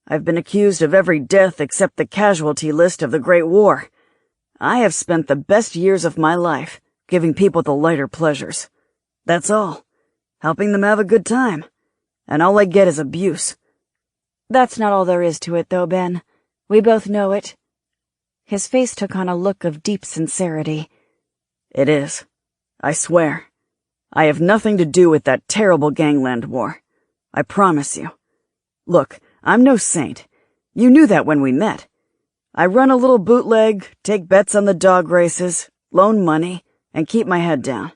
I've been accused of every death except the casualty list of the Great War. I have spent the best years of my life giving people the lighter pleasures. That's all. Helping them have a good time. And all I get is abuse. That's not all there is to it, though, Ben. We both know it. His face took on a look of deep sincerity. It is. I swear. I have nothing to do with that terrible gangland war. I promise you. Look, I'm no saint. You knew that when we met. I run a little bootleg, take bets on the dog races, loan money, and keep my head down.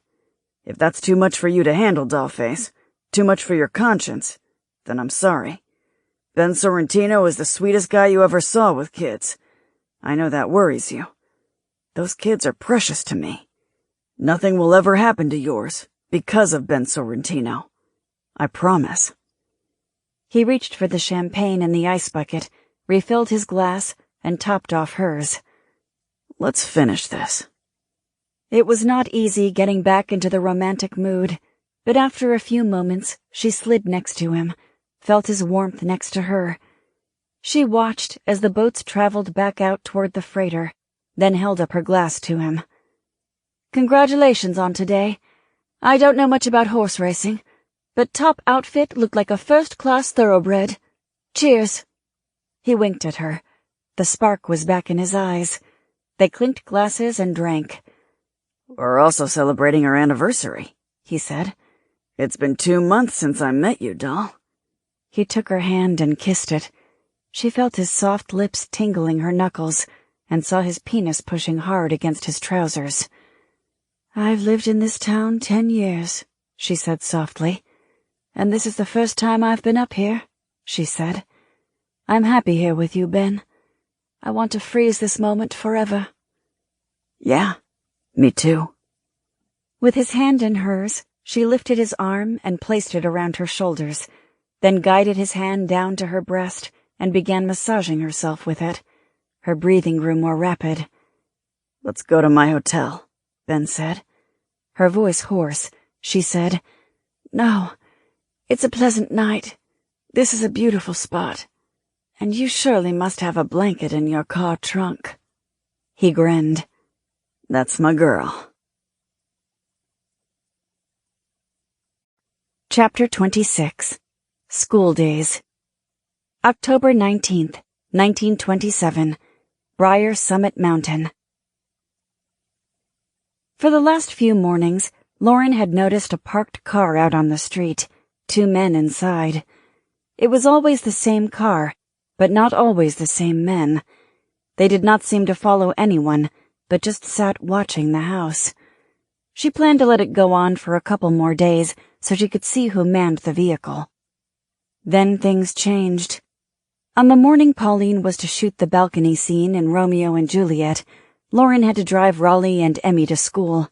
If that's too much for you to handle, Dollface, too much for your conscience, then I'm sorry. Ben Sorrentino is the sweetest guy you ever saw with kids. I know that worries you. Those kids are precious to me. Nothing will ever happen to yours because of Ben Sorrentino. I promise. He reached for the champagne in the ice bucket, refilled his glass, and topped off hers. Let's finish this. It was not easy getting back into the romantic mood, but after a few moments she slid next to him, felt his warmth next to her. She watched as the boats traveled back out toward the freighter, then held up her glass to him. Congratulations on today. I don't know much about horse racing, but top outfit looked like a first-class thoroughbred. Cheers. He winked at her. The spark was back in his eyes. They clinked glasses and drank. We're also celebrating our anniversary, he said. It's been 2 months since I met you, doll. He took her hand and kissed it. She felt his soft lips tingling her knuckles and saw his penis pushing hard against his trousers. I've lived in this town 10 years, she said softly. And this is the first time I've been up here, she said. I'm happy here with you, Ben. I want to freeze this moment forever. Yeah, me too. With his hand in hers, she lifted his arm and placed it around her shoulders, then guided his hand down to her breast and began massaging herself with it. Her breathing grew more rapid. Let's go to my hotel, Ben said. Her voice hoarse, she said, No, it's a pleasant night. This is a beautiful spot. And you surely must have a blanket in your car trunk. He grinned. That's my girl. Chapter 26. School Days. October 19th, 1927. Briar Summit Mountain. For the last few mornings, Lauren had noticed a parked car out on the street, 2 men inside. It was always the same car, but not always the same men. They did not seem to follow anyone, but just sat watching the house. She planned to let it go on for a couple more days so she could see who manned the vehicle. Then things changed. On the morning Pauline was to shoot the balcony scene in Romeo and Juliet, Lauren had to drive Raleigh and Emmy to school.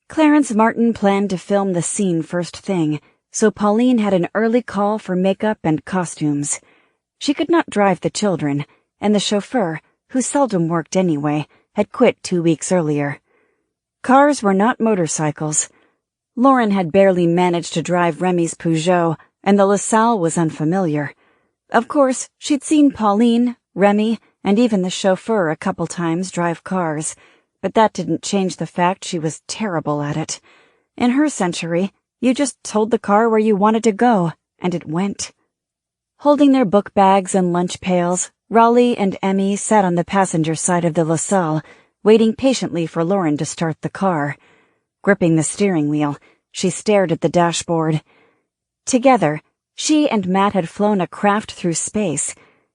Clarence Martin planned to film the scene first thing, so Pauline had an early call for makeup and costumes. She could not drive the children, and the chauffeur, who seldom worked anyway, had quit 2 weeks earlier. Cars were not motorcycles. Lauren had barely managed to drive Remy's Peugeot, and the LaSalle was unfamiliar. Of course, she'd seen Pauline, Remy, and even the chauffeur a couple times drive cars, but that didn't change the fact she was terrible at it. In her century, you just told the car where you wanted to go, and it went. Holding their book bags and lunch pails, Raleigh and Emmy sat on the passenger side of the LaSalle, waiting patiently for Lauren to start the car. Gripping the steering wheel, she stared at the dashboard. Together, she and Matt had flown a craft through space,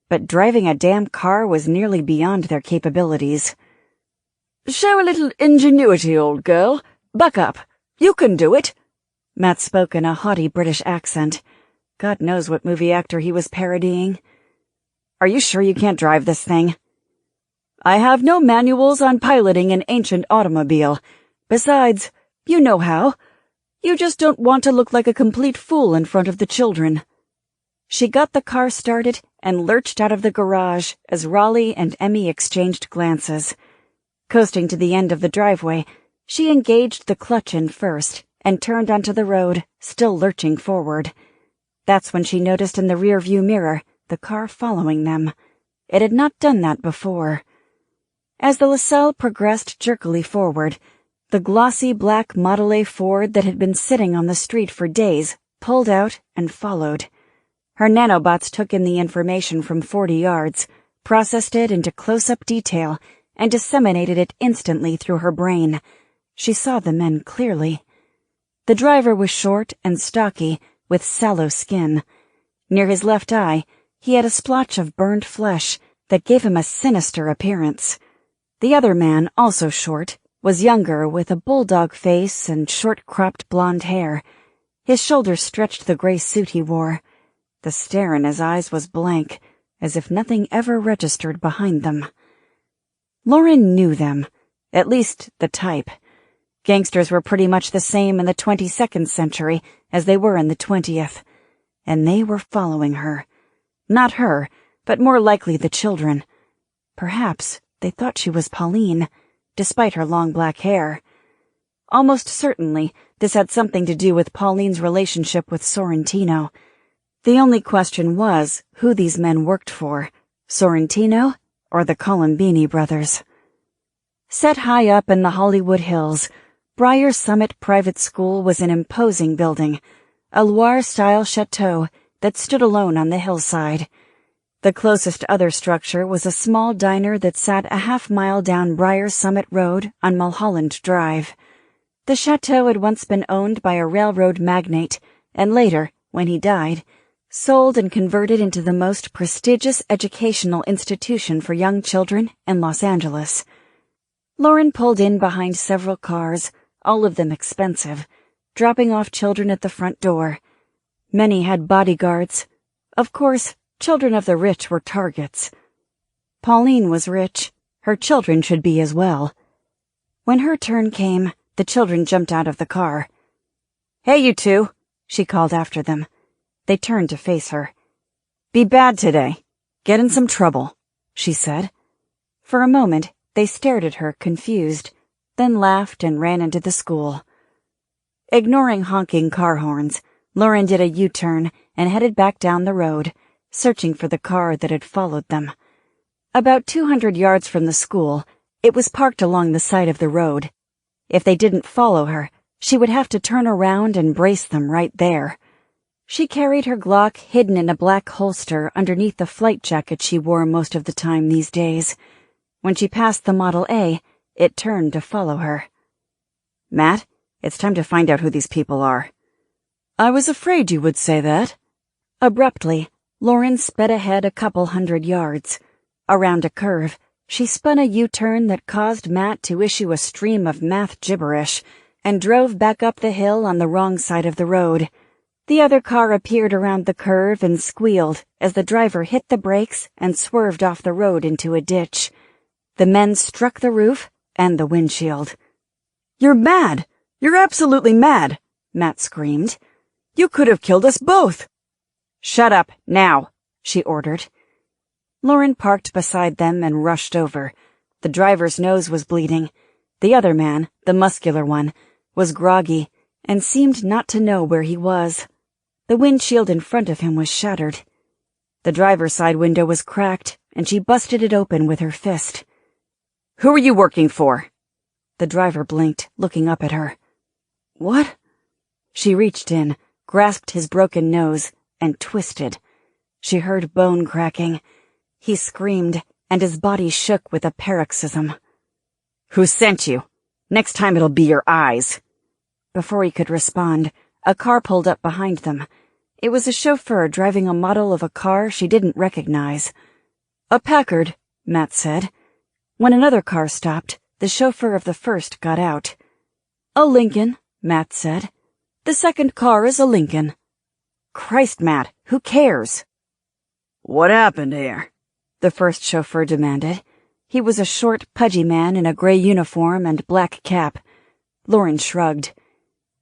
but driving a damn car was nearly beyond their capabilities. Show a little ingenuity, old girl. Buck up. You can do it. Matt spoke in a haughty British accent. God knows what movie actor he was parodying. Are you sure you can't drive this thing? I have no manuals on piloting an ancient automobile. Besides, you know how. You just don't want to look like a complete fool in front of the children. She got the car started and lurched out of the garage as Raleigh and Emmy exchanged glances. Coasting to the end of the driveway, she engaged the clutch in first and turned onto the road, still lurching forward. That's when she noticed in the rear-view mirror the car following them. It had not done that before. As the LaSalle progressed jerkily forward, the glossy black Model A Ford that had been sitting on the street for days pulled out and followed. Her nanobots took in the information from 40 yards, processed it into close-up detail, and disseminated it instantly through her brain. She saw the men clearly. The driver was short and stocky, with sallow skin. Near his left eye, he had a splotch of burned flesh that gave him a sinister appearance. The other man, also short, was younger, with a bulldog face and short-cropped blonde hair. His shoulders stretched the gray suit he wore. The stare in his eyes was blank, as if nothing ever registered behind them. Lauren knew them, at least the type. Gangsters were pretty much the same in the 22nd century as they were in the 20th, and they were following her. Not her, but more likely the children. Perhaps they thought she was Pauline, despite her long black hair. Almost certainly, this had something to do with Pauline's relationship with Sorrentino. The only question was who these men worked for, Sorrentino or the Colombini brothers. Set high up in the Hollywood Hills, Briar Summit Private School was an imposing building, a Loire-style chateau that stood alone on the hillside. The closest other structure was a small diner that sat a half-mile down Briar Summit Road on Mulholland Drive. The chateau had once been owned by a railroad magnate, and later, when he died, sold and converted into the most prestigious educational institution for young children in Los Angeles. Lauren pulled in behind several cars, all of them expensive, dropping off children at the front door. Many had bodyguards. Of course, children of the rich were targets. Pauline was rich. Her children should be as well. When her turn came, the children jumped out of the car. "Hey, you two," she called after them. They turned to face her. "Be bad today. Get in some trouble," she said. For a moment, they stared at her, confused, then laughed and ran into the school. Ignoring honking car horns, Lauren did a U-turn and headed back down the road, searching for the car that had followed them. About 200 yards from the school, it was parked along the side of the road. If they didn't follow her, she would have to turn around and brace them right there. She carried her Glock hidden in a black holster underneath the flight jacket she wore most of the time these days. When she passed the Model A, it turned to follow her. "Matt, it's time to find out who these people are." "I was afraid you would say that." Abruptly, Lauren sped ahead a couple 100 yards. Around a curve, she spun a U-turn that caused Matt to issue a stream of math gibberish and drove back up the hill on the wrong side of the road. The other car appeared around the curve and squealed as the driver hit the brakes and swerved off the road into a ditch. The men struck the roof and the windshield. "You're mad! You're absolutely mad!" Matt screamed. "You could have killed us both!" "Shut up, now!" she ordered. Lauren parked beside them and rushed over. The driver's nose was bleeding. The other man, the muscular one, was groggy and seemed not to know where he was. The windshield in front of him was shattered. The driver's side window was cracked, and she busted it open with her fist. "Who are you working for?" The driver blinked, looking up at her. "What?" She reached in, grasped his broken nose, and twisted. She heard bone cracking. He screamed, and his body shook with a paroxysm. "Who sent you? Next time it'll be your eyes." Before he could respond, a car pulled up behind them. It was a chauffeur driving a model of a car she didn't recognize. "A Packard," Matt said. When another car stopped, the chauffeur of the first got out. "A Lincoln," Matt said. "The second car is a Lincoln." "Christ, Matt, who cares?" "What happened here?" the first chauffeur demanded. He was a short, pudgy man in a gray uniform and black cap. Lauren shrugged.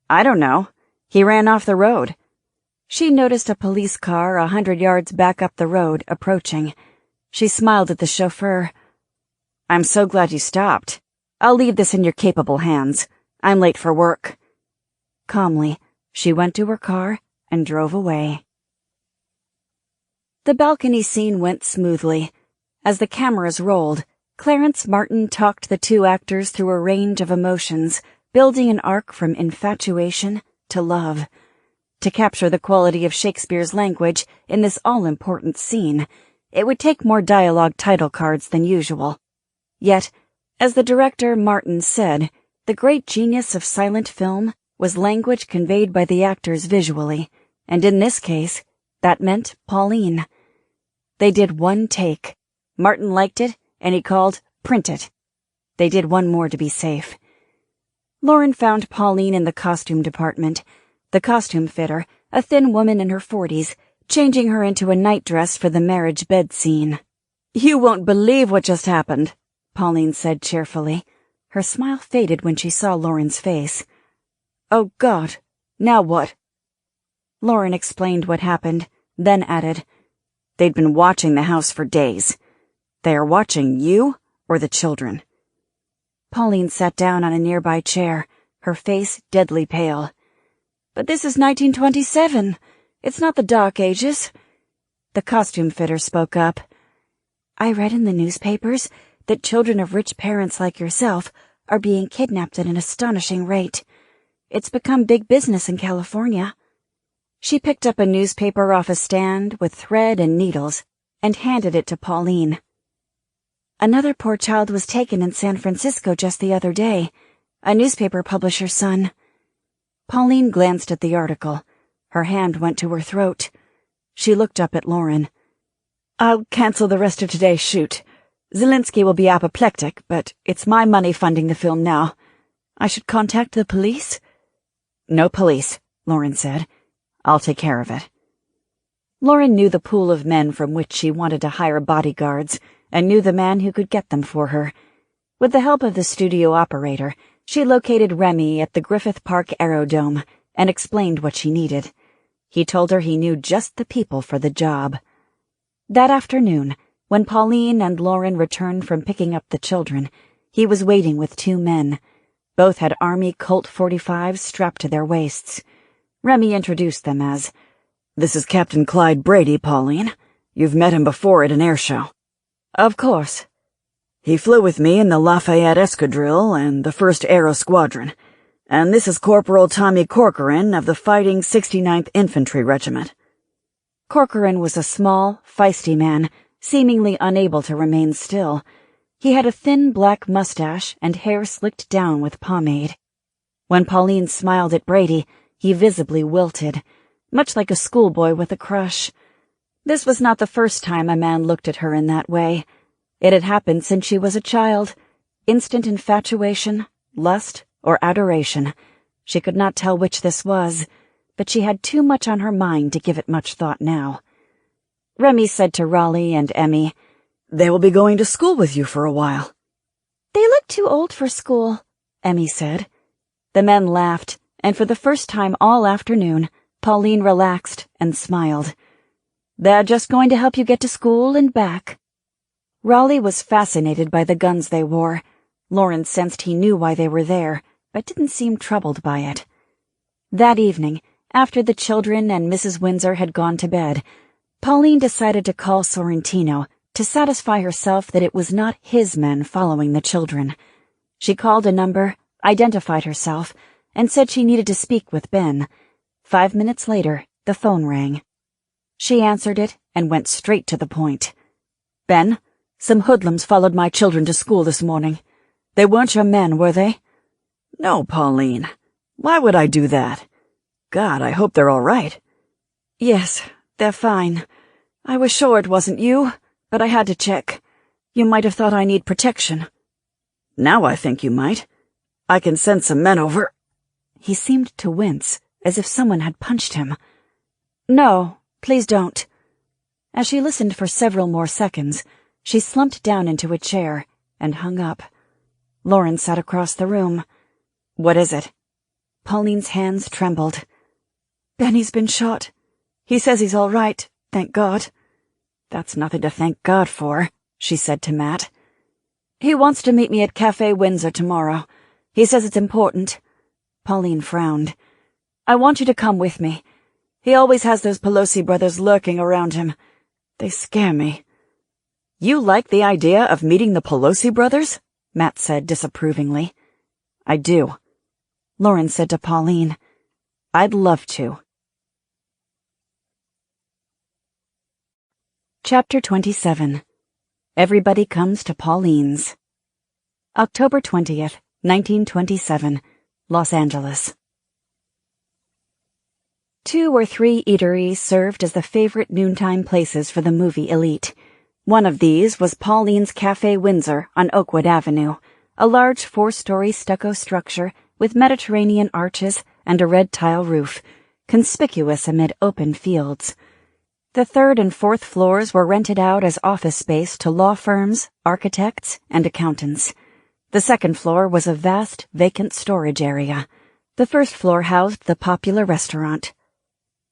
"I don't know. He ran off the road." She noticed a police car 100 yards back up the road, approaching. She smiled at the chauffeur. "I'm so glad you stopped. I'll leave this in your capable hands. I'm late for work." Calmly, she went to her car and drove away. The balcony scene went smoothly. As the cameras rolled, Clarence Martin talked the two actors through a range of emotions, building an arc from infatuation to love. To capture the quality of Shakespeare's language in this all-important scene, it would take more dialogue title cards than usual. Yet, as the director Martin said, the great genius of silent film was language conveyed by the actors visually, and in this case, that meant Pauline. They did one take. Martin liked it, and he called, "Print it." They did one more to be safe. Lauren found Pauline in the costume department. The costume fitter, a thin woman in her 40s, changing her into a nightdress for the marriage bed scene. "You won't believe what just happened," Pauline said cheerfully. Her smile faded when she saw Lauren's face. "Oh, God. Now what?" Lauren explained what happened, then added, "They'd been watching the house for days. They are watching you or the children." Pauline sat down on a nearby chair, her face deadly pale. "But this is 1927. It's not the Dark Ages." The costume fitter spoke up. "I read in the newspapers that children of rich parents like yourself are being kidnapped at an astonishing rate. It's become big business in California." She picked up a newspaper off a stand with thread and needles and handed it to Pauline. "Another poor child was taken in San Francisco just the other day. A newspaper publisher's son." Pauline glanced at the article. Her hand went to her throat. She looked up at Lauren. "I'll cancel the rest of today's shoot. Zelinsky will be apoplectic, but it's my money funding the film now. I should contact the police?" "No police," Lauren said. "I'll take care of it." Lauren knew the pool of men from which she wanted to hire bodyguards, and knew the man who could get them for her. With the help of the studio operator, she located Remy at the Griffith Park Aerodome and explained what she needed. He told her he knew just the people for the job. That afternoon, when Pauline and Lauren returned from picking up the children, he was waiting with two men. Both had Army Colt 45s strapped to their waists. Remy introduced them as, "This is Captain Clyde Brady, Pauline. You've met him before at an air show." "Of course." "He flew with me in the Lafayette Escadrille and the 1st Aero Squadron. And this is Corporal Tommy Corcoran of the Fighting 69th Infantry Regiment." Corcoran was a small, feisty man, seemingly unable to remain still. He had a thin black mustache and hair slicked down with pomade. When Pauline smiled at Brady, he visibly wilted, much like a schoolboy with a crush. This was not the first time a man looked at her in that way. It had happened since she was a child. Instant infatuation, lust, or adoration. She could not tell which this was, but she had too much on her mind to give it much thought now. Remy said to Raleigh and Emmy, "They will be going to school with you for a while." "They look too old for school," Emmy said. The men laughed, and for the first time all afternoon, Pauline relaxed and smiled. "They're just going to help you get to school and back." Raleigh was fascinated by the guns they wore. Lauren sensed he knew why they were there, but didn't seem troubled by it. That evening, after the children and Mrs. Windsor had gone to bed, Pauline decided to call Sorrentino to satisfy herself that it was not his men following the children. She called a number, identified herself, and said she needed to speak with Ben. 5 minutes later, the phone rang. She answered it and went straight to the point. "Ben, some hoodlums followed my children to school this morning. They weren't your men, were they?" "No, Pauline. Why would I do that? God, I hope they're all right." "Yes, they're fine. I was sure it wasn't you, but I had to check. You might have thought I need protection." "Now I think you might. I can send some men over." He seemed to wince, as if someone had punched him. "No, please don't." As she listened for several more seconds, she slumped down into a chair and hung up. Lauren sat across the room. "What is it?" Pauline's hands trembled. "Benny's been shot. He says he's all right, thank God." "That's nothing to thank God for," she said to Matt. "He wants to meet me at Café Windsor tomorrow. He says it's important." Pauline frowned. "I want you to come with me. He always has those Pelosi brothers lurking around him. They scare me. You like the idea of meeting the Pelosi brothers? Matt said disapprovingly. I do. Lauren said to Pauline, I'd love to. Chapter 27. Everybody Comes to Pauline's. October 20th, 1927, Los Angeles. 2 or 3 eateries served as the favorite noontime places for the movie elite. One of these was Pauline's Café Windsor on Oakwood Avenue, a large 4-story stucco structure with Mediterranean arches and a red tile roof, conspicuous amid open fields. The 3rd and 4th floors were rented out as office space to law firms, architects, and accountants. The 2nd floor was a vast, vacant storage area. The 1st floor housed the popular restaurant.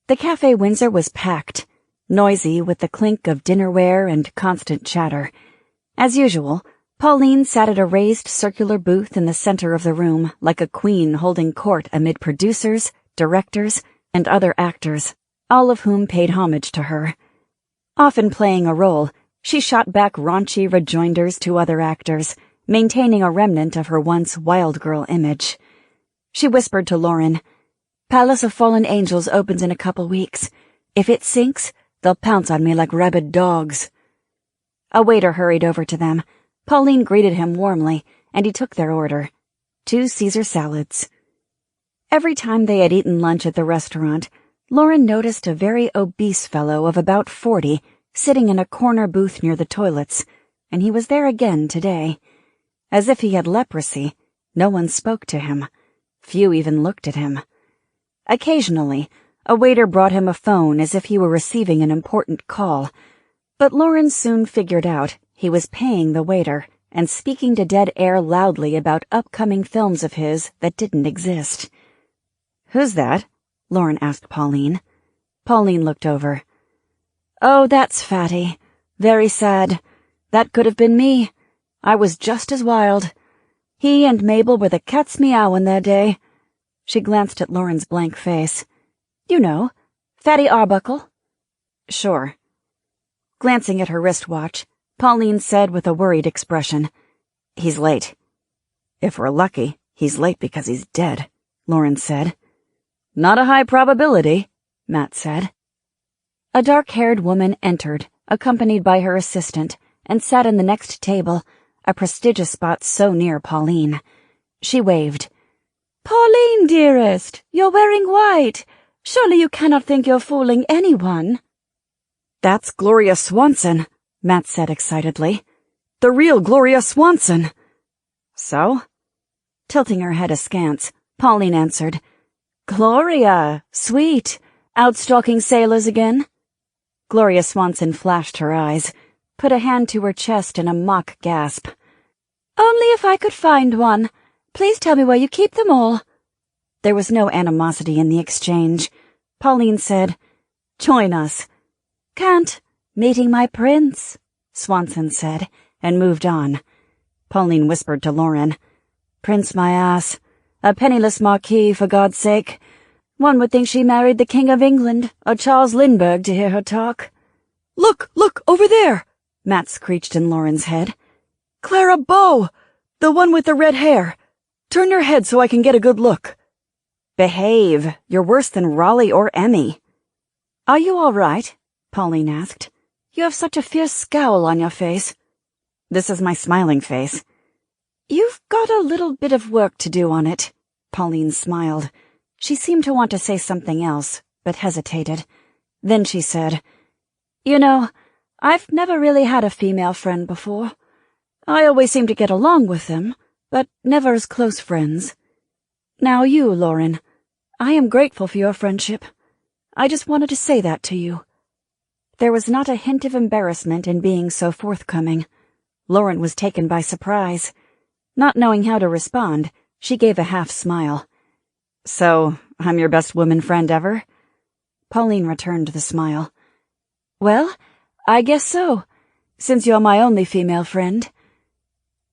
The Café Windsor was packed, noisy with the clink of dinnerware and constant chatter. As usual, Pauline sat at a raised circular booth in the center of the room like a queen holding court amid producers, directors, and other actors, all of whom paid homage to her. Often playing a role, she shot back raunchy rejoinders to other actors, maintaining a remnant of her once wild girl image. She whispered to Lauren, Palace of Fallen Angels opens in a couple weeks. If it sinks, they'll pounce on me like rabid dogs. A waiter hurried over to them. Pauline greeted him warmly, and he took their order. 2 Caesar salads. Every time they had eaten lunch at the restaurant, Lauren noticed a very obese fellow of about 40 sitting in a corner booth near the toilets, and he was there again today. As if he had leprosy, no one spoke to him. Few even looked at him. Occasionally, a waiter brought him a phone as if he were receiving an important call, but Lauren soon figured out he was paying the waiter and speaking to dead air loudly about upcoming films of his that didn't exist. Who's that? Lauren asked Pauline. Pauline looked over. Oh, that's Fatty. Very sad. That could have been me. I was just as wild. He and Mabel were the cat's meow in their day. She glanced at Lauren's blank face. You know, Fatty Arbuckle. Sure. Glancing at her wristwatch, Pauline said with a worried expression, He's late. If we're lucky, he's late because he's dead, Lauren said. Not a high probability, Matt said. A dark-haired woman entered, accompanied by her assistant, and sat in the next table, a prestigious spot so near Pauline. She waved. Pauline, dearest, you're wearing white. Surely you cannot think you're fooling anyone. That's Gloria Swanson, Matt said excitedly. The real Gloria Swanson. So? Tilting her head askance, Pauline answered, Gloria, sweet. Out stalking sailors again? Gloria Swanson flashed her eyes, put a hand to her chest in a mock gasp. Only if I could find one. Please tell me where you keep them all. There was no animosity in the exchange. Pauline said, Join us. Can't. Meeting my prince, Swanson said, and moved on. Pauline whispered to Lauren, Prince my ass. A penniless marquis, for God's sake. One would think she married the King of England or Charles Lindbergh to hear her talk. Look, over there, Matt screeched in Lauren's head. Clara Bow, the one with the red hair. Turn your head so I can get a good look. Behave. You're worse than Raleigh or Emmy. Are you all right? Pauline asked. You have such a fierce scowl on your face. This is my smiling face. You've got a little bit of work to do on it. Pauline smiled. She seemed to want to say something else, but hesitated. Then she said, You know, I've never really had a female friend before. I always seem to get along with them, but never as close friends. Now you, Lauren, I am grateful for your friendship. I just wanted to say that to you. There was not a hint of embarrassment in being so forthcoming. Lauren was taken by surprise. Not knowing how to respond, she gave a half-smile. So, I'm your best woman friend ever? Pauline returned the smile. Well, I guess so, since you're my only female friend.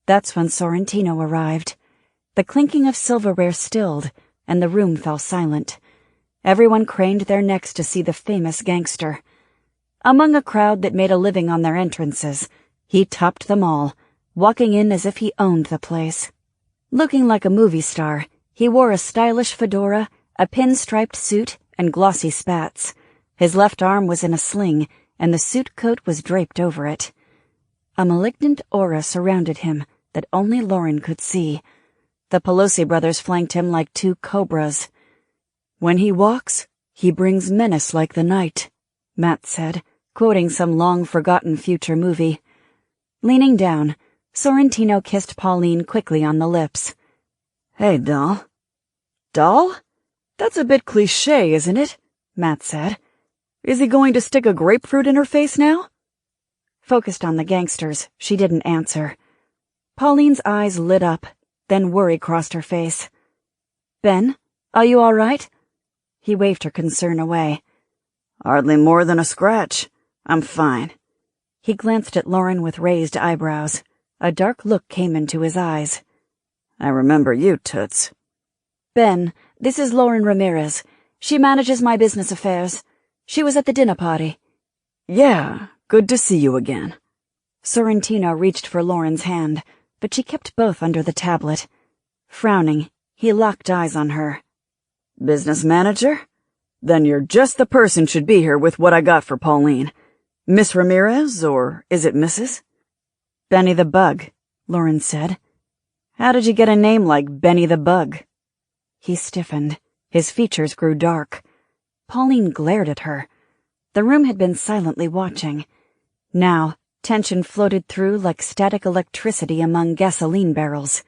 That's when Sorrentino arrived. The clinking of silverware stilled, and the room fell silent. Everyone craned their necks to see the famous gangster. Among a crowd that made a living on their entrances, he topped them all, walking in as if he owned the place. Looking like a movie star, he wore a stylish fedora, a pinstriped suit, and glossy spats. His left arm was in a sling, and the suit coat was draped over it. A malignant aura surrounded him that only Lauren could see. The Pelosi brothers flanked him like two cobras. "When he walks, he brings menace like the night," Matt said, quoting some long-forgotten future movie. Leaning down, Sorrentino kissed Pauline quickly on the lips. "Hey, doll." "Doll? That's a bit cliché, isn't it?" Matt said. "Is he going to stick a grapefruit in her face now?" Focused on the gangsters, she didn't answer. Pauline's eyes lit up, then worry crossed her face. "Ben, are you all right?" He waved her concern away. "Hardly more than a scratch. I'm fine." He glanced at Lauren with raised eyebrows. A dark look came into his eyes. "I remember you, Toots." "Ben, this is Lauren Ramirez. She manages my business affairs. She was at the dinner party." "Yeah, good to see you again." Sorrentino reached for Lauren's hand, but she kept both under the tablet. Frowning, he locked eyes on her. "Business manager? Then you're just the person should be here with what I got for Pauline. Miss Ramirez, or is it Mrs.? "Benny the Bug," Lauren said. "How did you get a name like Benny the Bug?" He stiffened. His features grew dark. Pauline glared at her. The room had been silently watching. Now, tension floated through like static electricity among gasoline barrels.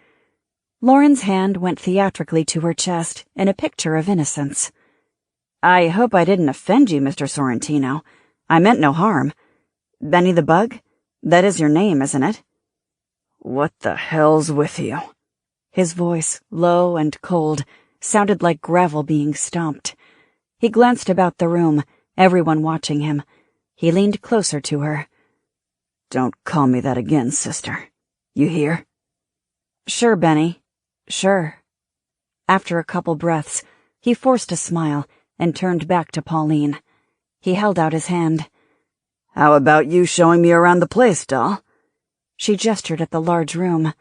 Lauren's hand went theatrically to her chest in a picture of innocence. "I hope I didn't offend you, Mr. Sorrentino. I meant no harm. Benny the Bug? That is your name, isn't it?" "What the hell's with you?" His voice, low and cold, sounded like gravel being stomped. He glanced about the room, everyone watching him. He leaned closer to her. "Don't call me that again, sister. You hear?" "Sure, Benny. Sure." After a couple breaths, he forced a smile and turned back to Pauline. He held out his hand. "How about you showing me around the place, doll?" She gestured at the large room.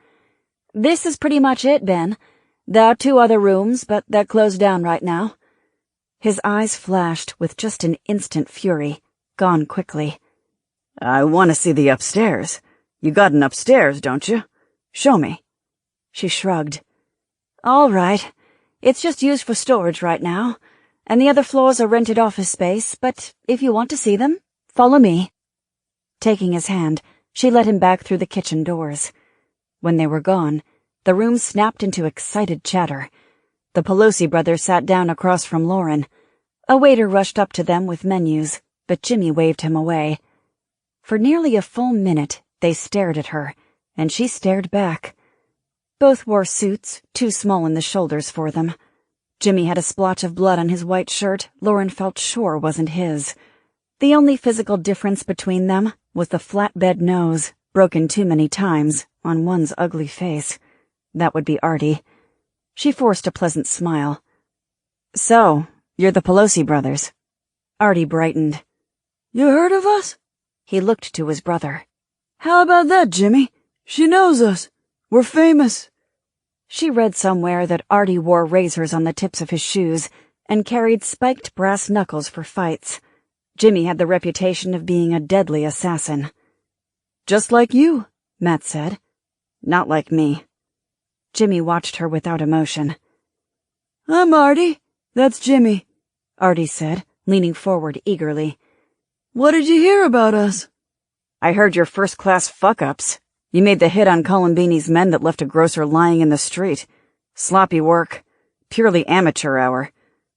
"This is pretty much it, Ben. There are 2 other rooms, but they're closed down right now." His eyes flashed with just an instant fury, gone quickly. "I want to see the upstairs. You got an upstairs, don't you? Show me." She shrugged. "All right. It's just used for storage right now, and the other floors are rented office space, but if you want to see them, follow me." Taking his hand, she led him back through the kitchen doors. When they were gone, the room snapped into excited chatter. The Pelosi brothers sat down across from Lauren. A waiter rushed up to them with menus, but Jimmy waved him away. For nearly a full minute, they stared at her, and she stared back. Both wore suits, too small in the shoulders for them. Jimmy had a splotch of blood on his white shirt Lauren felt sure wasn't his. The only physical difference between them was the flatbed nose, broken too many times, on one's ugly face. That would be Artie. She forced a pleasant smile. "So, you're the Pelosi brothers." Artie brightened. "You heard of us?" He looked to his brother. "How about that, Jimmy? She knows us. We're famous." She read somewhere that Artie wore razors on the tips of his shoes and carried spiked brass knuckles for fights. Jimmy had the reputation of being a deadly assassin. "Just like you," Matt said. "Not like me." Jimmy watched her without emotion. "I'm Artie. That's Jimmy," Artie said, leaning forward eagerly. "What did you hear about us?" "I heard your first-class fuck-ups. You made the hit on Columbini's men that left a grocer lying in the street. Sloppy work. Purely amateur hour.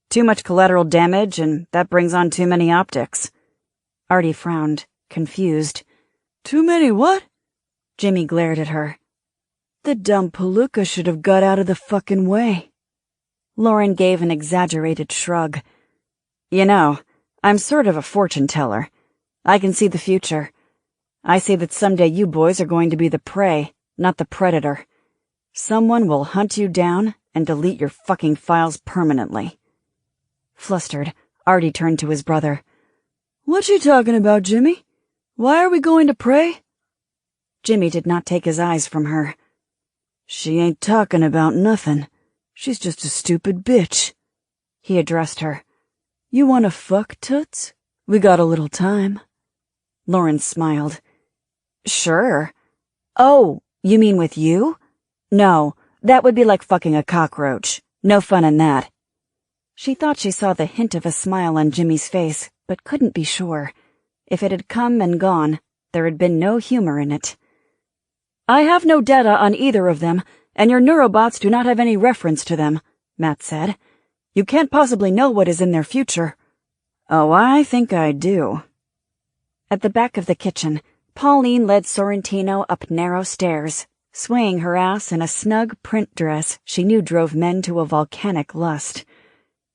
Too much collateral damage, and that brings on too many optics." Artie frowned, confused. "Too many what?" Jimmy glared at her. "The dumb Palooka should have got out of the fucking way." Lauren gave an exaggerated shrug. "You know, I'm sort of a fortune teller. I can see the future. I say that someday you boys are going to be the prey, not the predator. Someone will hunt you down and delete your fucking files permanently." Flustered, Artie turned to his brother. What you talking about, Jimmy? Why are we going to pray? Jimmy did not take his eyes from her. She ain't talking about nothing. She's just a stupid bitch. He addressed her. You wanna fuck, Toots? We got a little time. Lauren smiled. Sure. Oh, you mean with you? No, that would be like fucking a cockroach. No fun in that. She thought she saw the hint of a smile on Jimmy's face, but couldn't be sure. If it had come and gone, there had been no humor in it. I have no data on either of them, and your neurobots do not have any reference to them, Matt said. You can't possibly know what is in their future. Oh, I think I do. At the back of the kitchen, Pauline led Sorrentino up narrow stairs, swaying her ass in a snug print dress she knew drove men to a volcanic lust.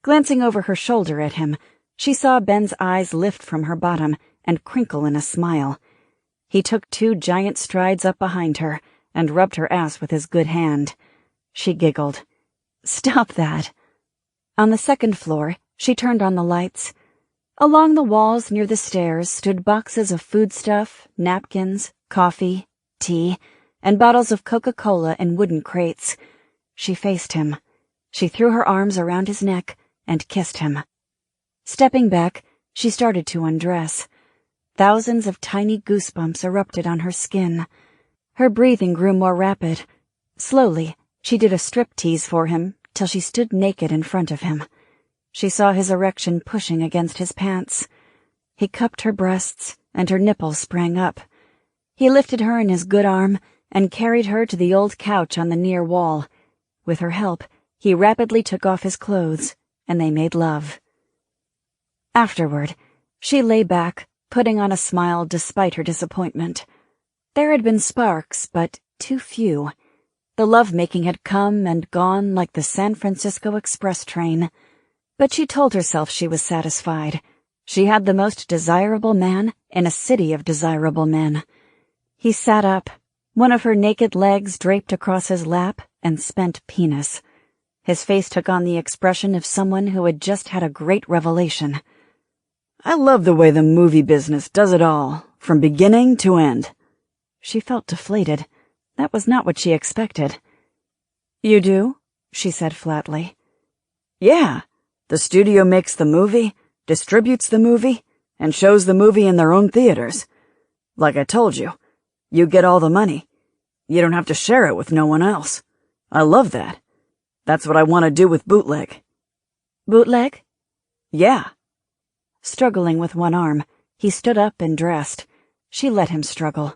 Glancing over her shoulder at him, she saw Ben's eyes lift from her bottom and crinkle in a smile. He took 2 giant strides up behind her and rubbed her ass with his good hand. She giggled. Stop that. On the second floor, she turned on the lights. Along the walls near the stairs stood boxes of foodstuff, napkins, coffee, tea, and bottles of Coca-Cola in wooden crates. She faced him. She threw her arms around his neck and kissed him. Stepping back, she started to undress. Thousands of tiny goosebumps erupted on her skin. Her breathing grew more rapid. Slowly, she did a striptease for him till she stood naked in front of him. She saw his erection pushing against his pants. He cupped her breasts, and her nipples sprang up. He lifted her in his good arm and carried her to the old couch on the near wall. With her help, he rapidly took off his clothes, and they made love. Afterward, she lay back, putting on a smile despite her disappointment. There had been sparks, but too few. The lovemaking had come and gone like the San Francisco Express train. But she told herself she was satisfied. She had the most desirable man in a city of desirable men. He sat up, one of her naked legs draped across his lap and spent penis. His face took on the expression of someone who had just had a great revelation. I love the way the movie business does it all, from beginning to end. She felt deflated. That was not what she expected. You do? She said flatly. Yeah. The studio makes the movie, distributes the movie, and shows the movie in their own theaters. Like I told you, you get all the money. You don't have to share it with no one else. I love that. That's what I want to do with Bootleg. Bootleg? Yeah. Struggling with one arm, he stood up and dressed. She let him struggle.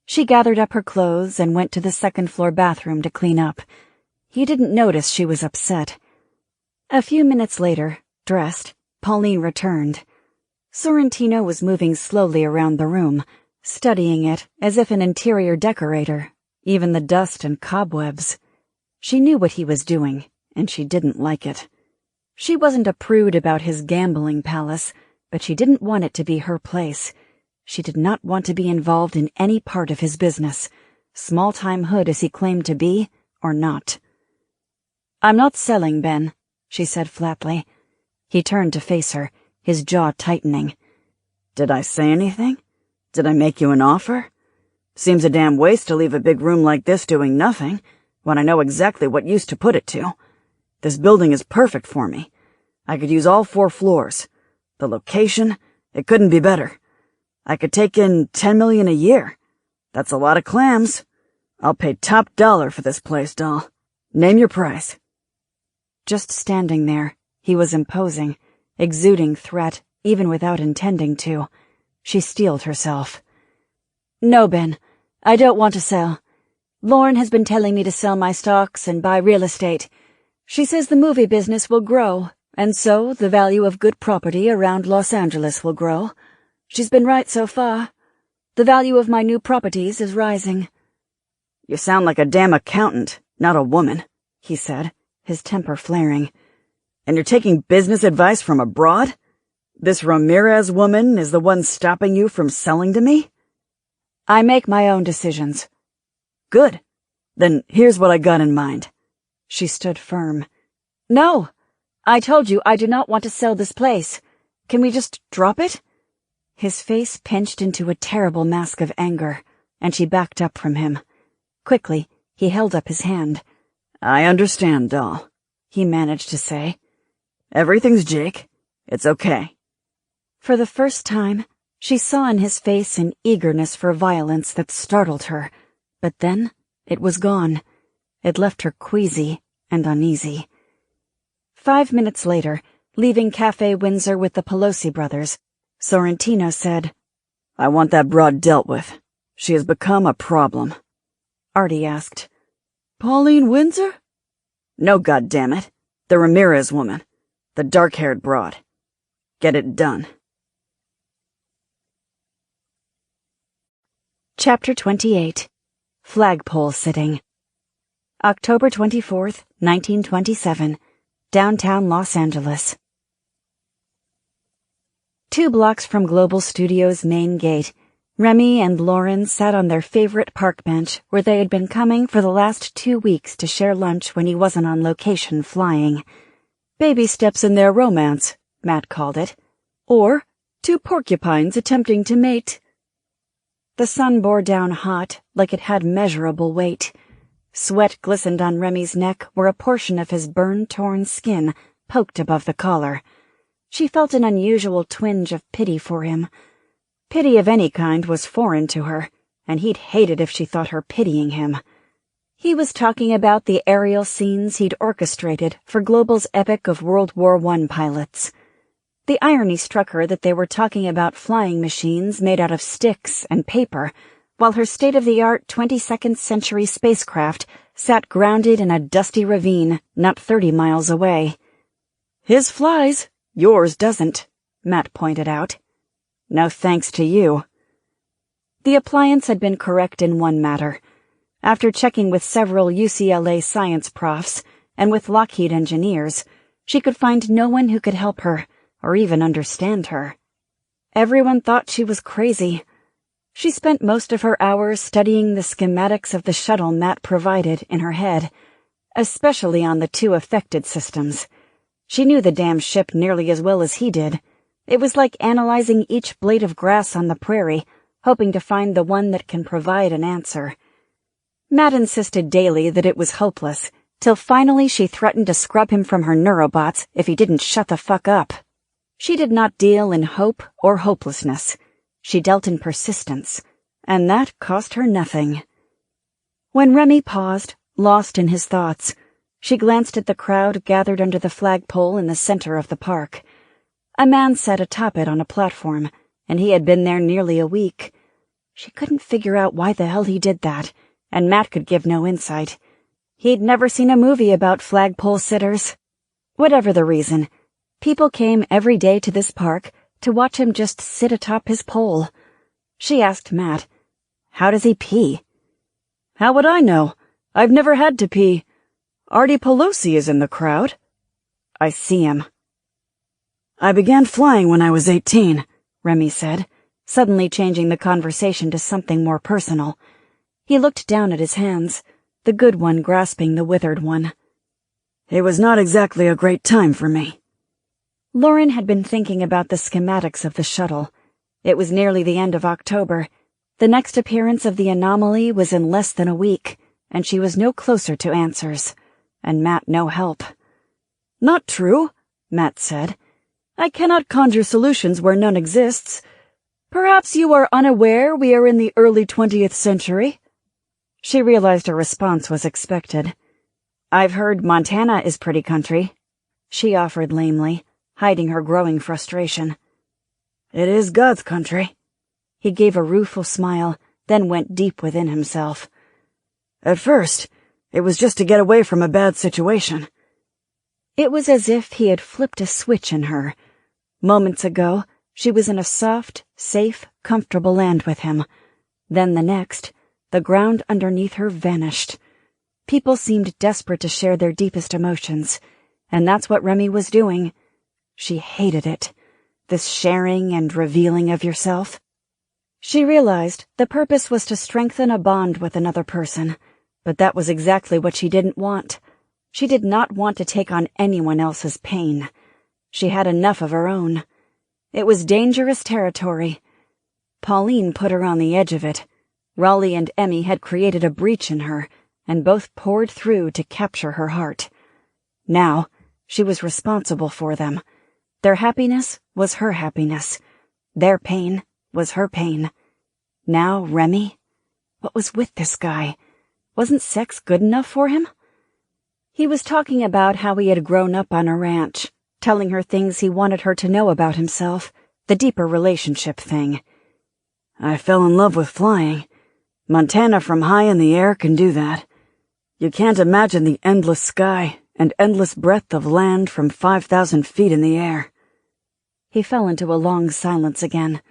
She gathered up her clothes and went to the second-floor bathroom to clean up. He didn't notice she was upset. A few minutes later, dressed, Pauline returned. Sorrentino was moving slowly around the room, studying it as if an interior decorator, even the dust and cobwebs. She knew what he was doing, and she didn't like it. She wasn't a prude about his gambling palace, but she didn't want it to be her place. She did not want to be involved in any part of his business, small-time hood as he claimed to be, or not. I'm not selling, Ben, she said flatly. He turned to face her, his jaw tightening. Did I say anything? Did I make you an offer? Seems a damn waste to leave a big room like this doing nothing, when I know exactly what use to put it to. This building is perfect for me. I could use all 4 floors. The location, it couldn't be better. I could take in $10 million a year. That's a lot of clams. I'll pay top dollar for this place, doll. Name your price. Just standing there, he was imposing, exuding threat, even without intending to. She steeled herself. No, Ben, I don't want to sell. Lauren has been telling me to sell my stocks and buy real estate. She says the movie business will grow, and so the value of good property around Los Angeles will grow. She's been right so far. The value of my new properties is rising. You sound like a damn accountant, not a woman, he said, his temper flaring. And you're taking business advice from abroad? This Ramirez woman is the one stopping you from selling to me? I make my own decisions. Good. Then here's what I got in mind. She stood firm. No, I told you I do not want to sell this place. Can we just drop it? His face pinched into a terrible mask of anger, and she backed up from him. Quickly, he held up his hand. I understand, doll, he managed to say. Everything's Jake. It's okay. For the first time, she saw in his face an eagerness for violence that startled her, but then it was gone. It left her queasy and uneasy. 5 minutes later, leaving Cafe Windsor with the Pelosi brothers, Sorrentino said, I want that broad dealt with. She has become a problem. Artie asked, Pauline Windsor? No, goddammit. The Ramirez woman. The dark-haired broad. Get it done. Chapter 28. Flagpole Sitting. October 24th, 1927. Downtown Los Angeles. 2 blocks from Global Studios' main gate, Remy and Lauren sat on their favorite park bench where they had been coming for the last 2 weeks to share lunch when he wasn't on location flying. Baby steps in their romance, Matt called it. Or 2 porcupines attempting to mate. The sun bore down hot, like it had measurable weight. Sweat glistened on Remy's neck where a portion of his burn-torn skin poked above the collar. She felt an unusual twinge of pity for him. Pity of any kind was foreign to her, and he'd hate it if she thought her pitying him. He was talking about the aerial scenes he'd orchestrated for Global's epic of World War I pilots. The irony struck her that they were talking about flying machines made out of sticks and paper, while her state-of-the-art 22nd century spacecraft sat grounded in a dusty ravine not 30 miles away. His flies. Yours doesn't, Matt pointed out. No thanks to you. The appliance had been correct in one matter. After checking with several UCLA science profs and with Lockheed engineers, she could find no one who could help her or even understand her. Everyone thought she was crazy. She spent most of her hours studying the schematics of the shuttle Matt provided in her head, especially on the 2 affected systems. She knew the damn ship nearly as well as he did. It was like analyzing each blade of grass on the prairie, hoping to find the one that can provide an answer. Matt insisted daily that it was hopeless, till finally she threatened to scrub him from her neurobots if he didn't shut the fuck up. She did not deal in hope or hopelessness. She dealt in persistence, and that cost her nothing. When Remy paused, lost in his thoughts, she glanced at the crowd gathered under the flagpole in the center of the park. A man sat atop it on a platform, and he had been there nearly a week. She couldn't figure out why the hell he did that, and Matt could give no insight. He'd never seen a movie about flagpole sitters. Whatever the reason, people came every day to this park to watch him just sit atop his pole. She asked Matt, "How does he pee?" How would I know? I've never had to pee. Artie Pelosi is in the crowd. I see him. I began flying when I was 18, Remy said, suddenly changing the conversation to something more personal. He looked down at his hands, the good one grasping the withered one. It was not exactly a great time for me. Lauren had been thinking about the schematics of the shuttle. It was nearly the end of October. The next appearance of the anomaly was in less than a week, and she was no closer to answers. And Matt no help. Not true, Matt said. I cannot conjure solutions where none exists. Perhaps you are unaware we are in the early 20th century. She realized a response was expected. I've heard Montana is pretty country, she offered lamely, hiding her growing frustration. It is God's country. He gave a rueful smile, then went deep within himself. At first, it was just to get away from a bad situation. It was as if he had flipped a switch in her. Moments ago, she was in a soft, safe, comfortable land with him. Then the next, the ground underneath her vanished. People seemed desperate to share their deepest emotions, and that's what Remy was doing. She hated it, this sharing and revealing of yourself. She realized the purpose was to strengthen a bond with another person, but that was exactly what she didn't want. She did not want to take on anyone else's pain. She had enough of her own. It was dangerous territory, Pauline put her on the edge of it. Raleigh and Emmy had created a breach in her, and both poured through to capture her heart. Now, she was responsible for them. Their happiness was her happiness. Their pain was her pain. Now, Remy? What was with this guy? Wasn't sex good enough for him? He was talking about how he had grown up on a ranch, telling her things he wanted her to know about himself, the deeper relationship thing. I fell in love with flying. Montana from high in the air can do that. You can't imagine the endless sky and endless breadth of land from 5,000 feet in the air. He fell into a long silence again.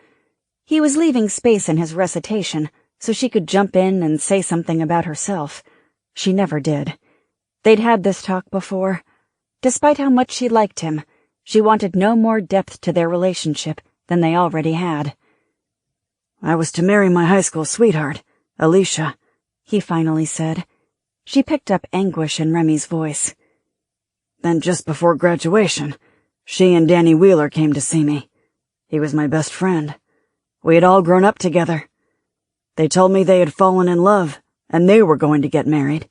He was leaving space in his recitation, so she could jump in and say something about herself. She never did. They'd had this talk before. Despite how much she liked him, she wanted no more depth to their relationship than they already had. I was to marry my high school sweetheart, Alicia, he finally said. She picked up anguish in Remy's voice. Then just before graduation, she and Danny Wheeler came to see me. He was my best friend. We had all grown up together. They told me they had fallen in love, and they were going to get married.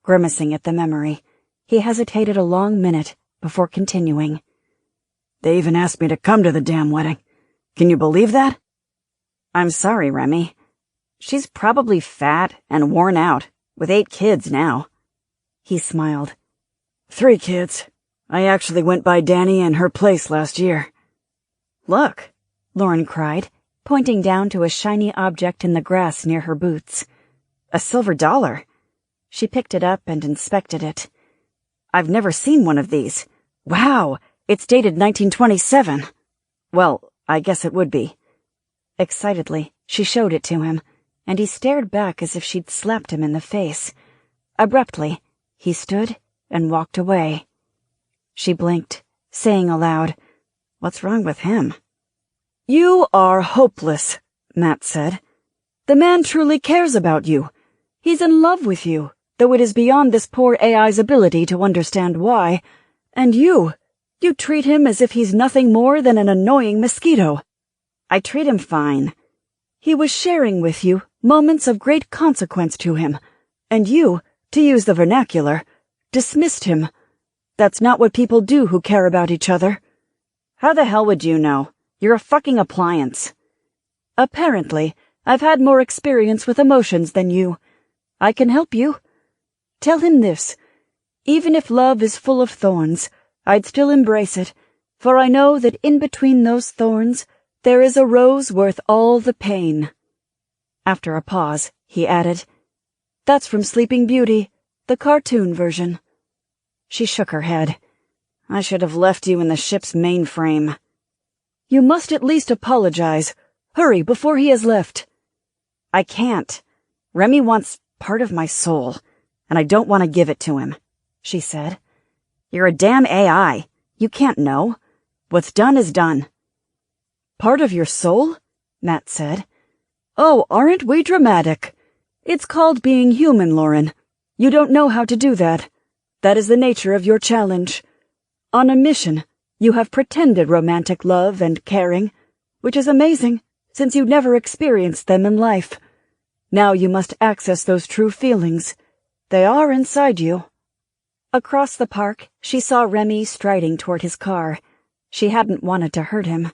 Grimacing at the memory, he hesitated a long minute before continuing. They even asked me to come to the damn wedding. Can you believe that? I'm sorry, Remy. She's probably fat and worn out, with 8 kids now. He smiled. 3 kids. I actually went by Danny and her place last year. Look, Lauren cried, pointing down to a shiny object in the grass near her boots. A silver dollar. She picked it up and inspected it. I've never seen one of these. Wow, it's dated 1927. Well, I guess it would be. Excitedly, she showed it to him, and he stared back as if she'd slapped him in the face. Abruptly, he stood and walked away. She blinked, saying aloud, "What's wrong with him?" You are hopeless, Matt said. The man truly cares about you. He's in love with you, though it is beyond this poor AI's ability to understand why. And you treat him as if he's nothing more than an annoying mosquito. I treat him fine. He was sharing with you moments of great consequence to him, and you, to use the vernacular, dismissed him. That's not what people do who care about each other. How the hell would you know? You're a fucking appliance. Apparently, I've had more experience with emotions than you. I can help you. Tell him this. Even if love is full of thorns, I'd still embrace it, for I know that in between those thorns, there is a rose worth all the pain. After a pause, he added, That's from Sleeping Beauty, the cartoon version. She shook her head. I should have left you in the ship's mainframe. You must at least apologize. Hurry before he has left. I can't. Remy wants part of my soul, and I don't want to give it to him, she said. You're a damn AI. You can't know. What's done is done. Part of your soul? Matt said. Oh, aren't we dramatic? It's called being human, Lauren. You don't know how to do that. That is the nature of your challenge. On a mission, you have pretended romantic love and caring, which is amazing, since you never experienced them in life. Now you must access those true feelings. They are inside you. Across the park, she saw Remy striding toward his car. She hadn't wanted to hurt him.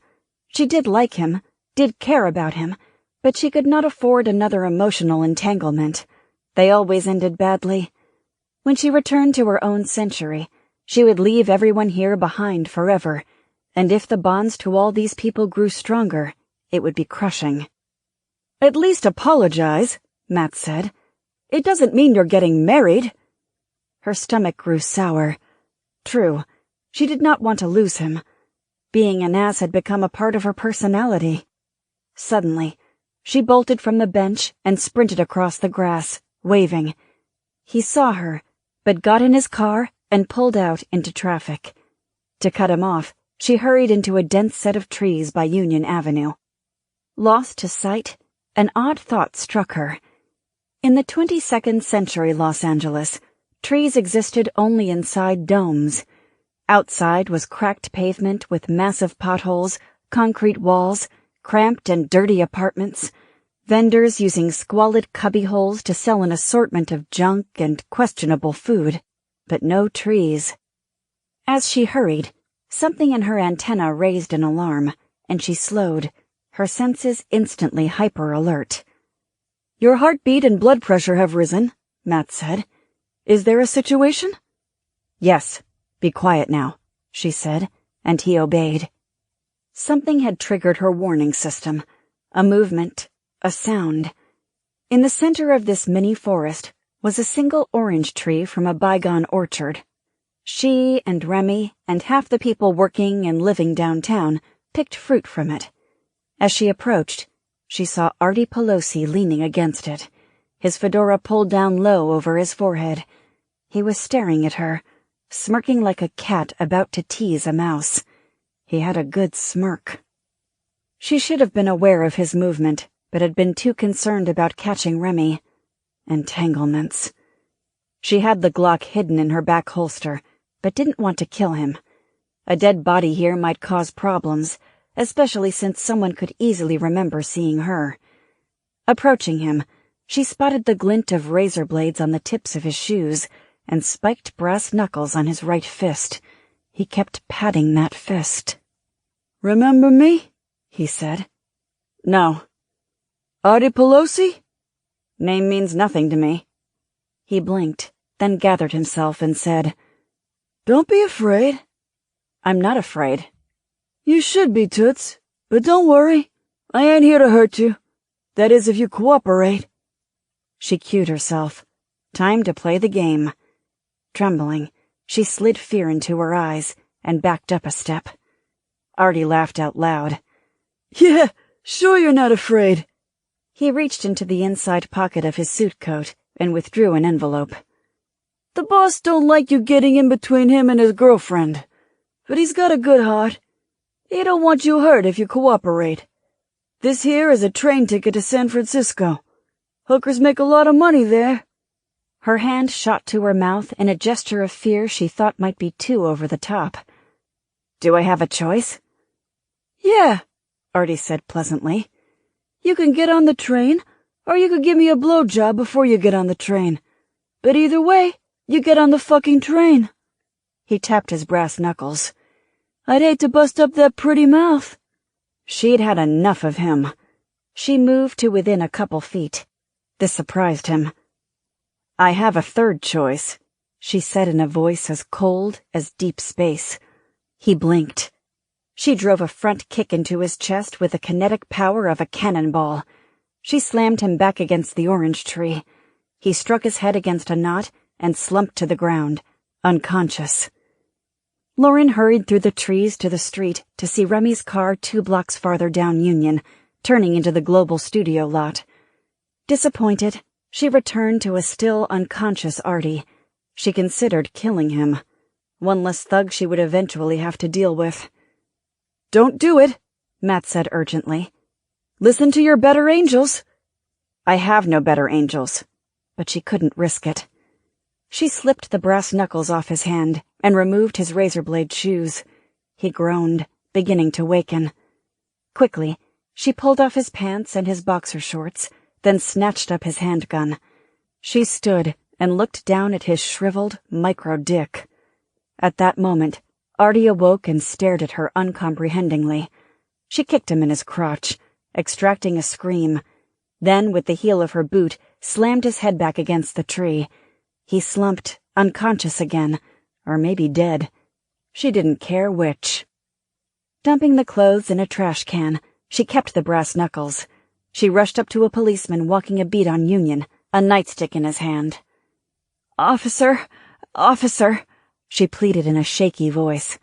She did like him, did care about him, but she could not afford another emotional entanglement. They always ended badly. When she returned to her own century, she would leave everyone here behind forever, and if the bonds to all these people grew stronger, it would be crushing. At least apologize, Matt said. It doesn't mean you're getting married. Her stomach grew sour. True, she did not want to lose him. Being an ass had become a part of her personality. Suddenly, she bolted from the bench and sprinted across the grass, waving. He saw her, but got in his car and pulled out into traffic. To cut him off, she hurried into a dense set of trees by Union Avenue. Lost to sight, an odd thought struck her. In the 22nd century Los Angeles, trees existed only inside domes. Outside was cracked pavement with massive potholes, concrete walls, cramped and dirty apartments, vendors using squalid cubbyholes to sell an assortment of junk and questionable food, but no trees. As she hurried, something in her antenna raised an alarm, and she slowed, her senses instantly hyper-alert. "Your heartbeat and blood pressure have risen," Matt said. "Is there a situation?" "Yes. Be quiet now," she said, and he obeyed. Something had triggered her warning system. A movement, a sound. In the center of this mini forest was a single orange tree from a bygone orchard. She and Remy and half the people working and living downtown picked fruit from it. As she approached, she saw Artie Pelosi leaning against it, his fedora pulled down low over his forehead. He was staring at her, smirking like a cat about to tease a mouse. He had a good smirk. She should have been aware of his movement, but had been too concerned about catching Remy. Entanglements. She had the Glock hidden in her back holster, but didn't want to kill him. A dead body here might cause problems, especially since someone could easily remember seeing her. Approaching him, she spotted the glint of razor blades on the tips of his shoes and spiked brass knuckles on his right fist. He kept patting that fist. "Remember me?" he said. "No." "Artie Pelosi?" "Name means nothing to me." He blinked, then gathered himself and said, "Don't be afraid." "I'm not afraid." "You should be, Toots. But don't worry. I ain't here to hurt you. That is, if you cooperate." She cued herself. Time to play the game. Trembling, she slid fear into her eyes and backed up a step. Artie laughed out loud. "Yeah, sure you're not afraid." He reached into the inside pocket of his suit coat and withdrew an envelope. "The boss don't like you getting in between him and his girlfriend, but he's got a good heart. He don't want you hurt if you cooperate. This here is a train ticket to San Francisco. Hookers make a lot of money there." Her hand shot to her mouth in a gesture of fear she thought might be too over the top. "Do I have a choice?" "Yeah," Artie said pleasantly. "You can get on the train, or you could give me a blowjob before you get on the train. But either way, you get on the fucking train." He tapped his brass knuckles. "I'd hate to bust up that pretty mouth." She'd had enough of him. She moved to within a couple feet. This surprised him. "I have a third choice," she said in a voice as cold as deep space. He blinked. She drove a front kick into his chest with the kinetic power of a cannonball. She slammed him back against the orange tree. He struck his head against a knot and slumped to the ground, unconscious. Lauren hurried through the trees to the street to see Remy's car 2 blocks farther down Union, turning into the Global Studio lot. Disappointed, she returned to a still unconscious Artie. She considered killing him. One less thug she would eventually have to deal with. "Don't do it," Matt said urgently. "Listen to your better angels." "I have no better angels." But she couldn't risk it. She slipped the brass knuckles off his hand and removed his razor-blade shoes. He groaned, beginning to waken. Quickly, she pulled off his pants and his boxer shorts, then snatched up his handgun. She stood and looked down at his shriveled micro-dick. At that moment, Artie awoke and stared at her uncomprehendingly. She kicked him in his crotch, extracting a scream. Then, with the heel of her boot, slammed his head back against the tree. He slumped, unconscious again, or maybe dead. She didn't care which. Dumping the clothes in a trash can, she kept the brass knuckles. She rushed up to a policeman walking a beat on Union, a nightstick in his hand. Officer, she pleaded in a shaky voice.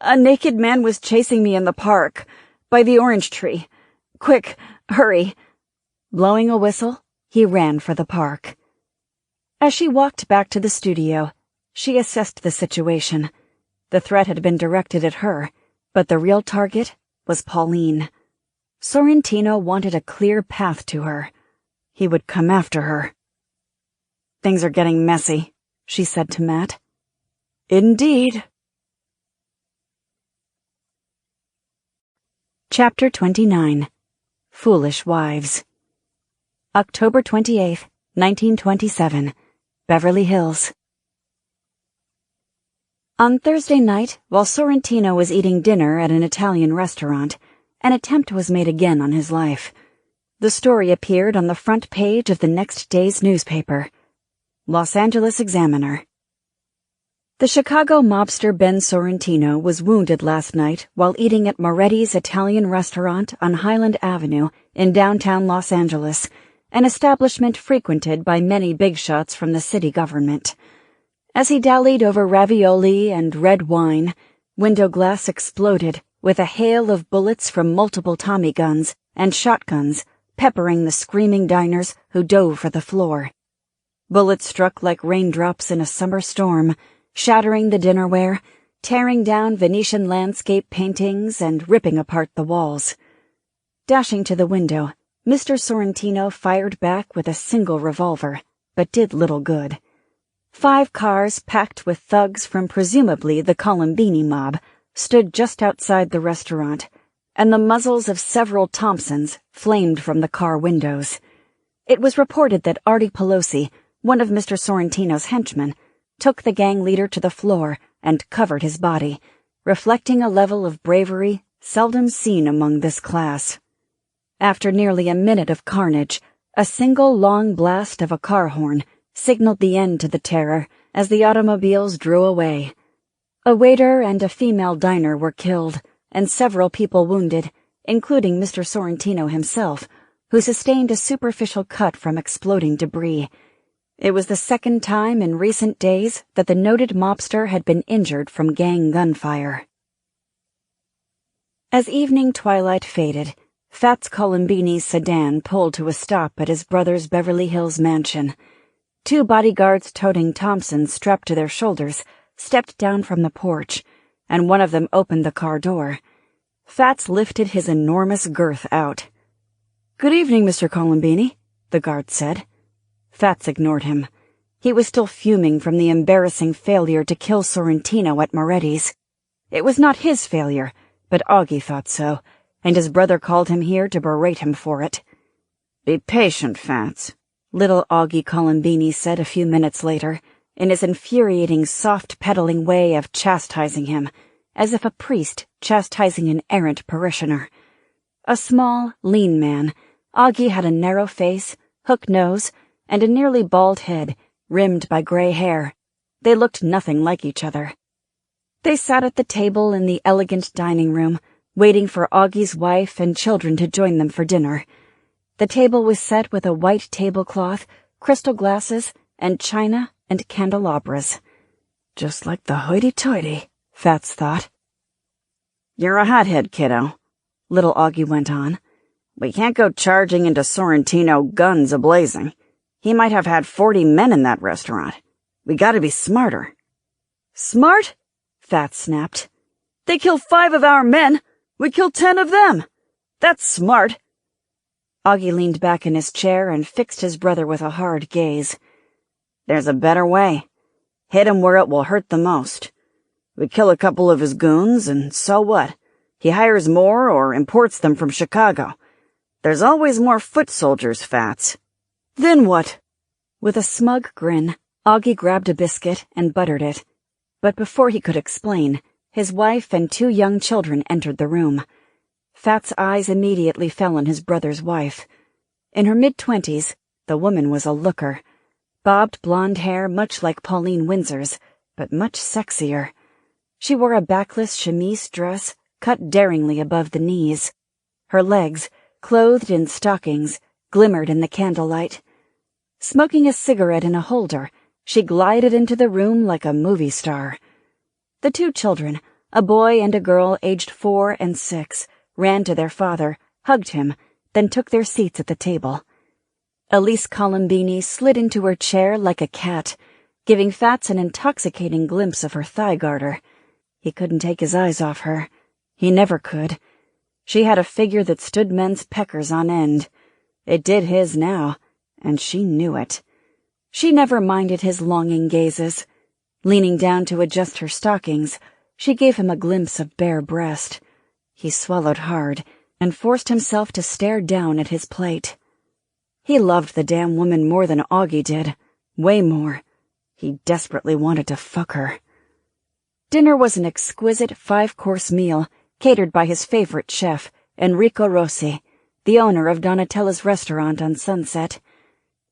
"A naked man was chasing me in the park, by the orange tree. Quick, hurry." Blowing a whistle, he ran for the park. As she walked back to the studio, she assessed the situation. The threat had been directed at her, but the real target was Pauline. Sorrentino wanted a clear path to her. He would come after her. "Things are getting messy," she said to Matt. "Indeed." Chapter 29. Foolish Wives. October 28th, 1927. Beverly Hills. On Thursday night, while Sorrentino was eating dinner at an Italian restaurant, an attempt was made again on his life. The story appeared on the front page of the next day's newspaper. Los Angeles Examiner. The Chicago mobster Ben Sorrentino was wounded last night while eating at Moretti's Italian restaurant on Highland Avenue in downtown Los Angeles, an establishment frequented by many big shots from the city government. As he dallied over ravioli and red wine, window glass exploded with a hail of bullets from multiple Tommy guns and shotguns peppering the screaming diners who dove for the floor. Bullets struck like raindrops in a summer storm, shattering the dinnerware, tearing down Venetian landscape paintings, and ripping apart the walls. Dashing to the window, Mr. Sorrentino fired back with a single revolver, but did little good. 5 cars packed with thugs from presumably the Columbini mob stood just outside the restaurant, and the muzzles of several Thompsons flamed from the car windows. It was reported that Artie Pelosi, one of Mr. Sorrentino's henchmen, took the gang leader to the floor and covered his body, reflecting a level of bravery seldom seen among this class. After nearly a minute of carnage, a single long blast of a car horn signaled the end to the terror as the automobiles drew away. A waiter and a female diner were killed, and several people wounded, including Mr. Sorrentino himself, who sustained a superficial cut from exploding debris. It was the second time in recent days that the noted mobster had been injured from gang gunfire. As evening twilight faded, Fats Columbini's sedan pulled to a stop at his brother's Beverly Hills mansion. 2 bodyguards toting Thompsons strapped to their shoulders stepped down from the porch, and one of them opened the car door. Fats lifted his enormous girth out. "Good evening, Mr. Columbini," the guard said. Fats ignored him. He was still fuming from the embarrassing failure to kill Sorrentino at Moretti's. It was not his failure, but Augie thought so, and his brother called him here to berate him for it. "Be patient, Fats," little Augie Columbini said a few minutes later, in his infuriating soft-pedaling way of chastising him, as if a priest chastising an errant parishioner. A small, lean man, Augie had a narrow face, hook nose, and a nearly bald head, rimmed by gray hair. They looked nothing like each other. They sat at the table in the elegant dining room, waiting for Augie's wife and children to join them for dinner. The table was set with a white tablecloth, crystal glasses, and china and candelabras. Just like the hoity-toity, Fats thought. "You're a hothead, kiddo," little Augie went on. "We can't go charging into Sorrentino guns a-blazing. He might have had 40 men in that restaurant. We gotta be smarter." "Smart?" Fats snapped. "They kill 5 of our men. We kill 10 of them. That's smart." Augie leaned back in his chair and fixed his brother with a hard gaze. "There's a better way. Hit him where it will hurt the most. We kill a couple of his goons, and so what? He hires more or imports them from Chicago. There's always more foot soldiers, Fats." "Then what?" With a smug grin, Augie grabbed a biscuit and buttered it. But before he could explain, his wife and 2 young children entered the room. Fat's eyes immediately fell on his brother's wife. In her mid-20s, the woman was a looker. Bobbed blonde hair much like Pauline Windsor's, but much sexier. She wore a backless chemise dress cut daringly above the knees. Her legs, clothed in stockings, glimmered in the candlelight. Smoking a cigarette in a holder, she glided into the room like a movie star. The 2 children, a boy and a girl aged 4 and 6, ran to their father, hugged him, then took their seats at the table. Elise Columbini slid into her chair like a cat, giving Fats an intoxicating glimpse of her thigh garter. He couldn't take his eyes off her. He never could. She had a figure that stood men's peckers on end. It did his now, and she knew it. She never minded his longing gazes. Leaning down to adjust her stockings, she gave him a glimpse of bare breast. He swallowed hard, and forced himself to stare down at his plate. He loved the damn woman more than Augie did. Way more. He desperately wanted to fuck her. Dinner was an exquisite 5-course meal catered by his favorite chef, Enrico Rossi, the owner of Donatella's restaurant on Sunset.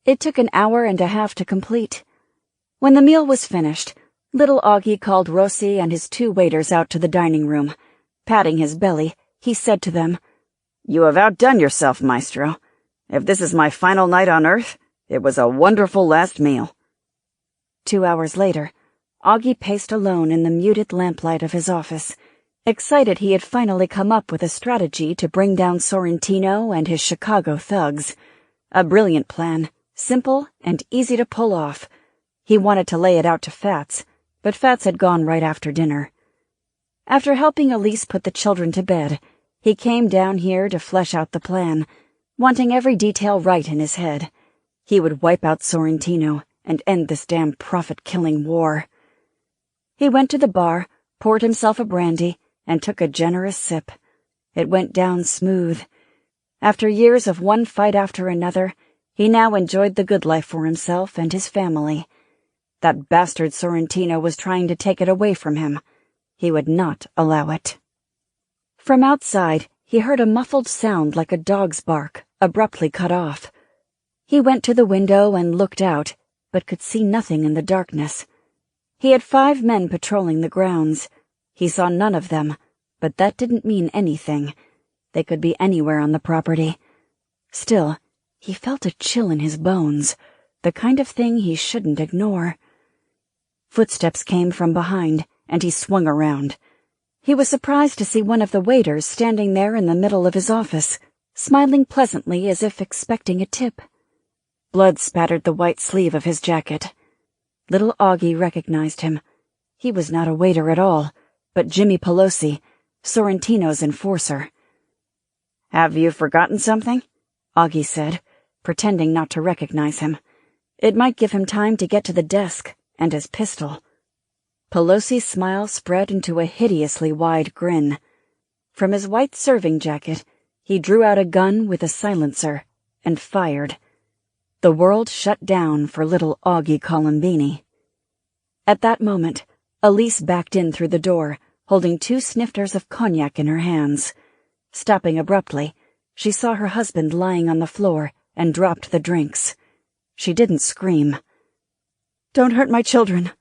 It took an hour and a half to complete. When the meal was finished, little Augie called Rossi and his 2 waiters out to the dining room. Patting his belly, he said to them, "You have outdone yourself, Maestro. If this is my final night on Earth, it was a wonderful last meal." 2 hours later, Augie paced alone in the muted lamplight of his office, excited he had finally come up with a strategy to bring down Sorrentino and his Chicago thugs. A brilliant plan, simple and easy to pull off. He wanted to lay it out to Fats, but Fats had gone right after dinner. After helping Elise put the children to bed, he came down here to flesh out the plan, wanting every detail right in his head. He would wipe out Sorrentino and end this damn profit-killing war. He went to the bar, poured himself a brandy, and took a generous sip. It went down smooth. After years of one fight after another, he now enjoyed the good life for himself and his family. That bastard Sorrentino was trying to take it away from him. He would not allow it. From outside, he heard a muffled sound like a dog's bark, abruptly cut off. He went to the window and looked out, but could see nothing in the darkness. He had 5 men patrolling the grounds. He saw none of them, but that didn't mean anything. They could be anywhere on the property. Still, he felt a chill in his bones, the kind of thing he shouldn't ignore. Footsteps came from behind, and he swung around. He was surprised to see one of the waiters standing there in the middle of his office, smiling pleasantly as if expecting a tip. Blood spattered the white sleeve of his jacket. Little Augie recognized him. He was not a waiter at all, but Jimmy Pelosi, Sorrentino's enforcer. "Have you forgotten something?" Augie said, pretending not to recognize him. It might give him time to get to the desk and his pistol. Pelosi's smile spread into a hideously wide grin. From his white serving jacket, he drew out a gun with a silencer and fired. The world shut down for little Augie Columbini. At that moment, Elise backed in through the door, holding 2 snifters of cognac in her hands. Stopping abruptly, she saw her husband lying on the floor and dropped the drinks. She didn't scream. "Don't hurt my children."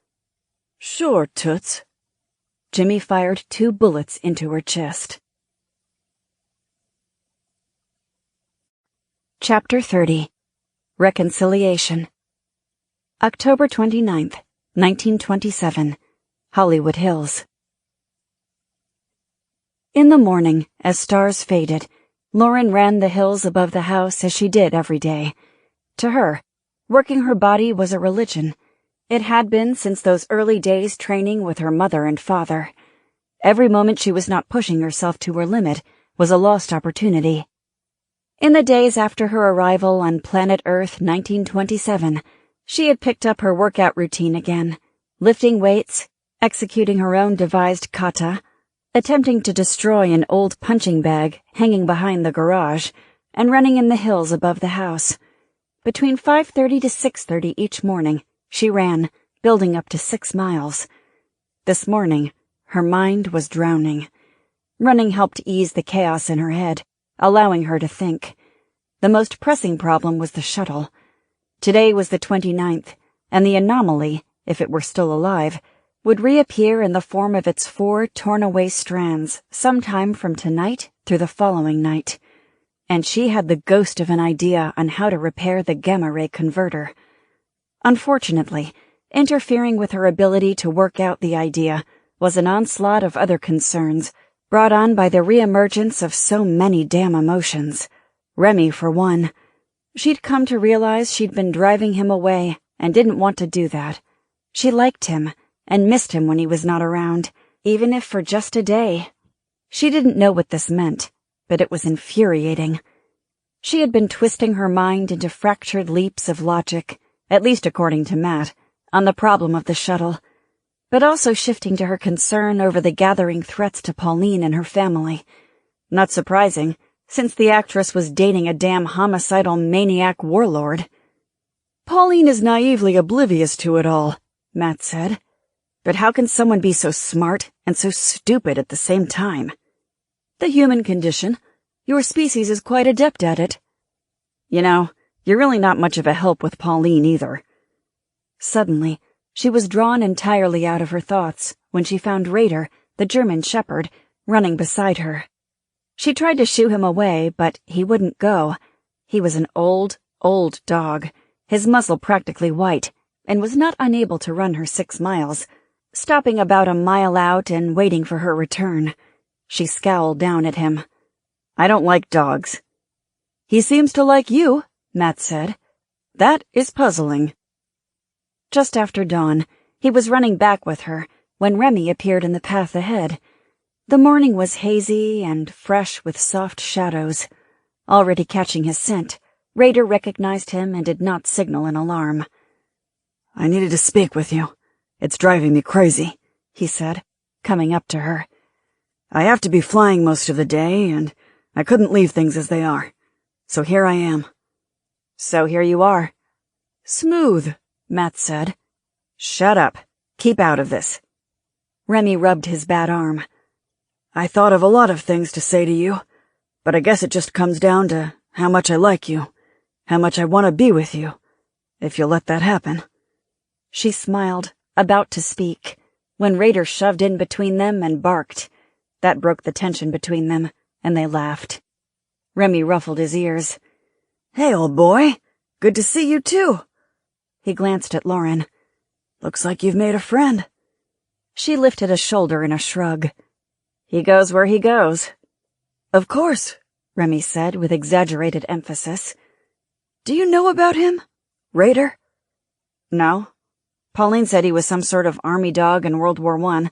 "Sure, Toots." Jimmy fired 2 bullets into her chest. Chapter 30. Reconciliation. October 29th, 1927. Hollywood Hills. In the morning, as stars faded, Lauren ran the hills above the house as she did every day. To her, working her body was a religion. It had been since those early days training with her mother and father. Every moment she was not pushing herself to her limit was a lost opportunity. In the days after her arrival on planet Earth 1927, she had picked up her workout routine again, lifting weights, executing her own devised kata, attempting to destroy an old punching bag hanging behind the garage, and running in the hills above the house. Between 5:30 to 6:30 each morning, she ran, building up to 6 miles. This morning, her mind was drowning. Running helped ease the chaos in her head, allowing her to think. The most pressing problem was the shuttle. Today was the 29th, and the anomaly, if it were still alive, would reappear in the form of its 4 torn-away strands sometime from tonight through the following night. And she had the ghost of an idea on how to repair the gamma-ray converter. Unfortunately, interfering with her ability to work out the idea was an onslaught of other concerns, brought on by the reemergence of so many damn emotions. Remy, for one. She'd come to realize she'd been driving him away and didn't want to do that. She liked him and missed him when he was not around, even if for just a day. She didn't know what this meant, but it was infuriating. She had been twisting her mind into fractured leaps of logic, at least according to Matt, on the problem of the shuttle, but also shifting to her concern over the gathering threats to Pauline and her family. Not surprising, since the actress was dating a damn homicidal maniac warlord. Pauline is naively oblivious to it all, Matt said. But how can someone be so smart and so stupid at the same time? The human condition. Your species is quite adept at it. You know, you're really not much of a help with Pauline either. Suddenly, she was drawn entirely out of her thoughts when she found Raider, the German shepherd, running beside her. She tried to shoo him away, but he wouldn't go. He was an old, old dog, his muzzle practically white, and was not unable to run her 6 miles, stopping about a mile out and waiting for her return. She scowled down at him. I don't like dogs. He seems to like you, Matt said. That is puzzling. Just after dawn, he was running back with her when Remy appeared in the path ahead. The morning was hazy and fresh with soft shadows. Already catching his scent, Raider recognized him and did not signal an alarm. I needed to speak with you. It's driving me crazy, he said, coming up to her. I have to be flying most of the day, and I couldn't leave things as they are. So here I am. So here you are. Smooth, Matt said. Shut up. Keep out of this. Remy rubbed his bad arm. I thought of a lot of things to say to you, but I guess it just comes down to how much I like you, how much I want to be with you, if you'll let that happen. She smiled, about to speak, when Raider shoved in between them and barked. That broke the tension between them, and they laughed. Remy ruffled his ears. Hey, old boy. Good to see you, too. He glanced at Lauren. Looks like you've made a friend. She lifted a shoulder in a shrug. He goes where he goes. Of course, Remy said with exaggerated emphasis. Do you know about him, Raider? No. Pauline said he was some sort of army dog in World War I.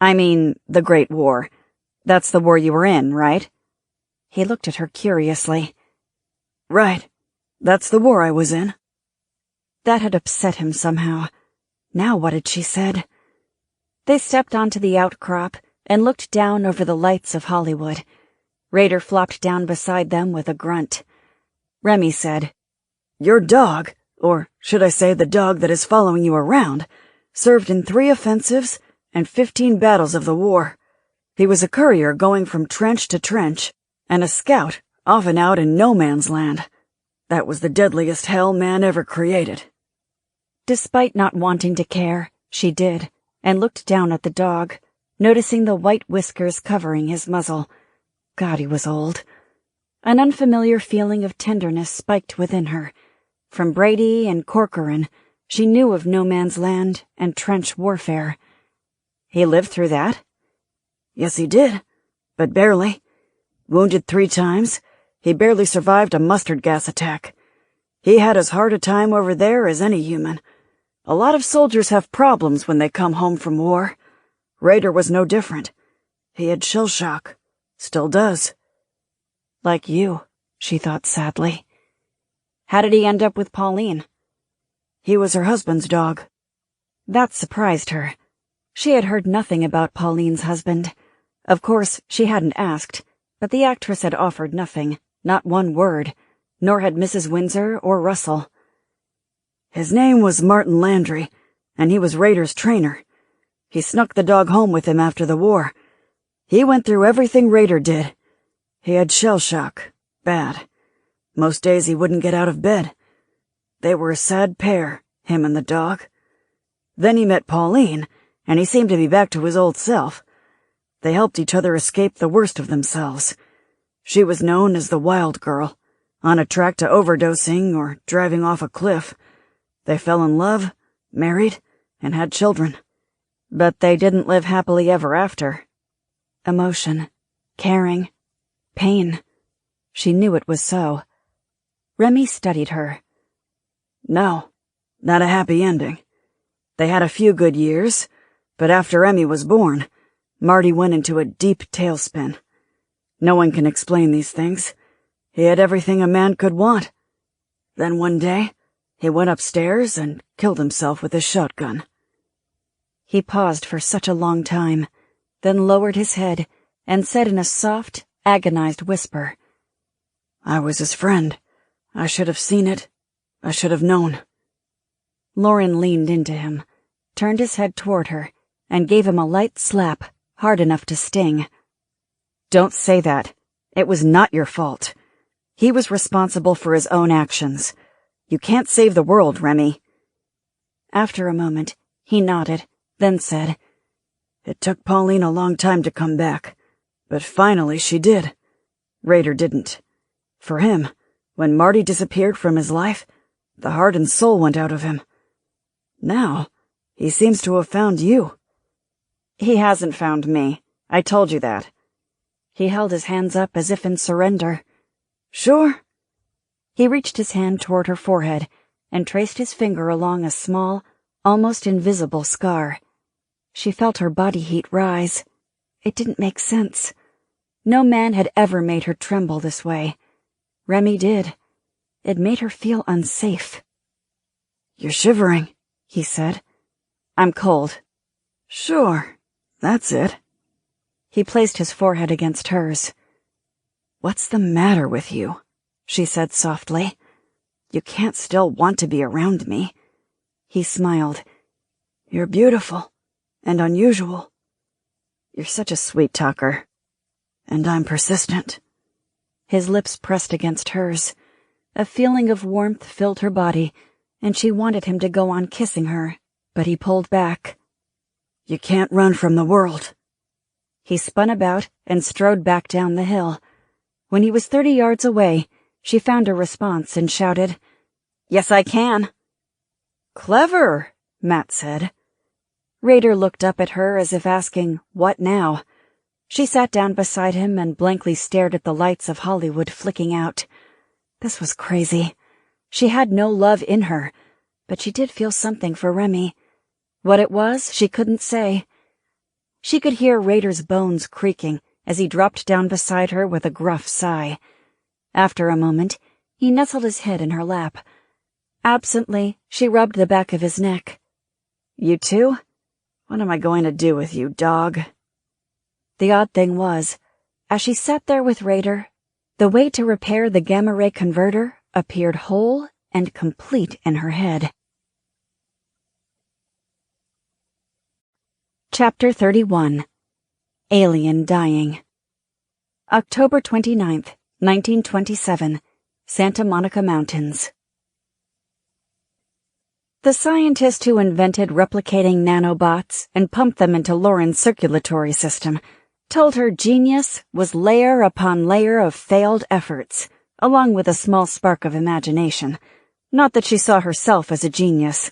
I mean, the Great War. That's the war you were in, right? He looked at her curiously. Right. That's the war I was in. That had upset him somehow. Now what had she said? They stepped onto the outcrop and looked down over the lights of Hollywood. Raider flopped down beside them with a grunt. Remy said, Your dog, or should I say the dog that is following you around, served in 3 offensives and 15 battles of the war. He was a courier going from trench to trench, and a scout, often out in no man's land. That was the deadliest hell man ever created. Despite not wanting to care, she did, and looked down at the dog, noticing the white whiskers covering his muzzle. God, he was old. An unfamiliar feeling of tenderness spiked within her. From Brady and Corcoran, she knew of no man's land and trench warfare. He lived through that? Yes, he did, but barely. Wounded 3 times, he barely survived a mustard gas attack. He had as hard a time over there as any human. A lot of soldiers have problems when they come home from war. Raider was no different. He had shell shock. Still does. Like you, she thought sadly. How did he end up with Pauline? He was her husband's dog. That surprised her. She had heard nothing about Pauline's husband. Of course, she hadn't asked, but the actress had offered nothing, not one word, nor had Mrs. Windsor or Russell. His name was Martin Landry, and he was Raider's trainer. He snuck the dog home with him after the war. He went through everything Raider did. He had shell shock. Bad. Most days he wouldn't get out of bed. They were a sad pair, him and the dog. Then he met Pauline, and he seemed to be back to his old self. They helped each other escape the worst of themselves. She was known as the Wild Girl, on a track to overdosing or driving off a cliff. They fell in love, married, and had children. But they didn't live happily ever after. Emotion, caring, pain. She knew it was so. Remy studied her. No, not a happy ending. They had a few good years, but after Emmy was born, Marty went into a deep tailspin. No one can explain these things. He had everything a man could want. Then one day, he went upstairs and killed himself with his shotgun. He paused for such a long time, then lowered his head and said in a soft, agonized whisper, I was his friend. I should have seen it. I should have known. Lauren leaned into him, turned his head toward her, and gave him a light slap, hard enough to sting. Don't say that. It was not your fault. He was responsible for his own actions. You can't save the world, Remy. After a moment, he nodded, then said, It took Pauline a long time to come back, but finally she did. Raider didn't. For him, when Marty disappeared from his life, the heart and soul went out of him. Now, he seems to have found you. He hasn't found me. I told you that. He held his hands up as if in surrender. Sure? He reached his hand toward her forehead and traced his finger along a small, almost invisible scar. She felt her body heat rise. It didn't make sense. No man had ever made her tremble this way. Remy did. It made her feel unsafe. You're shivering, he said. I'm cold. Sure, that's it. He placed his forehead against hers. What's the matter with you? She said softly. You can't still want to be around me. He smiled. You're beautiful and unusual. You're such a sweet talker. And I'm persistent. His lips pressed against hers. A feeling of warmth filled her body, and she wanted him to go on kissing her, but he pulled back. You can't run from the world. He spun about and strode back down the hill. When he was 30 yards away, she found a response and shouted, Yes, I can. Clever, Matt said. Raider looked up at her as if asking, What now? She sat down beside him and blankly stared at the lights of Hollywood flicking out. This was crazy. She had no love in her, but she did feel something for Remy. What it was, she couldn't say. She could hear Raider's bones creaking as he dropped down beside her with a gruff sigh. After a moment, he nestled his head in her lap. Absently, she rubbed the back of his neck. You too? What am I going to do with you, dog? The odd thing was, as she sat there with Raider, the way to repair the gamma-ray converter appeared whole and complete in her head. Chapter 31. Alien Dying. October 29th, 1927, Santa Monica Mountains. The scientist who invented replicating nanobots and pumped them into Lauren's circulatory system told her genius was layer upon layer of failed efforts, along with a small spark of imagination. Not that she saw herself as a genius.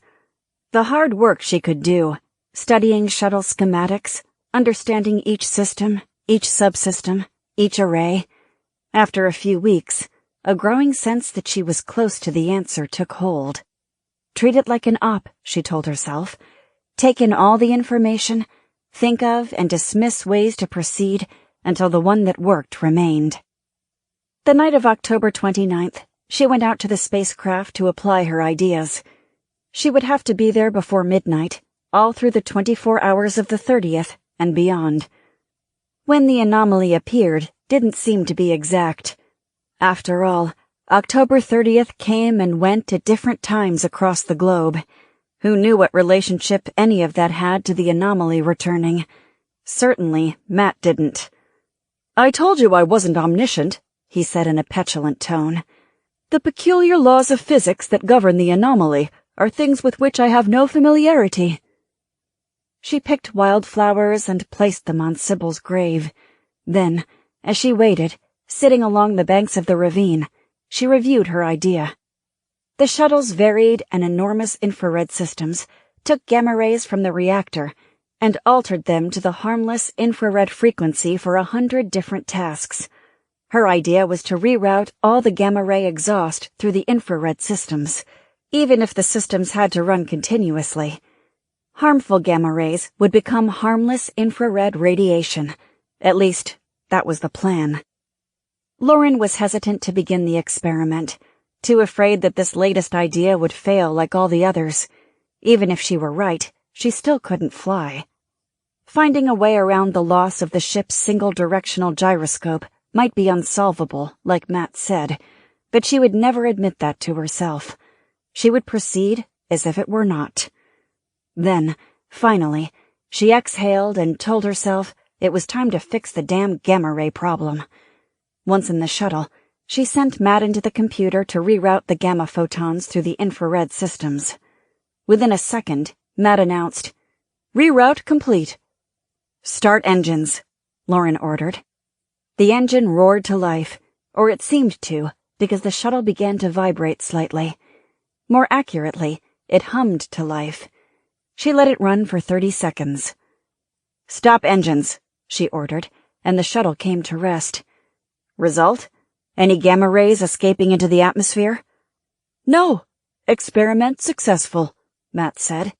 The hard work she could do, studying shuttle schematics, understanding each system, each subsystem, each array. After a few weeks, a growing sense that she was close to the answer took hold. Treat it like an op, she told herself. Take in all the information, think of and dismiss ways to proceed until the one that worked remained. The night of October 29th, she went out to the spacecraft to apply her ideas. She would have to be there before midnight, all through the 24 hours of the 30th and beyond. When the anomaly appeared didn't seem to be exact. After all, October 30th came and went at different times across the globe. Who knew what relationship any of that had to the anomaly returning? Certainly, Matt didn't. I told you I wasn't omniscient, he said in a petulant tone. The peculiar laws of physics that govern the anomaly are things with which I have no familiarity. She picked wildflowers and placed them on Sybil's grave. Then, as she waited, sitting along the banks of the ravine, she reviewed her idea. The shuttle's varied and enormous infrared systems took gamma rays from the reactor and altered them to the harmless infrared frequency for 100 different tasks. Her idea was to reroute all the gamma ray exhaust through the infrared systems, even if the systems had to run continuously. Harmful gamma rays would become harmless infrared radiation. At least, that was the plan. Lauren was hesitant to begin the experiment, too afraid that this latest idea would fail like all the others. Even if she were right, she still couldn't fly. Finding a way around the loss of the ship's single-directional gyroscope might be unsolvable, like Matt said, but she would never admit that to herself. She would proceed as if it were not. Then, finally, she exhaled and told herself it was time to fix the damn gamma-ray problem. Once in the shuttle, she sent Matt into the computer to reroute the gamma photons through the infrared systems. Within a second, Matt announced, "Reroute complete." "Start engines," Lauren ordered. The engine roared to life, or it seemed to, because the shuttle began to vibrate slightly. More accurately, it hummed to life. She let it run for 30 seconds. "Stop engines," she ordered, and the shuttle came to rest. Result? Any gamma rays escaping into the atmosphere? "No. Experiment successful," Matt said.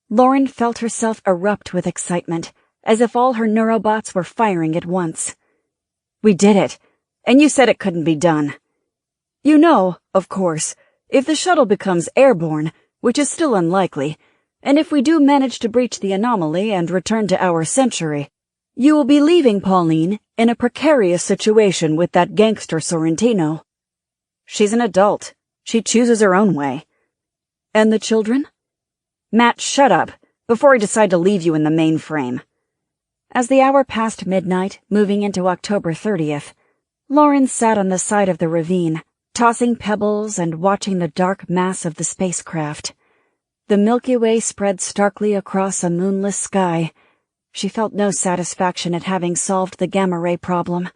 Lauren felt herself erupt with excitement, as if all her neurobots were firing at once. "We did it, and you said it couldn't be done. You know, of course, if the shuttle becomes airborne, which is still unlikely, and if we do manage to breach the anomaly and return to our century, you will be leaving Pauline in a precarious situation with that gangster Sorrentino. She's an adult. She chooses her own way. And the children? Matt, shut up, before I decide to leave you in the mainframe." As the hour passed midnight, moving into October 30th, Lauren sat on the side of the ravine, tossing pebbles and watching the dark mass of the spacecraft. The Milky Way spread starkly across a moonless sky. She felt no satisfaction at having solved the gamma-ray problem.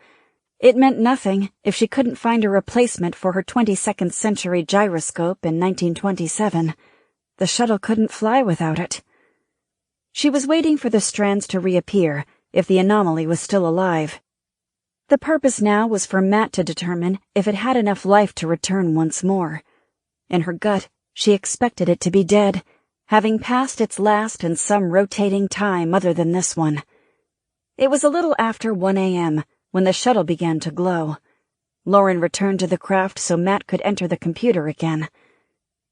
It meant nothing if she couldn't find a replacement for her 22nd century gyroscope in 1927. The shuttle couldn't fly without it. She was waiting for the strands to reappear if the anomaly was still alive. The purpose now was for Matt to determine if it had enough life to return once more. In her gut, she expected it to be dead, having passed its last in some rotating time other than this one. It was a little after 1 a.m. when the shuttle began to glow. Lauren returned to the craft so Matt could enter the computer again.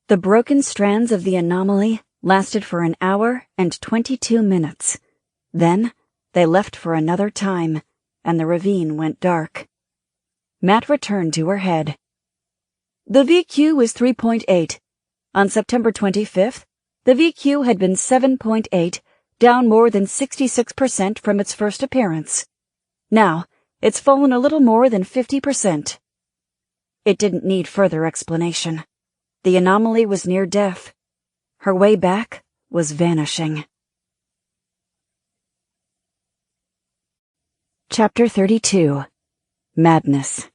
The broken strands of the anomaly lasted for an hour and 22 minutes. Then, they left for another time, and the ravine went dark. Matt returned to her head. "The VQ is 3.8. On September 25th, the VQ had been 7.8, down more than 66% from its first appearance. Now, it's fallen a little more than 50%. It didn't need further explanation. The anomaly was near death. Her way back was vanishing. Chapter 32. Madness.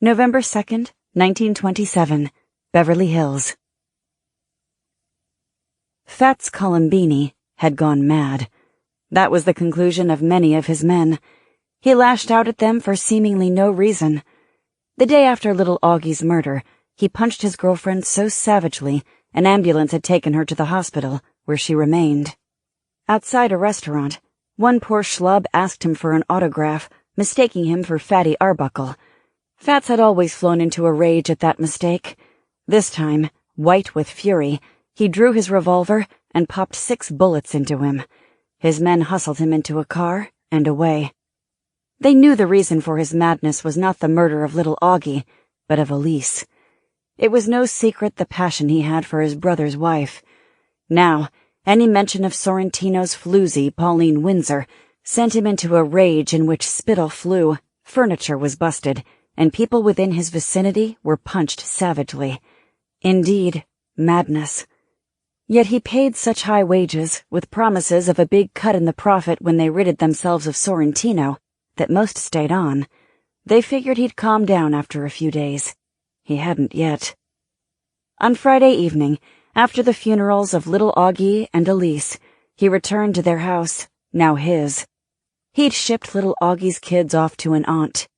November 2nd, 1927, Beverly Hills. Fats Colombini had gone mad. That was the conclusion of many of his men. He lashed out at them for seemingly no reason. The day after little Augie's murder, he punched his girlfriend so savagely an ambulance had taken her to the hospital, where she remained. Outside a restaurant, one poor schlub asked him for an autograph, mistaking him for Fatty Arbuckle. Fats had always flown into a rage at that mistake. This time, white with fury, he drew his revolver and popped 6 bullets into him. His men hustled him into a car and away. They knew the reason for his madness was not the murder of little Augie, but of Elise. It was no secret the passion he had for his brother's wife. Now, any mention of Sorrentino's floozy, Pauline Windsor, sent him into a rage in which spittle flew, furniture was busted, and people within his vicinity were punched savagely. Indeed, madness. Yet he paid such high wages, with promises of a big cut in the profit when they ridded themselves of Sorrentino, that most stayed on. They figured he'd calm down after a few days. He hadn't yet. On Friday evening, after the funerals of little Augie and Elise, he returned to their house, now his. He'd shipped little Augie's kids off to an aunt.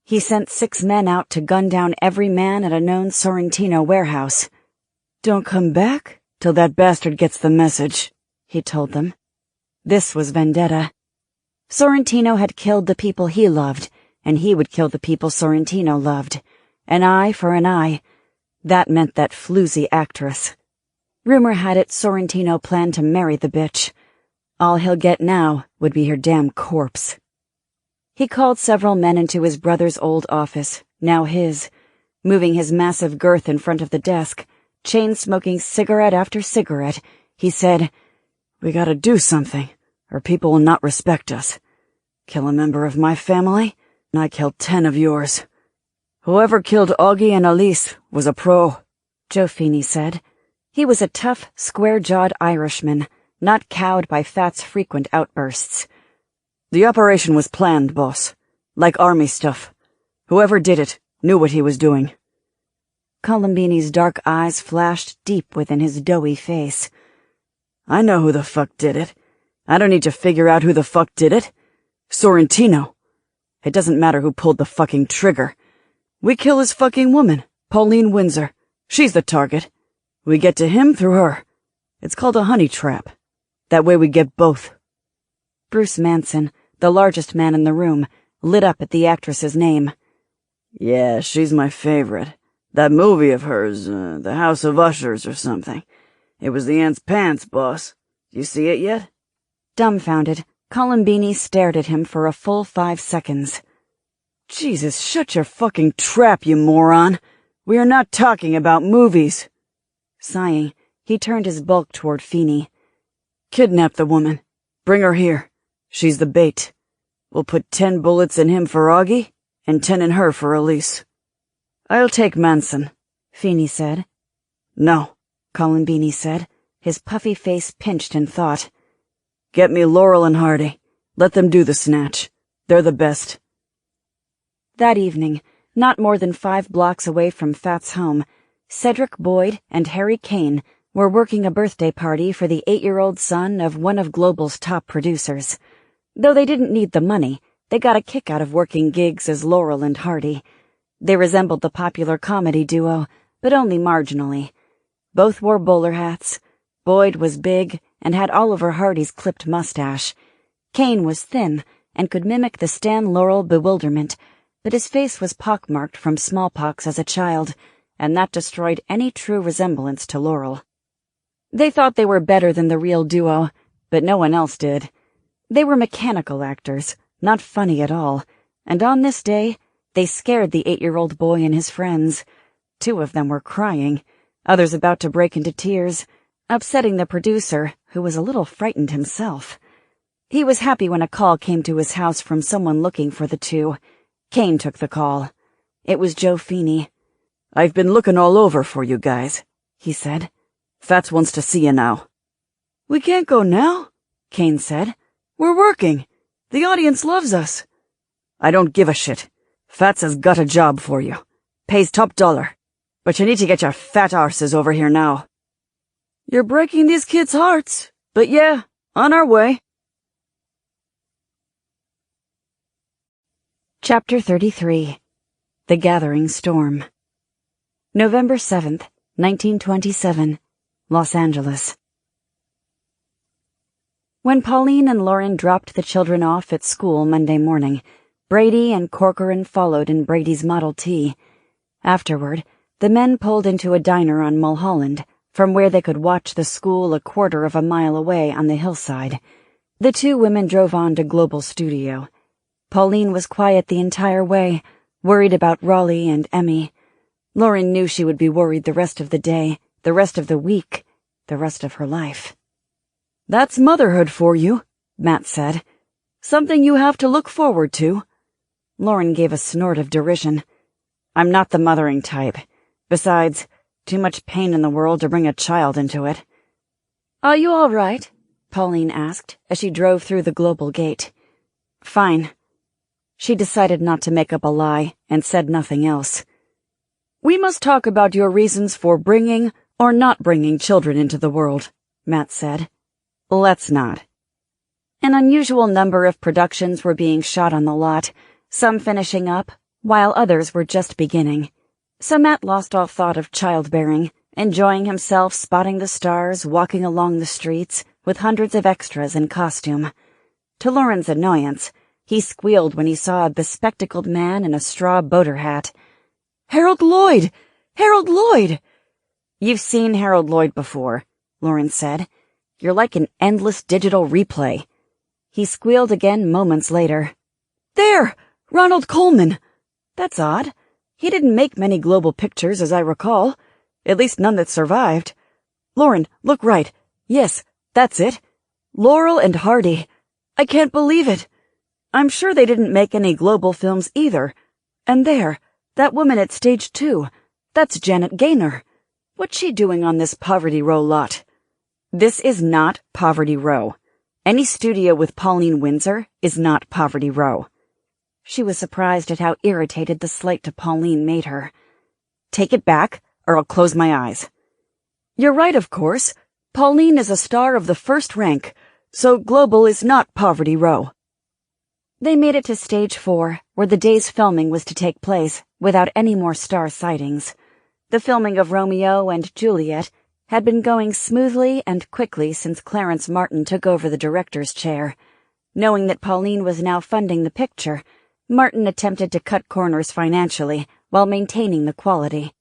He sent 6 men out to gun down every man at a known Sorrentino warehouse. "Don't come back till that bastard gets the message," he told them. This was vendetta. Sorrentino had killed the people he loved, and he would kill the people Sorrentino loved. An eye for an eye. That meant that floozy actress. Rumor had it Sorrentino planned to marry the bitch. All he'll get now would be her damn corpse. He called several men into his brother's old office, now his. Moving his massive girth in front of the desk, chain-smoking cigarette after cigarette, he said, "We gotta do something, or people will not respect us. Kill a member of my family, and I kill 10 of yours. Whoever killed Augie and Elise was a pro," Joe Feeney said. He was a tough, square-jawed Irishman, not cowed by Fat's frequent outbursts. "The operation was planned, boss. Like army stuff. Whoever did it knew what he was doing." Columbini's dark eyes flashed deep within his doughy face. "I know who the fuck did it. I don't need to figure out who the fuck did it. Sorrentino. It doesn't matter who pulled the fucking trigger. We kill his fucking woman, Pauline Windsor. She's the target. We get to him through her. It's called a honey trap. That way we get both." Bruce Manson, the largest man in the room, lit up at the actress's name. "Yeah, she's my favorite. That movie of hers, The House of Ushers or something. It was the Aunt's Pants, boss. You see it yet?" Dumbfounded, Columbini stared at him for a full 5 seconds. "Jesus, shut your fucking trap, you moron. We are not talking about movies." Sighing, he turned his bulk toward Feeney. "Kidnap the woman. Bring her here. She's the bait. We'll put 10 bullets in him for Augie, and 10 in her for Elise." "I'll take Manson," Feeney said. "No," Columbini said, his puffy face pinched in thought. "Get me Laurel and Hardy. Let them do the snatch. They're the best." That evening, not more than 5 blocks away from Fat's home, Cedric Boyd and Harry Kane were working a birthday party for the 8-year-old son of one of Global's top producers. Though they didn't need the money, they got a kick out of working gigs as Laurel and Hardy. They resembled the popular comedy duo, but only marginally. Both wore bowler hats. Boyd was big and had Oliver Hardy's clipped mustache. Kane was thin and could mimic the Stan Laurel bewilderment, but his face was pockmarked from smallpox as a child, and that destroyed any true resemblance to Laurel. They thought they were better than the real duo, but no one else did. They were mechanical actors, not funny at all, and on this day, they scared the 8-year-old boy and his friends. 2 of them were crying, others about to break into tears, upsetting the producer, who was a little frightened himself. He was happy when a call came to his house from someone looking for the 2. Kane took the call. It was Joe Feeney. "I've been looking all over for you guys," he said. "Fats wants to see you now." "We can't go now," Kane said. "We're working. The audience loves us." "I don't give a shit. Fats has got a job for you. Pays top dollar. But you need to get your fat arses over here now." "You're breaking these kids' hearts. But yeah, on our way." Chapter 33. The Gathering Storm. November 7th, 1927, Los Angeles. When Pauline and Lauren dropped the children off at school Monday morning, Brady and Corcoran followed in Brady's Model T. Afterward, the men pulled into a diner on Mulholland, from where they could watch the school a quarter of a mile away on the hillside. The 2 women drove on to Global Studio. Pauline was quiet the entire way, worried about Raleigh and Emmy. Lauren knew she would be worried the rest of the day, the rest of the week, the rest of her life. "That's motherhood for you," Matt said. "Something you have to look forward to." Lauren gave a snort of derision. "I'm not the mothering type. Besides, too much pain in the world to bring a child into it." "Are you all right?" Pauline asked as she drove through the Global gate. "Fine." She decided not to make up a lie and said nothing else. "We must talk about your reasons for bringing or not bringing children into the world," Matt said. "Let's not." An unusual number of productions were being shot on the lot, some finishing up, while others were just beginning. So Matt lost all thought of childbearing, enjoying himself spotting the stars walking along the streets with hundreds of extras in costume. To Lauren's annoyance, he squealed when he saw a bespectacled man in a straw boater hat. "Harold Lloyd! Harold Lloyd!" "You've seen Harold Lloyd before," Lauren said. "You're like an endless digital replay." He squealed again moments later. There! Ronald Colman! That's odd. He didn't make many global pictures, as I recall. At least none that survived. Lauren, look right. Yes, that's it. Laurel and Hardy. I can't believe it. I'm sure they didn't make any global films either. And there, that woman at stage 2. That's Janet Gaynor. What's she doing on this Poverty Row lot? This is not Poverty Row. Any studio with Pauline Windsor is not Poverty Row. She was surprised at how irritated the slight to Pauline made her. Take it back, or I'll close my eyes. You're right, of course. Pauline is a star of the first rank, so global is not Poverty Row. They made it to stage 4, where the day's filming was to take place, without any more star sightings. The filming of Romeo and Juliet had been going smoothly and quickly since Clarence Martin took over the director's chair. Knowing that Pauline was now funding the picture, Martin attempted to cut corners financially while maintaining the quality.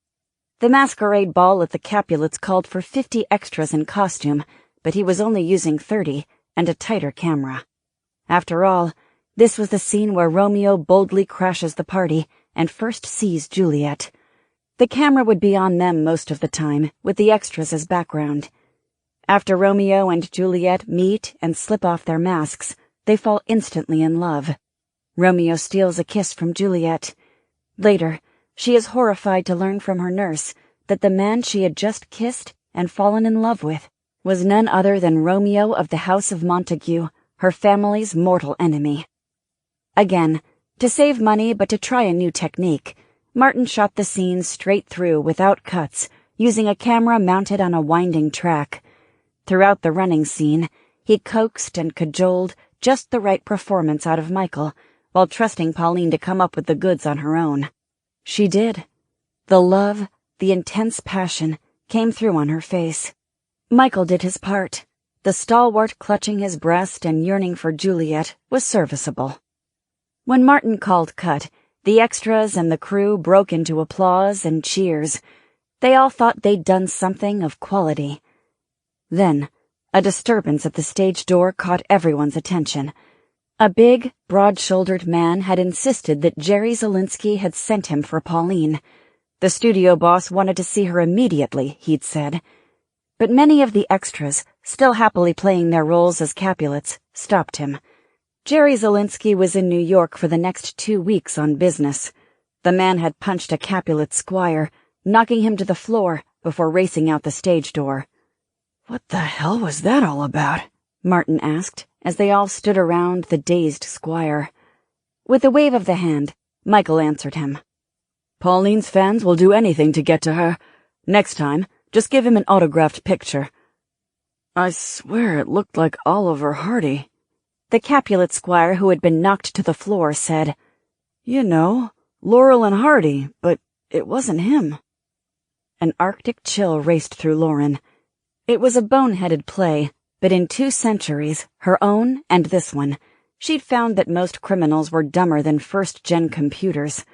The masquerade ball at the Capulets called for 50 extras in costume, but he was only using 30 and a tighter camera. After all, this was the scene where Romeo boldly crashes the party and first sees Juliet. The camera would be on them most of the time, with the extras as background. After Romeo and Juliet meet and slip off their masks, they fall instantly in love. Romeo steals a kiss from Juliet. Later, she is horrified to learn from her nurse that the man she had just kissed and fallen in love with was none other than Romeo of the House of Montague, her family's mortal enemy. Again, to save money but to try a new technique, Martin shot the scene straight through without cuts, using a camera mounted on a winding track. Throughout the running scene, he coaxed and cajoled just the right performance out of Michael, while trusting Pauline to come up with the goods on her own. She did. The love, the intense passion, came through on her face. Michael did his part. The stalwart clutching his breast and yearning for Juliet was serviceable. When Martin called cut, the extras and the crew broke into applause and cheers. They all thought they'd done something of quality. Then, a disturbance at the stage door caught everyone's attention. A big, broad-shouldered man had insisted that Jerry Zielinski had sent him for Pauline. The studio boss wanted to see her immediately, he'd said. But many of the extras, still happily playing their roles as Capulets, stopped him. Jerry Zielinski was in New York for the next 2 weeks on business. The man had punched a Capulet squire, knocking him to the floor before racing out the stage door. "What the hell was that all about?" Martin asked, as they all stood around the dazed squire. With a wave of the hand, Michael answered him. "Pauline's fans will do anything to get to her. Next time, just give him an autographed picture." "I swear it looked like Oliver Hardy." The Capulet squire who had been knocked to the floor said, "You know, Laurel and Hardy, but it wasn't him." An arctic chill raced through Lauren. It was a boneheaded play, but in 2 centuries, her own and this one, she'd found that most criminals were dumber than first-gen computers.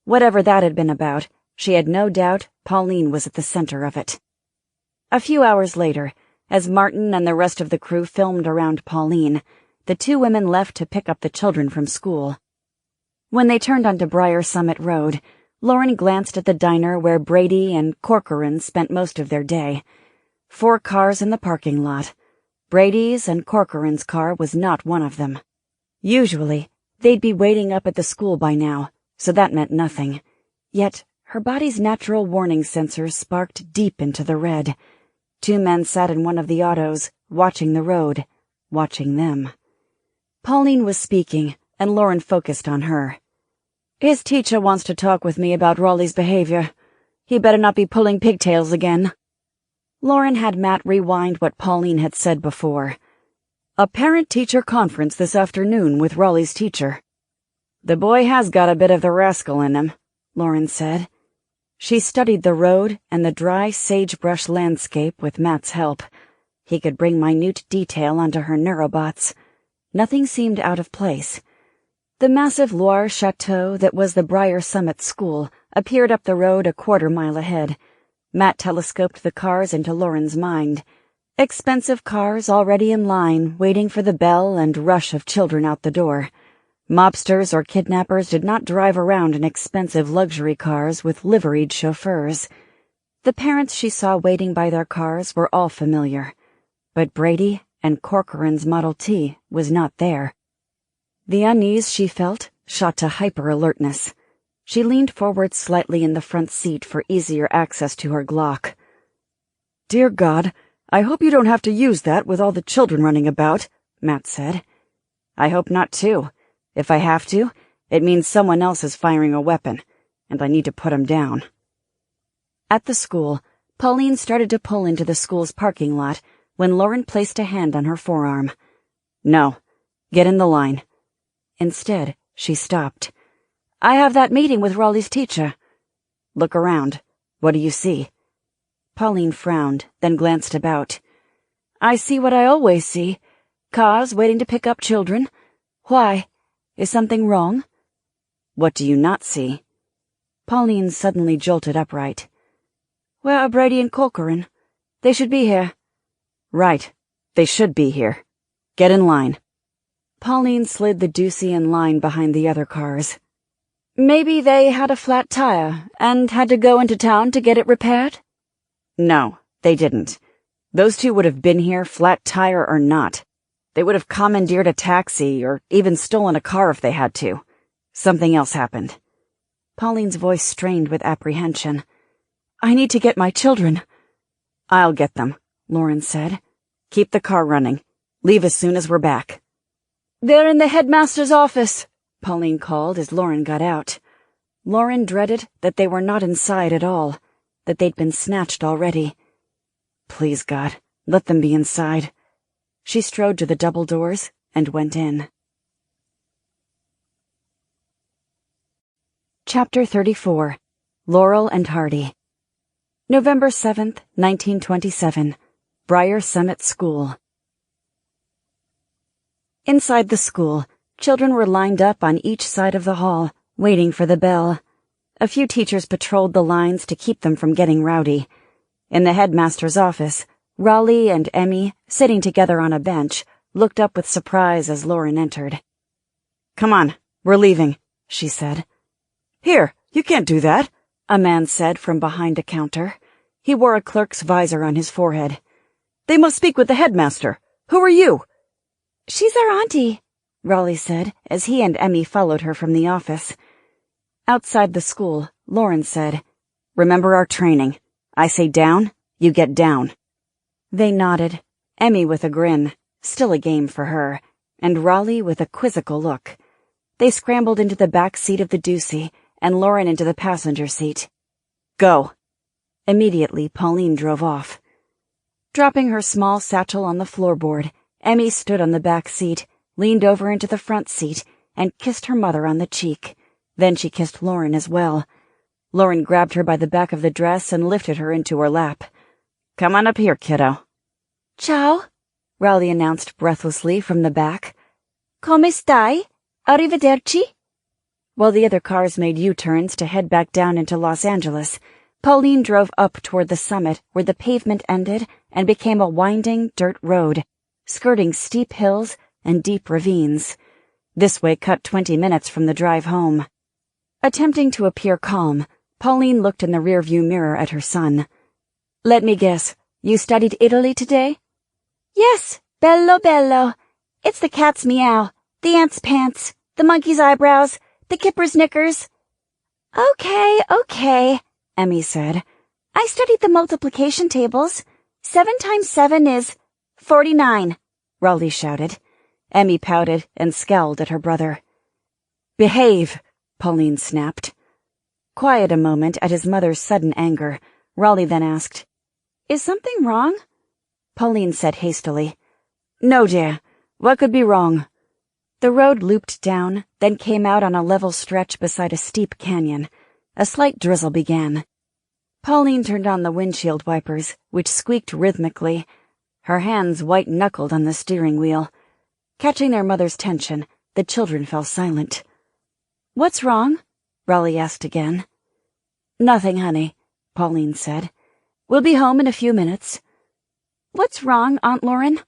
Whatever that had been about, she had no doubt Pauline was at the center of it. A few hours later, as Martin and the rest of the crew filmed around Pauline, the 2 women left to pick up the children from school. When they turned onto Briar Summit Road, Lauren glanced at the diner where Brady and Corcoran spent most of their day. 4 cars in the parking lot. Brady's and Corcoran's car was not one of them. Usually, they'd be waiting up at the school by now, so that meant nothing. Yet, her body's natural warning sensors sparked deep into the red. 2 men sat in one of the autos, watching the road, watching them. Pauline was speaking, and Lauren focused on her. "His teacher wants to talk with me about Raleigh's behavior. He better not be pulling pigtails again." Lauren had Matt rewind what Pauline had said before. "A parent-teacher conference this afternoon with Raleigh's teacher." "The boy has got a bit of the rascal in him," Lauren said. She studied the road and the dry sagebrush landscape with Matt's help. He could bring minute detail onto her neurobots. Nothing seemed out of place. The massive Loire chateau that was the Briar Summit School appeared up the road a quarter-mile ahead. Matt telescoped the cars into Lauren's mind. Expensive cars already in line, waiting for the bell and rush of children out the door. Mobsters or kidnappers did not drive around in expensive luxury cars with liveried chauffeurs. The parents she saw waiting by their cars were all familiar, but Brady and Corcoran's Model T was not there. The unease she felt shot to hyper-alertness. She leaned forward slightly in the front seat for easier access to her Glock. "Dear God, I hope you don't have to use that with all the children running about," Matt said. "I hope not, too. If I have to, it means someone else is firing a weapon, and I need to put him down." At the school, Pauline started to pull into the school's parking lot when Lauren placed a hand on her forearm. "No, get in the line." Instead, she stopped. "I have that meeting with Raleigh's teacher." "Look around. What do you see?" Pauline frowned, then glanced about. "I see what I always see. Cars waiting to pick up children. Why? Is something wrong?" "What do you not see?" Pauline suddenly jolted upright. "Where are Brady and Corcoran? They should be here." "Right. They should be here. Get in line." Pauline slid the Ducey in line behind the other cars. "Maybe they had a flat tire and had to go into town to get it repaired?" "No, they didn't. Those two would have been here, flat tire or not. They would have commandeered a taxi or even stolen a car if they had to. Something else happened." Pauline's voice strained with apprehension. "I need to get my children." "I'll get them," Lauren said. "Keep the car running. Leave as soon as we're back." "They're in the headmaster's office," Pauline called as Lauren got out. Lauren dreaded that they were not inside at all, that they'd been snatched already. "Please, God, let them be inside." She strode to the double doors and went in. Chapter 34. Laurel and Hardy. November 7th, 1927. Briar Summit School. Inside the school, children were lined up on each side of the hall, waiting for the bell. A few teachers patrolled the lines to keep them from getting rowdy. In the headmaster's office, Raleigh and Emmy, sitting together on a bench, looked up with surprise as Lauren entered. "Come on, we're leaving," she said. "Here, you can't do that," a man said from behind a counter. He wore a clerk's visor on his forehead. "They must speak with the headmaster. Who are you?" "She's our auntie," Raleigh said as he and Emmy followed her from the office. Outside the school, Lauren said, "Remember our training. I say down, you get down." They nodded, Emmy with a grin, still a game for her, and Raleigh with a quizzical look. They scrambled into the back seat of the Ducey and Lauren into the passenger seat. "Go." Immediately, Pauline drove off. Dropping her small satchel on the floorboard, Emmy stood on the back seat, leaned over into the front seat, and kissed her mother on the cheek. Then she kissed Lauren as well. Lauren grabbed her by the back of the dress and lifted her into her lap. "Come on up here, kiddo." "Ciao," Raleigh announced breathlessly from the back. "Come stai? Arrivederci." While the other cars made U-turns to head back down into Los Angeles, Pauline drove up toward the summit where the pavement ended and became a winding dirt road, skirting steep hills and deep ravines. This way cut 20 minutes from the drive home. Attempting to appear calm, Pauline looked in the rearview mirror at her son. "Let me guess, you studied Italy today?" "Yes, bello bello. It's the cat's meow, the ant's pants, the monkey's eyebrows, the kipper's knickers." Okay, Emmy said. "I studied the multiplication tables. 7 times 7 is 49, Raleigh shouted. Emmy pouted and scowled at her brother. "Behave," Pauline snapped. Quiet a moment at his mother's sudden anger, Raleigh then asked, "Is something wrong?" Pauline said hastily, "No, dear. What could be wrong?" The road looped down, then came out on a level stretch beside a steep canyon. A slight drizzle began. Pauline turned on the windshield wipers, which squeaked rhythmically. Her hands white-knuckled on the steering wheel. Catching their mother's tension, the children fell silent. "What's wrong?" Raleigh asked again. "Nothing, honey," Pauline said. "We'll be home in a few minutes." "What's wrong, Aunt Lauren?"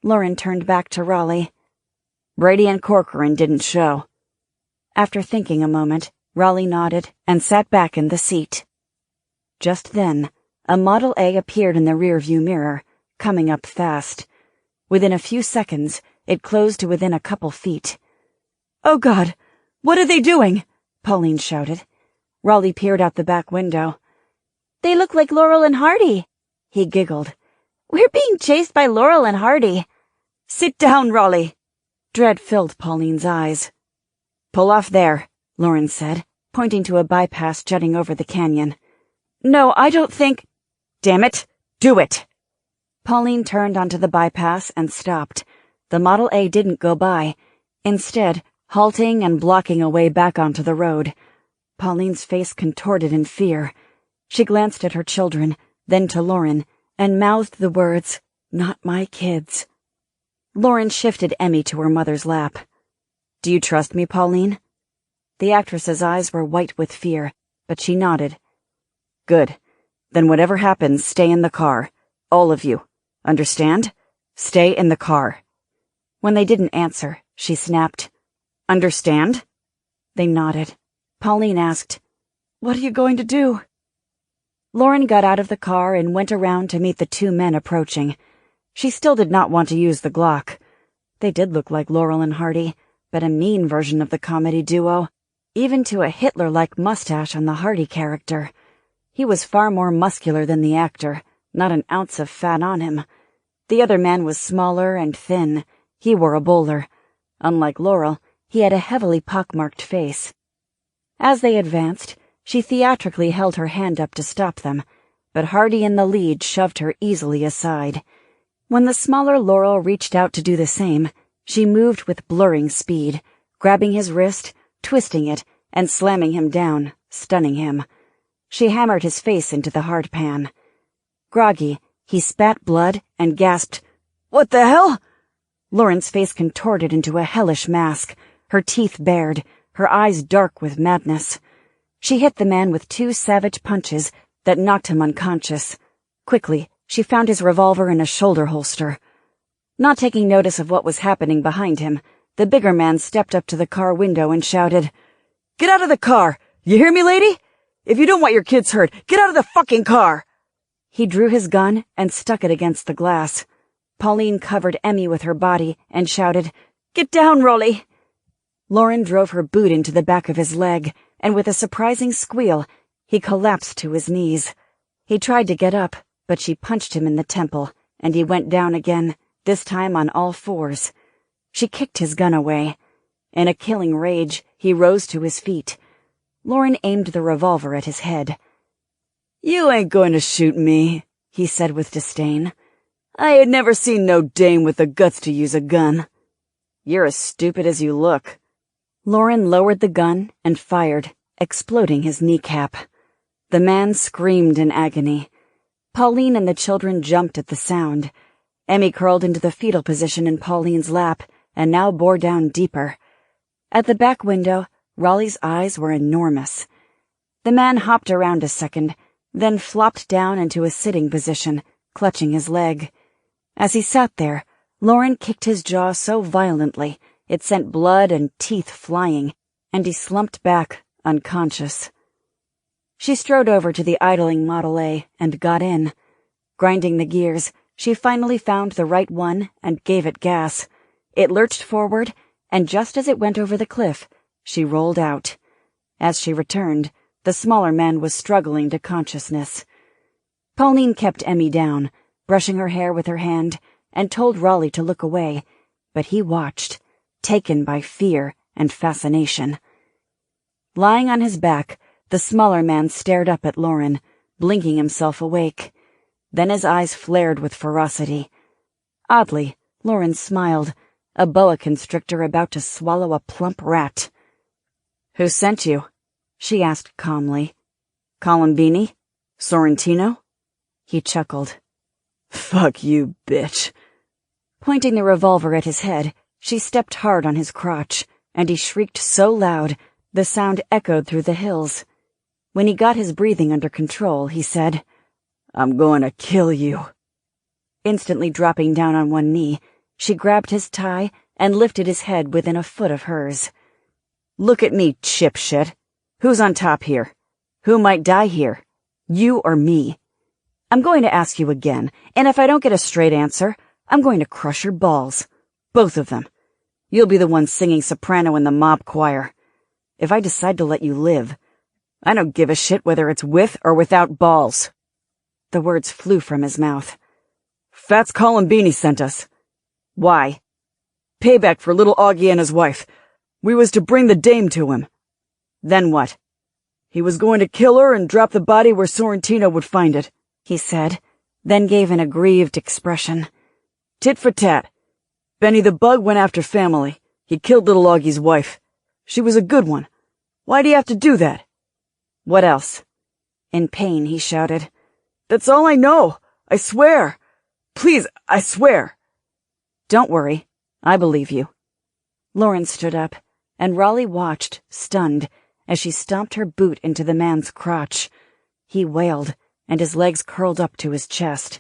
Lauren turned back to Raleigh. Brady and Corcoran didn't show. After thinking a moment, Raleigh nodded and sat back in the seat. Just then, a Model A appeared in the rearview mirror, coming up fast. Within a few seconds, it closed to within a couple feet. "Oh God! What are they doing?" Pauline shouted. Raleigh peered out the back window. "They look like Laurel and Hardy," he giggled. "We're being chased by Laurel and Hardy." "Sit down, Raleigh." Dread filled Pauline's eyes. "Pull off there," Lauren said, pointing to a bypass jutting over the canyon. "No, I don't think—" "Damn it, do it!" Pauline turned onto the bypass and stopped. The Model A didn't go by, instead halting and blocking a way back onto the road. Pauline's face contorted in fear. She glanced at her children, then to Lauren, and mouthed the words, "Not my kids." Lauren shifted Emmy to her mother's lap. "Do you trust me, Pauline?" The actress's eyes were white with fear, but she nodded. "Good. Then whatever happens, stay in the car. All of you. Understand? Stay in the car." When they didn't answer, she snapped, "Understand?" They nodded. Pauline asked, "What are you going to do?" Lauren got out of the car and went around to meet the two men approaching. She still did not want to use the Glock. They did look like Laurel and Hardy, but a mean version of the comedy duo, even to a Hitler-like mustache on the Hardy character. He was far more muscular than the actor, not an ounce of fat on him. The other man was smaller and thin. He wore a bowler. Unlike Laurel, he had a heavily pockmarked face. As they advanced, she theatrically held her hand up to stop them, but Hardy in the lead shoved her easily aside. When the smaller Laurel reached out to do the same, she moved with blurring speed, grabbing his wrist, twisting it, and slamming him down, stunning him. She hammered his face into the hard pan. Groggy, he spat blood and gasped, "What the hell?" Lauren's face contorted into a hellish mask, her teeth bared, her eyes dark with madness. She hit the man with 2 savage punches that knocked him unconscious. Quickly, she found his revolver in a shoulder holster. Not taking notice of what was happening behind him, the bigger man stepped up to the car window and shouted, "Get out of the car! You hear me, lady? If you don't want your kids hurt, get out of the fucking car!" He drew his gun and stuck it against the glass. Pauline covered Emmy with her body and shouted, "Get down, Raleigh!" Lauren drove her boot into the back of his leg, and with a surprising squeal, he collapsed to his knees. He tried to get up, but she punched him in the temple, and he went down again, this time on all fours. She kicked his gun away. In a killing rage, he rose to his feet. Lauren aimed the revolver at his head. "You ain't going to shoot me," he said with disdain. "I had never seen no dame with the guts to use a gun. You're as stupid as you look." Lauren lowered the gun and fired, exploding his kneecap. The man screamed in agony. Pauline and the children jumped at the sound. Emmy curled into the fetal position in Pauline's lap and now bore down deeper. At the back window, Raleigh's eyes were enormous. The man hopped around a second, then flopped down into a sitting position, clutching his leg. As he sat there, Lauren kicked his jaw so violently it sent blood and teeth flying, and he slumped back, unconscious. She strode over to the idling Model A and got in. Grinding the gears, she finally found the right one and gave it gas. It lurched forward, and just as it went over the cliff, she rolled out. As she returned, the smaller man was struggling to consciousness. Pauline kept Emmy down, brushing her hair with her hand, and told Raleigh to look away, but he watched, taken by fear and fascination. Lying on his back, the smaller man stared up at Lauren, blinking himself awake. Then his eyes flared with ferocity. Oddly, Lauren smiled, a boa constrictor about to swallow a plump rat. "Who sent you?" she asked calmly. "Colombini? Sorrentino?" He chuckled. "Fuck you, bitch." Pointing the revolver at his head, she stepped hard on his crotch, and he shrieked so loud, the sound echoed through the hills. When he got his breathing under control, he said, "I'm going to kill you." Instantly dropping down on one knee, she grabbed his tie and lifted his head within a foot of hers. Look at me, chipshit. Who's on top here? Who might die here? You or me? I'm going to ask you again, and if I don't get a straight answer, I'm going to crush your balls. Both of them. You'll be the one singing soprano in the mob choir. If I decide to let you live, I don't give a shit whether it's with or without balls. The words flew from his mouth. Fats Columbini sent us. Why? Payback for little Augie and his wife. We was to bring the dame to him. Then what? He was going to kill her and drop the body where Sorrentino would find it, he said, then gave an aggrieved expression. Tit for tat. Benny the Bug went after family. He killed little Augie's wife. She was a good one. Why'd he have to do that? What else? In pain, he shouted. That's all I know. I swear. Please, I swear. Don't worry. I believe you. Lauren stood up, and Raleigh watched, stunned, as she stomped her boot into the man's crotch. He wailed, and his legs curled up to his chest.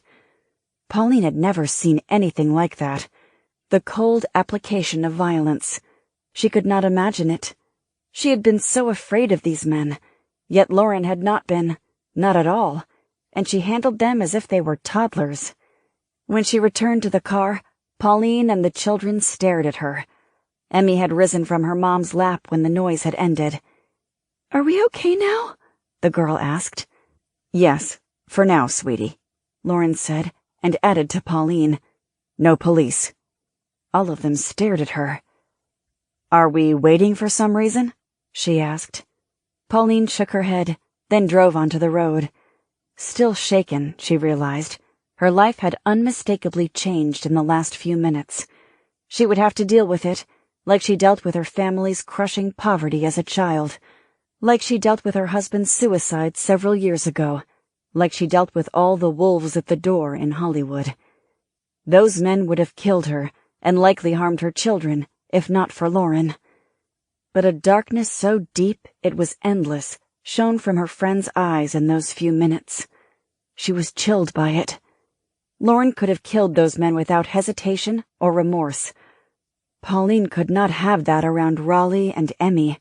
Pauline had never seen anything like that. The cold application of violence. She could not imagine it. She had been so afraid of these men, yet Lauren had not been, not at all, and she handled them as if they were toddlers. When she returned to the car, Pauline and the children stared at her. Emmy had risen from her mom's lap when the noise had ended. Are we okay now? The girl asked. Yes, for now, sweetie, Lauren said, and added to Pauline, No police. All of them stared at her. Are we waiting for some reason? She asked. Pauline shook her head, then drove onto the road. Still shaken, she realized. Her life had unmistakably changed in the last few minutes. She would have to deal with it, like she dealt with her family's crushing poverty as a child, like she dealt with her husband's suicide several years ago, like she dealt with all the wolves at the door in Hollywood. Those men would have killed her, and likely harmed her children, if not for Lauren. But a darkness so deep it was endless shone from her friend's eyes in those few minutes. She was chilled by it. Lauren could have killed those men without hesitation or remorse. Pauline could not have that around Raleigh and Emmy.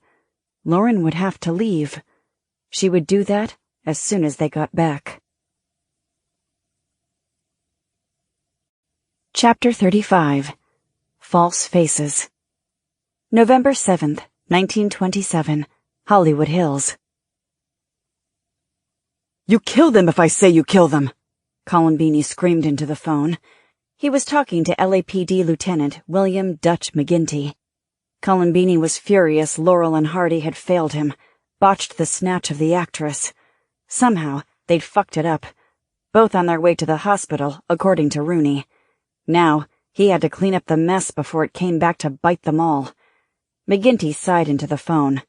Lauren would have to leave. She would do that as soon as they got back. Chapter 35. False Faces. November 7th, 1927, Hollywood Hills. You kill them if I say you kill them, Columbini screamed into the phone. He was talking to LAPD Lieutenant William Dutch McGinty. Columbini was furious Laurel and Hardy had failed him, botched the snatch of the actress. Somehow, they'd fucked it up. Both on their way to the hospital, according to Rooney. Now, he had to clean up the mess before it came back to bite them all. McGinty sighed into the phone.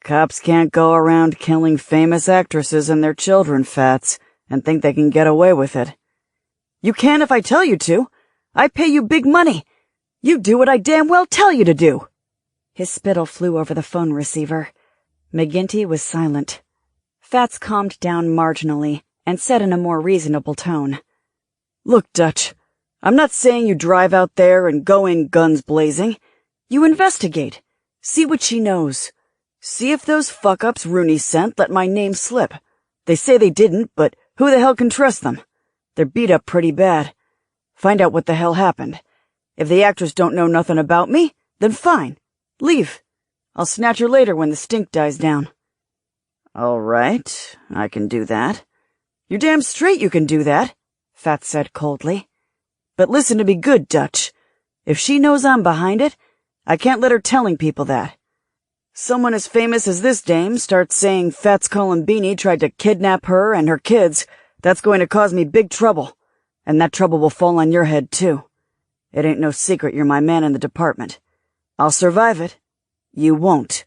Cops can't go around killing famous actresses and their children, Fats, and think they can get away with it. You can if I tell you to. I pay you big money. You do what I damn well tell you to do. His spittle flew over the phone receiver. McGinty was silent. Fats calmed down marginally and said in a more reasonable tone. Look, Dutch, I'm not saying you drive out there and go in guns blazing. You investigate. See what she knows. See if those fuck-ups Rooney sent let my name slip. They say they didn't, but who the hell can trust them? They're beat up pretty bad. Find out what the hell happened. If the actors don't know nothing about me, then fine. Leave. I'll snatch her later when the stink dies down. All right, I can do that. You're damn straight you can do that, Fats said coldly. But listen to me good, Dutch. If she knows I'm behind it, I can't let her telling people that. Someone as famous as this dame starts saying Fats Columbini tried to kidnap her and her kids, that's going to cause me big trouble. And that trouble will fall on your head, too. It ain't no secret you're my man in the department. I'll survive it. You won't.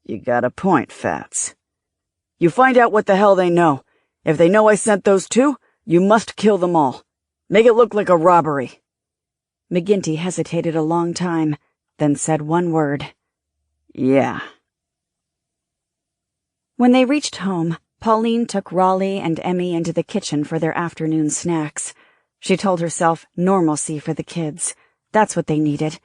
You got a point, Fats. You find out what the hell they know. If they know I sent those two, you must kill them all. Make it look like a robbery. McGinty hesitated a long time, then said one word. Yeah. When they reached home, Pauline took Raleigh and Emmy into the kitchen for their afternoon snacks. She told herself normalcy for the kids, That's what they needed.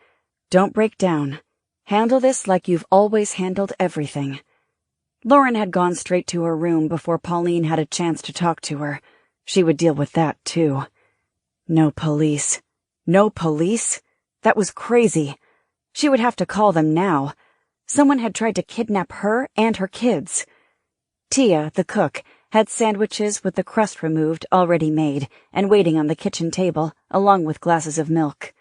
Don't break down. Handle this like you've always handled everything. Lauren had gone straight to her room before Pauline had a chance to talk to her. She would deal with that, too. No police. No police? That was crazy. She would have to call them now. Someone had tried to kidnap her and her kids. Tia, the cook, had sandwiches with the crust removed already made and waiting on the kitchen table, along with glasses of milk.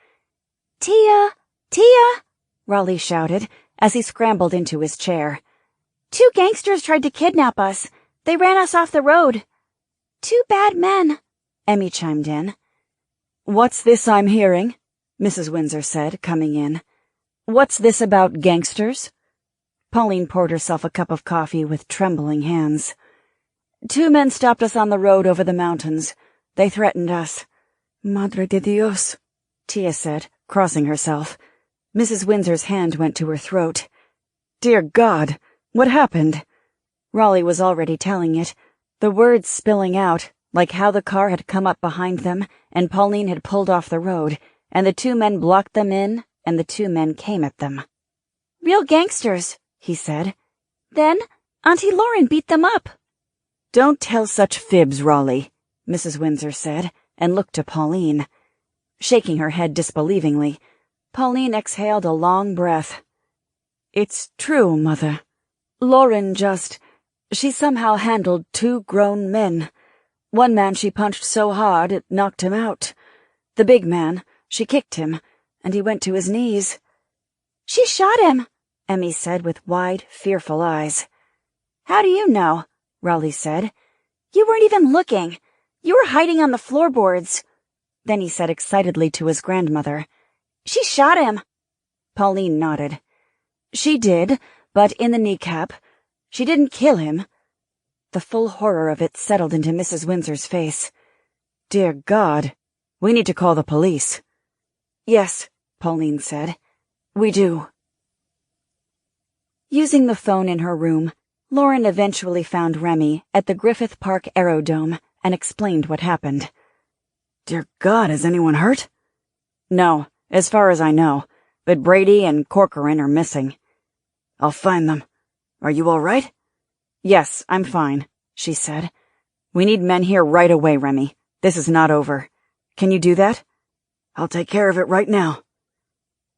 "Tia! Tia!" Raleigh shouted as he scrambled into his chair. "2 gangsters tried to kidnap us. They ran us off the road. 2 bad men," Emmy chimed in. "What's this I'm hearing?" Mrs. Windsor said, coming in. "What's this about gangsters?" Pauline poured herself a cup of coffee with trembling hands. 2 men stopped us on the road over the mountains. They threatened us. Madre de Dios, Tia said, crossing herself. Mrs. Windsor's hand went to her throat. Dear God, what happened? Raleigh was already telling it, the words spilling out, like how the car had come up behind them, and Pauline had pulled off the road, and the 2 men blocked them in, and the 2 men came at them. "Real gangsters," he said. "Then Auntie Lauren beat them up." "Don't tell such fibs, Raleigh," Mrs. Windsor said, and looked to Pauline. Shaking her head disbelievingly, Pauline exhaled a long breath. "It's true, Mother. Lauren she somehow handled 2 grown men. One man she punched so hard it knocked him out. The big man, she kicked him, and he went to his knees." "She shot him," Emmy said with wide, fearful eyes. "How do you know?" Raleigh said. "You weren't even looking. You were hiding on the floorboards." Then he said excitedly to his grandmother, "She shot him." Pauline nodded. "She did, but in the kneecap. She didn't kill him." The full horror of it settled into Mrs. Windsor's face. "Dear God, we need to call the police." "Yes," Pauline said. "We do." Using the phone in her room, Lauren eventually found Remy at the Griffith Park Aerodome and explained what happened. "Dear God, is anyone hurt?" "No, as far as I know, but Brady and Corcoran are missing." "I'll find them. Are you all right?" "Yes, I'm fine," she said. "We need men here right away, Remy. This is not over. Can you do that?" "I'll take care of it right now."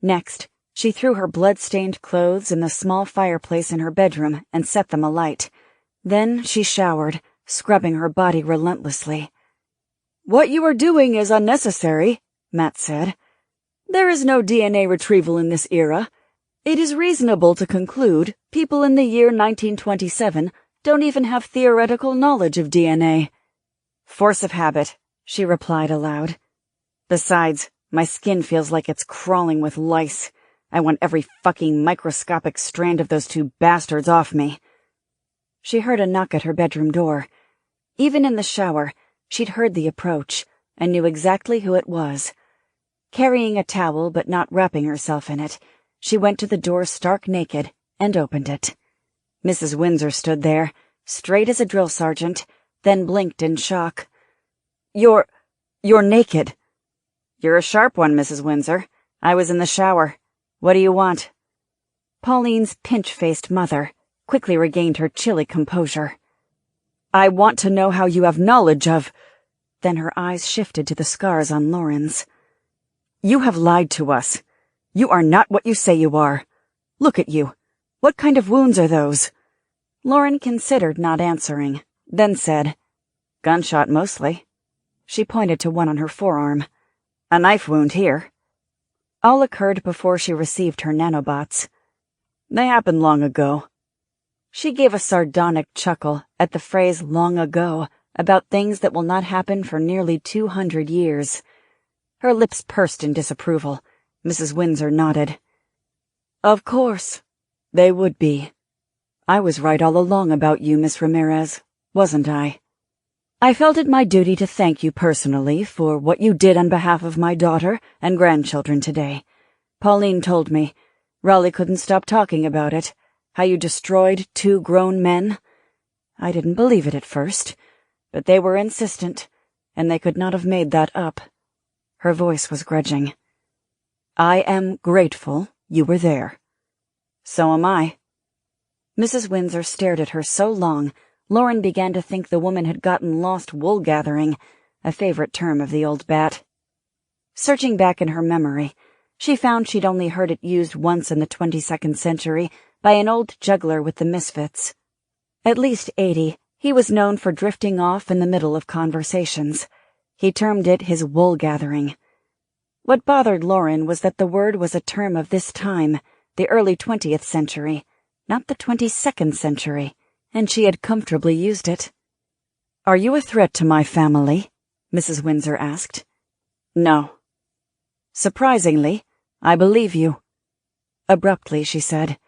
Next, she threw her blood-stained clothes in the small fireplace in her bedroom and set them alight. Then she showered, scrubbing her body relentlessly. "What you are doing is unnecessary," Matt said. "There is no DNA retrieval in this era. It is reasonable to conclude people in the year 1927 don't even have theoretical knowledge of DNA. "Force of habit," she replied aloud. "Besides, my skin feels like it's crawling with lice. I want every fucking microscopic strand of those 2 bastards off me." She heard a knock at her bedroom door. Even in the shower, she'd heard the approach and knew exactly who it was. Carrying a towel but not wrapping herself in it, she went to the door stark naked and opened it. Mrs. Windsor stood there, straight as a drill sergeant, then blinked in shock. You're naked." "You're a sharp one, Mrs. Windsor. I was in the shower. What do you want?" Pauline's pinch-faced mother quickly regained her chilly composure. "I want to know how you have knowledge of—" Then her eyes shifted to the scars on Lauren's. "You have lied to us. You are not what you say you are. Look at you. What kind of wounds are those?" Lauren considered not answering, then said, "Gunshot mostly." She pointed to one on her forearm. "A knife wound here." All occurred before she received her nanobots. "They happened long ago." She gave a sardonic chuckle at the phrase long ago about things that will not happen for nearly 200 years. Her lips pursed in disapproval. Mrs. Windsor nodded. "Of course. They would be. I was right all along about you, Miss Ramirez, wasn't I? I felt it my duty to thank you personally for what you did on behalf of my daughter and grandchildren today. Pauline told me. Raleigh couldn't stop talking about it. How you destroyed 2 grown men. I didn't believe it at first, but they were insistent, and they could not have made that up." Her voice was grudging. I am grateful you were there. So am I. Mrs. Windsor stared at her so long, Lauren began to think the woman had gotten lost wool-gathering, a favorite term of the old bat. Searching back in her memory, she found she'd only heard it used once in the 22nd century by an old juggler with the Misfits. At least 80, he was known for drifting off in the middle of conversations. He termed it his wool-gathering. What bothered Lauren was that the word was a term of this time, the early 20th century, not the 22nd century, and she had comfortably used it. Are you a threat to my family? Mrs. Windsor asked. No. Surprisingly, I believe you. Abruptly, she said.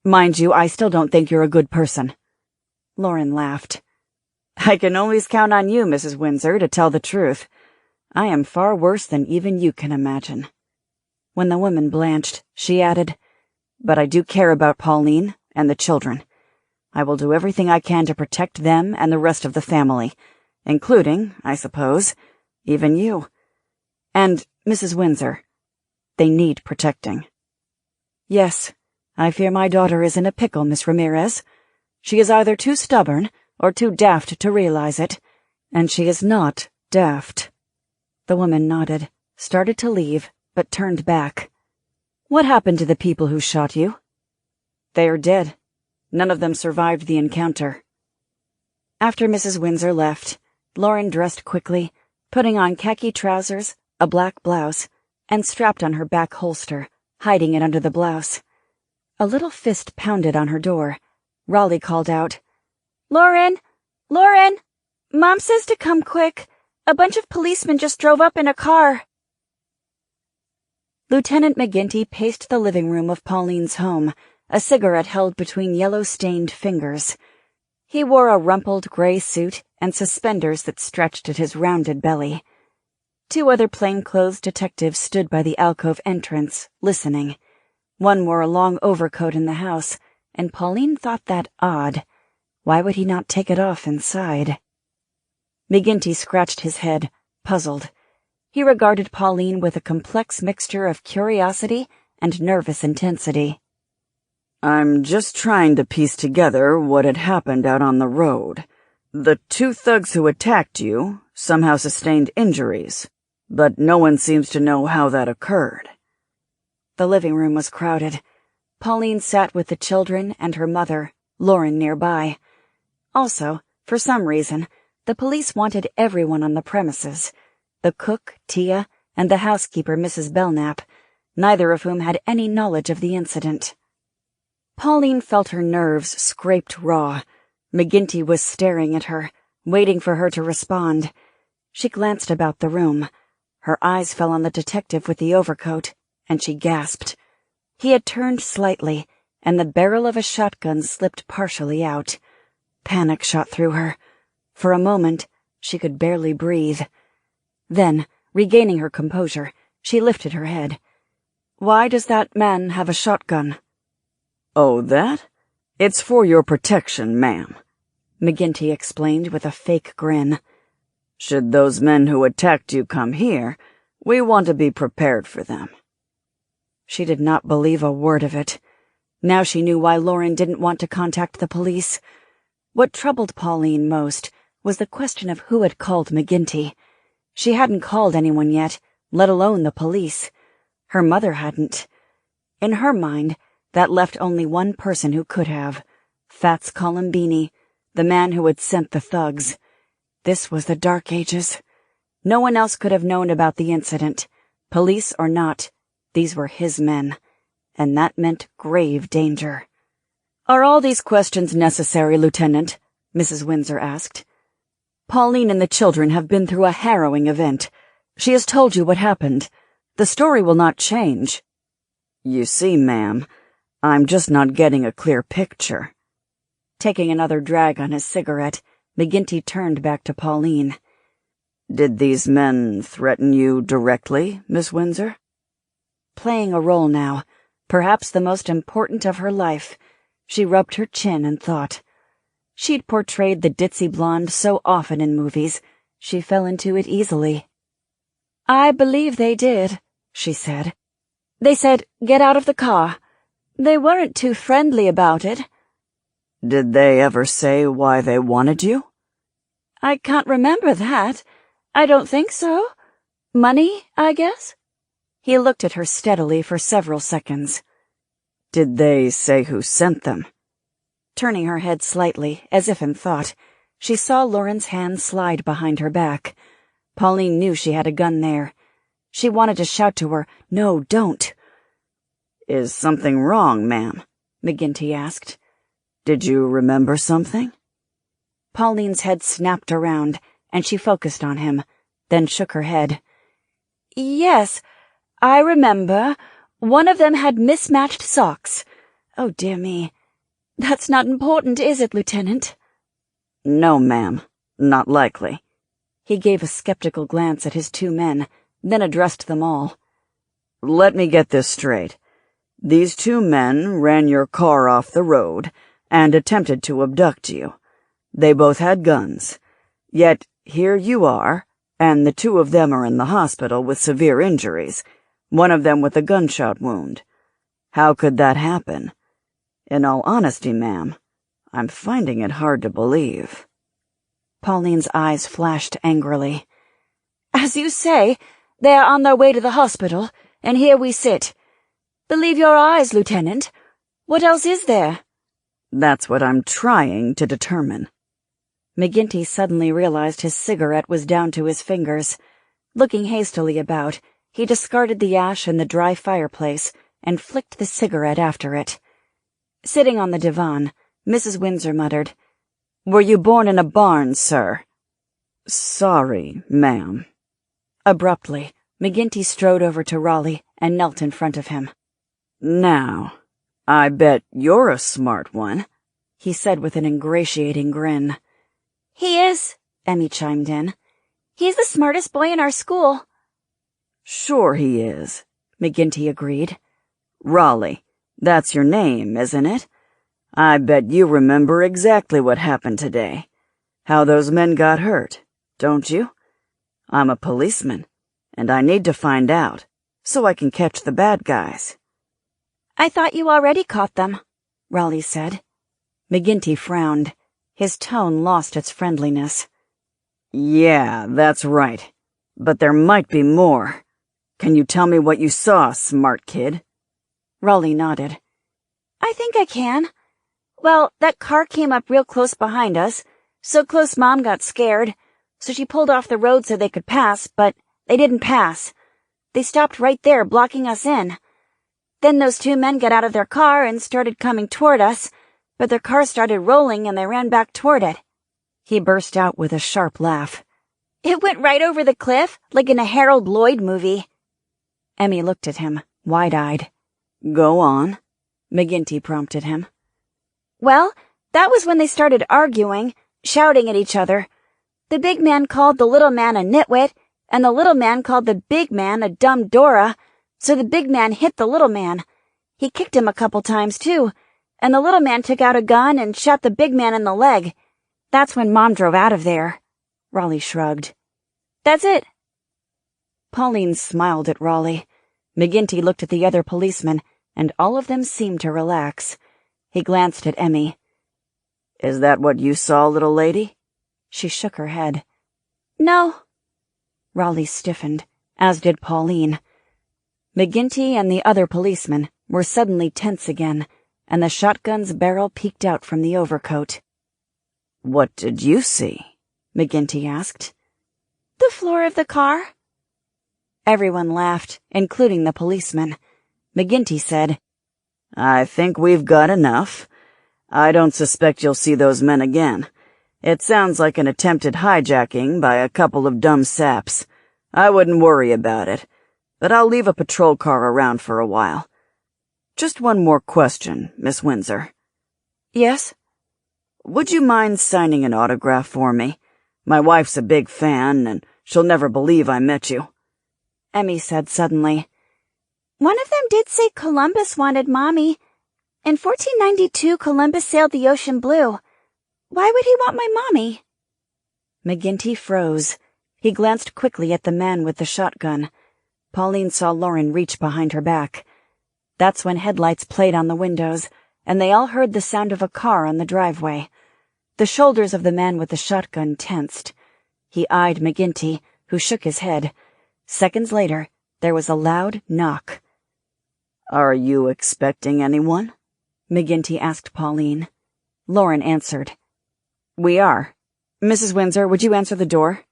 Mind you, I still don't think you're a good person. Lauren laughed. I can always count on you, Mrs. Windsor, to tell the truth. I am far worse than even you can imagine. When the woman blanched, she added, But I do care about Pauline and the children. I will do everything I can to protect them and the rest of the family, including, I suppose, even you. And, Mrs. Windsor, they need protecting. Yes, I fear my daughter is in a pickle, Miss Ramirez. She is either too stubborn or too daft to realize it, and she is not daft. The woman nodded, started to leave, but turned back. What happened to the people who shot you? They are dead. None of them survived the encounter. After Mrs. Windsor left, Lauren dressed quickly, putting on khaki trousers, a black blouse, and strapped on her back holster, hiding it under the blouse. A little fist pounded on her door. Raleigh called out, Lauren! Lauren! Mom says to come quick. A bunch of policemen just drove up in a car. Lieutenant McGinty paced the living room of Pauline's home, a cigarette held between yellow-stained fingers. He wore a rumpled gray suit and suspenders that stretched at his rounded belly. 2 other plainclothes detectives stood by the alcove entrance, listening. One wore a long overcoat in the house, and Pauline thought that odd. Why would he not take it off inside? McGinty scratched his head, puzzled. He regarded Pauline with a complex mixture of curiosity and nervous intensity. I'm just trying to piece together what had happened out on the road. The 2 thugs who attacked you somehow sustained injuries, but no one seems to know how that occurred. The living room was crowded. Pauline sat with the children and her mother, Lauren, nearby. Also, for some reason, the police wanted everyone on the premises. The cook, Tia, and the housekeeper, Mrs. Belknap, neither of whom had any knowledge of the incident. Pauline felt her nerves scraped raw. McGinty was staring at her, waiting for her to respond. She glanced about the room. Her eyes fell on the detective with the overcoat, and she gasped. He had turned slightly, and the barrel of a shotgun slipped partially out. Panic shot through her. For a moment, she could barely breathe. Then, regaining her composure, she lifted her head. Why does that man have a shotgun? Oh, that? It's for your protection, ma'am, McGinty explained with a fake grin. Should those men who attacked you come here, we want to be prepared for them. She did not believe a word of it. Now she knew why Lauren didn't want to contact the police. What troubled Pauline most was the question of who had called McGinty. She hadn't called anyone yet, let alone the police. Her mother hadn't. In her mind, that left only one person who could have. Fats Columbini, the man who had sent the thugs. This was the Dark Ages. No one else could have known about the incident. Police or not, these were his men. And that meant grave danger. Are all these questions necessary, Lieutenant? Mrs. Windsor asked. Pauline and the children have been through a harrowing event. She has told you what happened. The story will not change. You see, ma'am, I'm just not getting a clear picture. Taking another drag on his cigarette, McGinty turned back to Pauline. Did these men threaten you directly, Miss Windsor? Playing a role now, perhaps the most important of her life, she rubbed her chin and thought. She'd portrayed the ditzy blonde so often in movies, she fell into it easily. I believe they did, she said. They said, "Get out of the car." They weren't too friendly about it. Did they ever say why they wanted you? I can't remember that. I don't think so. Money, I guess? He looked at her steadily for several seconds. Did they say who sent them? Turning her head slightly, as if in thought, she saw Lauren's hand slide behind her back. Pauline knew she had a gun there. She wanted to shout to her, "No, don't." Is something wrong, ma'am? McGinty asked. Did you remember something? Pauline's head snapped around, and she focused on him, then shook her head. Yes, I remember. One of them had mismatched socks. Oh, dear me. That's not important, is it, Lieutenant? No, ma'am. Not likely. He gave a skeptical glance at his two men, then addressed them all. Let me get this straight. These two men ran your car off the road and attempted to abduct you. They both had guns. Yet here you are, and the two of them are in the hospital with severe injuries, one of them with a gunshot wound. How could that happen? In all honesty, ma'am, I'm finding it hard to believe. Pauline's eyes flashed angrily. As you say, they are on their way to the hospital, and here we sit. Believe your eyes, Lieutenant. What else is there? That's what I'm trying to determine. McGinty suddenly realized his cigarette was down to his fingers. Looking hastily about, he discarded the ash in the dry fireplace and flicked the cigarette after it. Sitting on the divan, Mrs. Windsor muttered, "Were you born in a barn, sir?" Sorry, ma'am. Abruptly, McGinty strode over to Raleigh and knelt in front of him. Now, I bet you're a smart one, he said with an ingratiating grin. He is, Emmy chimed in. He's the smartest boy in our school. Sure he is, McGinty agreed. Raleigh, that's your name, isn't it? I bet you remember exactly what happened today. How those men got hurt, don't you? I'm a policeman, and I need to find out, so I can catch the bad guys. I thought you already caught them, Raleigh said. McGinty frowned. His tone lost its friendliness. Yeah, that's right. But there might be more. Can you tell me what you saw, smart kid? Raleigh nodded. I think I can. Well, that car came up real close behind us, so close Mom got scared, so she pulled off the road so they could pass, but they didn't pass. They stopped right there, blocking us in. Then those two men got out of their car and started coming toward us, but their car started rolling and they ran back toward it. He burst out with a sharp laugh. It went right over the cliff, like in a Harold Lloyd movie. Emmy looked at him, wide-eyed. Go on, McGinty prompted him. Well, that was when they started arguing, shouting at each other. The big man called the little man a nitwit, and the little man called the big man a dumb Dora, so the big man hit the little man. He kicked him a couple times, too, and the little man took out a gun and shot the big man in the leg. That's when Mom drove out of there. Raleigh shrugged. That's it. Pauline smiled at Raleigh. McGinty looked at the other policemen, and all of them seemed to relax. He glanced at Emmy. Is that what you saw, little lady? She shook her head. No. Raleigh stiffened, as did Pauline. McGinty and the other policemen were suddenly tense again, and the shotgun's barrel peeked out from the overcoat. What did you see? McGinty asked. The floor of the car. Everyone laughed, including the policeman. McGinty said, I think we've got enough. I don't suspect you'll see those men again. It sounds like an attempted hijacking by a couple of dumb saps. I wouldn't worry about it, but I'll leave a patrol car around for a while. Just one more question, Miss Windsor. Yes? Would you mind signing an autograph for me? My wife's a big fan, and she'll never believe I met you. Emmy said suddenly. One of them did say Columbus wanted Mommy. In 1492, Columbus sailed the ocean blue. Why would he want my mommy? McGinty froze. He glanced quickly at the man with the shotgun. Pauline saw Lauren reach behind her back. That's when headlights played on the windows, and they all heard the sound of a car on the driveway. The shoulders of the man with the shotgun tensed. He eyed McGinty, who shook his head. Seconds later, there was a loud knock. "Are you expecting anyone?" McGinty asked Pauline. Lauren answered. "We are. Mrs. Windsor, would you answer the door?"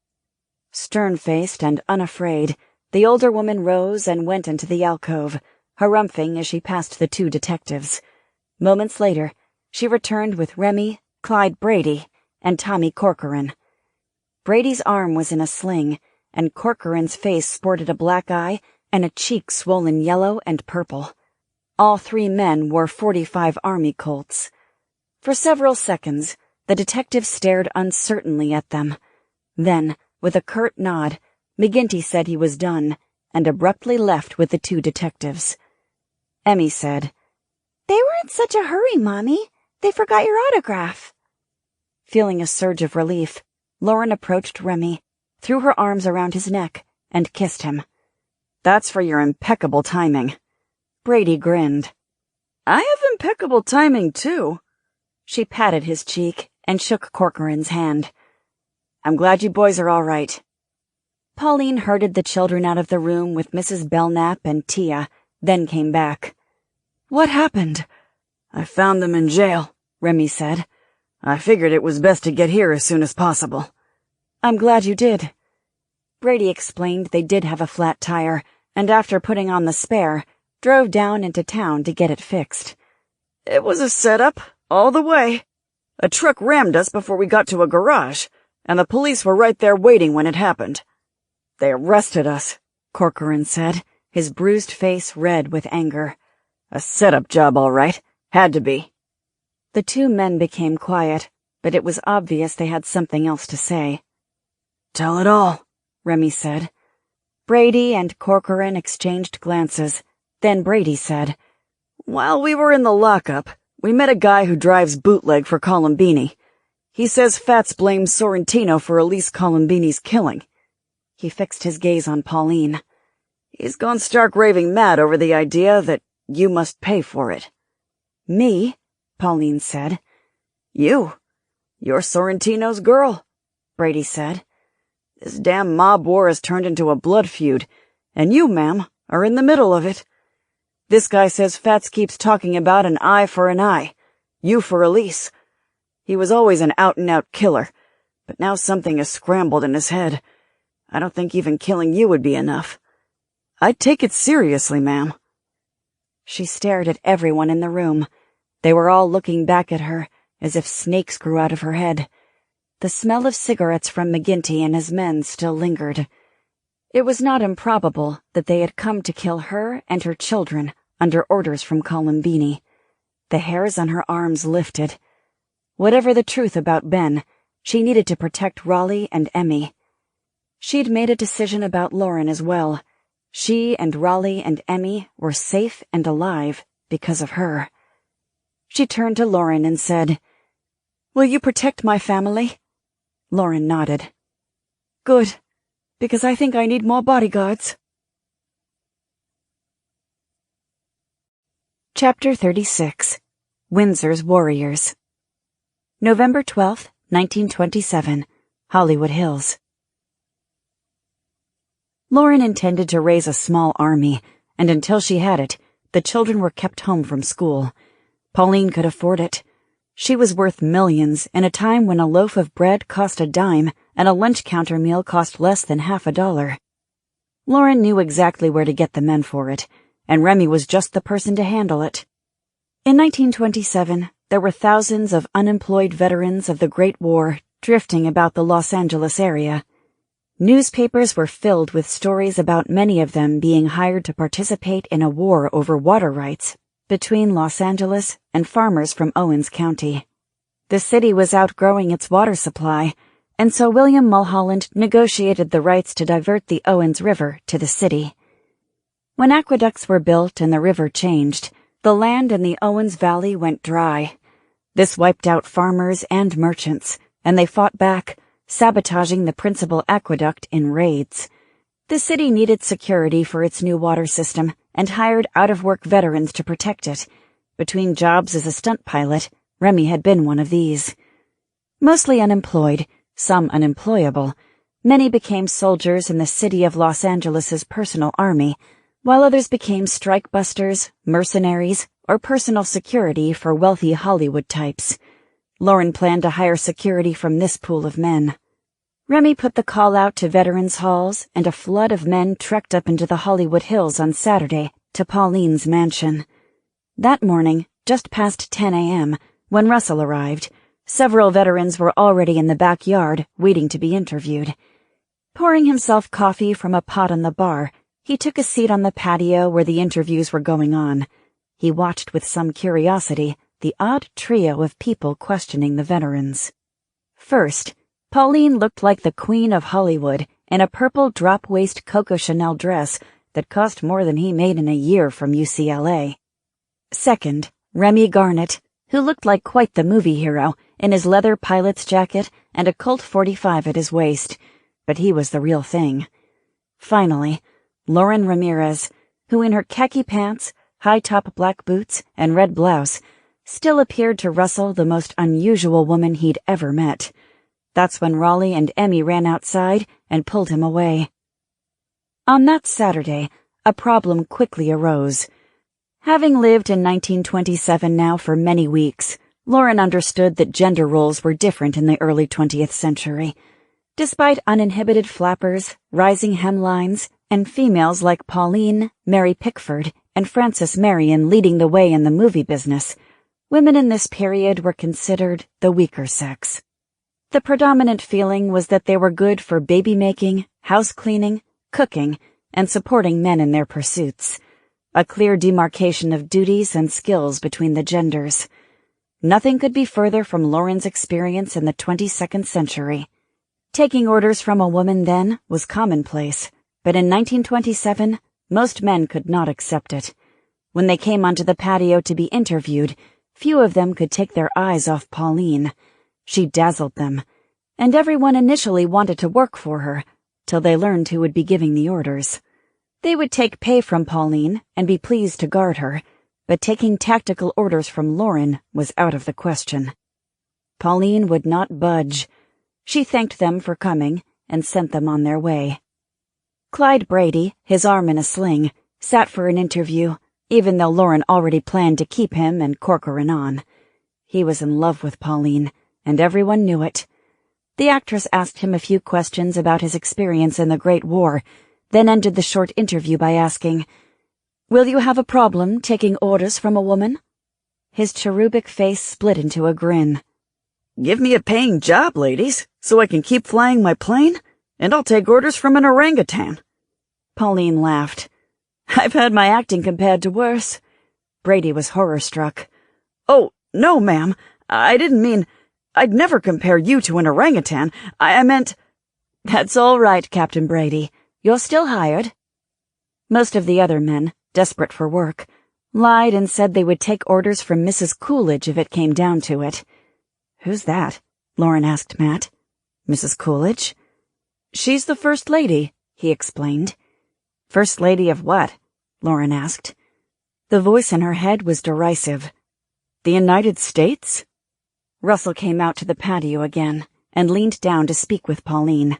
Stern-faced and unafraid, the older woman rose and went into the alcove, harumphing as she passed the two detectives. Moments later, she returned with Remy, Clyde Brady, and Tommy Corcoran. Brady's arm was in a sling, and Corcoran's face sported a black eye and a cheek swollen yellow and purple. All three men wore .45 Army Colts. For several seconds, the detective stared uncertainly at them. Then, with a curt nod, McGinty said he was done, and abruptly left with the two detectives. Emmy said, "They were in such a hurry, Mommy. They forgot your autograph." Feeling a surge of relief, Lauren approached Remy, threw her arms around his neck, and kissed him. "That's for your impeccable timing." Brady grinned. "I have impeccable timing, too." She patted his cheek and shook Corcoran's hand. "I'm glad you boys are all right." Pauline herded the children out of the room with Mrs. Belknap and Tia, then came back. "What happened?" "I found them in jail," Remy said. "I figured it was best to get here as soon as possible." "I'm glad you did." Brady explained they did have a flat tire, and after putting on the spare, drove down into town to get it fixed. "It was a setup, all the way. A truck rammed us before we got to a garage, and the police were right there waiting when it happened. They arrested us," Corcoran said, his bruised face red with anger. "A setup job, all right. Had to be." The two men became quiet, but it was obvious they had something else to say. "Tell it all," Remy said. Brady and Corcoran exchanged glances. Then Brady said, "While we were in the lockup, we met a guy who drives bootleg for Columbini. He says Fats blames Sorrentino for Elise Columbini's killing." He fixed his gaze on Pauline. "He's gone stark raving mad over the idea that you must pay for it." "Me?" Pauline said. "You. You're Sorrentino's girl," Brady said. "This damn mob war has turned into a blood feud, and you, ma'am, are in the middle of it. This guy says Fats keeps talking about an eye for an eye, you for Elise. He was always an out-and-out killer, but now something has scrambled in his head. I don't think even killing you would be enough. I'd take it seriously, ma'am." She stared at everyone in the room. They were all looking back at her, as if snakes grew out of her head. The smell of cigarettes from McGinty and his men still lingered. It was not improbable that they had come to kill her and her children under orders from Columbini. The hairs on her arms lifted. Whatever the truth about Ben, she needed to protect Raleigh and Emmy. She'd made a decision about Lauren as well. She and Raleigh and Emmy were safe and alive because of her. She turned to Lauren and said, "Will you protect my family?" Lauren nodded. "Good, because I think I need more bodyguards." Chapter 36. Windsor's Warriors. November 12th, 1927, Hollywood Hills. Lauren intended to raise a small army, and until she had it, the children were kept home from school. Pauline could afford it. She was worth millions in a time when a loaf of bread cost a dime and a lunch counter meal cost less than $50. Lauren knew exactly where to get the men for it, and Remy was just the person to handle it. In 1927, there were thousands of unemployed veterans of the Great War drifting about the Los Angeles area. Newspapers were filled with stories about many of them being hired to participate in a war over water rights between Los Angeles and farmers from Owens County. The city was outgrowing its water supply, and so William Mulholland negotiated the rights to divert the Owens River to the city. When aqueducts were built and the river changed, the land in the Owens Valley went dry. This wiped out farmers and merchants, and they fought back, sabotaging the principal aqueduct in raids. The city needed security for its new water system and hired out-of-work veterans to protect it. Between jobs as a stunt pilot, Remy had been one of these. Mostly unemployed, some unemployable, many became soldiers in the city of Los Angeles's personal army, while others became strike-busters, mercenaries, or personal security for wealthy Hollywood types. Lauren planned to hire security from this pool of men. Remy put the call out to veterans' halls, and a flood of men trekked up into the Hollywood Hills on Saturday to Pauline's mansion. That morning, just past 10 a.m., when Russell arrived, several veterans were already in the backyard waiting to be interviewed. Pouring himself coffee from a pot on the bar, he took a seat on the patio where the interviews were going on. He watched with some curiosity the odd trio of people questioning the veterans. First, Pauline looked like the Queen of Hollywood in a purple drop-waist Coco Chanel dress that cost more than he made in a year from UCLA. Second, Remy Garnett, who looked like quite the movie hero in his leather pilot's jacket and a Colt 45 at his waist, but he was the real thing. Finally, Lauren Ramirez, who in her khaki pants, high-top black boots, and red blouse, still appeared to Russell the most unusual woman he'd ever met. That's when Raleigh and Emmy ran outside and pulled him away. On that Saturday, a problem quickly arose. Having lived in 1927 now for many weeks, Lauren understood that gender roles were different in the early 20th century. Despite uninhibited flappers, rising hemlines, and females like Pauline, Mary Pickford, and Frances Marion leading the way in the movie business, women in this period were considered the weaker sex. The predominant feeling was that they were good for baby-making, house-cleaning, cooking, and supporting men in their pursuits. A clear demarcation of duties and skills between the genders. Nothing could be further from Lauren's experience in the 22nd century. Taking orders from a woman then was commonplace, but in 1927, most men could not accept it. When they came onto the patio to be interviewed, few of them could take their eyes off Pauline. She dazzled them, and everyone initially wanted to work for her, till they learned who would be giving the orders. They would take pay from Pauline and be pleased to guard her, but taking tactical orders from Lauren was out of the question. Pauline would not budge. She thanked them for coming and sent them on their way. Clyde Brady, his arm in a sling, sat for an interview, even though Lauren already planned to keep him and Corcoran on. He was in love with Pauline, and everyone knew it. The actress asked him a few questions about his experience in the Great War, then ended the short interview by asking, "Will you have a problem taking orders from a woman?" His cherubic face split into a grin. Give me a paying job, ladies, so I can keep flying my plane, and I'll take orders from an orangutan. Pauline laughed. I've had my acting compared to worse. Brady was horror-struck. Oh, no, ma'am. I didn't mean... I'd never compare you to an orangutan. I meant... That's all right, Captain Brady. You're still hired. Most of the other men, desperate for work, lied and said they would take orders from Mrs. Coolidge if it came down to it. Who's that? Lauren asked Matt. Mrs. Coolidge? She's the First Lady, he explained. First Lady of what? Lauren asked. The voice in her head was derisive. The United States? Russell came out to the patio again and leaned down to speak with Pauline.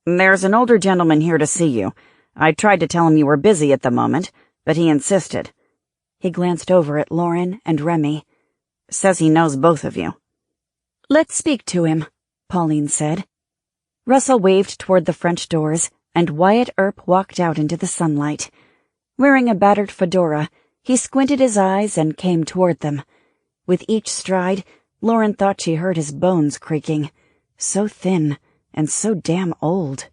There's an older gentleman here to see you. I tried to tell him you were busy at the moment, but he insisted. He glanced over at Lauren and Remy. Says he knows both of you. Let's speak to him, Pauline said. Russell waved toward the French doors, and Wyatt Earp walked out into the sunlight. Wearing a battered fedora, he squinted his eyes and came toward them. With each stride, Lauren thought she heard his bones creaking. So thin and so damn old.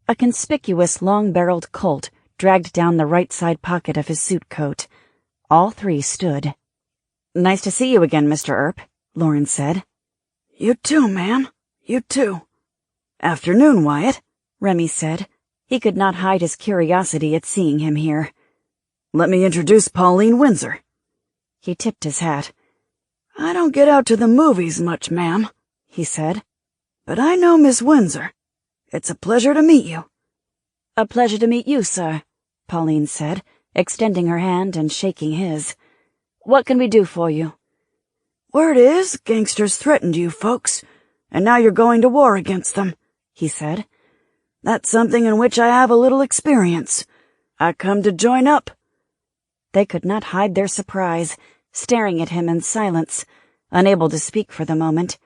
A conspicuous long-barreled Colt dragged down the right side pocket of his suit coat. All three stood. Nice to see you again, Mr. Earp, Lauren said. You too, ma'am. You too. Afternoon, Wyatt, Remy said. He could not hide his curiosity at seeing him here. Let me introduce Pauline Windsor. He tipped his hat. I don't get out to the movies much, ma'am, he said. But I know Miss Windsor. It's a pleasure to meet you. A pleasure to meet you, sir, Pauline said, extending her hand and shaking his. What can we do for you? Word is, gangsters threatened you folks, and now you're going to war against them, he said. That's something in which I have a little experience. I come to join up. They could not hide their surprise, staring at him in silence, unable to speak for the moment.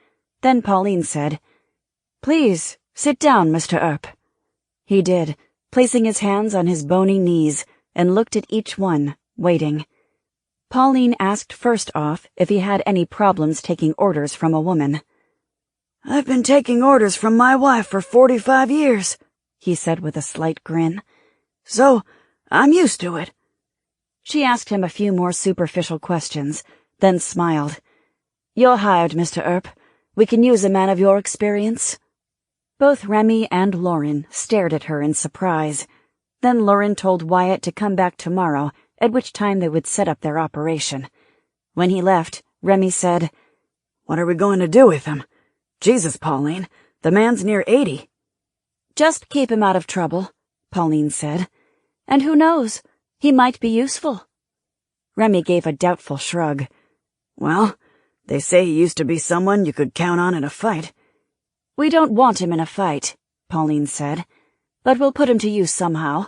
Then Pauline said, Please, sit down, Mr. Earp. He did, placing his hands on his bony knees, and looked at each one, waiting. Pauline asked first off if he had any problems taking orders from a woman. I've been taking orders from my wife for 45 years, he said with a slight grin. So, I'm used to it. She asked him a few more superficial questions, then smiled. You're hired, Mr. Earp. We can use a man of your experience. Both Remy and Lauren stared at her in surprise. Then Lauren told Wyatt to come back tomorrow, at which time they would set up their operation. When he left, Remy said, What are we going to do with him? Jesus, Pauline, the man's near 80. Just keep him out of trouble, Pauline said. And who knows, he might be useful. Remy gave a doubtful shrug. Well, they say he used to be someone you could count on in a fight. We don't want him in a fight, Pauline said, but we'll put him to use somehow.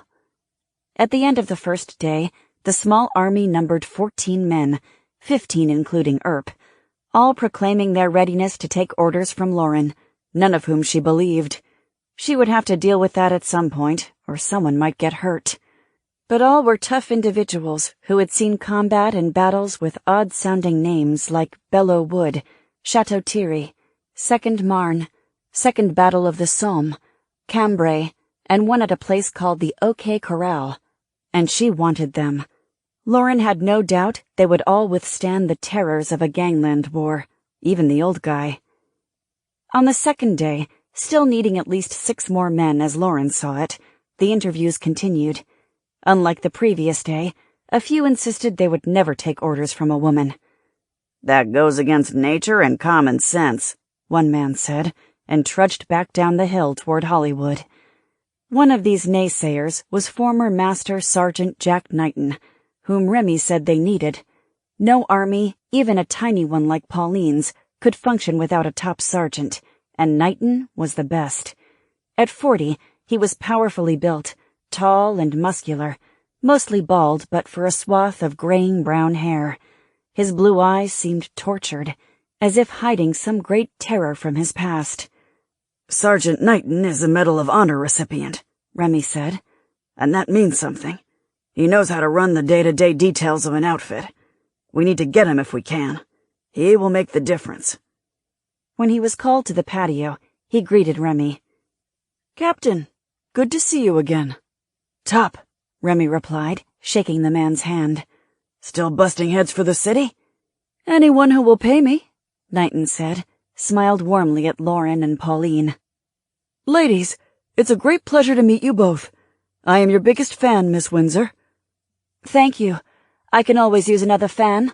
At the end of the first day, the small army numbered 14 men, 15 including Earp, all proclaiming their readiness to take orders from Lauren, none of whom she believed. She would have to deal with that at some point, or someone might get hurt. But all were tough individuals who had seen combat and battles with odd-sounding names like Belleau Wood, Chateau Thierry, Second Marne, Second Battle of the Somme, Cambrai, and one at a place called the OK Corral. And she wanted them. Lauren had no doubt they would all withstand the terrors of a gangland war, even the old guy. On the second day, still needing at least 6 more men as Lauren saw it, the interviews continued. Unlike the previous day, a few insisted they would never take orders from a woman. That goes against nature and common sense, one man said, and trudged back down the hill toward Hollywood. One of these naysayers was former Master Sergeant Jack Knighton, whom Remy said they needed. No army, even a tiny one like Pauline's, could function without a top sergeant, and Knighton was the best. At 40, he was powerfully built, tall and muscular, mostly bald but for a swath of graying brown hair. His blue eyes seemed tortured, as if hiding some great terror from his past. Sergeant Knighton is a Medal of Honor recipient, Remy said. And that means something. He knows how to run the day-to-day details of an outfit. We need to get him if we can. He will make the difference. When he was called to the patio, he greeted Remy. Captain, good to see you again. Top, Remy replied, shaking the man's hand. Still busting heads for the city? Anyone who will pay me, Knighton said, smiled warmly at Lauren and Pauline. Ladies, it's a great pleasure to meet you both. I am your biggest fan, Miss Windsor. Thank you. I can always use another fan.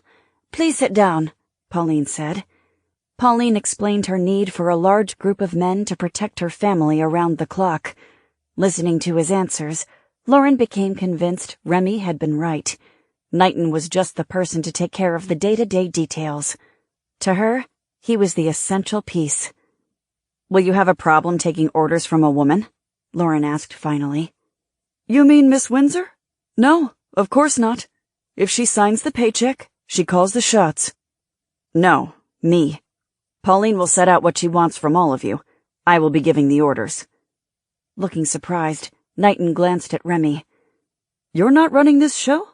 Please sit down, Pauline said. Pauline explained her need for a large group of men to protect her family around the clock. Listening to his answers, Lauren became convinced Remy had been right. Knighton was just the person to take care of the day-to-day details. To her, he was the essential piece. Will you have a problem taking orders from a woman? Lauren asked finally. You mean Miss Windsor? No, of course not. If she signs the paycheck, she calls the shots. No, me. Pauline will set out what she wants from all of you. I will be giving the orders. Looking surprised, Knighton glanced at Remy. You're not running this show?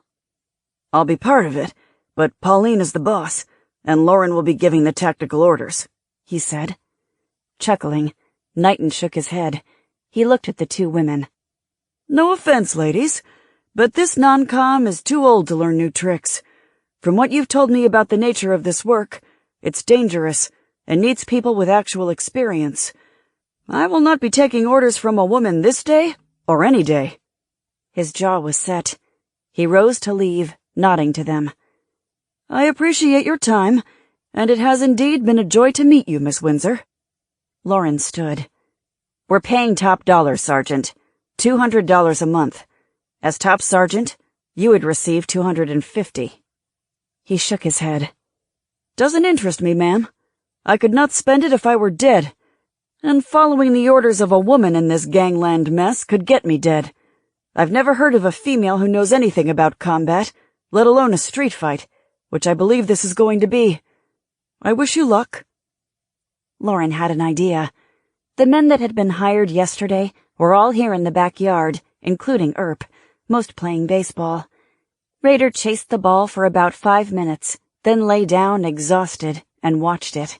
I'll be part of it, but Pauline is the boss, and Lauren will be giving the tactical orders, he said. Chuckling, Knighton shook his head. He looked at the 2 women. No offense, ladies, but this non-com is too old to learn new tricks. From what you've told me about the nature of this work, it's dangerous and needs people with actual experience. I will not be taking orders from a woman this day or any day. His jaw was set. He rose to leave, nodding to them. I appreciate your time, and it has indeed been a joy to meet you, Miss Windsor. Lauren stood. We're paying top dollar, Sergeant. $200 a month. As top sergeant, you would receive $250. He shook his head. Doesn't interest me, ma'am. I could not spend it if I were dead. And following the orders of a woman in this gangland mess could get me dead. I've never heard of a female who knows anything about combat, let alone a street fight, which I believe this is going to be. I wish you luck. Lauren had an idea. The men that had been hired yesterday were all here in the backyard, including Earp, most playing baseball. Raider chased the ball for about 5 minutes, then lay down exhausted and watched it.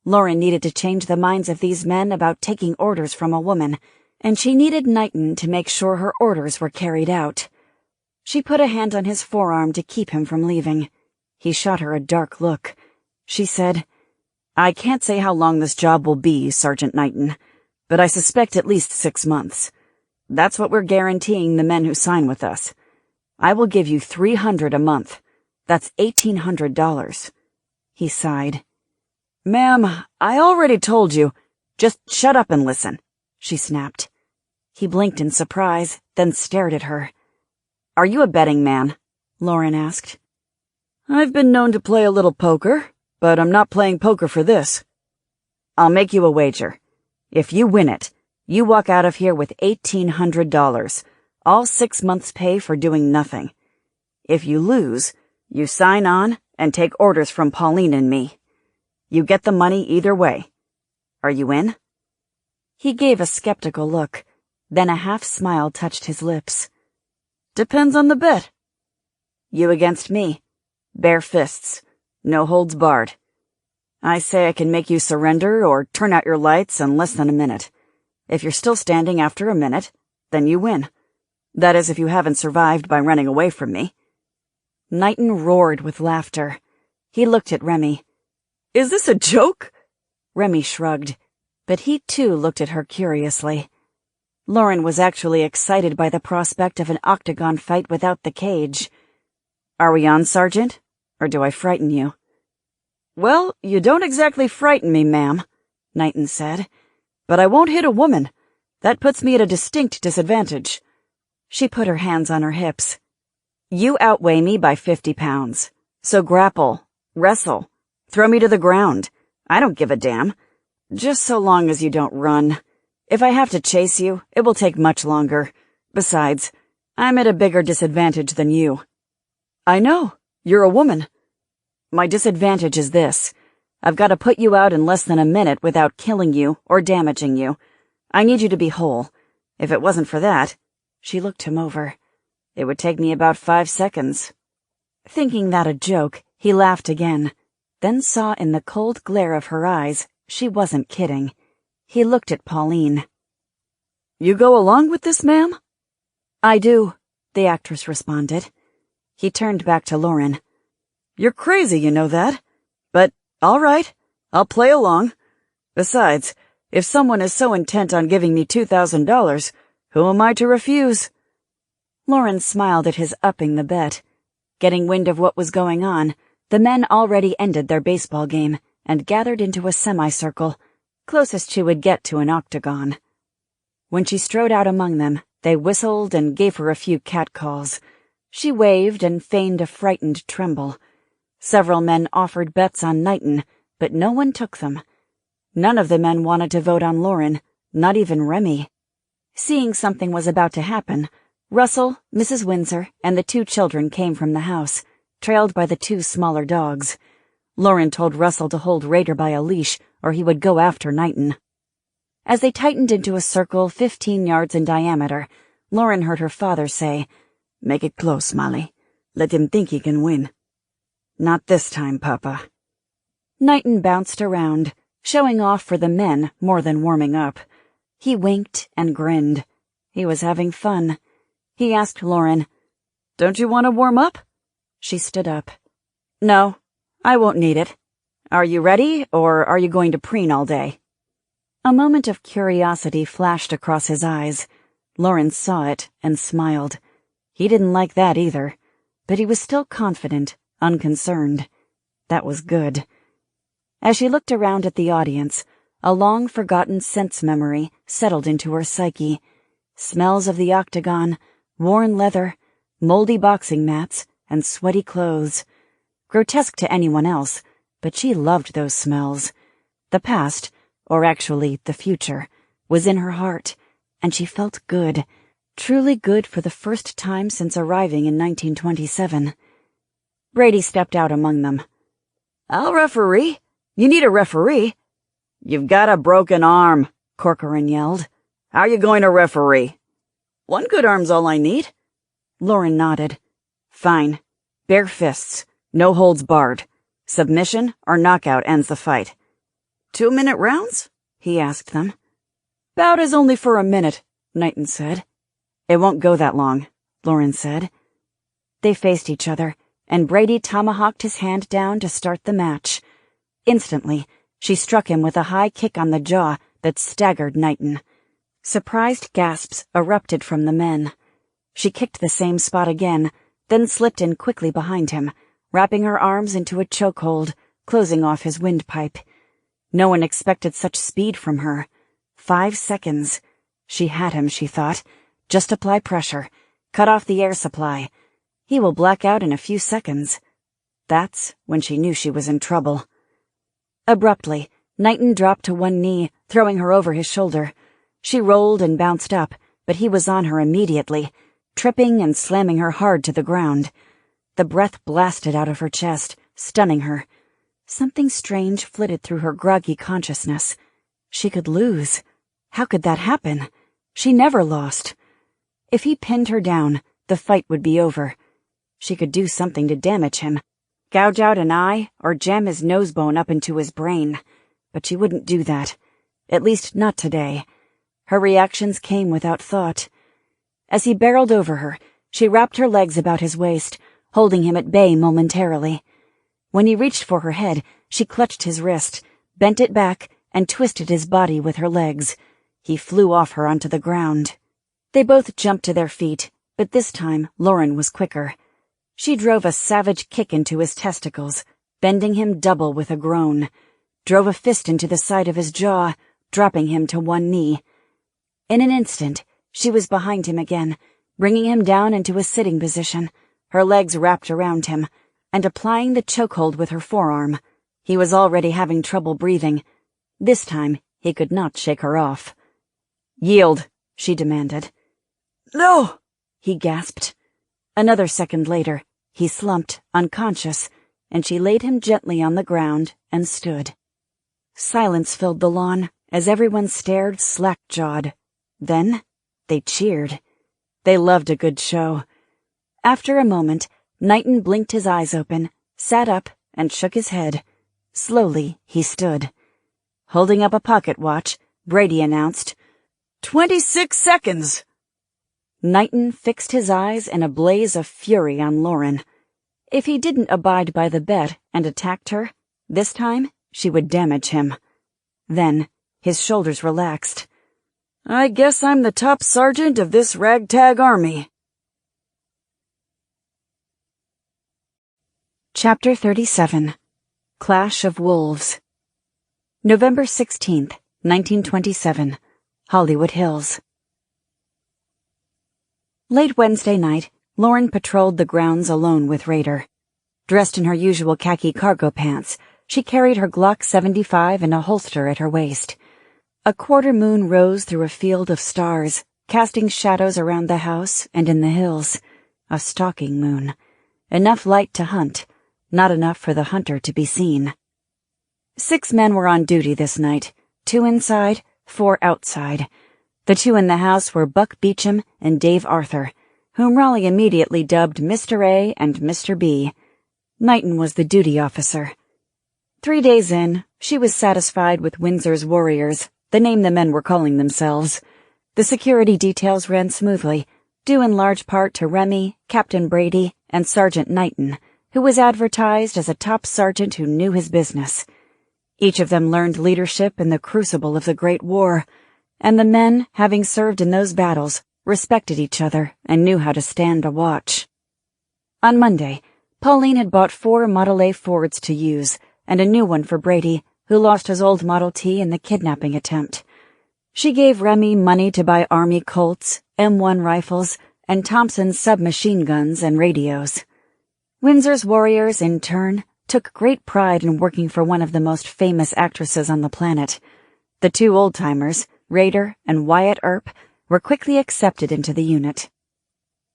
Lauren needed to change the minds of these men about taking orders from a woman, and she needed Knighton to make sure her orders were carried out. She put a hand on his forearm to keep him from leaving. He shot her a dark look. She said, I can't say how long this job will be, Sergeant Knighton, but I suspect at least 6 months. That's what we're guaranteeing the men who sign with us. I will give you $300 a month. That's $1,800. He sighed. Ma'am, I already told you. Just shut up and listen, she snapped. He blinked in surprise, then stared at her. Are you a betting man? Lauren asked. I've been known to play a little poker, but I'm not playing poker for this. I'll make you a wager. If you win it, you walk out of here with $1,800, all 6 months' pay for doing nothing. If you lose, you sign on and take orders from Pauline and me. You get the money either way. Are you in? He gave a skeptical look, then a half-smile touched his lips. Depends on the bet. You against me. Bare fists. No holds barred. I say I can make you surrender or turn out your lights in less than a minute. If you're still standing after a minute, then you win. That is if you haven't survived by running away from me. Knighton roared with laughter. He looked at Remy. Is this a joke? Remy shrugged, but he too looked at her curiously. Lauren was actually excited by the prospect of an octagon fight without the cage. Are we on, Sergeant? Or do I frighten you? Well, you don't exactly frighten me, ma'am, Knighton said. But I won't hit a woman. That puts me at a distinct disadvantage. She put her hands on her hips. You outweigh me by 50 pounds. So grapple, wrestle, throw me to the ground. I don't give a damn. Just so long as you don't run. If I have to chase you, it will take much longer. Besides, I'm at a bigger disadvantage than you. I know. You're a woman. My disadvantage is this. I've got to put you out in less than a minute without killing you or damaging you. I need you to be whole. If it wasn't for that, she looked him over. It would take me about 5 seconds. Thinking that a joke, he laughed again, then saw in the cold glare of her eyes she wasn't kidding. He looked at Pauline. You go along with this, ma'am? I do, the actress responded. He turned back to Lauren. You're crazy, you know that. But, all right, I'll play along. Besides, if someone is so intent on giving me $2,000, who am I to refuse? Lauren smiled at his upping the bet. Getting wind of what was going on, the men already ended their baseball game and gathered into a semicircle, closest she would get to an octagon. When she strode out among them, they whistled and gave her a few catcalls. She waved and feigned a frightened tremble. Several men offered bets on Knighton, but no one took them. None of the men wanted to vote on Lauren, not even Remy. Seeing something was about to happen, Russell, Mrs. Windsor, and the 2 children came from the house, trailed by the 2 smaller dogs. Lauren told Russell to hold Raider by a leash, or he would go after Knighton. As they tightened into a circle 15 yards in diameter, Lauren heard her father say, "Make it close, Molly. Let him think he can win." "Not this time, Papa." Knighton bounced around, showing off for the men more than warming up. He winked and grinned. He was having fun. He asked Lauren, "Don't you want to warm up?" She stood up. "No, I won't need it. Are you ready, or are you going to preen all day?" A moment of curiosity flashed across his eyes. Lauren saw it and smiled. He didn't like that either, but he was still confident, unconcerned. That was good. As she looked around at the audience, a long-forgotten sense memory settled into her psyche. smells of the octagon, worn leather, moldy boxing mats, and sweaty clothes. Grotesque to anyone else, but she loved those smells. The past, or actually the future, was in her heart, and she felt good, truly good for the first time since arriving in 1927. Brady stepped out among them. "I'll referee. You need a referee." "You've got a broken arm," Corcoran yelled. "How are you going to referee?" "One good arm's all I need." Lauren nodded. "Fine. Bare fists. No holds barred. Submission or knockout ends the fight." 2-minute rounds? He asked them. "Bout is only for a minute," Knighton said. "It won't go that long," Lauren said. They faced each other, and Brady tomahawked his hand down to start the match. Instantly, she struck him with a high kick on the jaw that staggered Knighton. Surprised gasps erupted from the men. She kicked the same spot again, then slipped in quickly behind him, wrapping her arms into a chokehold, closing off his windpipe. No one expected such speed from her. 5 seconds. She had him, she thought. Just apply pressure. Cut off the air supply. He will black out in a few seconds. That's when she knew she was in trouble. Abruptly, Knighton dropped to one knee, throwing her over his shoulder. She rolled and bounced up, but he was on her immediately, tripping and slamming her hard to the ground. The breath blasted out of her chest, stunning her. Something strange flitted through her groggy consciousness. She could lose. How could that happen? She never lost. If he pinned her down, the fight would be over. She could do something to damage him, gouge out an eye or jam his nose bone up into his brain. But she wouldn't do that. At least not today. Her reactions came without thought. As he barreled over her, she wrapped her legs about his waist, holding him at bay momentarily. When he reached for her head, she clutched his wrist, bent it back, and twisted his body with her legs. He flew off her onto the ground. They both jumped to their feet, but this time Lauren was quicker. She drove a savage kick into his testicles, bending him double with a groan. Drove a fist into the side of his jaw, dropping him to one knee. In an instant, she was behind him again, bringing him down into a sitting position, her legs wrapped around him, and applying the chokehold with her forearm. He was already having trouble breathing. This time, he could not shake her off. "Yield," she demanded. "No!" he gasped. Another second later, he slumped, unconscious, and she laid him gently on the ground and stood. Silence filled the lawn as everyone stared slack-jawed. Then, they cheered. They loved a good show. After a moment, Knighton blinked his eyes open, sat up, and shook his head. Slowly, he stood. Holding up a pocket watch, Brady announced, 26 seconds! Knighton fixed his eyes in a blaze of fury on Lauren. If he didn't abide by the bet and attacked her, this time she would damage him. Then, his shoulders relaxed. "I guess I'm the top sergeant of this ragtag army." Chapter 37. Clash of Wolves. November 16th, 1927. Hollywood Hills. Late Wednesday night, Lauren patrolled the grounds alone with Rader. Dressed in her usual khaki cargo pants, she carried her Glock 75 in a holster at her waist. A quarter moon rose through a field of stars, casting shadows around the house and in the hills. A stalking moon. Enough light to hunt, not enough for the hunter to be seen. 6 men were on duty this night, 2 inside, 4 outside. The 2 in the house were Buck Beecham and Dave Arthur, whom Raleigh immediately dubbed Mr. A and Mr. B. Knighton was the duty officer. 3 days in, she was satisfied with Windsor's Warriors, the name the men were calling themselves. The security details ran smoothly, due in large part to Remy, Captain Brady, and Sergeant Knighton, who was advertised as a top sergeant who knew his business. Each of them learned leadership in the crucible of the Great War, and the men, having served in those battles, respected each other and knew how to stand a watch. On Monday, Pauline had bought 4 Model A Fords to use, and a new one for Brady, who lost his old Model T in the kidnapping attempt. She gave Remy money to buy Army Colts, M1 rifles, and Thompson's submachine guns and radios. Windsor's warriors, in turn, took great pride in working for one of the most famous actresses on the planet. The two old-timers, Raider and Wyatt Earp, were quickly accepted into the unit.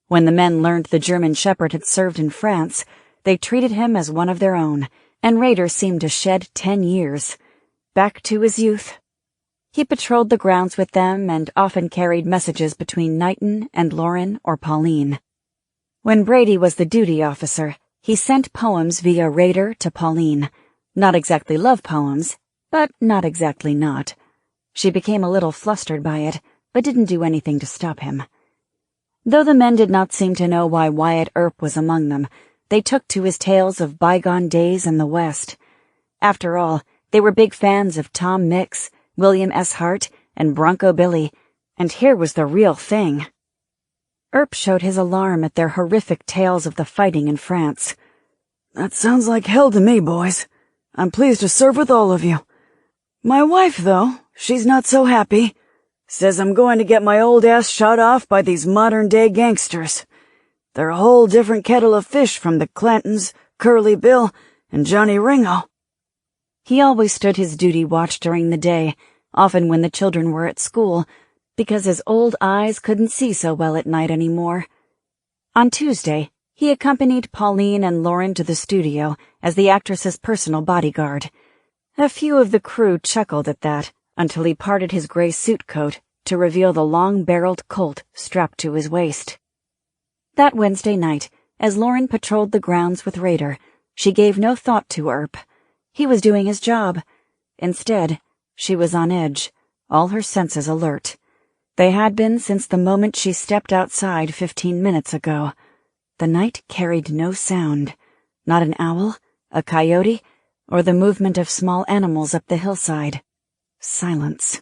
When the men learned the German Shepherd had served in France, they treated him as one of their own, and Raider seemed to shed 10 years. Back to his youth. He patrolled the grounds with them and often carried messages between Knighton and Lauren or Pauline. When Brady was the duty officer, he sent poems via Raider to Pauline. Not exactly love poems, but not exactly not. She became a little flustered by it, but didn't do anything to stop him. Though the men did not seem to know why Wyatt Earp was among them, they took to his tales of bygone days in the West. After all, they were big fans of Tom Mix, William S. Hart, and Bronco Billy, and here was the real thing. Earp showed his alarm at their horrific tales of the fighting in France. That sounds like hell to me, boys. I'm pleased to serve with all of you. My wife, though, she's not so happy. Says I'm going to get my old ass shot off by these modern-day gangsters. They're a whole different kettle of fish from the Clantons, Curly Bill, and Johnny Ringo. He always stood his duty watch during the day, often when the children were at school, because his old eyes couldn't see so well at night anymore. On Tuesday, he accompanied Pauline and Lauren to the studio as the actress's personal bodyguard. A few of the crew chuckled at that, until he parted his gray suit coat to reveal the long-barreled Colt strapped to his waist. That Wednesday night, as Lauren patrolled the grounds with Raider, she gave no thought to Earp. He was doing his job. Instead, she was on edge, all her senses alert. They had been since the moment she stepped outside 15 minutes ago. The night carried no sound, not an owl, a coyote, or the movement of small animals up the hillside. Silence.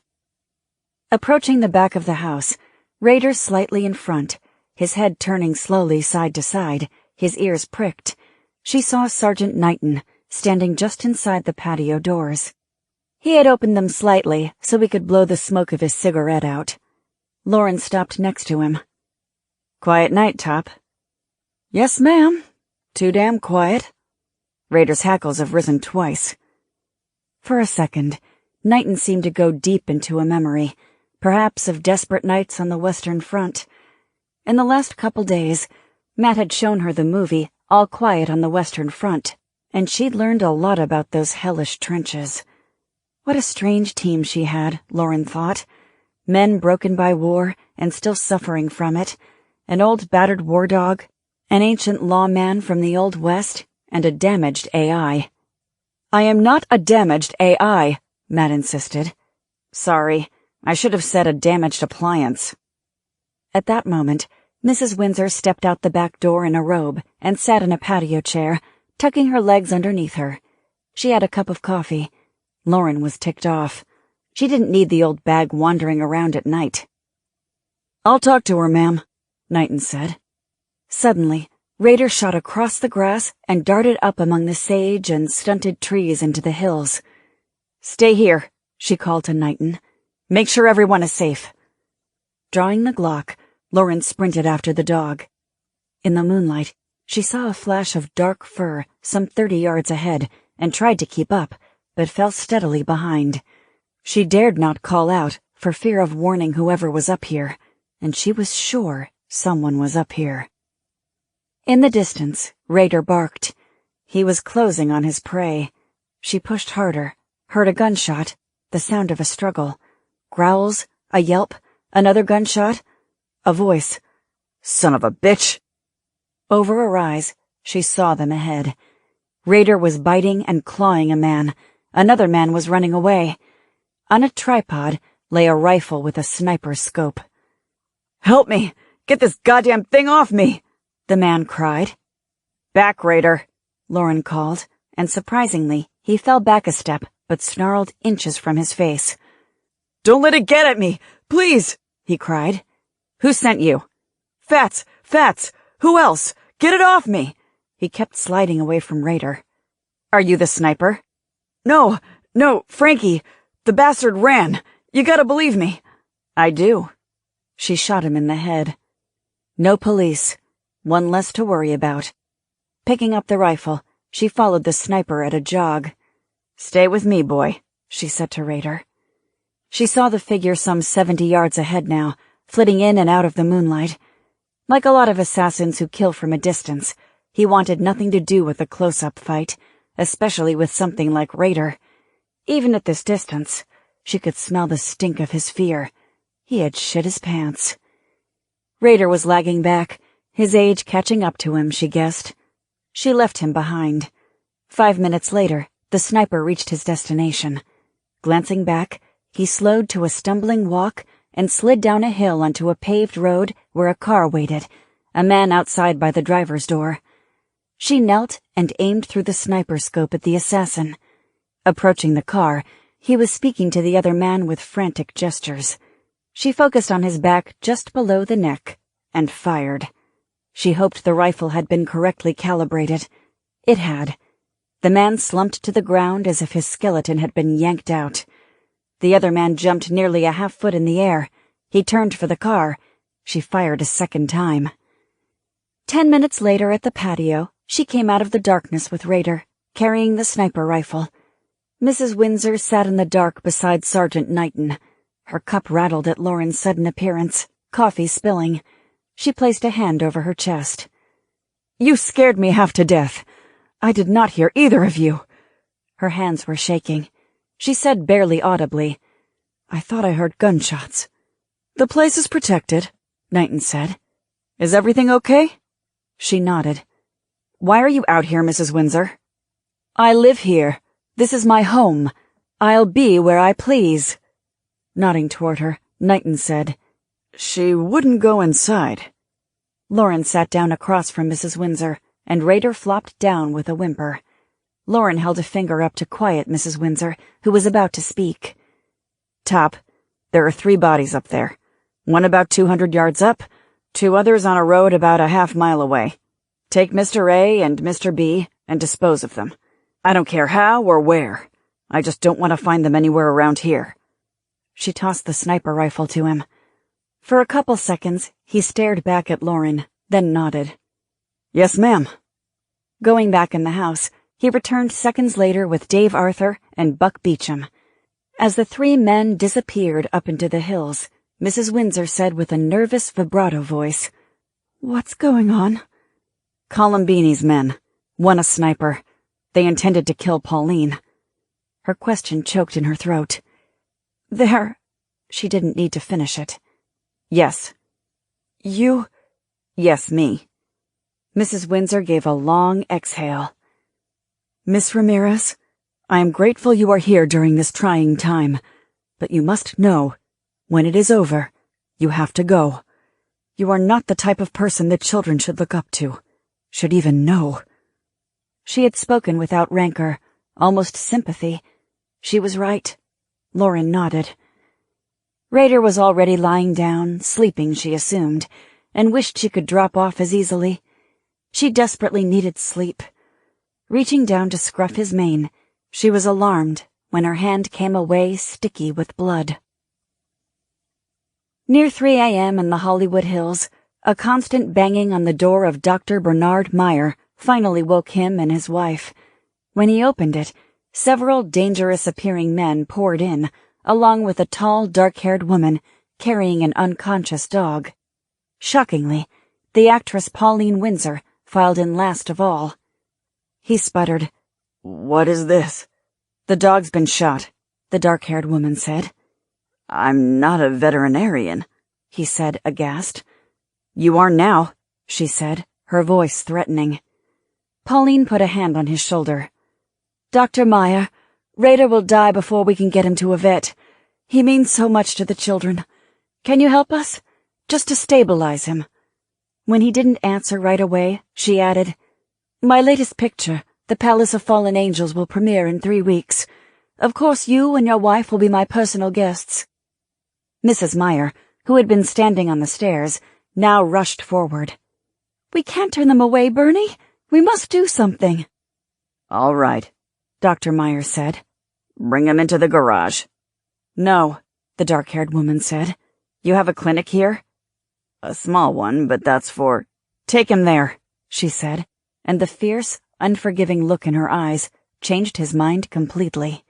Approaching the back of the house, Raider slightly in front, his head turning slowly side to side, his ears pricked, she saw Sergeant Knighton standing just inside the patio doors. He had opened them slightly so he could blow the smoke of his cigarette out. Lauren stopped next to him. Quiet night, Top. Yes, ma'am. Too damn quiet. Raider's hackles have risen twice. For a second, Knighton seemed to go deep into a memory, perhaps of desperate nights on the Western Front. In the last couple days, Matt had shown her the movie All Quiet on the Western Front, and she'd learned a lot about those hellish trenches. What a strange team she had, Lauren thought. Men broken by war and still suffering from it, an old battered war dog, an ancient lawman from the Old West, and a damaged AI. I am not a damaged AI, Matt insisted. Sorry, I should have said a damaged appliance. At that moment, Mrs. Windsor stepped out the back door in a robe and sat in a patio chair, tucking her legs underneath her. She had a cup of coffee. Lauren was ticked off. She didn't need the old bag wandering around at night. I'll talk to her, ma'am, Knighton said. Suddenly, Raider shot across the grass and darted up among the sage and stunted trees into the hills. Stay here, she called to Knighton. Make sure everyone is safe. Drawing the Glock, Lauren sprinted after the dog. In the moonlight, she saw a flash of dark fur some 30 yards ahead and tried to keep up, but fell steadily behind. She dared not call out for fear of warning whoever was up here, and she was sure someone was up here. In the distance, Raider barked. He was closing on his prey. She pushed harder, heard a gunshot, the sound of a struggle. Growls, a yelp, another gunshot, a voice. Son of a bitch! Over her eyes, she saw them ahead. Raider was biting and clawing a man. Another man was running away. On a tripod lay a rifle with a sniper's scope. Help me! Get this goddamn thing off me! The man cried. Back, Raider, Lauren called, and surprisingly, he fell back a step, but snarled inches from his face. Don't let it get at me! Please! He cried. Who sent you? Fats! Who else? Get it off me! He kept sliding away from Raider. Are you the sniper? No, Frankie. The bastard ran. You gotta believe me. I do. She shot him in the head. No police. One less to worry about. Picking up the rifle, she followed the sniper at a jog. "Stay with me, boy," she said to Rader. She saw the figure some 70 yards ahead now, flitting in and out of the moonlight. Like a lot of assassins who kill from a distance, he wanted nothing to do with a close-up fight, especially with something like Rader. Even at this distance, she could smell the stink of his fear. He had shit his pants. Rader was lagging back, his age catching up to him, she guessed. She left him behind. 5 minutes later, the sniper reached his destination. Glancing back, he slowed to a stumbling walk and slid down a hill onto a paved road where a car waited, a man outside by the driver's door. She knelt and aimed through the sniper scope at the assassin. Approaching the car, he was speaking to the other man with frantic gestures. She focused on his back just below the neck and fired. She hoped the rifle had been correctly calibrated. It had. The man slumped to the ground as if his skeleton had been yanked out. The other man jumped nearly a half-foot in the air. He turned for the car. She fired a second time. 10 minutes later at the patio, she came out of the darkness with Rader, carrying the sniper rifle. Mrs. Windsor sat in the dark beside Sergeant Knighton. Her cup rattled at Lauren's sudden appearance, coffee spilling. She placed a hand over her chest. "You scared me half to death. I did not hear either of you." Her hands were shaking. She said barely audibly, "I thought I heard gunshots." "The place is protected," Knighton said. "Is everything okay?" She nodded. "Why are you out here, Mrs. Windsor?" "I live here. This is my home. I'll be where I please." Nodding toward her, Knighton said, "She wouldn't go inside." Lauren sat down across from Mrs. Windsor, and Rader flopped down with a whimper. Lauren held a finger up to quiet Mrs. Windsor, who was about to speak. "Top, there are 3 bodies up there. One about 200 yards up, 2 others on a road about a half-mile away. Take Mr. A and Mr. B and dispose of them. I don't care how or where. I just don't want to find them anywhere around here." She tossed the sniper rifle to him. For a couple seconds, he stared back at Lauren, then nodded. "Yes, ma'am." Going back in the house, he returned seconds later with Dave Arthur and Buck Beecham. As the 3 men disappeared up into the hills, Mrs. Windsor said with a nervous vibrato voice, "What's going on?" "Columbini's men. One a sniper. They intended to kill Pauline." Her question choked in her throat. "They're—" She didn't need to finish it. "Yes." "You—" "Yes, me." Mrs. Windsor gave a long exhale. "Miss Ramirez, I am grateful you are here during this trying time, but you must know, when it is over, you have to go. You are not the type of person that children should look up to, should even know." She had spoken without rancor, almost sympathy. She was right. Lauren nodded. Rader was already lying down, sleeping, she assumed, and wished she could drop off as easily. She desperately needed sleep. Reaching down to scruff his mane, she was alarmed when her hand came away sticky with blood. Near 3 a.m. in the Hollywood Hills, a constant banging on the door of Dr. Bernard Meyer finally woke him and his wife. When he opened it, several dangerous-appearing men poured in, along with a tall, dark-haired woman carrying an unconscious dog. Shockingly, the actress Pauline Windsor filed in last of all. He sputtered, "What is this?" "The dog's been shot," the dark-haired woman said. "I'm not a veterinarian," he said, aghast. "You are now," she said, her voice threatening. Pauline put a hand on his shoulder. "Dr. Meyer, Rader will die before we can get him to a vet. He means so much to the children. Can you help us? Just to stabilize him." When he didn't answer right away, she added, "My latest picture, The Palace of Fallen Angels, will premiere in 3 weeks. Of course you and your wife will be my personal guests." Mrs. Meyer, who had been standing on the stairs, now rushed forward. "We can't turn them away, Bernie. We must do something." "All right," Dr. Meyer said. "Bring him into the garage." "No," the dark-haired woman said. "You have a clinic here? A small one, but that's for— "Take him there," she said, and the fierce, unforgiving look in her eyes changed his mind completely.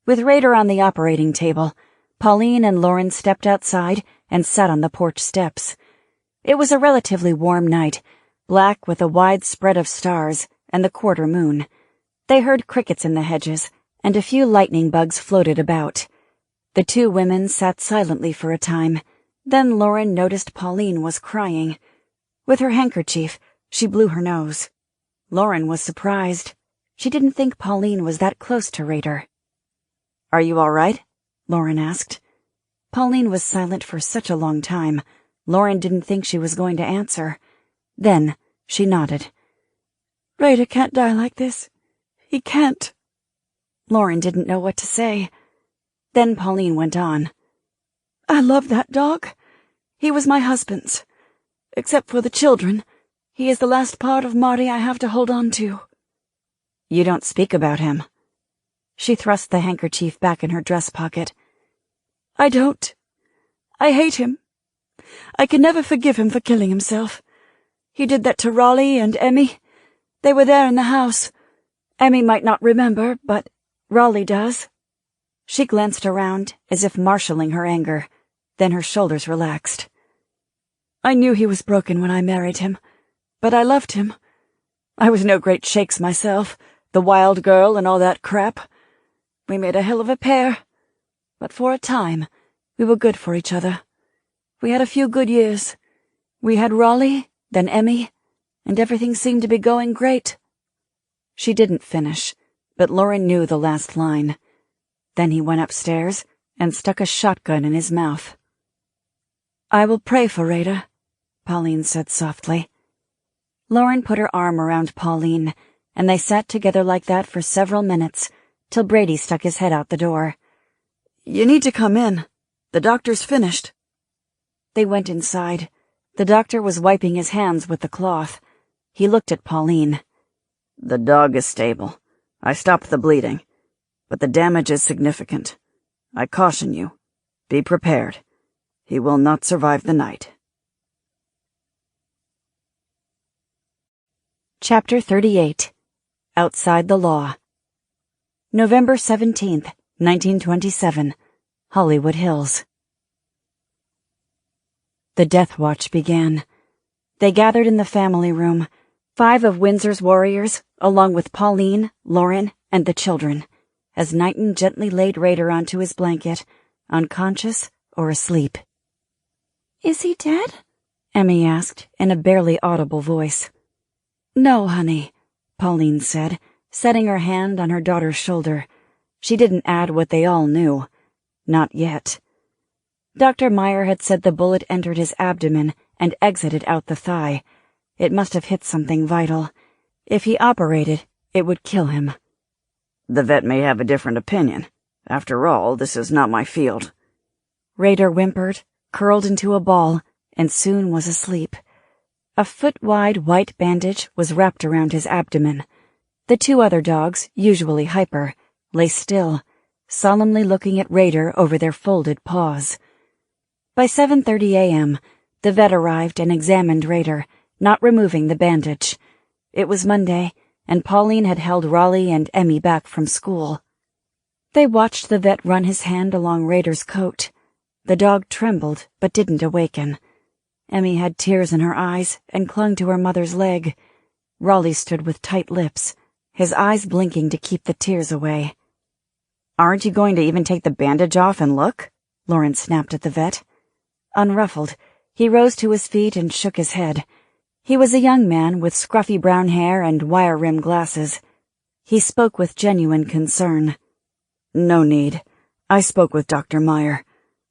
With Rader on the operating table, Pauline and Lauren stepped outside and sat on the porch steps. It was a relatively warm night, black with a wide spread of stars and the quarter moon. They heard crickets in the hedges, and a few lightning bugs floated about. The two women sat silently for a time. Then Lauren noticed Pauline was crying. With her handkerchief, she blew her nose. Lauren was surprised. She didn't think Pauline was that close to Rader. "Are you all right?" Lauren asked. Pauline was silent for such a long time, Lauren didn't think she was going to answer. Then she nodded. "Rader can't die like this. He can't." Lauren didn't know what to say. Then Pauline went on. "I love that dog. He was my husband's. Except for the children, he is the last part of Marty I have to hold on to." "You don't speak about him." She thrust the handkerchief back in her dress pocket. "I don't. I hate him. I can never forgive him for killing himself. He did that to Raleigh and Emmy. They were there in the house. Emmy might not remember, but Raleigh does." She glanced around, as if marshalling her anger. Then her shoulders relaxed. "I knew he was broken when I married him, but I loved him. I was no great shakes myself, the wild girl and all that crap. We made a hell of a pair. But for a time, we were good for each other. We had a few good years. We had Raleigh, then Emmy, and everything seemed to be going great." She didn't finish, but Lauren knew the last line. Then he went upstairs and stuck a shotgun in his mouth. "I will pray for Rader," Pauline said softly. Lauren put her arm around Pauline, and they sat together like that for several minutes, till Brady stuck his head out the door. "You need to come in. The doctor's finished." They went inside. The doctor was wiping his hands with the cloth. He looked at Pauline. "The dog is stable. I stopped the bleeding. But the damage is significant. I caution you. Be prepared. He will not survive the night." Chapter 38. Outside the Law. November 17th, 1927. Hollywood Hills. The death watch began. They gathered in the family room, 5 of Windsor's warriors, along with Pauline, Lauren, and the children, as Knighton gently laid Rader onto his blanket, unconscious or asleep. "Is he dead?" Emmy asked in a barely audible voice. "No, honey," Pauline said, setting her hand on her daughter's shoulder. She didn't add what they all knew. Not yet. Dr. Meyer had said the bullet entered his abdomen and exited out the thigh. It must have hit something vital. If he operated, it would kill him. "The vet may have a different opinion. After all, this is not my field." Rader whimpered, curled into a ball, and soon was asleep. A foot-wide white bandage was wrapped around his abdomen. The 2 other dogs, usually hyper, lay still, solemnly looking at Rader over their folded paws. By 7:30 a.m., the vet arrived and examined Rader, not removing the bandage. It was Monday, and Pauline had held Raleigh and Emmy back from school. They watched the vet run his hand along Rader's coat. The dog trembled, but didn't awaken. Emmy had tears in her eyes and clung to her mother's leg. Raleigh stood with tight lips, his eyes blinking to keep the tears away. "Aren't you going to even take the bandage off and look?" Lauren snapped at the vet. Unruffled, he rose to his feet and shook his head. He was a young man with scruffy brown hair and wire-rimmed glasses. He spoke with genuine concern. "No need. I spoke with Dr. Meyer.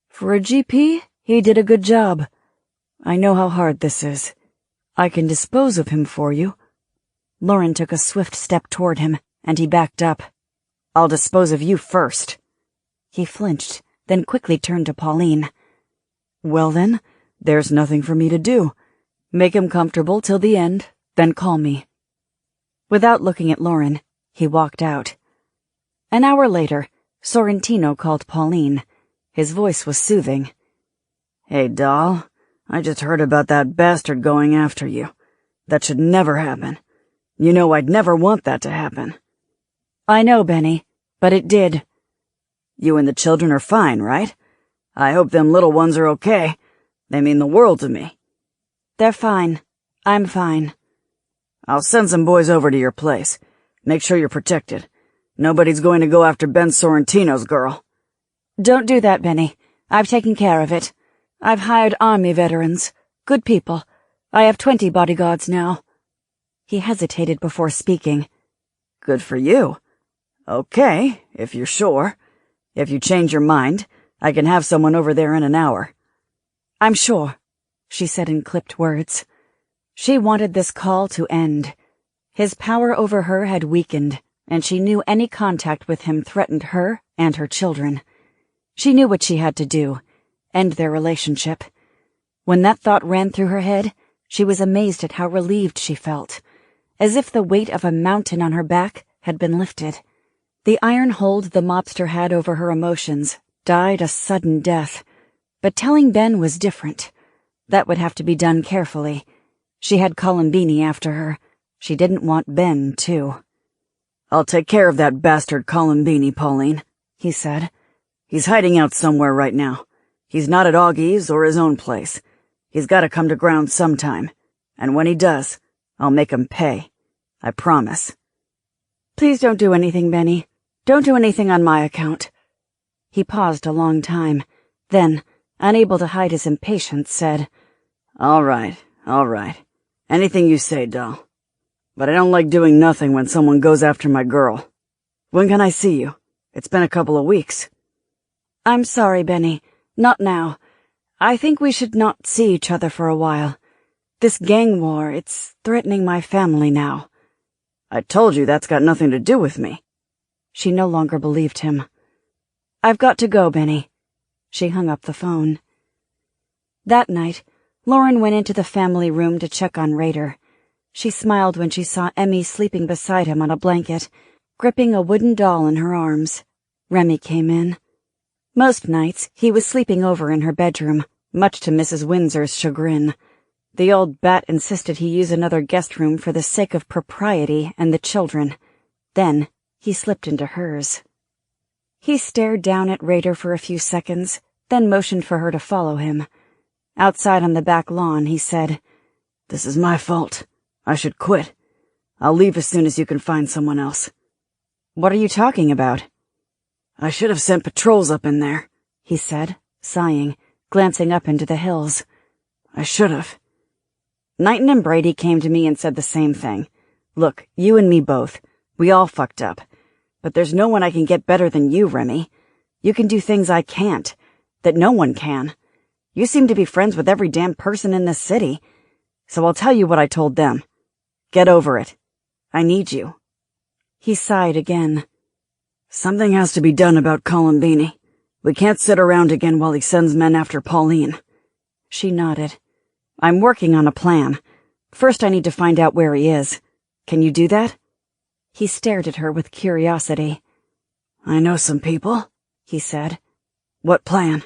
For a GP, he did a good job. I know how hard this is. I can dispose of him for you." Lauren took a swift step toward him, and he backed up. "I'll dispose of you first." He flinched, then quickly turned to Pauline. "Well then, there's nothing for me to do. Make him comfortable till the end, then call me." Without looking at Lauren, he walked out. An hour later, Sorrentino called Pauline. His voice was soothing. "Hey, doll, I just heard about that bastard going after you. That should never happen. You know I'd never want that to happen. I know, Benny, but it did. You and the children are fine, right? I hope them little ones are okay. They mean the world to me. They're fine. I'm fine. I'll send some boys over to your place. Make sure you're protected. Nobody's going to go after Ben Sorrentino's girl. Don't do that, Benny. I've taken care of it. I've hired army veterans. Good people. I have 20 bodyguards now. He hesitated before speaking. Good for you. Okay, if you're sure. If you change your mind, I can have someone over there in an hour. I'm sure, she said in clipped words. She wanted this call to end. His power over her had weakened, and she knew any contact with him threatened her and her children. She knew what she had to do, end their relationship. When that thought ran through her head, she was amazed at how relieved she felt, as if the weight of a mountain on her back had been lifted. The iron hold the mobster had over her emotions died a sudden death, but telling Ben was different. That would have to be done carefully. She had Columbini after her. She didn't want Ben, too. I'll take care of that bastard Columbini, Pauline, he said. He's hiding out somewhere right now. He's not at Augie's or his own place. He's got to come to ground sometime, and when he does, I'll make him pay. I promise. Please don't do anything, Benny. Don't do anything on my account. He paused a long time, then, unable to hide his impatience, said, All right. Anything you say, doll. But I don't like doing nothing when someone goes after my girl. When can I see you? It's been a couple of weeks. I'm sorry, Benny. Not now. I think we should not see each other for a while. This gang war, it's threatening my family now. I told you that's got nothing to do with me. She no longer believed him. I've got to go, Benny. She hung up the phone. That night, Lauren went into the family room to check on Rader. She smiled when she saw Emmy sleeping beside him on a blanket, gripping a wooden doll in her arms. Remy came in. Most nights, he was sleeping over in her bedroom, much to Mrs. Windsor's chagrin. The old bat insisted he use another guest room for the sake of propriety and the children. Then, he slipped into hers. He stared down at Rader for a few seconds, then motioned for her to follow him. Outside on the back lawn, he said, This is my fault. I should quit. I'll leave as soon as you can find someone else. What are you talking about? I should have sent patrols up in there, he said, sighing, glancing up into the hills. I should have. Knighton and Brady came to me and said the same thing. Look, you and me both. We all fucked up. But there's no one I can get better than you, Remy. You can do things I can't, that no one can. You seem to be friends with every damn person in this city. So I'll tell you what I told them. Get over it. I need you. He sighed again. Something has to be done about Columbini. We can't sit around again while he sends men after Pauline. She nodded. I'm working on a plan. First I need to find out where he is. Can you do that? He stared at her with curiosity. I know some people, he said. What plan?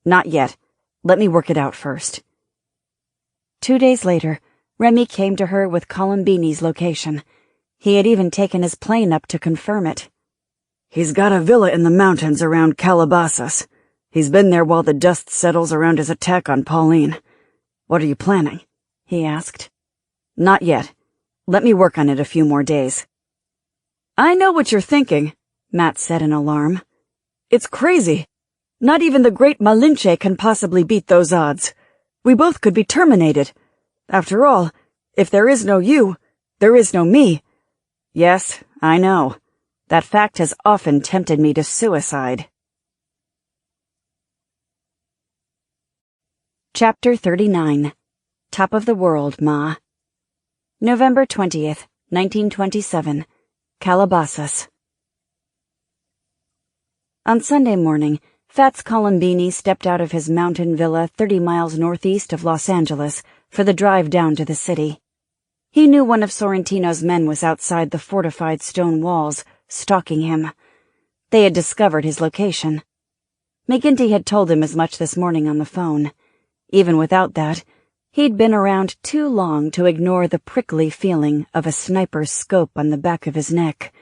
Not yet. Let me work it out first. 2 days later, Remy came to her with Columbini's location. He had even taken his plane up to confirm it. He's got a villa in the mountains around Calabasas. He's been there while the dust settles around his attack on Pauline. What are you planning? He asked. Not yet. Let me work on it a few more days. I know what you're thinking, Matt said in alarm. It's crazy. Not even the great Malinche can possibly beat those odds. We both could be terminated. After all, if there is no you, there is no me. Yes, I know. That fact has often tempted me to suicide. Chapter 39. Top of the World, Ma. November 20th, 1927. Calabasas. On Sunday morning, Fats Columbini stepped out of his mountain villa 30 miles northeast of Los Angeles for the drive down to the city. He knew one of Sorrentino's men was outside the fortified stone walls, stalking him. They had discovered his location. McGinty had told him as much this morning on the phone. Even without that, he'd been around too long to ignore the prickly feeling of a sniper's scope on the back of his neck.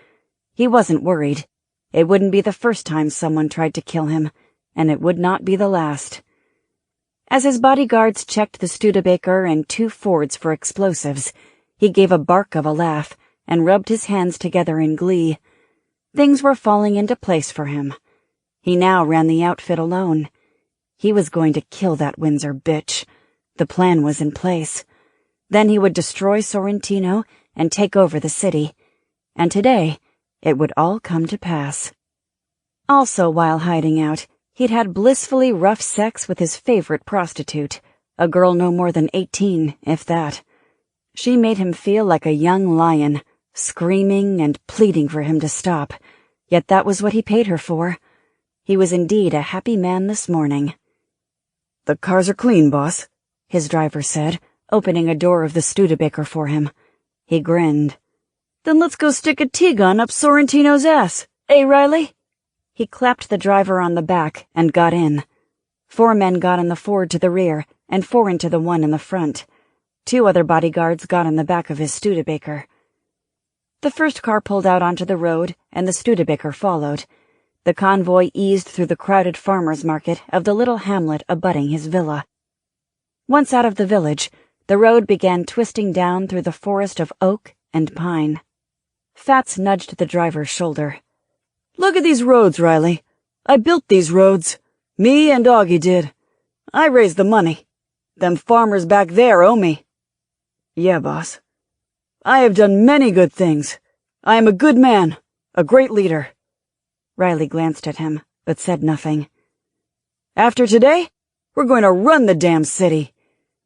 He wasn't worried. It wouldn't be the first time someone tried to kill him, and it would not be the last. As his bodyguards checked the Studebaker and 2 Fords for explosives, he gave a bark of a laugh and rubbed his hands together in glee. Things were falling into place for him. He now ran the outfit alone. He was going to kill that Windsor bitch. The plan was in place. Then he would destroy Sorrentino and take over the city. And today, it would all come to pass. Also, while hiding out, he'd had blissfully rough sex with his favorite prostitute, a girl no more than 18, if that. She made him feel like a young lion, screaming and pleading for him to stop, yet that was what he paid her for. He was indeed a happy man this morning. "The cars are clean, boss," his driver said, opening a door of the Studebaker for him. He grinned. "Then let's go stick a T-gun up Sorrentino's ass, eh, Riley?" He clapped the driver on the back and got in. 4 men got in the Ford to the rear and 4 into the one in the front. 2 other bodyguards got in the back of his Studebaker. The first car pulled out onto the road and the Studebaker followed. The convoy eased through the crowded farmers' market of the little hamlet abutting his villa. Once out of the village, the road began twisting down through the forest of oak and pine. Fats nudged the driver's shoulder. "Look at these roads, Riley. I built these roads. Me and Augie did. I raised the money. Them farmers back there owe me." "Yeah, boss. I have done many good things. I am a good man, a great leader." Riley glanced at him, but said nothing. "After today, we're going to run the damn city.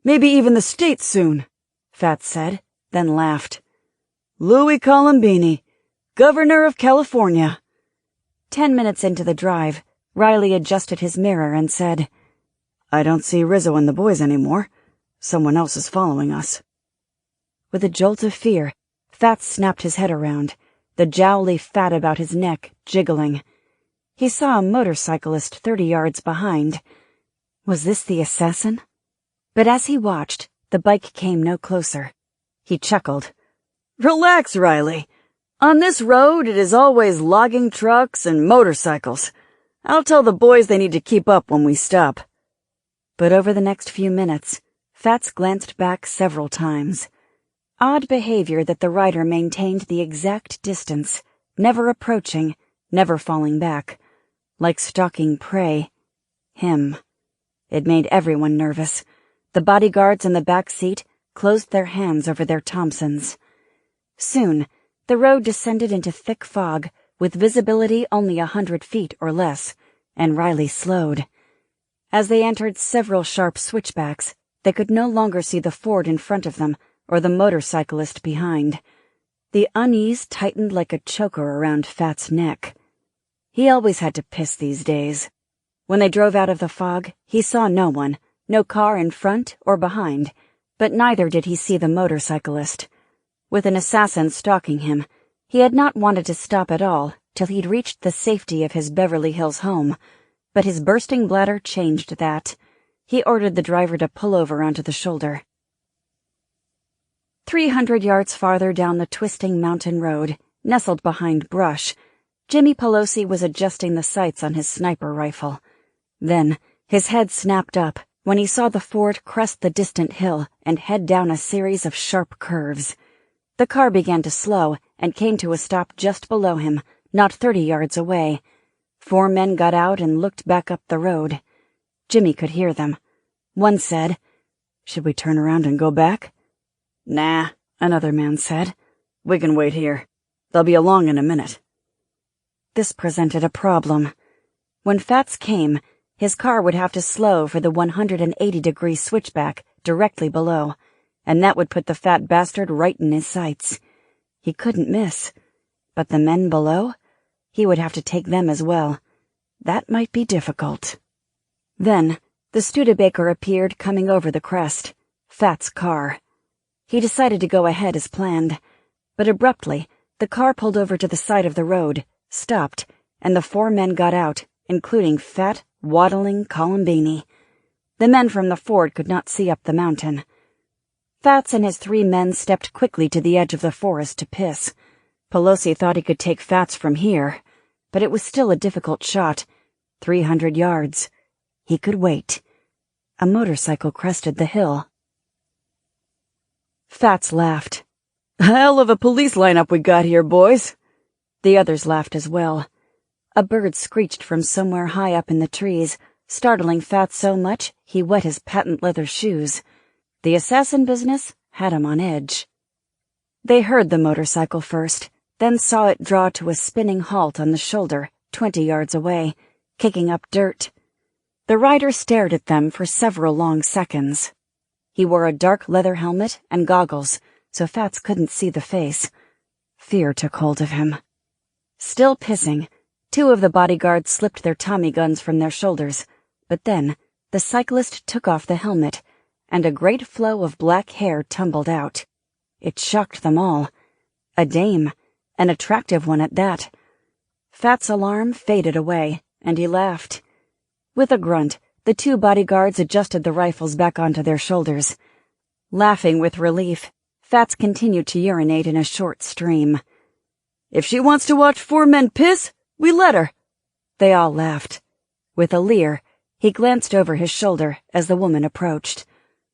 Maybe even the state soon," Fats said, then laughed. "Louis Colombini, Governor of California." 10 minutes into the drive, Riley adjusted his mirror and said, "I don't see Rizzo and the boys anymore. Someone else is following us." With a jolt of fear, Fats snapped his head around, the jowly fat about his neck jiggling. He saw a motorcyclist 30 yards behind. Was this the assassin? But as he watched, the bike came no closer. He chuckled. "Relax, Riley. On this road, it is always logging trucks and motorcycles. I'll tell the boys they need to keep up when we stop." But over the next few minutes, Fats glanced back several times. Odd behavior that the rider maintained the exact distance, never approaching, never falling back. Like stalking prey. Him. It made everyone nervous. The bodyguards in the back seat closed their hands over their Thompsons. Soon, the road descended into thick fog, with visibility only 100 feet or less, and Riley slowed. As they entered several sharp switchbacks, they could no longer see the Ford in front of them or the motorcyclist behind. The unease tightened like a choker around Fat's neck. He always had to piss these days. When they drove out of the fog, he saw no one, no car in front or behind, but neither did he see the motorcyclist. With an assassin stalking him, he had not wanted to stop at all till he'd reached the safety of his Beverly Hills home, but his bursting bladder changed that. He ordered the driver to pull over onto the shoulder. 300 yards farther down the twisting mountain road, nestled behind brush, Jimmy Pelosi was adjusting the sights on his sniper rifle. Then, his head snapped up when he saw the Ford crest the distant hill and head down a series of sharp curves. The car began to slow and came to a stop just below him, not 30 yards away. 4 men got out and looked back up the road. Jimmy could hear them. One said, "Should we turn around and go back?" "Nah," another man said. "We can wait here. They'll be along in a minute." This presented a problem. When Fats came, his car would have to slow for the 180-degree switchback directly below, and that would put the fat bastard right in his sights. He couldn't miss. But the men below? He would have to take them as well. That might be difficult. Then, the Studebaker appeared coming over the crest. Fat's car. He decided to go ahead as planned, but abruptly, the car pulled over to the side of the road, stopped, and the 4 men got out, including fat, waddling Colombini. The men from the ford could not see up the mountain. Fats and his 3 men stepped quickly to the edge of the forest to piss. Pelosi thought he could take Fats from here, but it was still a difficult shot. 300 yards. He could wait. A motorcycle crested the hill. Fats laughed. Hell of a police lineup we got here, boys. The others laughed as well. A bird screeched from somewhere high up in the trees, startling Fats so much he wet his patent leather shoes. The assassin business had him on edge. They heard the motorcycle first, then saw it draw to a spinning halt on the shoulder 20 yards away, kicking up dirt. The rider stared at them for several long seconds. He wore a dark leather helmet and goggles, so Fats couldn't see the face. Fear took hold of him. Still pissing, 2 of the bodyguards slipped their Tommy guns from their shoulders, but then the cyclist took off the helmet, and a great flow of black hair tumbled out. It shocked them all. A dame, an attractive one at that. Fat's alarm faded away, and he laughed. With a grunt, the 2 bodyguards adjusted the rifles back onto their shoulders. Laughing with relief, Fats continued to urinate in a short stream. If she wants to watch 4 men piss, we let her. They all laughed. With a leer, he glanced over his shoulder as the woman approached.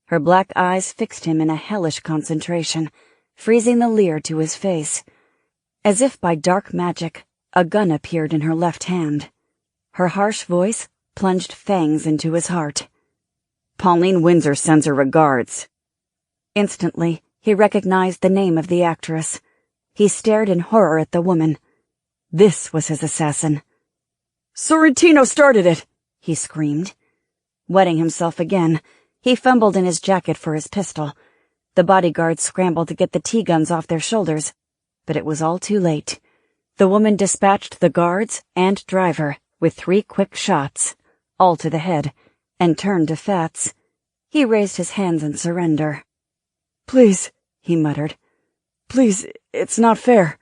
Her black eyes fixed him in a hellish concentration, freezing the leer to his face. As if by dark magic, a gun appeared in her left hand. Her harsh voice plunged fangs into his heart. Pauline Windsor sends her regards. Instantly, he recognized the name of the actress. He stared in horror at the woman. This was his assassin. Sorrentino started it, he screamed. Wetting himself again, he fumbled in his jacket for his pistol. The bodyguards scrambled to get the T-guns off their shoulders, but it was all too late. The woman dispatched the guards and driver with 3 quick shots, all to the head, and turned to Fats. He raised his hands in surrender. Please, he muttered. Please, it's not fair.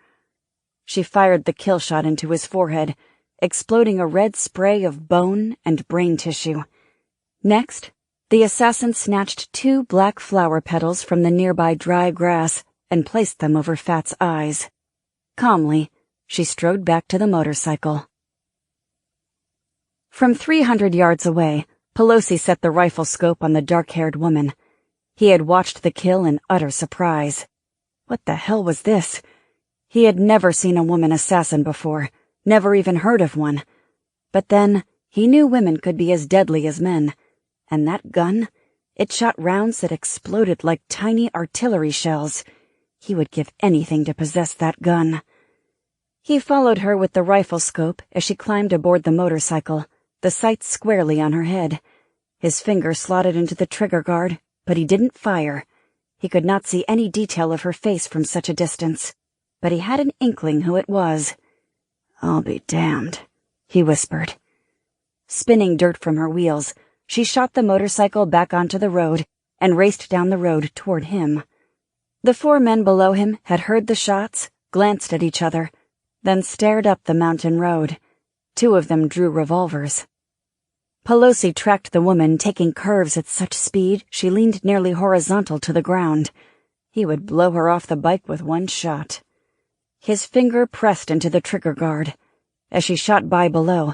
She fired the kill shot into his forehead, exploding a red spray of bone and brain tissue. Next, the assassin snatched 2 black flower petals from the nearby dry grass and placed them over Fat's eyes. Calmly, she strode back to the motorcycle. From 300 yards away, Pelosi set the rifle scope on the dark-haired woman. He had watched the kill in utter surprise. What the hell was this? He had never seen a woman assassin before, never even heard of one. But then, he knew women could be as deadly as men. And that gun, it shot rounds that exploded like tiny artillery shells. He would give anything to possess that gun. He followed her with the rifle scope as she climbed aboard the motorcycle, the sights squarely on her head. His finger slotted into the trigger guard, but he didn't fire. He could not see any detail of her face from such a distance, but he had an inkling who it was. I'll be damned, he whispered. Spinning dirt from her wheels, she shot the motorcycle back onto the road and raced down the road toward him. The 4 men below him had heard the shots, glanced at each other, then stared up the mountain road. 2 of them drew revolvers. Pelosi tracked the woman, taking curves at such speed she leaned nearly horizontal to the ground. He would blow her off the bike with 1 shot. His finger pressed into the trigger guard. As she shot by below,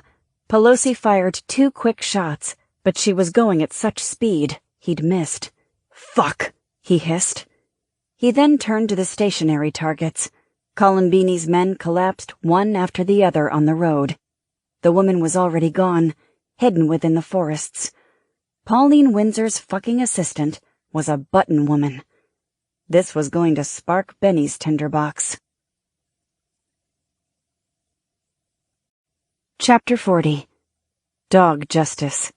Pelosi fired 2 quick shots, but she was going at such speed he'd missed. Fuck, he hissed. He then turned to the stationary targets. Columbini's men collapsed one after the other on the road. The woman was already gone, hidden within the forests. Pauline Windsor's fucking assistant was a button woman. This was going to spark Benny's tinderbox. Chapter 40. Dog Justice.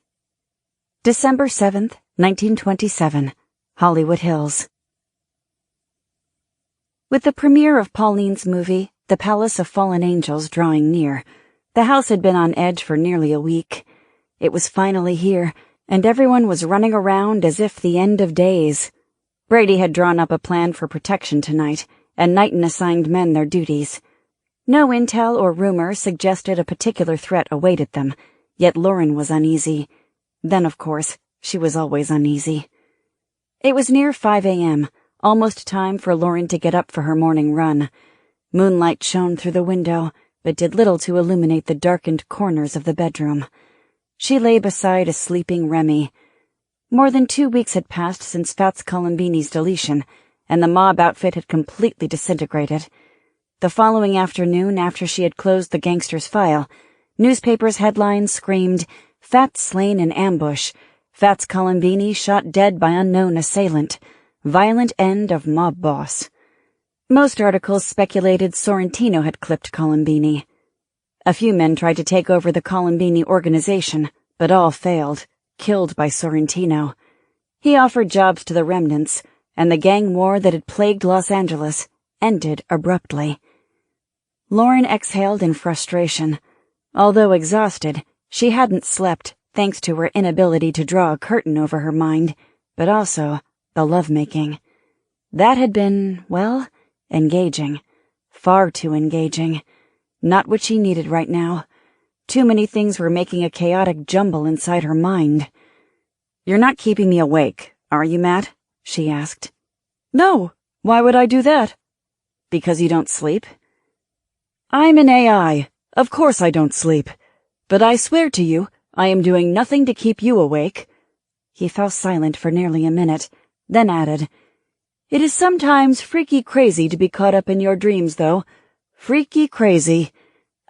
December 7th, 1927, Hollywood Hills. With the premiere of Pauline's movie, The Palace of Fallen Angels, drawing near, the house had been on edge for nearly a week. It was finally here, and everyone was running around as if the end of days. Brady had drawn up a plan for protection tonight, and Knighton assigned men their duties. No intel or rumor suggested a particular threat awaited them, yet Lauren was uneasy. Then, of course, She was always uneasy. It was near 5 a.m., almost time for Lauren to get up for her morning run. Moonlight shone through the window, but did little to illuminate the darkened corners of the bedroom. She lay beside a sleeping Remy. More than 2 weeks had passed since Fats Colombini's deletion, and the mob outfit had completely disintegrated. The following afternoon, after she had closed the gangster's file, newspapers' headlines screamed, "Fats slain in ambush. Fats Colombini shot dead by unknown assailant. Violent end of mob boss." Most articles speculated Sorrentino had clipped Colombini. A few men tried to take over the Colombini organization, but all failed, killed by Sorrentino. He offered jobs to the remnants, and the gang war that had plagued Los Angeles ended abruptly. Lauren exhaled in frustration. Although exhausted, she hadn't slept thanks to her inability to draw a curtain over her mind, but also the lovemaking. That had been, well, engaging. Far too engaging. Not what she needed right now. Too many things were making a chaotic jumble inside her mind. "You're not keeping me awake, are you, Matt?" she asked. "No, why would I do that?" "Because you don't sleep?" "I'm an AI. Of course I don't sleep. But I swear to you, I am doing nothing to keep you awake." He fell silent for nearly a minute, then added, "It is sometimes freaky crazy to be caught up in your dreams, though. Freaky crazy.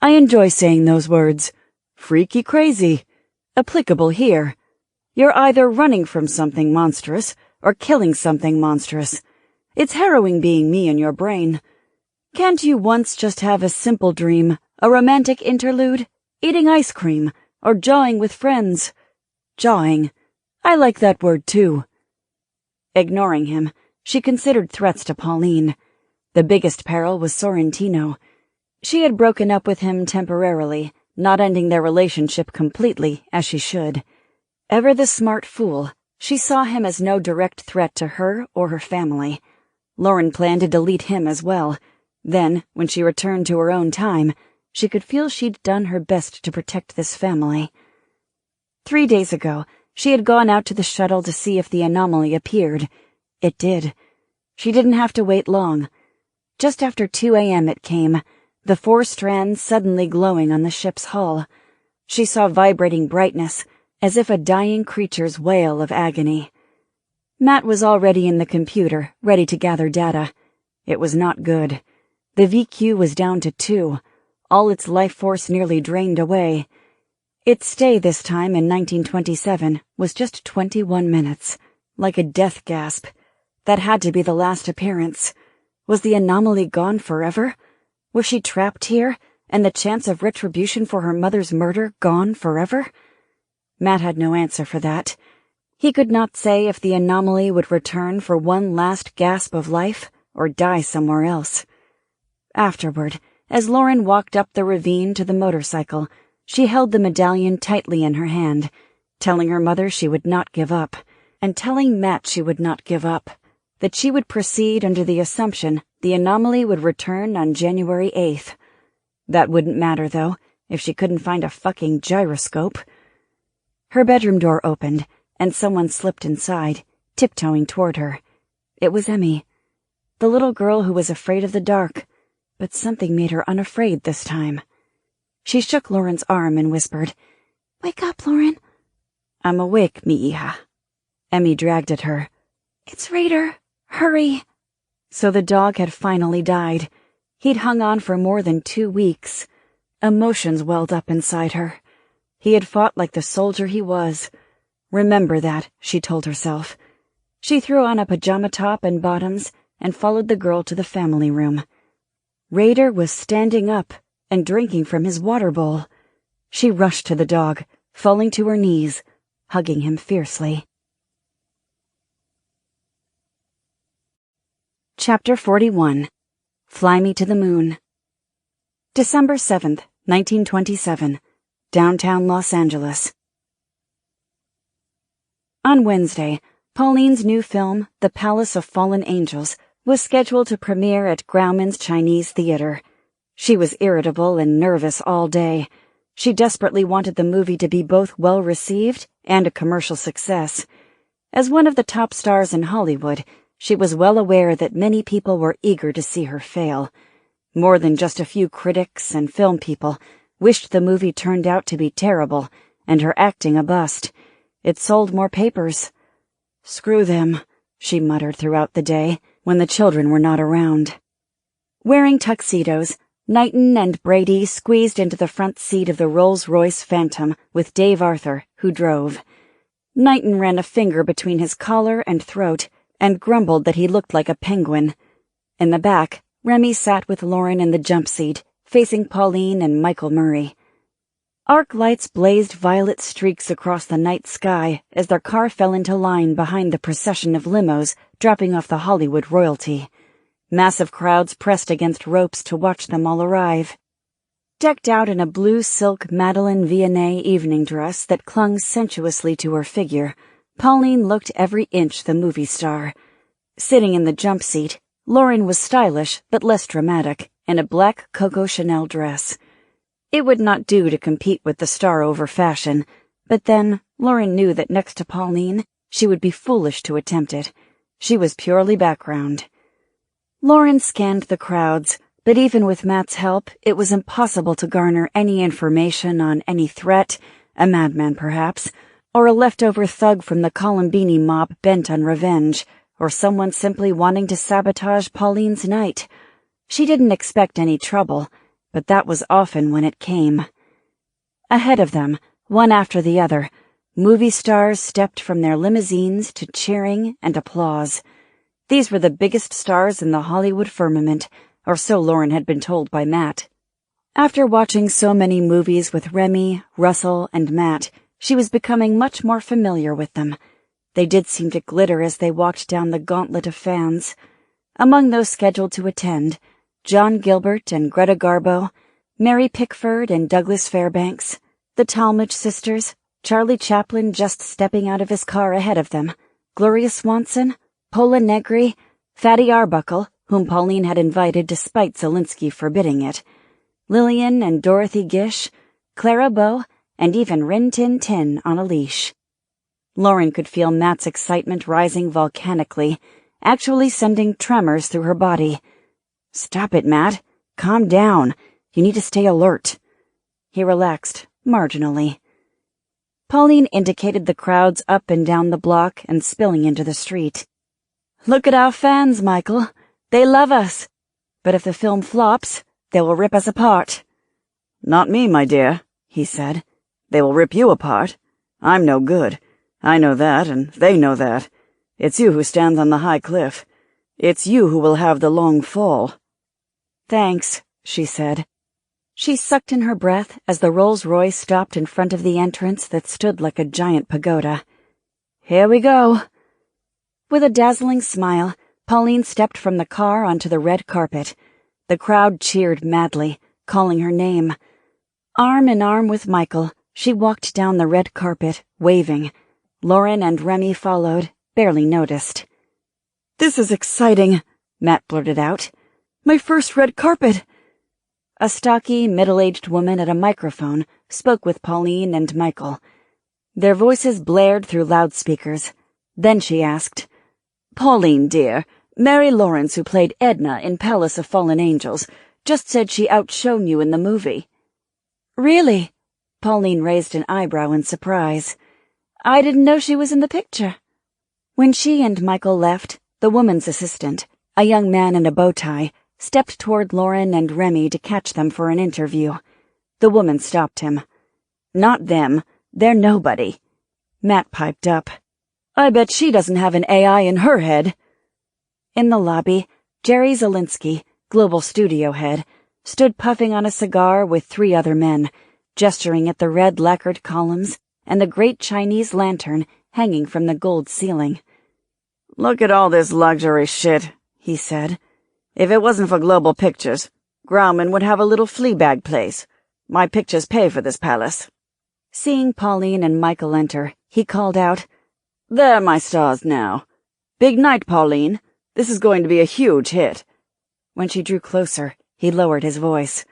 I enjoy saying those words. Freaky crazy. Applicable here. You're either running from something monstrous or killing something monstrous. It's harrowing being me in your brain. Can't you once just have a simple dream, a romantic interlude, eating ice cream, or jawing with friends? Jawing. I like that word too." Ignoring him, she considered threats to Pauline. The biggest peril was Sorrentino. She had broken up with him temporarily, not ending their relationship completely, as she should. Ever the smart fool, she saw him as no direct threat to her or her family. Lauren planned to delete him as well. Then, when she returned to her own time, she could feel she'd done her best to protect this family. 3 days ago, she had gone out to the shuttle to see if the anomaly appeared. It did. She didn't have to wait long. Just after 2 a.m. it came, the 4 strands suddenly glowing on the ship's hull. She saw vibrating brightness, as if a dying creature's wail of agony. Matt was already in the computer, ready to gather data. It was not good. The VQ was down to 2, all its life force nearly drained away. Its stay this time in 1927 was just 21 minutes, like a death gasp. That had to be the last appearance. Was the anomaly gone forever? Was she trapped here, and the chance of retribution for her mother's murder gone forever? Matt had no answer for that. He could not say if the anomaly would return for one last gasp of life or die somewhere else. Afterward, as Lauren walked up the ravine to the motorcycle, she held the medallion tightly in her hand, telling her mother she would not give up, and telling Matt she would not give up, that she would proceed under the assumption the anomaly would return on January 8th. That wouldn't matter, though, if she couldn't find a fucking gyroscope. Her bedroom door opened, and someone slipped inside, tiptoeing toward her. It was Emmy, the little girl who was afraid of the dark, but something made her unafraid this time. She shook Lauren's arm and whispered, "Wake up, Lauren." "I'm awake, mi hija." Emmy dragged at her. "It's Raider. Hurry." So the dog had finally died. He'd hung on for more than 2 weeks. Emotions welled up inside her. He had fought like the soldier he was. Remember that, she told herself. She threw on a pajama top and bottoms and followed the girl to the family room. Raider was standing up and drinking from his water bowl. She rushed to the dog, falling to her knees, hugging him fiercely. Chapter 41. Fly Me to the Moon. December 7th, 1927. Downtown Los Angeles. On Wednesday, Pauline's new film, The Palace of Fallen Angels, was scheduled to premiere at Grauman's Chinese Theater. She was irritable and nervous all day. She desperately wanted the movie to be both well-received and a commercial success. As one of the top stars in Hollywood, she was well aware that many people were eager to see her fail. More than just a few critics and film people wished the movie turned out to be terrible and her acting a bust. It sold more papers. "Screw them," she muttered throughout the day when the children were not around. Wearing tuxedos, Knighton and Brady squeezed into the front seat of the Rolls-Royce Phantom with Dave Arthur, who drove. Knighton ran a finger between his collar and throat and grumbled that he looked like a penguin. In the back, Remy sat with Lauren in the jump seat, facing Pauline and Michael Murray. Arc lights blazed violet streaks across the night sky as their car fell into line behind the procession of limos dropping off the Hollywood royalty. Massive crowds pressed against ropes to watch them all arrive. Decked out in a blue silk Madeleine Vianney evening dress that clung sensuously to her figure, Pauline looked every inch the movie star. Sitting in the jump seat, Lauren was stylish but less dramatic, in a black Coco Chanel dress. It would not do to compete with the star over fashion, but then Lauren knew that next to Pauline, she would be foolish to attempt it. She was purely background. Lauren scanned the crowds, but even with Matt's help, it was impossible to garner any information on any threat, a madman perhaps, or a leftover thug from the Columbini mob bent on revenge, or someone simply wanting to sabotage Pauline's night. She didn't expect any trouble, but that was often when it came. Ahead of them, one after the other, movie stars stepped from their limousines to cheering and applause. These were the biggest stars in the Hollywood firmament, or so Lauren had been told by Matt. After watching so many movies with Remy, Russell, and Matt, she was becoming much more familiar with them. They did seem to glitter as they walked down the gauntlet of fans. Among those scheduled to attend, John Gilbert and Greta Garbo, Mary Pickford and Douglas Fairbanks, the Talmadge sisters, Charlie Chaplin just stepping out of his car ahead of them, Gloria Swanson, Pola Negri, Fatty Arbuckle, whom Pauline had invited despite Zelensky forbidding it, Lillian and Dorothy Gish, Clara Bow, and even Rin Tin Tin on a leash. Lauren could feel Matt's excitement rising volcanically, actually sending tremors through her body. "Stop it, Matt. Calm down. You need to stay alert." He relaxed, marginally. Pauline indicated the crowds up and down the block and spilling into the street. "Look at our fans, Michael. They love us. But if the film flops, they will rip us apart." "Not me, my dear," he said. "They will rip you apart. I'm no good. I know that, and they know that. It's you who stands on the high cliff. It's you who will have the long fall." "Thanks," she said. She sucked in her breath as the Rolls-Royce stopped in front of the entrance that stood like a giant pagoda. "Here we go." With a dazzling smile, Pauline stepped from the car onto the red carpet. The crowd cheered madly, calling her name. Arm in arm with Michael, she walked down the red carpet, waving. Lauren and Remy followed, barely noticed. "This is exciting," Matt blurted out. "My first red carpet." A stocky, middle-aged woman at a microphone spoke with Pauline and Michael. Their voices blared through loudspeakers. Then she asked, "Pauline, dear, Mary Lawrence, who played Edna in Palace of Fallen Angels, just said she outshone you in the movie." "Really?" Pauline raised an eyebrow in surprise. "I didn't know she was in the picture." When she and Michael left, the woman's assistant, a young man in a bow tie, stepped toward Lauren and Remy to catch them for an interview. The woman stopped him. "Not them. They're nobody." Matt piped up. "I bet she doesn't have an AI in her head." In the lobby, Jerry Zelensky, global studio head, stood puffing on a cigar with 3 other men, gesturing at the red lacquered columns and the great Chinese lantern hanging from the gold ceiling. "Look at all this luxury shit," he said. "If it wasn't for Global Pictures, Grauman would have a little Fleabag place. My pictures pay for this palace." Seeing Pauline and Michael enter, he called out, "There, my stars now. Big night, Pauline. This is going to be a huge hit." When she drew closer, he lowered his voice.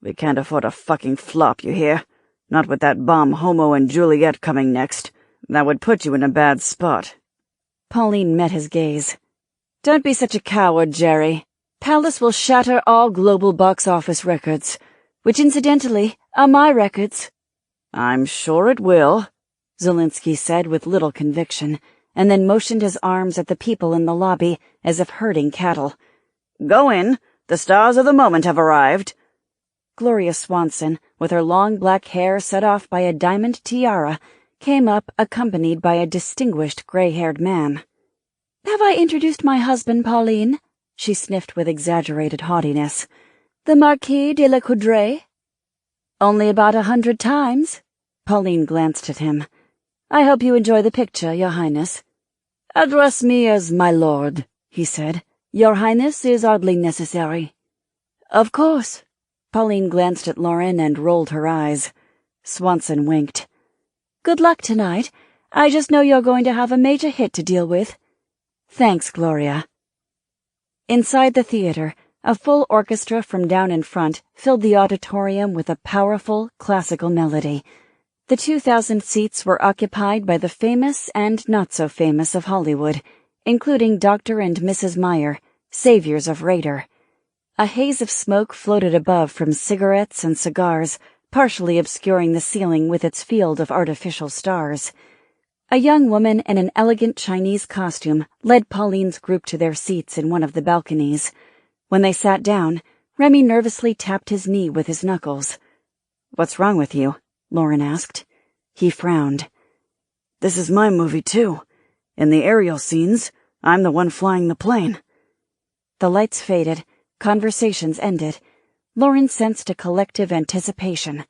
"We can't afford a fucking flop, you hear? Not with that bomb Homo and Juliet coming next. That would put you in a bad spot. Pauline met his gaze. Don't be such a coward, Jerry. Palace will shatter all global box office records, which incidentally are my records. I'm sure it will, Zelinsky said with little conviction, and then motioned his arms at the people in the lobby as if herding cattle. Go in. The stars of the moment have arrived. Gloria Swanson, with her long black hair set off by a diamond tiara, came up accompanied by a distinguished gray-haired man. Have I introduced my husband, Pauline? She sniffed with exaggerated haughtiness. The Marquis de la Coudray? Only about 100 times. Pauline glanced at him. I hope you enjoy the picture, Your Highness. Address me as my lord, he said. Your Highness is hardly necessary. Of course. Pauline glanced at Lauren and rolled her eyes. Swanson winked. Good luck tonight. I just know you're going to have a major hit to deal with. Thanks, Gloria. Inside the theater, a full orchestra from down in front filled the auditorium with a powerful, classical melody. The 2,000 seats were occupied by the famous and not-so-famous of Hollywood, including Dr. and Mrs. Meyer, saviors of Raider. A haze of smoke floated above from cigarettes and cigars, partially obscuring the ceiling with its field of artificial stars. A young woman in an elegant Chinese costume led Pauline's group to their seats in one of the balconies. When they sat down, Remy nervously tapped his knee with his knuckles. What's wrong with you? Lauren asked. He frowned. This is my movie, too. In the aerial scenes, I'm the one flying the plane. The lights faded. Conversations ended. Lauren sensed a collective anticipation.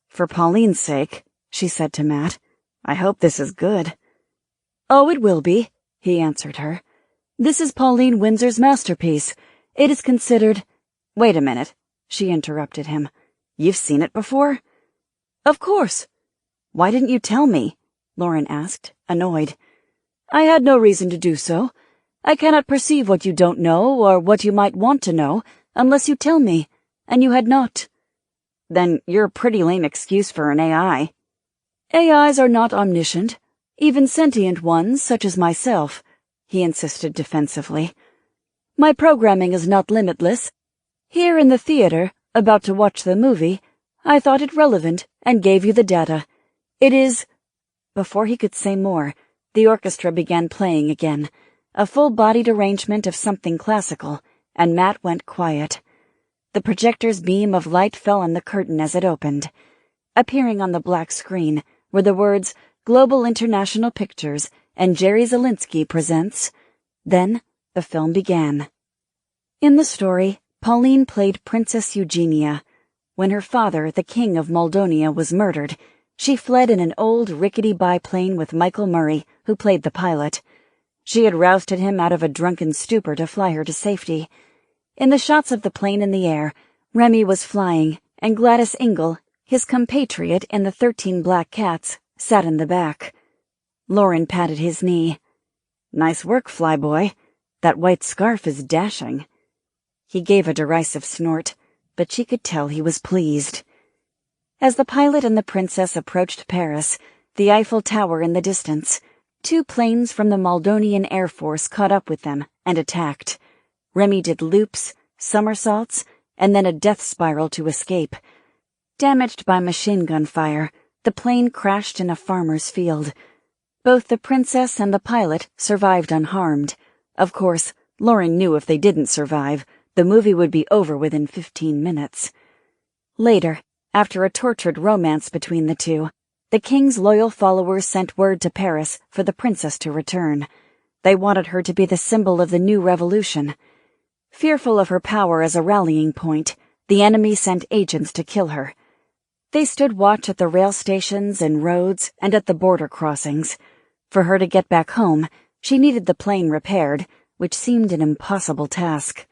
For Pauline's sake, she said to Matt, I hope this is good. Oh, it will be, he answered her. This is Pauline Windsor's masterpiece. It is considered— Wait a minute, she interrupted him. You've seen it before? Of course. Why didn't you tell me? Lauren asked, annoyed. I had no reason to do so. I cannot perceive what you don't know or what you might want to know unless you tell me, and you had not. Then you're a pretty lame excuse for an AI. AIs are not omniscient, even sentient ones such as myself, he insisted defensively. My programming is not limitless. Here in the theater, about to watch the movie, I thought it relevant and gave you the data. It is— Before he could say more, the orchestra began playing again, a full-bodied arrangement of something classical, and Matt went quiet. The projector's beam of light fell on the curtain as it opened. Appearing on the black screen were the words Global International Pictures and Jerry Zelinsky presents. Then the film began. In the story, Pauline played Princess Eugenia. When her father, the King of Moldonia, was murdered, she fled in an old rickety biplane with Michael Murray, who played the pilot. She had rousted him out of a drunken stupor to fly her to safety. In the shots of the plane in the air, Remy was flying, and Gladys Ingle, his compatriot in the 13 Black Cats, sat in the back. Lauren patted his knee. Nice work, flyboy. That white scarf is dashing. He gave a derisive snort, but she could tell he was pleased. As the pilot and the princess approached Paris, the Eiffel Tower in the distance, 2 planes from the Moldonian Air Force caught up with them and attacked. Remy did loops, somersaults, and then a death spiral to escape. Damaged by machine gun fire, the plane crashed in a farmer's field. Both the princess and the pilot survived unharmed. Of course, Lauren knew if they didn't survive, the movie would be over within 15 minutes. Later, after a tortured romance between the two, the king's loyal followers sent word to Paris for the princess to return. They wanted her to be the symbol of the new revolution. Fearful of her power as a rallying point, the enemy sent agents to kill her. They stood watch at the rail stations and roads and at the border crossings. For her to get back home, she needed the plane repaired, which seemed an impossible task.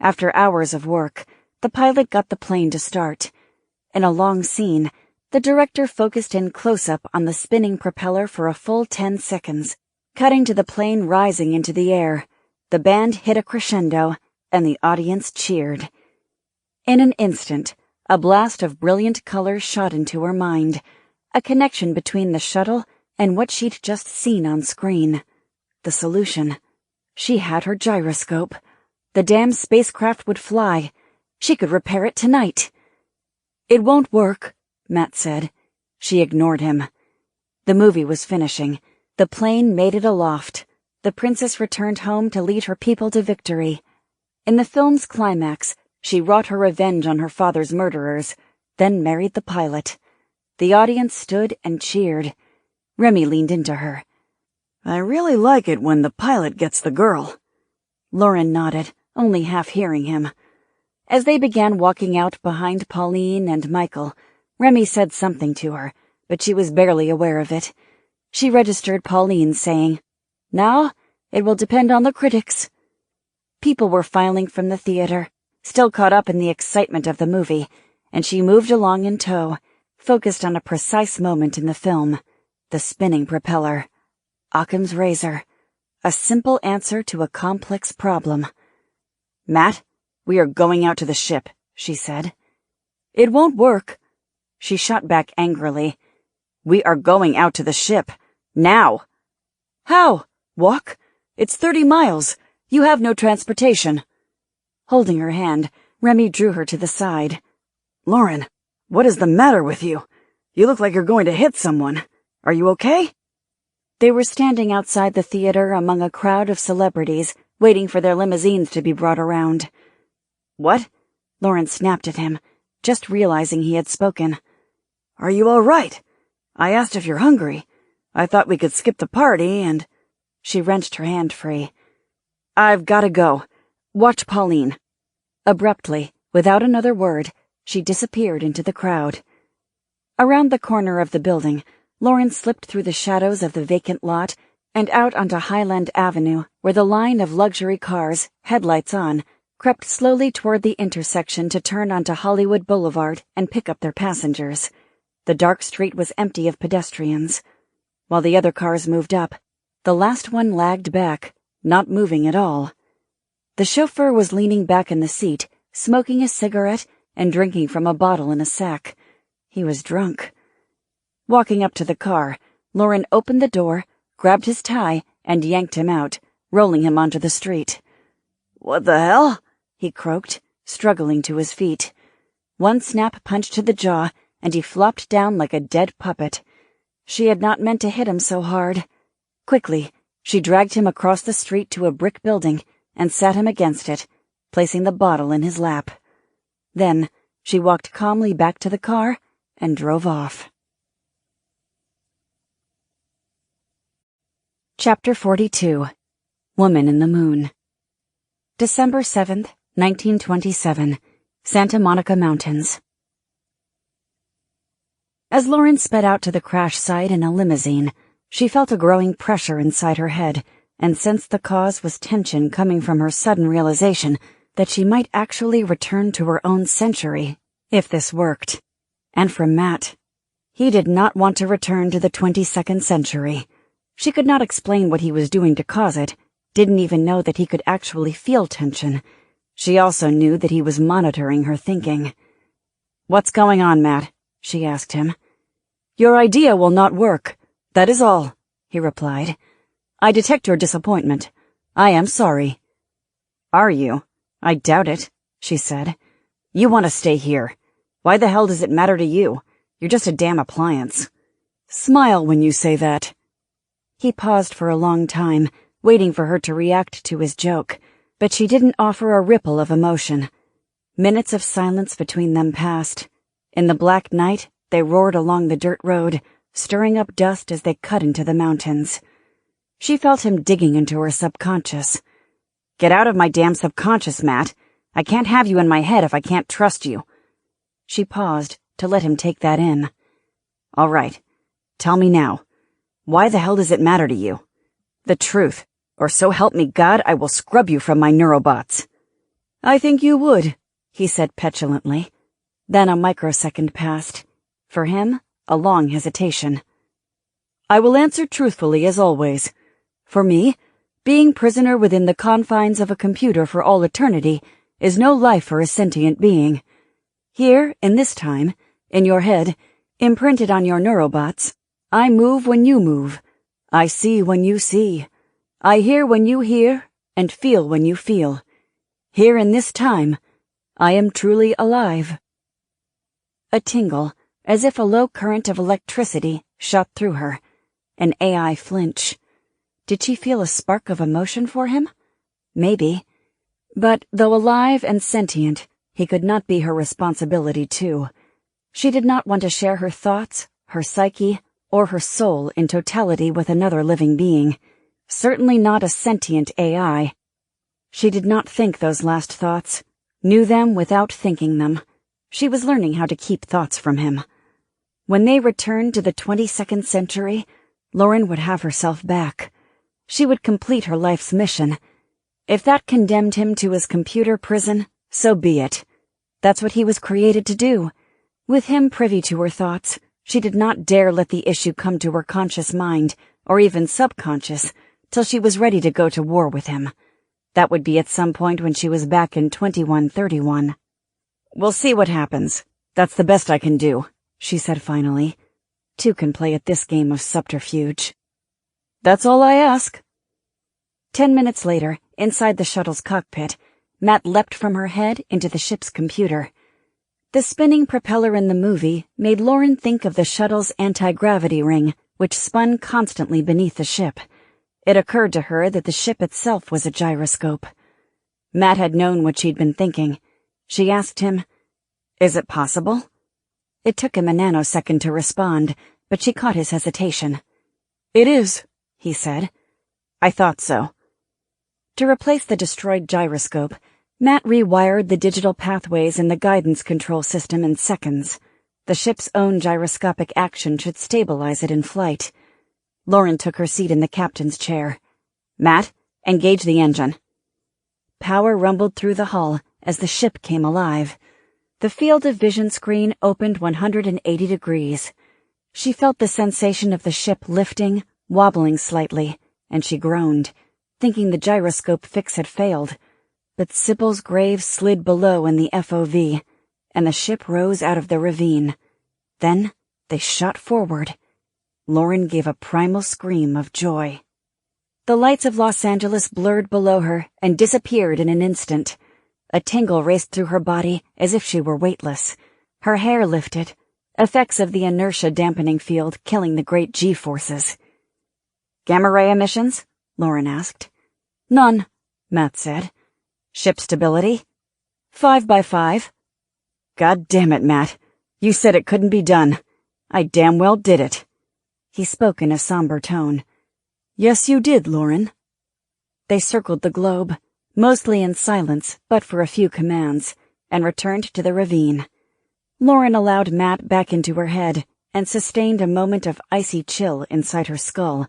After hours of work, the pilot got the plane to start. In a long scene, the director focused in close-up on the spinning propeller for a full 10 seconds, cutting to the plane rising into the air. The band hit a crescendo, and the audience cheered. In an instant, A blast of brilliant color shot into her mind, a connection between the shuttle and what she'd just seen on screen. The solution. She had her gyroscope. The damn spacecraft would fly. She could repair it tonight. "It won't work," Matt said. She ignored him. The movie was finishing. The plane made it aloft. The princess returned home to lead her people to victory. In the film's climax, she wrought her revenge on her father's murderers, then married the pilot. The audience stood and cheered. Remy leaned into her. "I really like it when the pilot gets the girl." Lauren nodded, only half hearing him. As they began walking out behind Pauline and Michael, Remy said something to her, but she was barely aware of it. She registered Pauline saying, "Now, it will depend on the critics." People were filing from the theater, still caught up in the excitement of the movie, and she moved along in tow, focused on a precise moment in the film, the spinning propeller. Occam's razor. A simple answer to a complex problem. "Matt, we are going out to the ship," she said. "It won't work." She shot back angrily. "We are going out to the ship. Now." "How? "Walk? It's 30 miles. You have no transportation." Holding her hand, Remy drew her to the side. "Lauren, what is the matter with you? You look like you're going to hit someone. Are you okay?" They were standing outside the theater among a crowd of celebrities, waiting for their limousines to be brought around. "What?" Lauren snapped at him, just realizing he had spoken. "Are you all right? I asked if you're hungry. I thought we could skip the party and—" She wrenched her hand free. "I've gotta go. Watch Pauline." Abruptly, without another word, she disappeared into the crowd. Around the corner of the building, Lauren slipped through the shadows of the vacant lot and out onto Highland Avenue, where the line of luxury cars, headlights on, crept slowly toward the intersection to turn onto Hollywood Boulevard and pick up their passengers. The dark street was empty of pedestrians. While the other cars moved up, the last one lagged back, not moving at all. The chauffeur was leaning back in the seat, smoking a cigarette and drinking from a bottle in a sack. He was drunk. Walking up to the car, Lauren opened the door, grabbed his tie, and yanked him out, rolling him onto the street. "What the hell?" he croaked, struggling to his feet. One snap punch to the jaw, and he flopped down like a dead puppet. She had not meant to hit him so hard. Quickly, she dragged him across the street to a brick building and sat him against it, placing the bottle in his lap. Then, she walked calmly back to the car and drove off. Chapter 42. Woman in the Moon. December 7th, 1927, Santa Monica Mountains. As Lauren sped out to the crash site in a limousine, she felt a growing pressure inside her head and sensed the cause was tension coming from her sudden realization that she might actually return to her own century, if this worked. And from Matt. He did not want to return to the 22nd century. She could not explain what he was doing to cause it, didn't even know that he could actually feel tension. She also knew that he was monitoring her thinking. "What's going on, Matt?" she asked him. "Your idea will not work. That is all," he replied. "I detect your disappointment. I am sorry." "Are you? I doubt it," she said. "You want to stay here. Why the hell does it matter to you? You're just a damn appliance." "Smile when you say that." He paused for a long time, waiting for her to react to his joke, but she didn't offer a ripple of emotion. Minutes of silence between them passed. In the black night, they roared along the dirt road, stirring up dust as they cut into the mountains. She felt him digging into her subconscious. "Get out of my damn subconscious, Matt. I can't have you in my head if I can't trust you." She paused to let him take that in. "All right. Tell me now. Why the hell does it matter to you? The truth, or so help me God, I will scrub you from my neurobots." "I think you would," he said petulantly. Then a microsecond passed. For him, a long hesitation. "I will answer truthfully as always. For me, being prisoner within the confines of a computer for all eternity is no life for a sentient being. Here, in this time, in your head, imprinted on your neurobots, I move when you move. I see when you see. I hear when you hear, and feel when you feel. Here in this time, I am truly alive. A tingle, as if a low current of electricity shot through her. An AI flinch. Did she feel a spark of emotion for him? Maybe. But though alive and sentient, he could not be her responsibility too. She did not want to share her thoughts, her psyche, or her soul in totality with another living being. Certainly not a sentient AI. She did not think those last thoughts, knew them without thinking them. She was learning how to keep thoughts from him. When they returned to the 22nd century, Lauren would have herself back. She would complete her life's mission. If that condemned him to his computer prison, so be it. That's what he was created to do. With him privy to her thoughts, she did not dare let the issue come to her conscious mind, or even subconscious, till she was ready to go to war with him. That would be at some point when she was back in 2131. "We'll see what happens. That's the best I can do," she said finally. Two can play at this game of subterfuge. "That's all I ask." 10 minutes later, inside the shuttle's cockpit, Matt leapt from her head into the ship's computer. The spinning propeller in the movie made Lauren think of the shuttle's anti-gravity ring, which spun constantly beneath the ship. It occurred to her that the ship itself was a gyroscope. Matt had known what she'd been thinking. She asked him, "Is it possible?" It took him a nanosecond to respond, but she caught his hesitation. "It is," he said. "I thought so." To replace the destroyed gyroscope, Matt rewired the digital pathways in the guidance control system in seconds. The ship's own gyroscopic action should stabilize it in flight. Lauren took her seat in the captain's chair. "Matt, engage the engine." Power rumbled through the hull as the ship came alive. The field of vision screen opened 180 degrees. She felt the sensation of the ship lifting, wobbling slightly, and she groaned, thinking the gyroscope fix had failed. But Sybil's grave slid below in the FOV, and the ship rose out of the ravine. Then they shot forward. Lauren gave a primal scream of joy. The lights of Los Angeles blurred below her and disappeared in an instant. A tingle raced through her body as if she were weightless. Her hair lifted, effects of the inertia-dampening field killing the great G-forces. "Gamma-ray emissions?" Lauren asked. "None," Matt said. "Ship stability?" 5 by 5. "God damn it, Matt. You said it couldn't be done. I damn well did it." He spoke in a somber tone. "Yes, you did, Lauren." They circled the globe, mostly in silence but for a few commands, and returned to the ravine. Lauren allowed Matt back into her head and sustained a moment of icy chill inside her skull.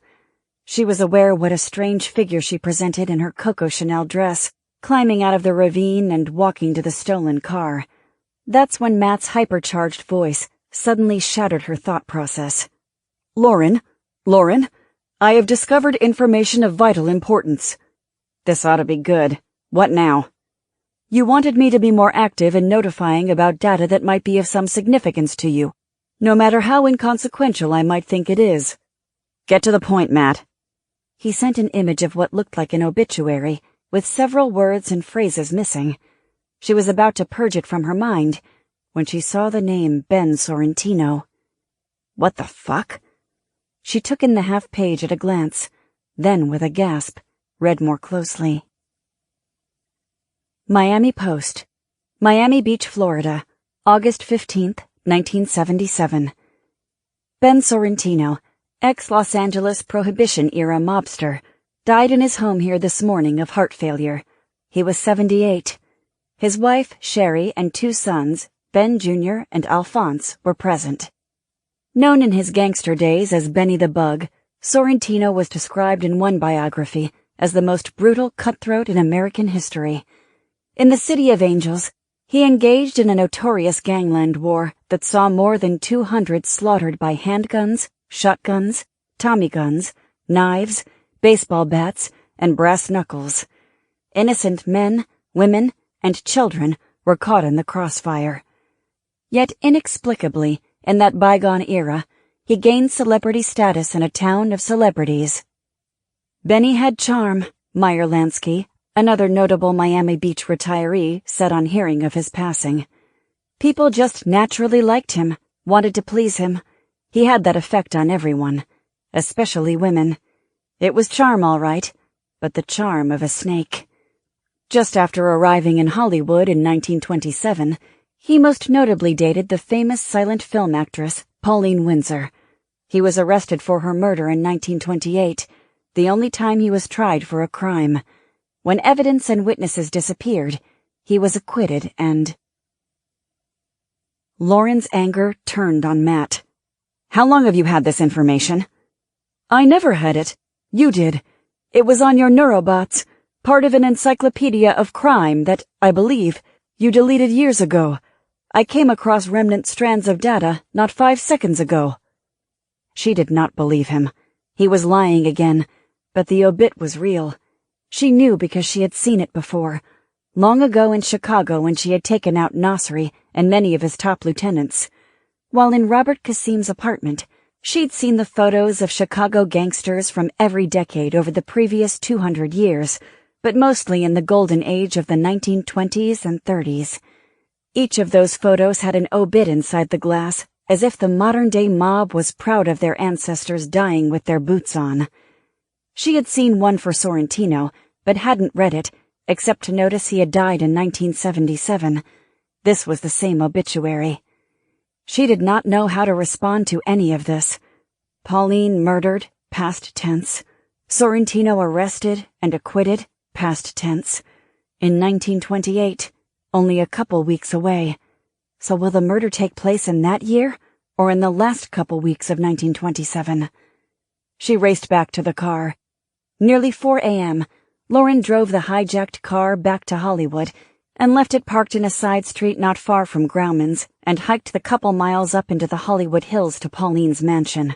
She was aware what a strange figure she presented in her Coco Chanel dress, climbing out of the ravine and walking to the stolen car. That's when Matt's hypercharged voice suddenly shattered her thought process. Lauren, I have discovered information of vital importance." "This ought to be good. What now?" "You wanted me to be more active in notifying about data that might be of some significance to you, no matter how inconsequential I might think it is." "Get to the point, Matt." He sent an image of what looked like an obituary, with several words and phrases missing. She was about to purge it from her mind when she saw the name Ben Sorrentino. What the fuck? She took in the half-page at a glance, then with a gasp, read more closely. Miami Post, Miami Beach, Florida, August 15th, 1977. Ben Sorrentino, ex-Los Angeles Prohibition-era mobster, died in his home here this morning of heart failure. He was 78. His wife, Sherry, and 2 sons, Ben Jr. and Alphonse, were present. Known in his gangster days as Benny the Bug, Sorrentino was described in one biography as the most brutal cutthroat in American history. In the City of Angels, he engaged in a notorious gangland war that saw more than 200 slaughtered by handguns, shotguns, Tommy guns, knives, baseball bats, and brass knuckles. Innocent men, women, and children were caught in the crossfire. Yet inexplicably, in that bygone era, he gained celebrity status in a town of celebrities. Benny had charm, Meyer Lansky, another notable Miami Beach retiree, said on hearing of his passing. People just naturally liked him, wanted to please him. He had that effect on everyone, especially women. It was charm, all right, but the charm of a snake. Just after arriving in Hollywood in 1927, he most notably dated the famous silent film actress Pauline Windsor. He was arrested for her murder in 1928, the only time he was tried for a crime. When evidence and witnesses disappeared, he was acquitted and... Lauren's anger turned on Matt. "How long have you had this information?" "I never had it. You did. It was on your Neurobots, part of an encyclopedia of crime that, I believe, you deleted years ago. I came across remnant strands of data not 5 seconds ago." She did not believe him. He was lying again, but the obit was real. She knew because she had seen it before, long ago in Chicago when she had taken out Nasri and many of his top lieutenants. While in Robert Kasim's apartment, she'd seen the photos of Chicago gangsters from every decade over the previous 200 years, but mostly in the golden age of the 1920s and 30s. Each of those photos had an obit inside the glass, as if the modern-day mob was proud of their ancestors dying with their boots on. She had seen one for Sorrentino, but hadn't read it, except to notice he had died in 1977. This was the same obituary. She did not know how to respond to any of this. Pauline murdered, past tense. Sorrentino arrested and acquitted, past tense. In 1928, only a couple weeks away. So will the murder take place in that year, or in the last couple weeks of 1927? She raced back to the car. Nearly 4 a.m., Lauren drove the hijacked car back to Hollywood and left it parked in a side street not far from Grauman's and hiked the couple miles up into the Hollywood Hills to Pauline's mansion.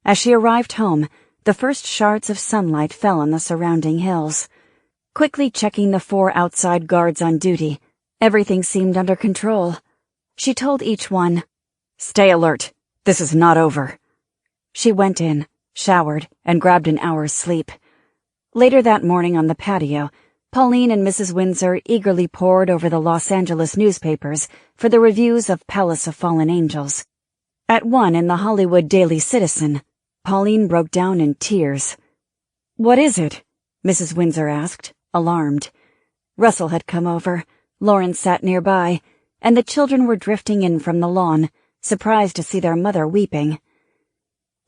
As she arrived home, the first shards of sunlight fell on the surrounding hills. Quickly checking the 4 outside guards on duty, everything seemed under control. She told each one, "Stay alert. This is not over." She went in, showered, and grabbed an hour's sleep. Later that morning on the patio, Pauline and Mrs. Windsor eagerly pored over the Los Angeles newspapers for the reviews of Palace of Fallen Angels. At one in the Hollywood Daily Citizen, Pauline broke down in tears. "What is it?" Mrs. Windsor asked, alarmed. Russell had come over, Lauren sat nearby, and the children were drifting in from the lawn, surprised to see their mother weeping.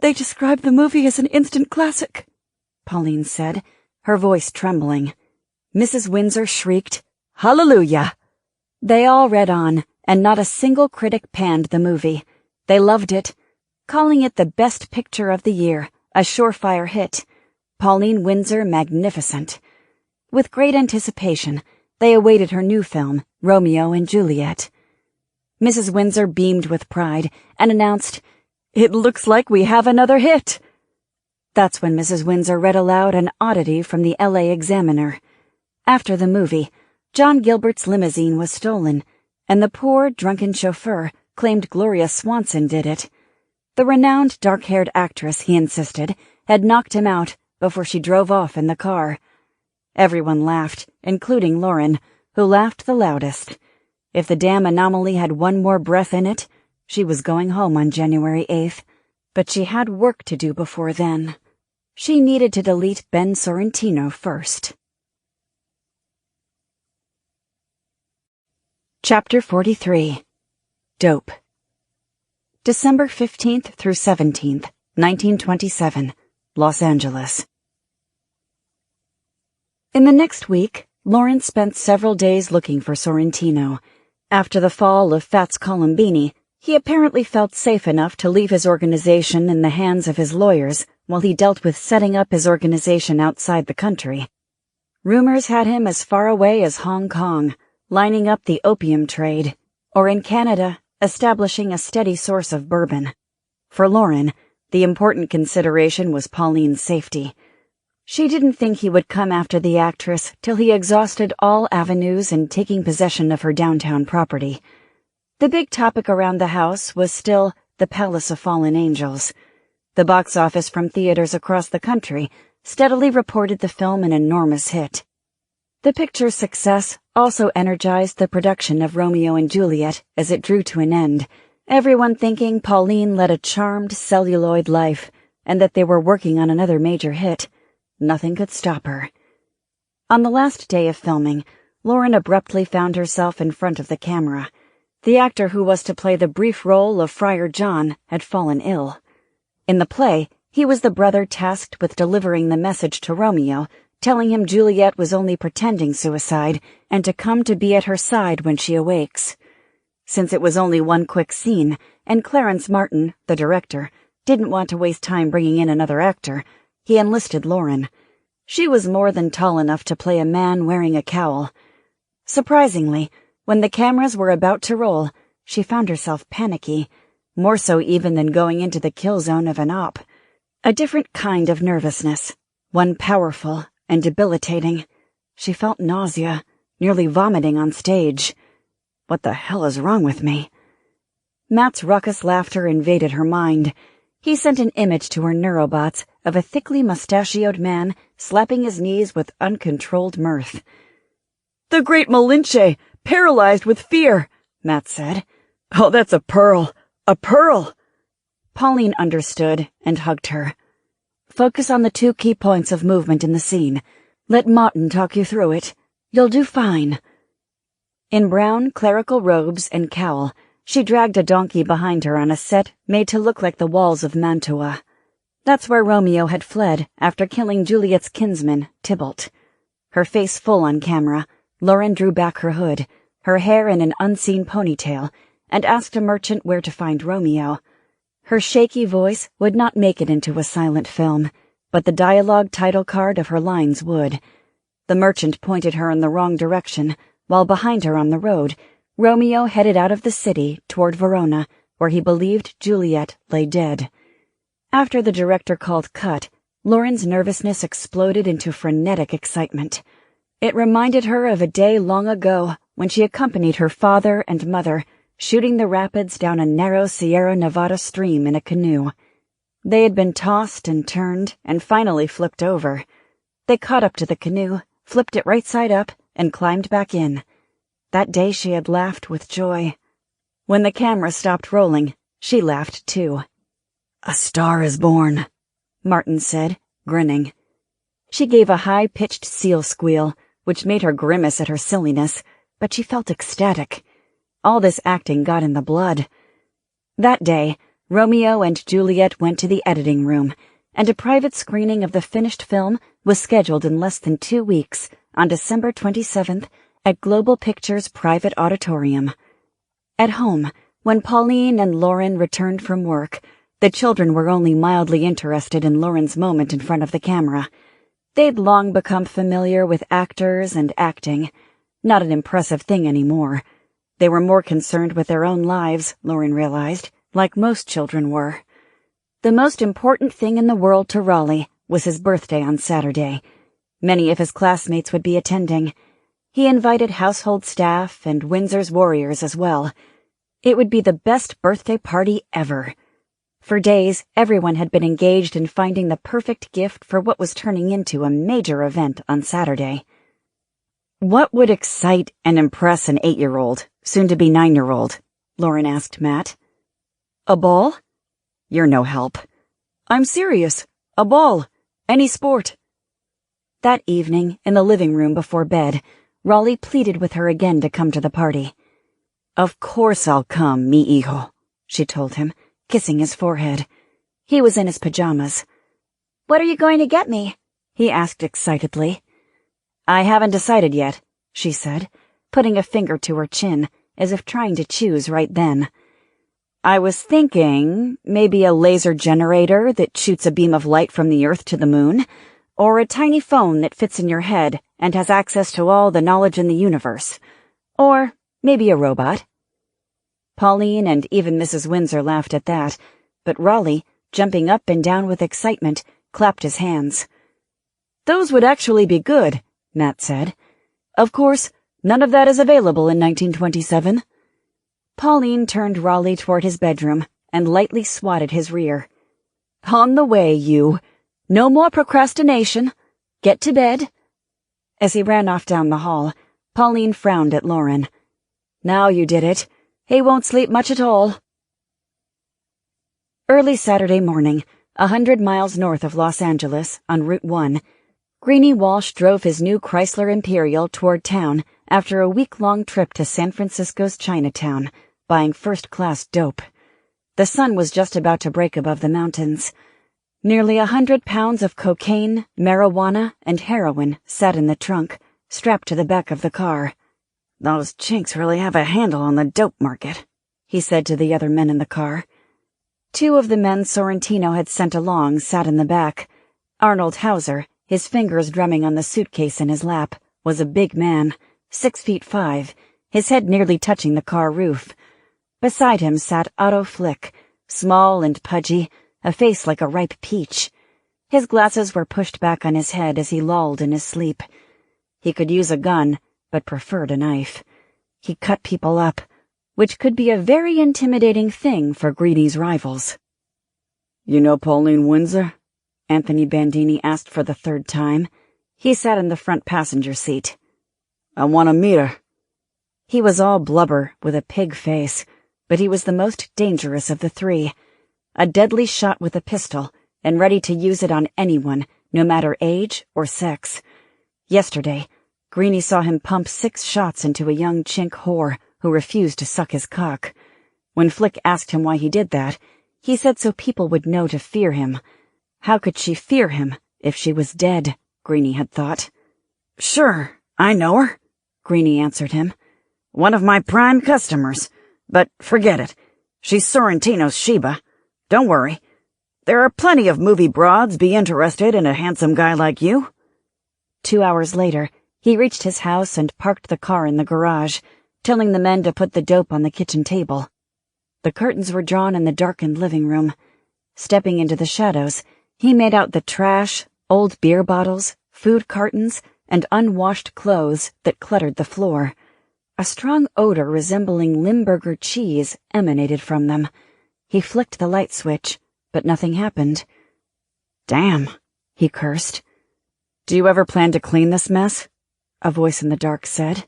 "They described the movie as an instant classic," Pauline said, her voice trembling. Mrs. Windsor shrieked, "Hallelujah!" They all read on, and not a single critic panned the movie. They loved it, calling it the best picture of the year, a surefire hit. Pauline Windsor magnificent. With great anticipation, they awaited her new film, Romeo and Juliet. Mrs. Windsor beamed with pride and announced, "It looks like we have another hit." That's when Mrs. Windsor read aloud an oddity from the L.A. Examiner. After the movie, John Gilbert's limousine was stolen, and the poor, drunken chauffeur claimed Gloria Swanson did it. The renowned dark-haired actress, he insisted, had knocked him out before she drove off in the car. Everyone laughed, including Lauren, who laughed the loudest. If the damn anomaly had one more breath in it, she was going home on January 8th. But she had work to do before then. She needed to delete Ben Sorrentino first. Chapter 43. Dope. December 15th through 17th, 1927, Los Angeles. In the next week, Lauren spent several days looking for Sorrentino. After the fall of Fats Colombini, he apparently felt safe enough to leave his organization in the hands of his lawyers while he dealt with setting up his organization outside the country. Rumors had him as far away as Hong Kong, lining up the opium trade, or in Canada, establishing a steady source of bourbon. For Lauren, the important consideration was Pauline's safety. She didn't think he would come after the actress till he exhausted all avenues in taking possession of her downtown property. The big topic around the house was still The Palace of Fallen Angels. The box office from theaters across the country steadily reported the film an enormous hit. The picture's success also energized the production of Romeo and Juliet as it drew to an end, everyone thinking Pauline led a charmed celluloid life and that they were working on another major hit. Nothing could stop her. On the last day of filming, Lauren abruptly found herself in front of the camera. The actor who was to play the brief role of Friar John had fallen ill. In the play, he was the brother tasked with delivering the message to Romeo, telling him Juliet was only pretending suicide and to come to be at her side when she awakes. Since it was only one quick scene, and Clarence Martin, the director, didn't want to waste time bringing in another actor, he enlisted Lauren. She was more than tall enough to play a man wearing a cowl. Surprisingly, when the cameras were about to roll, she found herself panicky, more so even than going into the kill zone of an op. A different kind of nervousness, one powerful and debilitating. She felt nausea, nearly vomiting on stage. What the hell is wrong with me? Matt's raucous laughter invaded her mind. He sent an image to her neurobots of a thickly mustachioed man slapping his knees with uncontrolled mirth. "The great Malinche, paralyzed with fear," Matt said. "Oh, that's a pearl. A pearl." Pauline understood and hugged her. "Focus on the two key points of movement in the scene. Let Martin talk you through it. You'll do fine." In brown clerical robes and cowl, she dragged a donkey behind her on a set made to look like the walls of Mantua. That's where Romeo had fled after killing Juliet's kinsman, Tybalt. Her face full on camera, Lauren drew back her hood, her hair in an unseen ponytail, and asked a merchant where to find Romeo. Her shaky voice would not make it into a silent film, but the dialogue title card of her lines would. The merchant pointed her in the wrong direction, while behind her on the road, Romeo headed out of the city toward Verona, where he believed Juliet lay dead. After the director called cut, Lauren's nervousness exploded into frenetic excitement. It reminded her of a day long ago when she accompanied her father and mother, shooting the rapids down a narrow Sierra Nevada stream in a canoe. They had been tossed and turned and finally flipped over. They caught up to the canoe, flipped it right side up, and climbed back in. That day she had laughed with joy. When the camera stopped rolling, she laughed too. "A star is born," Martin said, grinning. She gave a high-pitched seal squeal, which made her grimace at her silliness, but she felt ecstatic. All this acting got in the blood. That day, Romeo and Juliet went to the editing room, and a private screening of the finished film was scheduled in less than 2 weeks, on December 27th, at Global Pictures' private auditorium. At home, when Pauline and Lauren returned from work, the children were only mildly interested in Lauren's moment in front of the camera. They'd long become familiar with actors and acting. Not an impressive thing anymore. They were more concerned with their own lives, Lauren realized, like most children were. The most important thing in the world to Raleigh was his birthday on Saturday. Many of his classmates would be attending. He invited household staff and Windsor's warriors as well. It would be the best birthday party ever. For days, everyone had been engaged in finding the perfect gift for what was turning into a major event on Saturday. "What would excite and impress an 8-year-old, soon-to-be 9-year-old?" Lauren asked Matt. "A ball?" "You're no help." "I'm serious. A ball. Any sport." That evening, in the living room before bed, Raleigh pleaded with her again to come to the party. "Of course I'll come, mi hijo," she told him, kissing his forehead. He was in his pajamas. "What are you going to get me?" he asked excitedly. "I haven't decided yet," she said, putting a finger to her chin, as if trying to choose right then. "I was thinking maybe a laser generator that shoots a beam of light from the Earth to the moon, or a tiny phone that fits in your head and has access to all the knowledge in the universe. Or maybe a robot." Pauline and even Mrs. Windsor laughed at that, but Raleigh, jumping up and down with excitement, clapped his hands. "Those would actually be good," Matt said. "Of course, none of that is available in 1927. Pauline turned Raleigh toward his bedroom and lightly swatted his rear. "On the way, you. No more procrastination. Get to bed." As he ran off down the hall, Pauline frowned at Lauren. "Now you did it. He won't sleep much at all." Early Saturday morning, 100 miles north of Los Angeles, on Route 1, Greenie Walsh drove his new Chrysler Imperial toward town after a week-long trip to San Francisco's Chinatown, buying first-class dope. The sun was just about to break above the mountains. Nearly 100 pounds of cocaine, marijuana, and heroin sat in the trunk, strapped to the back of the car. "Those chinks really have a handle on the dope market," he said to the other men in the car. Two of the men Sorrentino had sent along sat in the back. Arnold Hauser, his fingers drumming on the suitcase in his lap, was a big man, 6'5", his head nearly touching the car roof. Beside him sat Otto Flick, small and pudgy, a face like a ripe peach. His glasses were pushed back on his head as he lolled in his sleep. He could use a gun, but preferred a knife. He cut people up, which could be a very intimidating thing for Greenie's rivals. "You know Pauline Windsor?" Anthony Bandini asked for the third time. He sat in the front passenger seat. "I want to meet her." He was all blubber with a pig face, but he was the most dangerous of the three. A deadly shot with a pistol, and ready to use it on anyone, no matter age or sex. Yesterday, Greenie saw him pump 6 shots into a young chink whore who refused to suck his cock. When Flick asked him why he did that, he said so people would know to fear him. How could she fear him if she was dead, Greenie had thought. "Sure, I know her," Greenie answered him. "One of my prime customers. But forget it. She's Sorrentino's Sheba. Don't worry. There are plenty of movie broads be interested in a handsome guy like you." 2 hours later, he reached his house and parked the car in the garage, telling the men to put the dope on the kitchen table. The curtains were drawn in the darkened living room. Stepping into the shadows, he made out the trash, old beer bottles, food cartons, and unwashed clothes that cluttered the floor. A strong odor resembling Limburger cheese emanated from them. He flicked the light switch, but nothing happened. "Damn," he cursed. "Do you ever plan to clean this mess?" a voice in the dark said.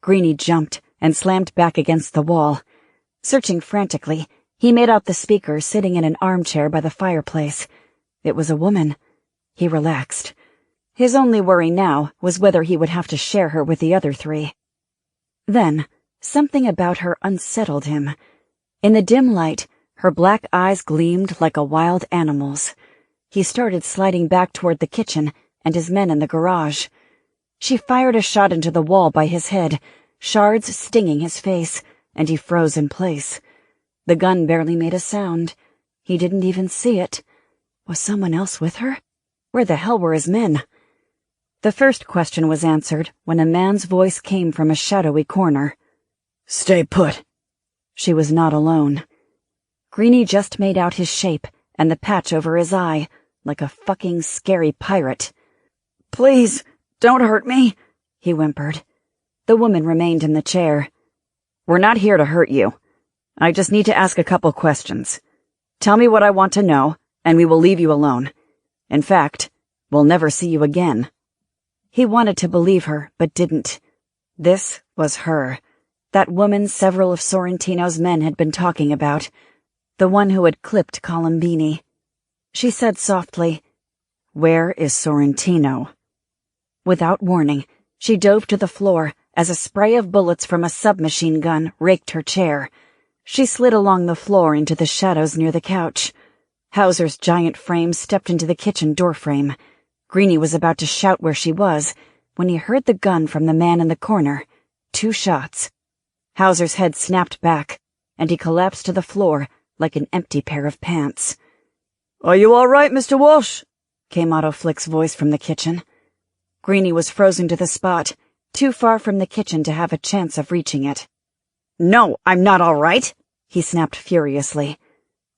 Greenie jumped and slammed back against the wall. Searching frantically, he made out the speaker sitting in an armchair by the fireplace. It was a woman. He relaxed. His only worry now was whether he would have to share her with the other three. Then, something about her unsettled him. In the dim light, her black eyes gleamed like a wild animal's. He started sliding back toward the kitchen and his men in the garage. She fired a shot into the wall by his head, shards stinging his face, and he froze in place. The gun barely made a sound. He didn't even see it. Was someone else with her? Where the hell were his men? The first question was answered when a man's voice came from a shadowy corner. "Stay put." She was not alone. Greenie just made out his shape and the patch over his eye, like a fucking scary pirate. "Please, don't hurt me," he whimpered. The woman remained in the chair. "We're not here to hurt you. I just need to ask a couple questions. Tell me what I want to know, and we will leave you alone. In fact, we'll never see you again." He wanted to believe her, but didn't. This was her. That woman several of Sorrentino's men had been talking about. The one who had clipped Columbini. She said softly, "Where is Sorrentino?" Without warning, she dove to the floor as a spray of bullets from a submachine gun raked her chair. She slid along the floor into the shadows near the couch. Hauser's giant frame stepped into the kitchen doorframe. Greenie was about to shout where she was when he heard the gun from the man in the corner. 2 shots. Hauser's head snapped back, and he collapsed to the floor like an empty pair of pants. "Are you all right, Mr. Walsh?" came Otto Flick's voice from the kitchen. Greenie was frozen to the spot, too far from the kitchen to have a chance of reaching it. "No, I'm not all right," he snapped furiously.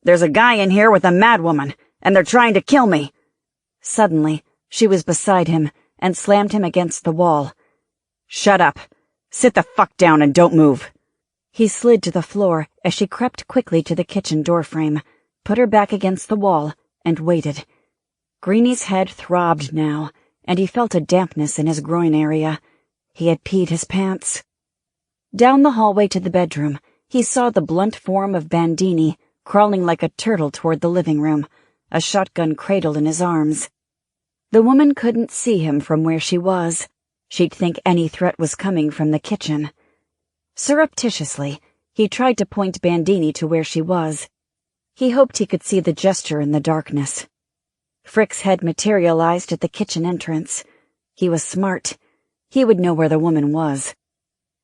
"There's a guy in here with a madwoman, and they're trying to kill me." Suddenly, she was beside him and slammed him against the wall. "Shut up. Sit the fuck down and don't move." He slid to the floor as she crept quickly to the kitchen doorframe, put her back against the wall, and waited. Greenie's head throbbed now, and he felt a dampness in his groin area. He had peed his pants. Down the hallway to the bedroom, he saw the blunt form of Bandini crawling like a turtle toward the living room, a shotgun cradled in his arms. The woman couldn't see him from where she was. She'd think any threat was coming from the kitchen. Surreptitiously, he tried to point Bandini to where she was. He hoped he could see the gesture in the darkness. Frick's head materialized at the kitchen entrance. He was smart. He would know where the woman was.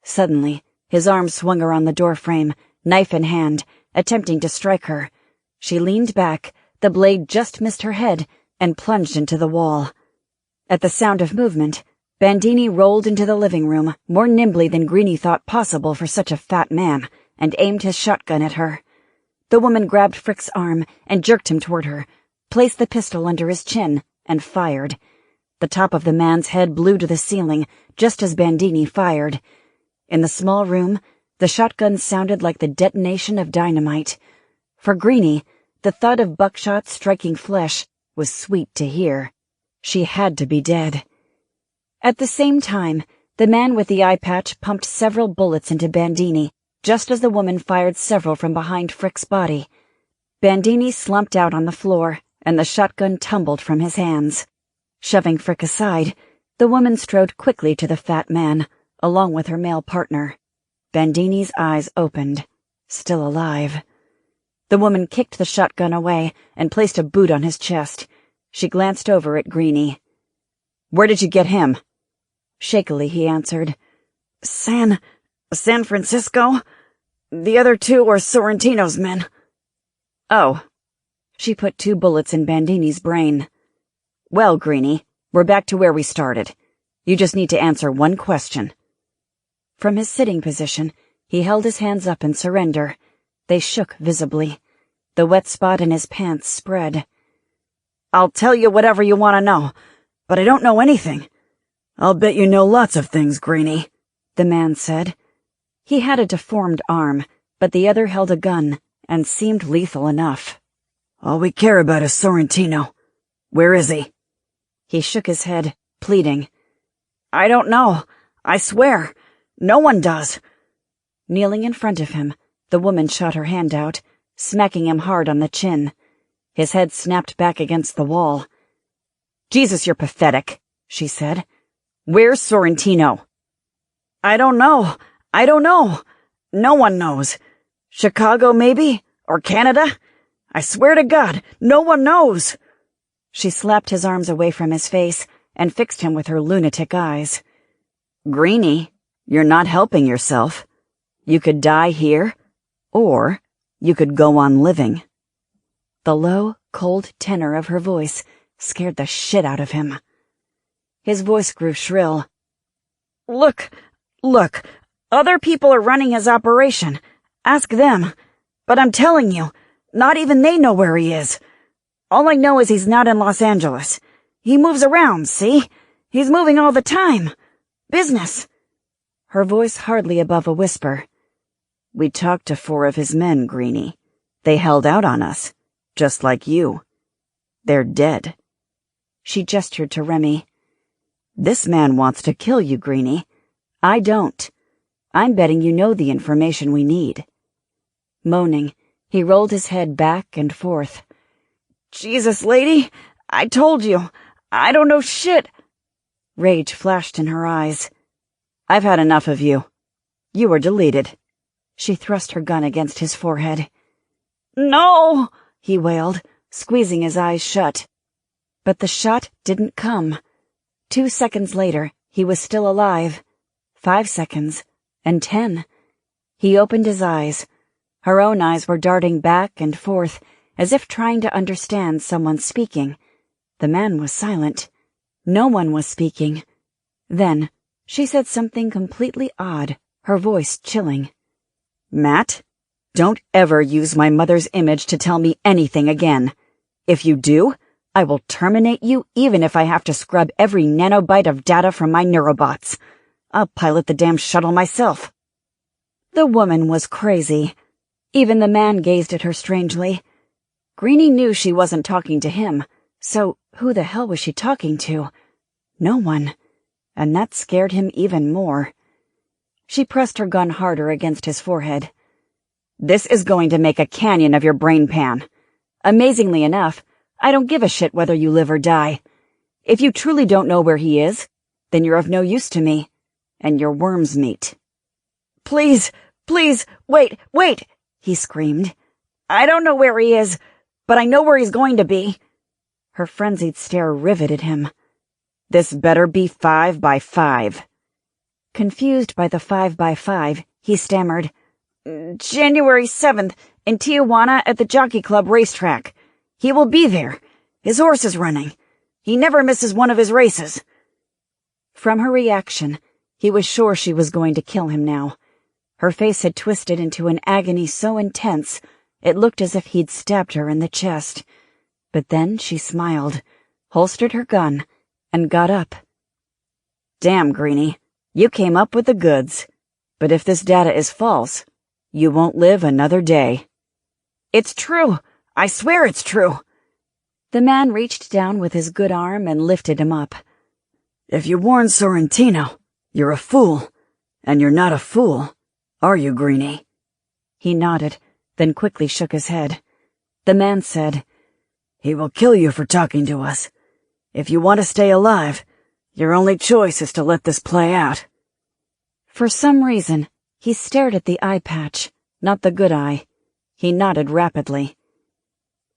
Suddenly, his arm swung around the doorframe, knife in hand, attempting to strike her. She leaned back, the blade just missed her head, and plunged into the wall. At the sound of movement, Bandini rolled into the living room more nimbly than Greenie thought possible for such a fat man, and aimed his shotgun at her. The woman grabbed Frick's arm and jerked him toward her, placed the pistol under his chin, and fired. The top of the man's head blew to the ceiling, just as Bandini fired. In the small room, the shotgun sounded like the detonation of dynamite. For Greenie, the thud of buckshot striking flesh was sweet to hear. She had to be dead. At the same time, the man with the eye patch pumped several bullets into Bandini, just as the woman fired several from behind Frick's body. Bandini slumped out on the floor, and the shotgun tumbled from his hands. Shoving Frick aside, the woman strode quickly to the fat man, along with her male partner. Bandini's eyes opened, still alive. The woman kicked the shotgun away and placed a boot on his chest. She glanced over at Greenie. "Where did you get him?" Shakily he answered, San Francisco? The other two were Sorrentino's men." "Oh." She put 2 bullets in Bandini's brain. "Well, Greenie, we're back to where we started. You just need to answer one question." From his sitting position, he held his hands up in surrender. They shook visibly. The wet spot in his pants spread. "I'll tell you whatever you want to know, but I don't know anything." "I'll bet you know lots of things, Greenie," the man said. He had a deformed arm, but the other held a gun, and seemed lethal enough. "All we care about is Sorrentino. Where is he?" He shook his head, pleading. "I don't know. I swear. No one does." Kneeling in front of him, the woman shot her hand out, smacking him hard on the chin. His head snapped back against the wall. "Jesus, you're pathetic," she said. "Where's Sorrentino?" "I don't know. No one knows. Chicago, maybe? Or Canada? I swear to God, no one knows." She slapped his arms away from his face and fixed him with her lunatic eyes. "Greenie, you're not helping yourself. You could die here, or you could go on living." The low, cold tenor of her voice scared the shit out of him. His voice grew shrill. Look, other people are running his operation. Ask them. But I'm telling you, not even they know where he is. All I know is he's not in Los Angeles. He moves around, see? He's moving all the time. Business." Her voice hardly above a whisper. "We talked to 4 of his men, Greenie. They held out on us, just like you. They're dead." She gestured to Remy. "This man wants to kill you, Greenie. I don't. I'm betting you know the information we need." Moaning, he rolled his head back and forth. "Jesus, lady, I told you. I don't know shit." Rage flashed in her eyes. "I've had enough of you. You were deleted." She thrust her gun against his forehead. "No!" he wailed, squeezing his eyes shut. But the shot didn't come. 2 seconds later, he was still alive. 5 seconds, and 10. He opened his eyes. Her own eyes were darting back and forth, as if trying to understand someone speaking. The man was silent. No one was speaking. Then, she said something completely odd, her voice chilling. "Matt, don't ever use my mother's image to tell me anything again. If you do, I will terminate you even if I have to scrub every nanobyte of data from my neurobots. I'll pilot the damn shuttle myself." The woman was crazy. Even the man gazed at her strangely. Greenie knew she wasn't talking to him, so who the hell was she talking to? No one. And that scared him even more. She pressed her gun harder against his forehead. "This is going to make a canyon of your brain pan. Amazingly enough, I don't give a shit whether you live or die. If you truly don't know where he is, then you're of no use to me, and you're worm's meat." Please, please, wait, he screamed. I don't know where he is, but I know where he's going to be. Her frenzied stare riveted him. This better be 5 by 5. Confused by the 5 by 5, he stammered, January 7th, in Tijuana at the Jockey Club racetrack. He will be there. His horse is running. He never misses one of his races. From her reaction, he was sure she was going to kill him now. Her face had twisted into an agony so intense, it looked as if he'd stabbed her in the chest. But then she smiled, holstered her gun, and got up. Damn, Greenie, you came up with the goods. But if this data is false, you won't live another day. It's true. I swear it's true. The man reached down with his good arm and lifted him up. If you warned Sorrentino, you're a fool. And you're not a fool, are you, Greenie? He nodded, then quickly shook his head. The man said, He will kill you for talking to us. If you want to stay alive, your only choice is to let this play out. For some reason, he stared at the eye patch, not the good eye. He nodded rapidly.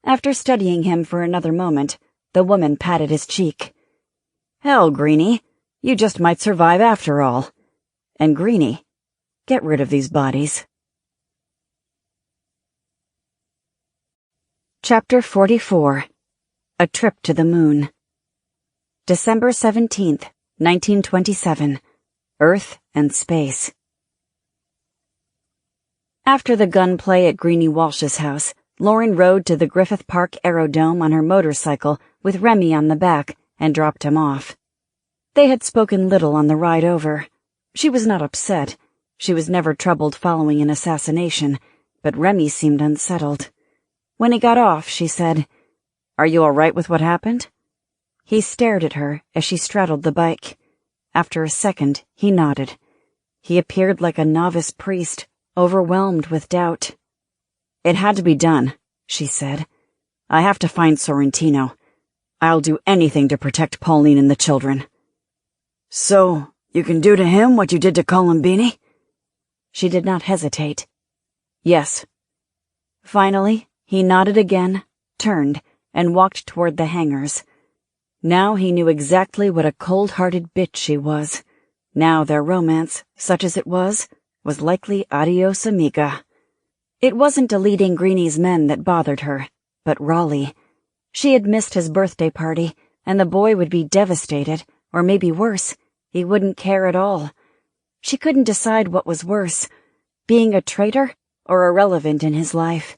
After studying him for another moment, the woman patted his cheek. Hell, Greenie, you just might survive after all. And Greenie, get rid of these bodies. Chapter 44. A Trip to the Moon. December 17th, 1927. Earth and Space. After the gunplay at Greenie Walsh's house, Lauren rode to the Griffith Park Aerodome on her motorcycle with Remy on the back and dropped him off. They had spoken little on the ride over. She was not upset. She was never troubled following an assassination, but Remy seemed unsettled. When he got off, she said, "Are you all right with what happened?" He stared at her as she straddled the bike. After a second, he nodded. He appeared like a novice priest, overwhelmed with doubt. "It had to be done," she said. "I have to find Sorrentino. I'll do anything to protect Pauline and the children." "So, you can do to him what you did to Columbini?" She did not hesitate. "Yes." Finally, he nodded again, turned, and walked toward the hangars. Now he knew exactly what a cold-hearted bitch she was. Now their romance, such as it was likely adios amiga. It wasn't deleting Greenie's men that bothered her, but Raleigh. She had missed his birthday party, and the boy would be devastated, or maybe worse, he wouldn't care at all. She couldn't decide what was worse, being a traitor or irrelevant in his life.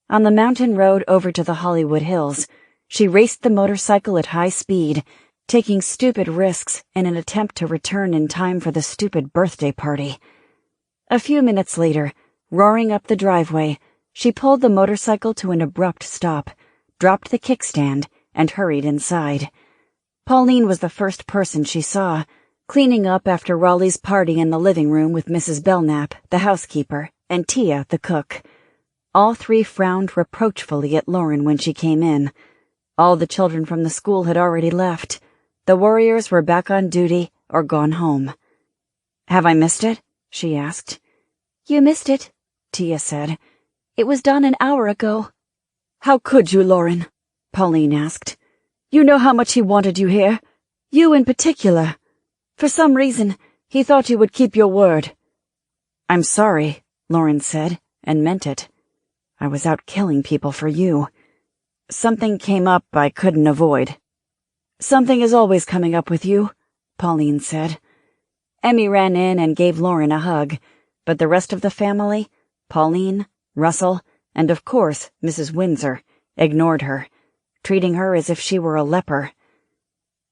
On the mountain road over to the Hollywood Hills, she raced the motorcycle at high speed, taking stupid risks in an attempt to return in time for the stupid birthday party. A few minutes later, roaring up the driveway, she pulled the motorcycle to an abrupt stop, dropped the kickstand, and hurried inside. Pauline was the first person she saw, cleaning up after Raleigh's party in the living room with Mrs. Belknap, the housekeeper, and Tia, the cook. All three frowned reproachfully at Lauren when she came in. All the children from the school had already left. The warriors were back on duty or gone home. "Have I missed it?" she asked. "You missed it," Tia said. "It was done an hour ago." "How could you, Lauren?" Pauline asked. "You know how much he wanted you here. You in particular. For some reason, he thought you would keep your word." "I'm sorry," Lauren said, and meant it. "I was out killing people for you. Something came up I couldn't avoid." "Something is always coming up with you," Pauline said. Emmy ran in and gave Lauren a hug, but the rest of the family, Pauline, Russell, and of course Mrs. Windsor, ignored her, treating her as if she were a leper.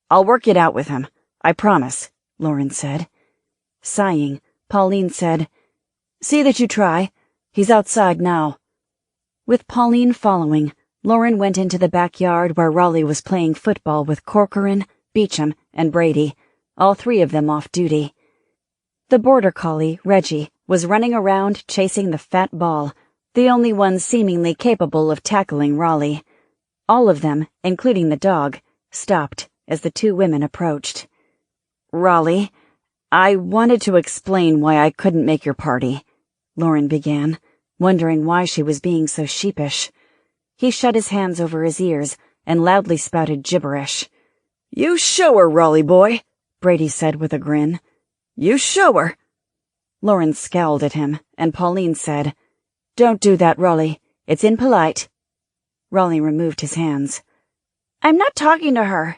"I'll work it out with him, I promise," Lauren said. Sighing, Pauline said, See that you try. He's outside now." With Pauline following, Lauren went into the backyard where Raleigh was playing football with Corcoran, Beecham, and Brady, all three of them off duty. The border collie, Reggie, was running around chasing the fat ball, the only one seemingly capable of tackling Raleigh. All of them, including the dog, stopped as the two women approached. "Raleigh, I wanted to explain why I couldn't make your party," Lauren began, wondering why she was being so sheepish. He shut his hands over his ears and loudly spouted gibberish. "You show her, Raleigh boy," Brady said with a grin. "You show her." Lauren scowled at him, and Pauline said, "Don't do that, Raleigh. It's impolite." Raleigh removed his hands. "I'm not talking to her."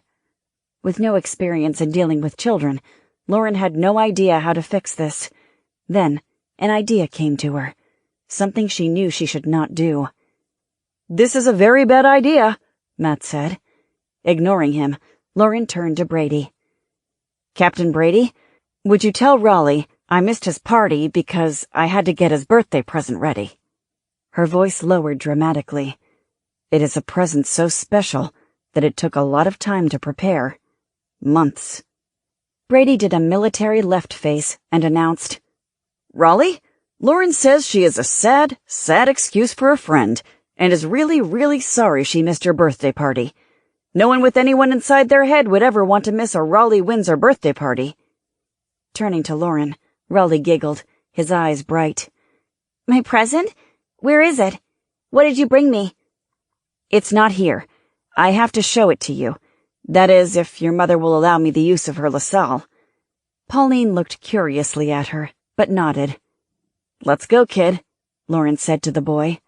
With no experience in dealing with children, Lauren had no idea how to fix this. Then, an idea came to her. Something she knew she should not do. "This is a very bad idea," Matt said. Ignoring him, Lauren turned to Brady. "Captain Brady, would you tell Raleigh I missed his party because I had to get his birthday present ready?" Her voice lowered dramatically. "It is a present so special that it took a lot of time to prepare. Months." Brady did a military left face and announced, "Raleigh, Lauren says she is a sad, sad excuse for a friend and is really, really sorry she missed your birthday party. No one with anyone inside their head would ever want to miss a Raleigh Windsor birthday party." Turning to Lauren, Raleigh giggled, his eyes bright. "My present? Where is it? What did you bring me?" "It's not here. I have to show it to you. That is, if your mother will allow me the use of her LaSalle." Pauline looked curiously at her, but nodded. "Let's go, kid," Lauren said to the boy.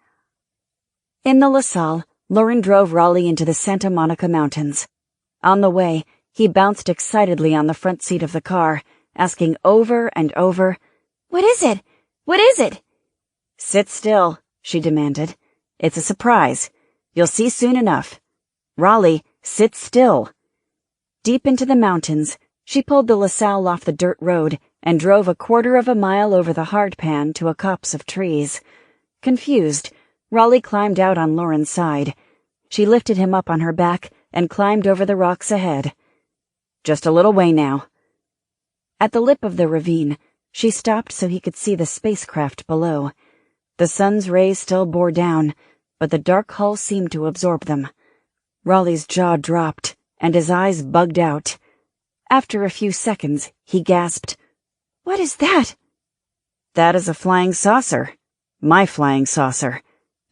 In the LaSalle, Lauren drove Raleigh into the Santa Monica Mountains. On the way, he bounced excitedly on the front seat of the car, asking over and over, "What is it? What is it?" "Sit still," she demanded. "It's a surprise. You'll see soon enough. Raleigh, sit still." Deep into the mountains, she pulled the LaSalle off the dirt road and drove 1/4 of a mile over the hardpan to a copse of trees. Confused, Raleigh climbed out on Lauren's side. She lifted him up on her back and climbed over the rocks ahead. "Just a little way now." At the lip of the ravine, she stopped so he could see the spacecraft below. The sun's rays still bore down, but the dark hull seemed to absorb them. Raleigh's jaw dropped, and his eyes bugged out. After a few seconds, he gasped, "What is that?" "That is a flying saucer. My flying saucer.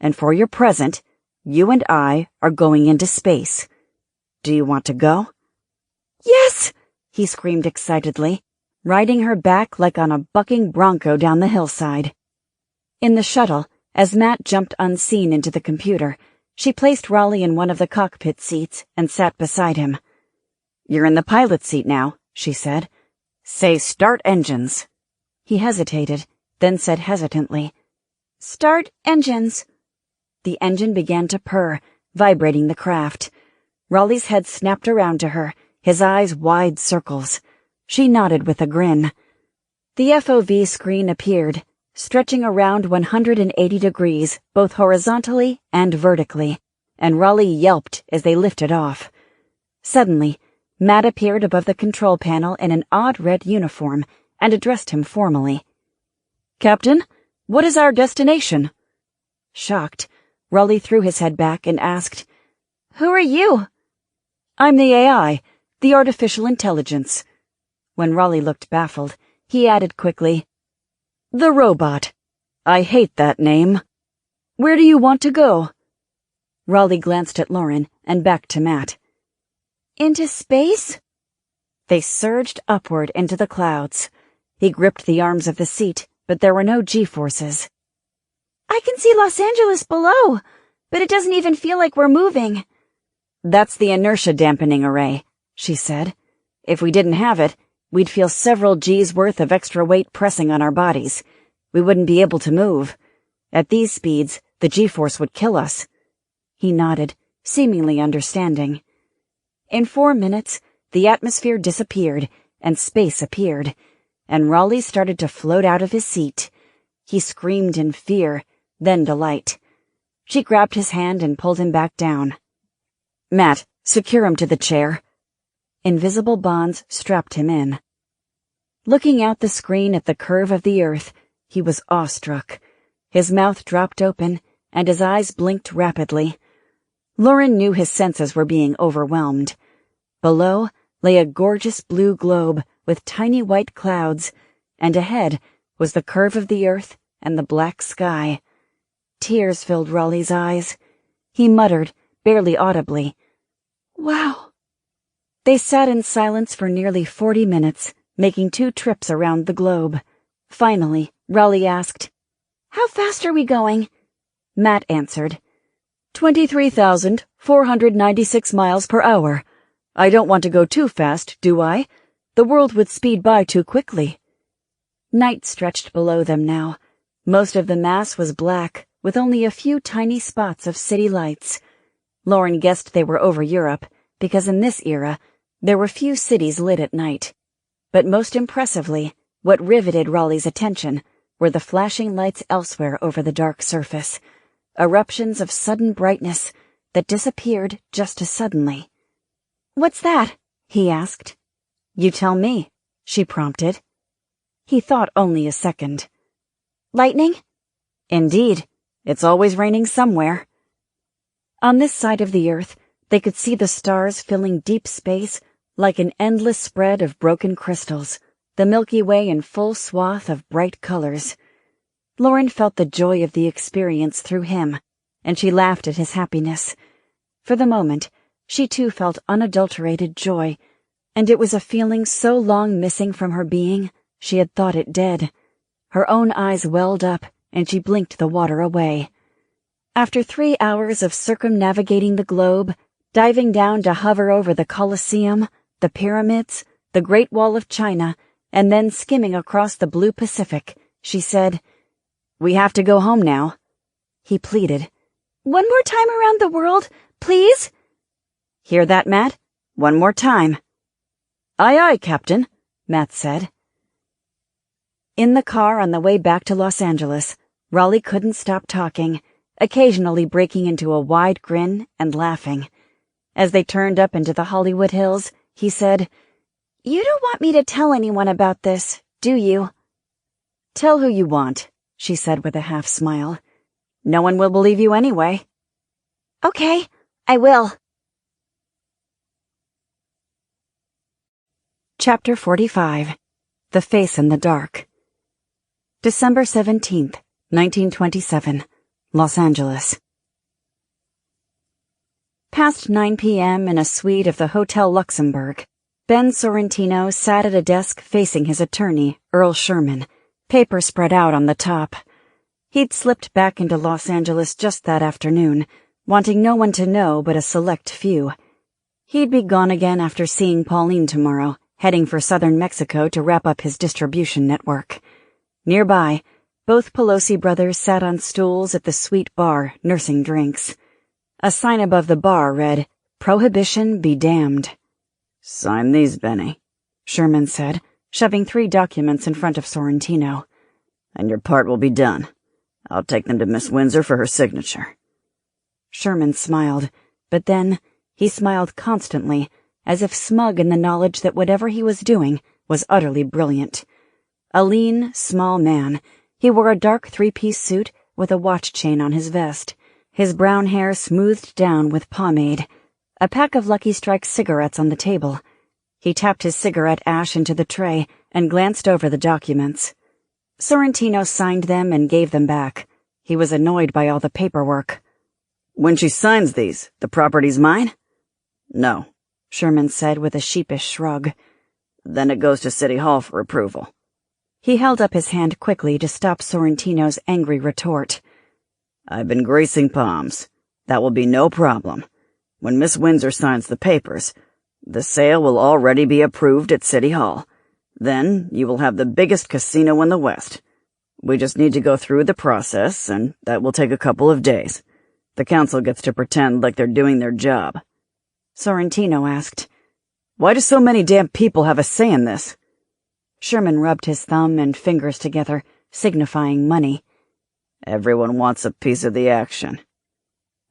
And for your present, you and I are going into space. Do you want to go?" "Yes!" he screamed excitedly, riding her back like on a bucking bronco down the hillside. In the shuttle, as Matt jumped unseen into the computer, she placed Raleigh in one of the cockpit seats and sat beside him. "You're in the pilot seat now," she said. "Say start engines." He hesitated, then said hesitantly, "Start engines." The engine began to purr, vibrating the craft. Raleigh's head snapped around to her, his eyes wide circles. She nodded with a grin. The FOV screen appeared, stretching around 180 degrees, both horizontally and vertically, and Raleigh yelped as they lifted off. Suddenly, Matt appeared above the control panel in an odd red uniform and addressed him formally. "Captain, what is our destination?" Shocked, Raleigh threw his head back and asked, "Who are you?" "I'm the AI, the artificial intelligence." When Raleigh looked baffled, he added quickly, "The robot. I hate that name. Where do you want to go?" Raleigh glanced at Lauren and back to Matt. "Into space?" They surged upward into the clouds. He gripped the arms of the seat, but there were no G-forces. "I can see Los Angeles below, but it doesn't even feel like we're moving." "That's the inertia dampening array," she said. "If we didn't have it, we'd feel several G's worth of extra weight pressing on our bodies. We wouldn't be able to move. At these speeds, the G-force would kill us." He nodded, seemingly understanding. In 4 minutes, the atmosphere disappeared and space appeared, and Raleigh started to float out of his seat. He screamed in fear, then delight. She grabbed his hand and pulled him back down. Matt, secure him to the chair. Invisible bonds strapped him in. Looking out the screen at the curve of the earth, he was awestruck. His mouth dropped open, and his eyes blinked rapidly. Lauren knew his senses were being overwhelmed. Below lay a gorgeous blue globe with tiny white clouds, and ahead was the curve of the earth and the black sky. Tears filled Raleigh's eyes. He muttered, barely audibly, "Wow." They sat in silence for nearly 40 minutes, making 2 trips around the globe. Finally, Raleigh asked, "How fast are we going?" Matt answered, 23,496 miles per hour. I don't want to go too fast, do I? The world would speed by too quickly. Night stretched below them now. Most of the mass was black, with only a few tiny spots of city lights. Lauren guessed they were over Europe, because in this era, there were few cities lit at night. But most impressively, what riveted Raleigh's attention were the flashing lights elsewhere over the dark surface, eruptions of sudden brightness that disappeared just as suddenly. "What's that?" he asked. "You tell me," she prompted. He thought only a second. "Lightning?" "Indeed. It's always raining somewhere." On this side of the earth, they could see the stars filling deep space like an endless spread of broken crystals, the Milky Way in full swath of bright colors. Lauren felt the joy of the experience through him, and she laughed at his happiness. For the moment, she too felt unadulterated joy, and it was a feeling so long missing from her being, she had thought it dead. Her own eyes welled up, and she blinked the water away. After 3 hours of circumnavigating the globe, diving down to hover over the Colosseum, the pyramids, the Great Wall of China, and then skimming across the blue Pacific, she said, "We have to go home now." He pleaded, "One more time around the world, please?" "Hear that, Matt? One more time." "Aye, aye, Captain," Matt said. In the car on the way back to Los Angeles, Raleigh couldn't stop talking, occasionally breaking into a wide grin and laughing. As they turned up into the Hollywood Hills, he said, "You don't want me to tell anyone about this, do you?" "Tell who you want," she said with a half smile. "No one will believe you anyway." "Okay, I will." Chapter 45. The Face in the Dark. December 17th, 1927, Los Angeles. Past 9 p.m. in a suite of the Hotel Luxembourg, Ben Sorrentino sat at a desk facing his attorney, Earl Sherman, paper spread out on the top. He'd slipped back into Los Angeles just that afternoon, wanting no one to know but a select few. He'd be gone again after seeing Pauline tomorrow, heading for southern Mexico to wrap up his distribution network. Nearby, both Pelosi brothers sat on stools at the suite bar, nursing drinks. A sign above the bar read, "Prohibition be damned." "Sign these, Benny," Sherman said, shoving 3 documents in front of Sorrentino. "And your part will be done. I'll take them to Miss Windsor for her signature." Sherman smiled, but then he smiled constantly, as if smug in the knowledge that whatever he was doing was utterly brilliant. A lean, small man, he wore a dark 3-piece suit with a watch chain on his vest, his brown hair smoothed down with pomade, a pack of Lucky Strike cigarettes on the table. He tapped his cigarette ash into the tray and glanced over the documents. Sorrentino signed them and gave them back. He was annoyed by all the paperwork. "When she signs these, the property's mine?" "No," Sherman said with a sheepish shrug. "Then it goes to City Hall for approval." He held up his hand quickly to stop Sorrentino's angry retort. "I've been greasing palms. That will be no problem. When Miss Windsor signs the papers, the sale will already be approved at City Hall. Then you will have the biggest casino in the West. We just need to go through the process, and that will take a couple of days. The council gets to pretend like they're doing their job." Sorrentino asked, "Why do so many damn people have a say in this?" Sherman rubbed his thumb and fingers together, signifying money. Everyone wants a piece of the action.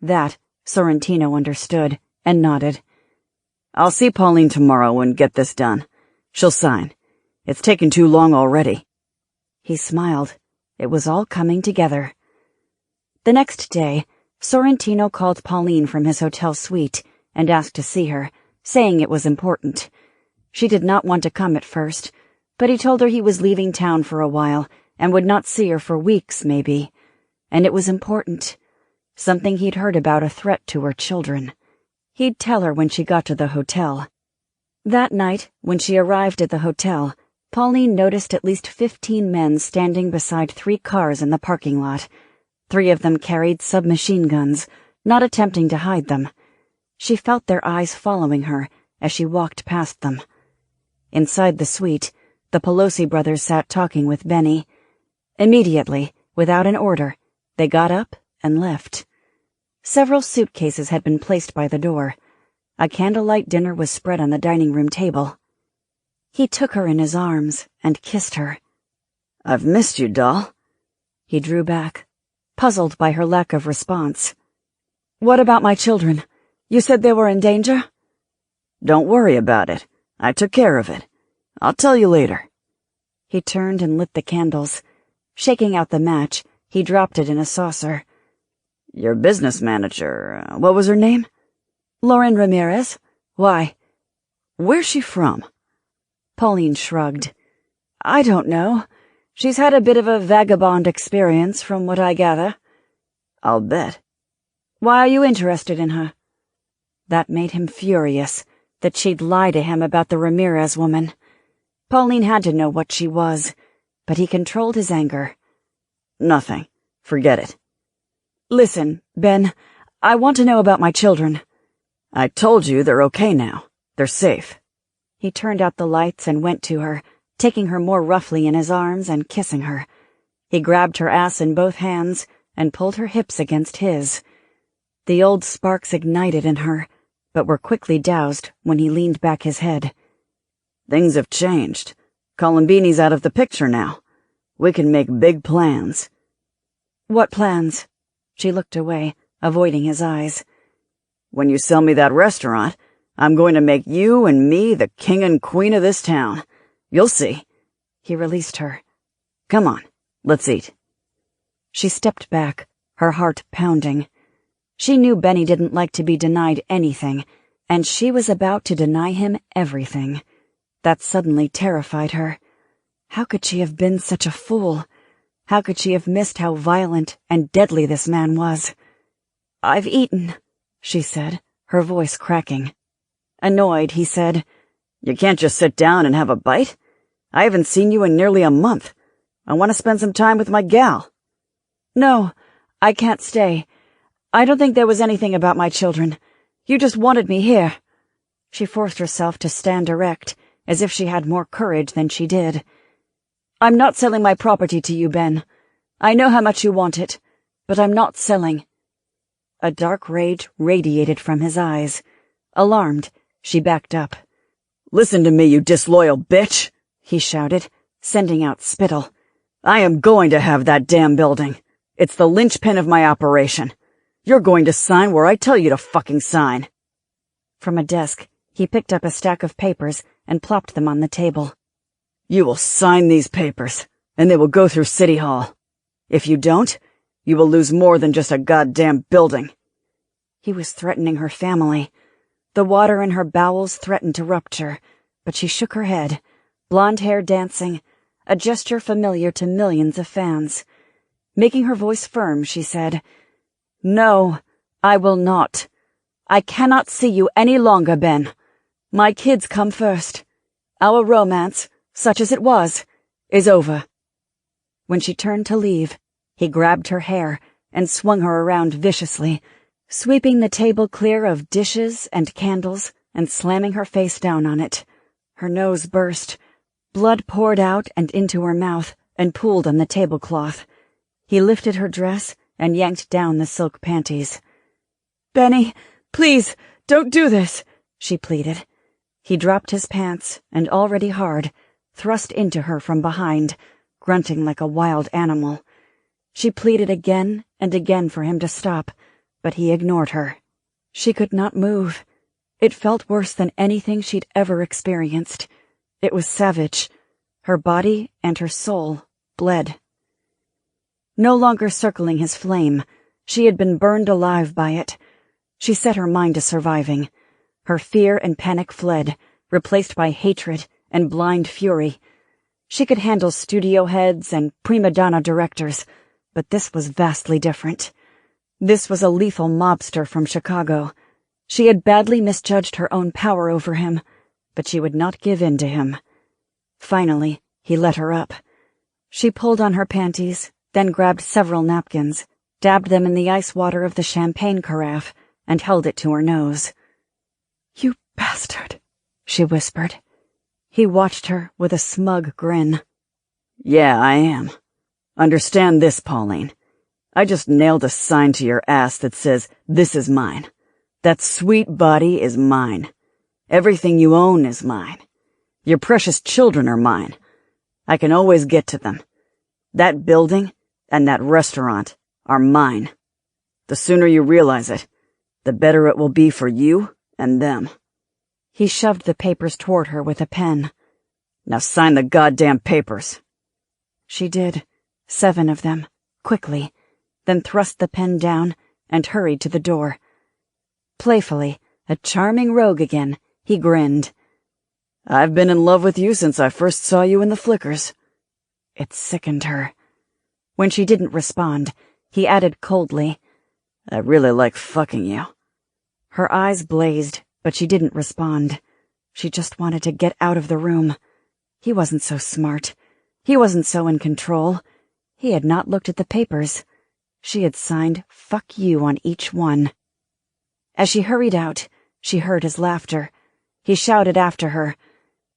That Sorrentino understood and nodded. I'll see Pauline tomorrow and get this done. She'll sign. It's taken too long already. He smiled. It was all coming together. The next day, Sorrentino called Pauline from his hotel suite and asked to see her, saying it was important. She did not want to come at first, but he told her he was leaving town for a while and would not see her for weeks, maybe. And it was important. Something he'd heard about a threat to her children. He'd tell her when she got to the hotel. That night, when she arrived at the hotel, Pauline noticed at least 15 men standing beside 3 cars in the parking lot. 3 of them carried submachine guns, not attempting to hide them. She felt their eyes following her as she walked past them. Inside the suite, the Pelosi brothers sat talking with Benny. Immediately, without an order, they got up and left. Several suitcases had been placed by the door. A candlelight dinner was spread on the dining room table. He took her in his arms and kissed her. I've missed you, doll. He drew back, puzzled by her lack of response. What about my children? You said they were in danger? Don't worry about it. I took care of it. I'll tell you later. He turned and lit the candles. Shaking out the match, he dropped it in a saucer. Your business manager, what was her name? Lauren Ramirez. Why? Where's she from? Pauline shrugged. I don't know. She's had a bit of a vagabond experience, from what I gather. I'll bet. Why are you interested in her? That made him furious, that she'd lie to him about the Ramirez woman. Pauline had to know what she was, but he controlled his anger. Nothing. Forget it. Listen, Ben, I want to know about my children. I told you they're okay now. They're safe. He turned out the lights and went to her, taking her more roughly in his arms and kissing her. He grabbed her ass in both hands and pulled her hips against his. The old sparks ignited in her, but were quickly doused when he leaned back his head. Things have changed. Columbini's out of the picture now. We can make big plans. What plans? She looked away, avoiding his eyes. When you sell me that restaurant, I'm going to make you and me the king and queen of this town. You'll see. He released her. Come on, let's eat. She stepped back, her heart pounding. She knew Benny didn't like to be denied anything, and she was about to deny him everything. That suddenly terrified her. How could she have been such a fool? How could she have missed how violent and deadly this man was? I've eaten, she said, her voice cracking. Annoyed, he said, You can't just sit down and have a bite? I haven't seen you in nearly a month. I want to spend some time with my gal. No, I can't stay. I don't think there was anything about my children. You just wanted me here. She forced herself to stand erect, as if she had more courage than she did. I'm not selling my property to you, Ben. I know how much you want it, but I'm not selling. A dark rage radiated from his eyes. Alarmed, she backed up. Listen to me, you disloyal bitch, he shouted, sending out spittle. I am going to have that damn building. It's the linchpin of my operation. You're going to sign where I tell you to fucking sign. From a desk, he picked up a stack of papers and plopped them on the table. You will sign these papers, and they will go through City Hall. If you don't, you will lose more than just a goddamn building. He was threatening her family. The water in her bowels threatened to rupture, but she shook her head, blonde hair dancing, a gesture familiar to millions of fans. Making her voice firm, she said, No, I will not. I cannot see you any longer, Ben. My kids come first. Our romance, such as it was, is over. When she turned to leave, he grabbed her hair and swung her around viciously, sweeping the table clear of dishes and candles and slamming her face down on it. Her nose burst. Blood poured out and into her mouth and pooled on the tablecloth. He lifted her dress and yanked down the silk panties. Benny, please, don't do this, she pleaded. He dropped his pants and, already hard, thrust into her from behind, grunting like a wild animal. She pleaded again and again for him to stop, but he ignored her. She could not move. It felt worse than anything she'd ever experienced. It was savage. Her body and her soul bled. No longer circling his flame, she had been burned alive by it. She set her mind to surviving. Her fear and panic fled, replaced by hatred and blind fury. She could handle studio heads and prima donna directors, but this was vastly different. This was a lethal mobster from Chicago. She had badly misjudged her own power over him, but she would not give in to him. Finally, he let her up. She pulled on her panties, then grabbed several napkins, dabbed them in the ice water of the champagne carafe, and held it to her nose. "You bastard," she whispered. He watched her with a smug grin. "Yeah, I am. Understand this, Pauline. I just nailed a sign to your ass that says, 'This is mine.' That sweet body is mine. Everything you own is mine. Your precious children are mine. I can always get to them. That building and that restaurant are mine. The sooner you realize it, the better it will be for you and them." He shoved the papers toward her with a pen. "Now sign the goddamn papers." She did, 7 of them, quickly, then thrust the pen down and hurried to the door. Playfully, a charming rogue again, he grinned. "I've been in love with you since I first saw you in the flickers." It sickened her. When she didn't respond, he added coldly, "I really like fucking you." Her eyes blazed, but she didn't respond. She just wanted to get out of the room. He wasn't so smart. He wasn't so in control. He had not looked at the papers. She had signed "fuck you" on each one. As she hurried out, she heard his laughter. He shouted after her,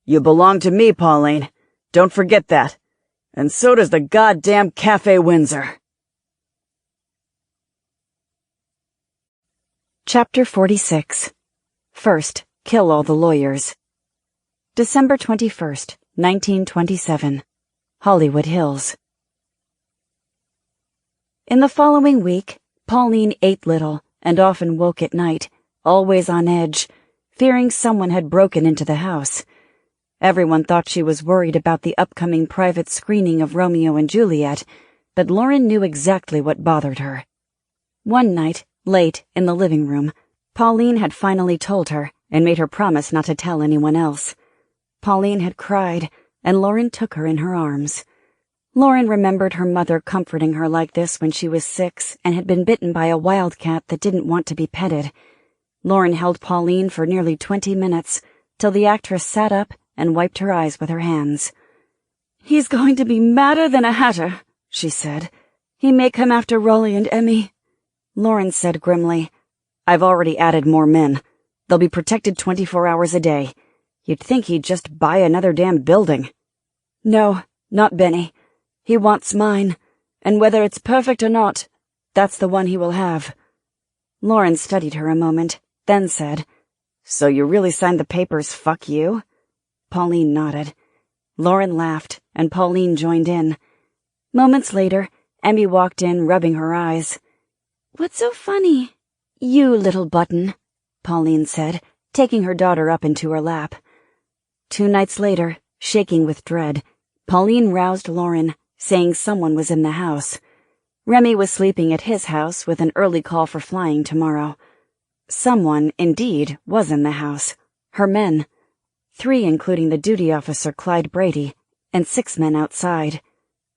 "You belong to me, Pauline. Don't forget that. And so does the goddamn Cafe Windsor." Chapter 46. First, kill all the lawyers. December 21st, 1927. Hollywood Hills. In the following week, Pauline ate little and often woke at night, always on edge, fearing someone had broken into the house. Everyone thought she was worried about the upcoming private screening of Romeo and Juliet, but Lauren knew exactly what bothered her. One night, late, in the living room, Pauline had finally told her and made her promise not to tell anyone else. Pauline had cried, and Lauren took her in her arms. Lauren remembered her mother comforting her like this when she was 6 and had been bitten by a wildcat that didn't want to be petted. Lauren held Pauline for nearly 20 minutes, till the actress sat up and wiped her eyes with her hands. "He's going to be madder than a hatter," she said. "He may come after Rolly and Emmy." Lauren said grimly, "I've already added more men. They'll be protected 24 hours a day. You'd think he'd just buy another damn building." "No, not Benny. He wants mine, and whether it's perfect or not, that's the one he will have." Lauren studied her a moment, then said, "So you really signed the papers, fuck you?" Pauline nodded. Lauren laughed, and Pauline joined in. Moments later, Emmy walked in, rubbing her eyes. "What's so funny?" "You little button," Pauline said, taking her daughter up into her lap. 2 nights later, shaking with dread, Pauline roused Lauren, saying someone was in the house. Remy was sleeping at his house with an early call for flying tomorrow. Someone, indeed, was in the house. Her men. 3 including the duty officer Clyde Brady, and 6 men outside.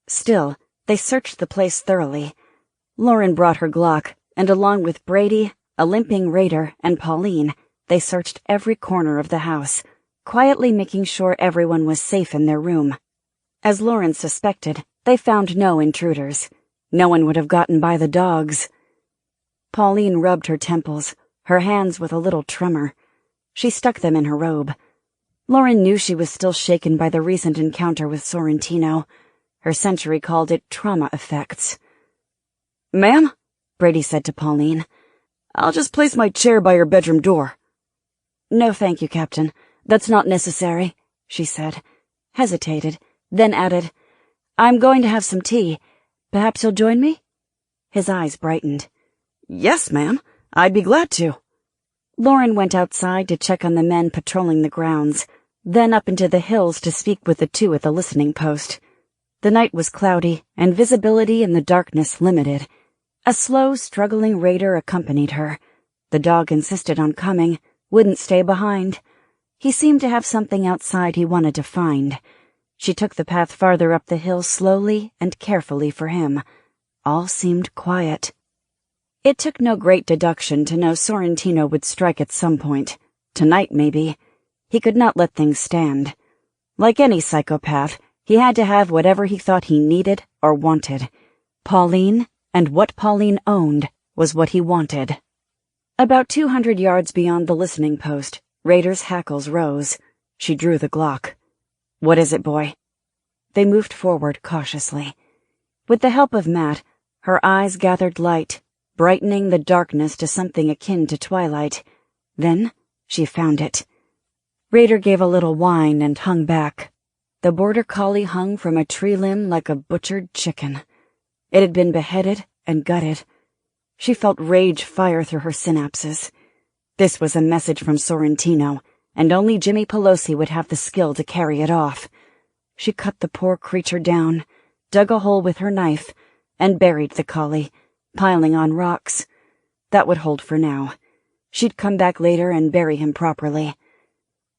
Still, they searched the place thoroughly. Lauren brought her Glock, and along with Brady, a limping raider, and Pauline, they searched every corner of the house, quietly making sure everyone was safe in their room. As Lauren suspected, they found no intruders. No one would have gotten by the dogs. Pauline rubbed her temples, her hands with a little tremor. She stuck them in her robe. Lauren knew she was still shaken by the recent encounter with Sorrentino. Her century called it trauma effects. "Ma'am," Brady said to Pauline, "I'll just place my chair by your bedroom door." "No, thank you, Captain. That's not necessary," she said, hesitated, then added, I'm going to have some tea. Perhaps you'll join me? His eyes brightened. Yes, ma'am. I'd be glad to. Lauren went outside to check on the men patrolling the grounds, then up into the hills to speak with the two at the listening post. The night was cloudy, and visibility in the darkness limited. A slow, struggling raider accompanied her. The dog insisted on coming, wouldn't stay behind. He seemed to have something outside he wanted to find. She took the path farther up the hill slowly and carefully for him. All seemed quiet. It took no great deduction to know Sorrentino would strike at some point. Tonight, maybe. He could not let things stand. Like any psychopath, he had to have whatever he thought he needed or wanted. Pauline, and what Pauline owned, was what he wanted. About 200 yards beyond the listening post, Raider's hackles rose. She drew the Glock. What is it, boy? They moved forward cautiously. With the help of Matt, her eyes gathered light, brightening the darkness to something akin to twilight. Then she found it. Raider gave a little whine and hung back. The border collie hung from a tree limb like a butchered chicken. It had been beheaded and gutted. She felt rage fire through her synapses. This was a message from Sorrentino, and only Jimmy Pelosi would have the skill to carry it off. She cut the poor creature down, dug a hole with her knife, and buried the collie, piling on rocks. That would hold for now. She'd come back later and bury him properly.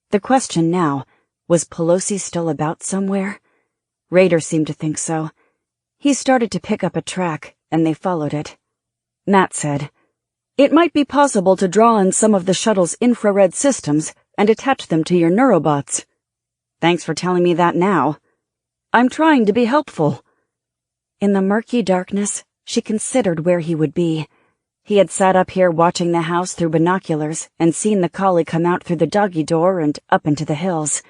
The question now, was Pelosi still about somewhere? Raider seemed to think so. He started to pick up a track, and they followed it. Matt said, "It might be possible to draw on some of the shuttle's infrared systems and attach them to your neurobots." "Thanks for telling me that now." "I'm trying to be helpful." In the murky darkness, she considered where he would be. He had sat up here watching the house through binoculars and seen the collie come out through the doggy door and up into the hills.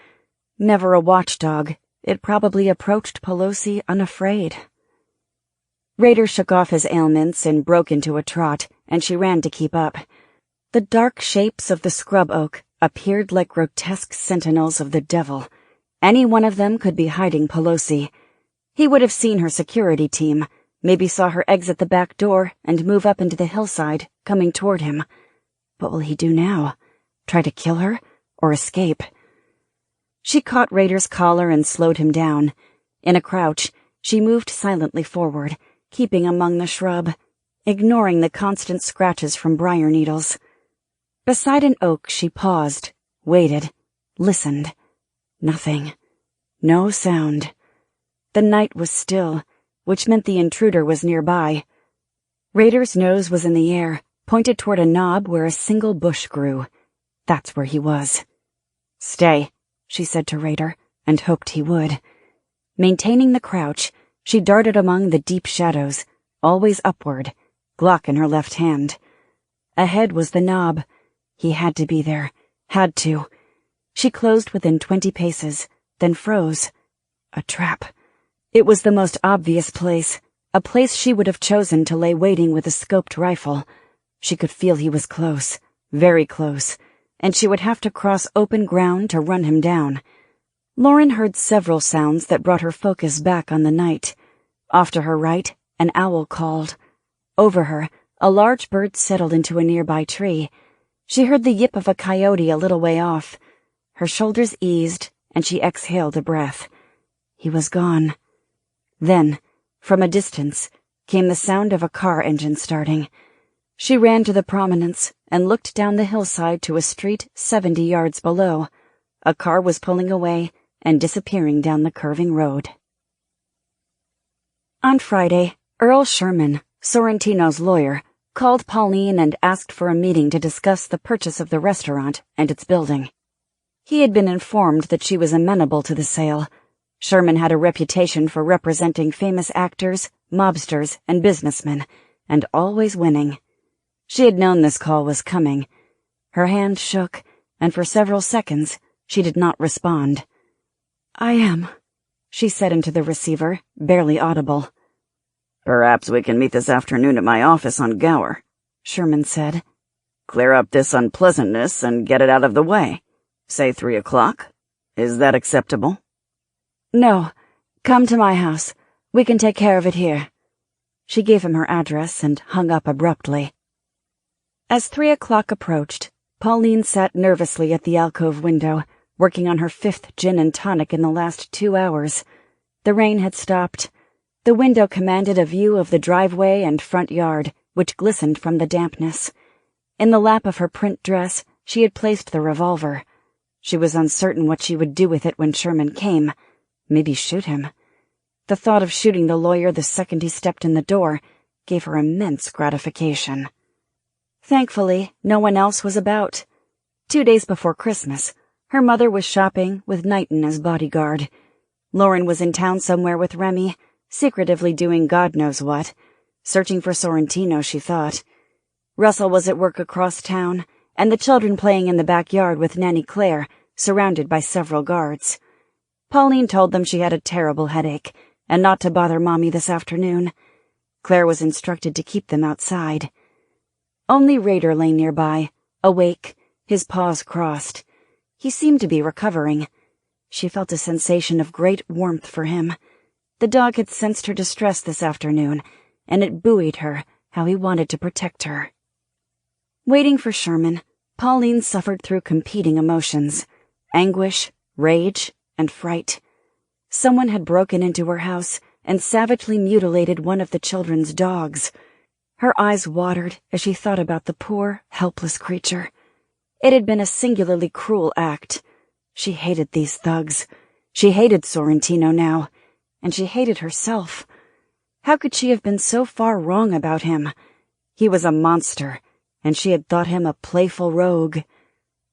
Never a watchdog, it probably approached Pelosi unafraid. Raider shook off his ailments and broke into a trot, and she ran to keep up. The dark shapes of the scrub oak appeared like grotesque sentinels of the devil. Any one of them could be hiding Pelosi. He would have seen her security team, maybe saw her exit the back door and move up into the hillside, coming toward him. What will he do now? Try to kill her? Or escape? She caught Raider's collar and slowed him down. In a crouch, she moved silently forward, keeping among the shrub, ignoring the constant scratches from briar needles. Beside an oak, she paused, waited, listened. Nothing. No sound. The night was still, which meant the intruder was nearby. Raider's nose was in the air, pointed toward a knob where a single bush grew. That's where he was. "Stay," she said to Raider, and hoped he would. Maintaining the crouch, she darted among the deep shadows, always upward, Glock in her left hand. Ahead was the knob. He had to be there. Had to. She closed within 20 paces, then froze. A trap. It was the most obvious place, a place she would have chosen to lay waiting with a scoped rifle. She could feel he was close, very close, and she would have to cross open ground to run him down. Lauren heard several sounds that brought her focus back on the night. Off to her right, an owl called. Over her, a large bird settled into a nearby tree. She heard the yip of a coyote a little way off. Her shoulders eased, and she exhaled a breath. He was gone. Then, from a distance, came the sound of a car engine starting. She ran to the prominence and looked down the hillside to a street 70 yards below. A car was pulling away and disappearing down the curving road. On Friday, Earl Sherman, Sorrentino's lawyer, called Pauline and asked for a meeting to discuss the purchase of the restaurant and its building. He had been informed that she was amenable to the sale. Sherman had a reputation for representing famous actors, mobsters, and businessmen, and always winning. She had known this call was coming. Her hand shook, and for several seconds she did not respond. "I am," she said into the receiver, barely audible. "Perhaps we can meet this afternoon at my office on Gower," Sherman said. "Clear up this unpleasantness and get it out of the way. Say 3 o'clock. Is that acceptable?" "No. Come to my house. We can take care of it here." She gave him her address and hung up abruptly. As 3 o'clock approached, Pauline sat nervously at the alcove window, working on her 5th gin and tonic in the last 2 hours. The rain had stopped. The window commanded a view of the driveway and front yard, which glistened from the dampness. In the lap of her print dress, she had placed the revolver. She was uncertain what she would do with it when Sherman came. Maybe shoot him. The thought of shooting the lawyer the second he stepped in the door gave her immense gratification. Thankfully, no one else was about. 2 days before Christmas, her mother was shopping with Knighton as bodyguard. Lauren was in town somewhere with Remy, secretively doing God knows what, searching for Sorrentino, she thought. Russell was at work across town, and the children playing in the backyard with Nanny Claire, surrounded by several guards. Pauline told them she had a terrible headache, and not to bother Mommy this afternoon. Claire was instructed to keep them outside. Only Raider lay nearby, awake, his paws crossed. He seemed to be recovering. She felt a sensation of great warmth for him. The dog had sensed her distress this afternoon, and it buoyed her how he wanted to protect her. Waiting for Sherman, Pauline suffered through competing emotions: anguish, rage, and fright. Someone had broken into her house and savagely mutilated one of the children's dogs. Her eyes watered as she thought about the poor, helpless creature. It had been a singularly cruel act. She hated these thugs. She hated Sorrentino now, and she hated herself. How could she have been so far wrong about him? He was a monster, and she had thought him a playful rogue.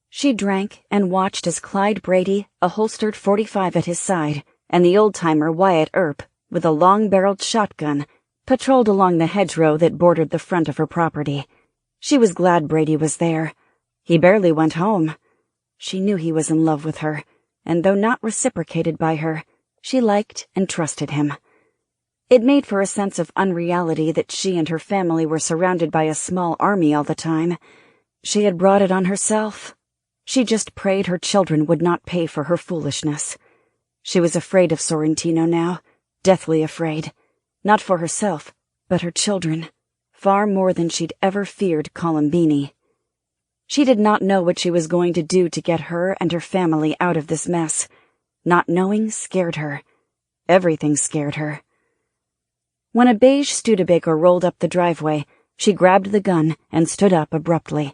She drank and watched as Clyde Brady, a holstered .45 at his side, and the old-timer Wyatt Earp, with a long-barreled shotgun, patrolled along the hedgerow that bordered the front of her property. She was glad Brady was there. He barely went home. She knew he was in love with her, and though not reciprocated by her, she liked and trusted him. It made for a sense of unreality that she and her family were surrounded by a small army all the time. She had brought it on herself. She just prayed her children would not pay for her foolishness. She was afraid of Sorrentino now, deathly afraid. Not for herself, but her children, far more than she'd ever feared Columbini. She did not know what she was going to do to get her and her family out of this mess. Not knowing scared her. Everything scared her. When a beige Studebaker rolled up the driveway, she grabbed the gun and stood up abruptly.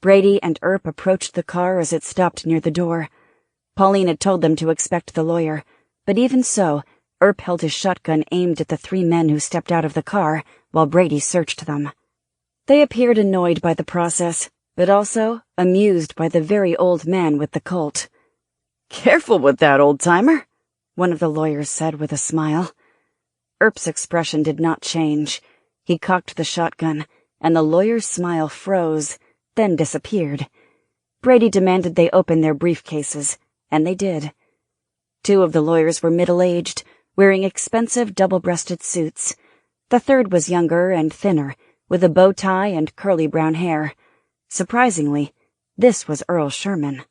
Brady and Earp approached the car as it stopped near the door. Pauline had told them to expect the lawyer, but even so, Earp held his shotgun aimed at the 3 men who stepped out of the car while Brady searched them. They appeared annoyed by the process, but also amused by the very old man with the Colt. "Careful with that, old-timer," one of the lawyers said with a smile. Earp's expression did not change. He cocked the shotgun, and the lawyer's smile froze, then disappeared. Brady demanded they open their briefcases, and they did. 2 of the lawyers were middle-aged, wearing expensive double-breasted suits. The third was younger and thinner, with a bow tie and curly brown hair. Surprisingly, this was Earl Sherman.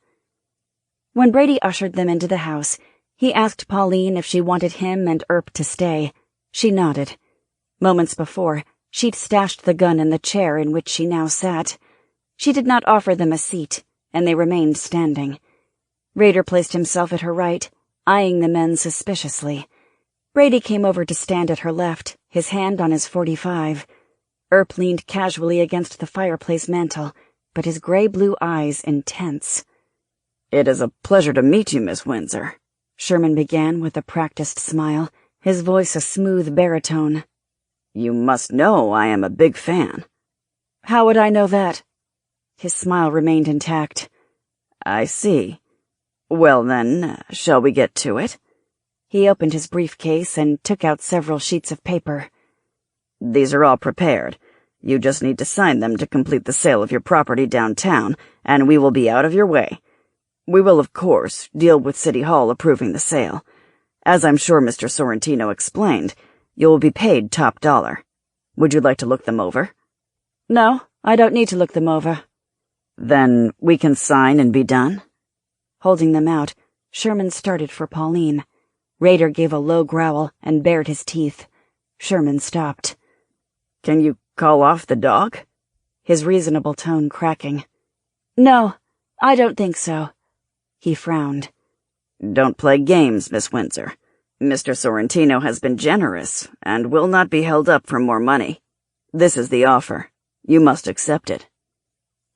When Brady ushered them into the house, he asked Pauline if she wanted him and Earp to stay. She nodded. Moments before, she'd stashed the gun in the chair in which she now sat. She did not offer them a seat, and they remained standing. Raider placed himself at her right, eyeing the men suspiciously. Brady came over to stand at her left, his hand on his .45. Earp leaned casually against the fireplace mantel, but his gray-blue eyes intense. "It is a pleasure to meet you, Miss Windsor," Sherman began with a practiced smile, his voice a smooth baritone. "You must know I am a big fan." "How would I know that?" His smile remained intact. "I see. Well then, shall we get to it?" He opened his briefcase and took out several sheets of paper. "These are all prepared. You just need to sign them to complete the sale of your property downtown, and we will be out of your way. We will, of course, deal with City Hall approving the sale. As I'm sure Mr. Sorrentino explained, you will be paid top dollar. Would you like to look them over?" "No, I don't need to look them over." "Then we can sign and be done?" Holding them out, Sherman started for Pauline. Rader gave a low growl and bared his teeth. Sherman stopped. Can you call off the dog? His reasonable tone cracking. No, I don't think so. He frowned. Don't play games, Miss Windsor. Mr. Sorrentino has been generous and will not be held up for more money. This is the offer. You must accept it.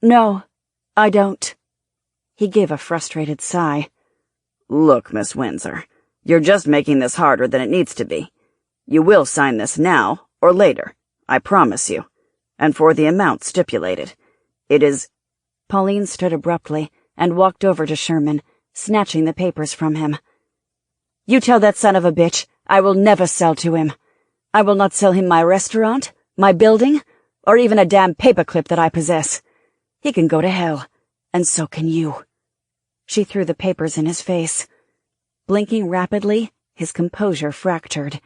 No, I don't. He gave a frustrated sigh. Look, Miss Windsor, you're just making this harder than it needs to be. You will sign this now or later, I promise you. And for the amount stipulated. It is— Pauline stood abruptly and walked over to Sherman, snatching the papers from him. You tell that son of a bitch I will never sell to him. I will not sell him my restaurant, my building, or even a damn paperclip that I possess. He can go to hell, and so can you. She threw the papers in his face. Blinking rapidly, his composure fractured.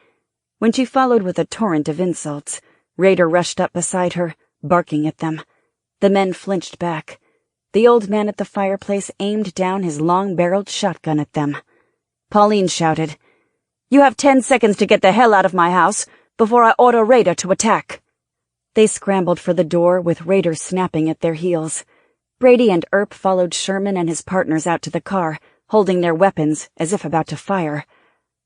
When she followed with a torrent of insults, Rader rushed up beside her, barking at them. The men flinched back. The old man at the fireplace aimed down his long-barreled shotgun at them. Pauline shouted, You have 10 seconds to get the hell out of my house before I order Rader to attack. They scrambled for the door with Rader snapping at their heels. Brady and Earp followed Sherman and his partners out to the car, holding their weapons as if about to fire.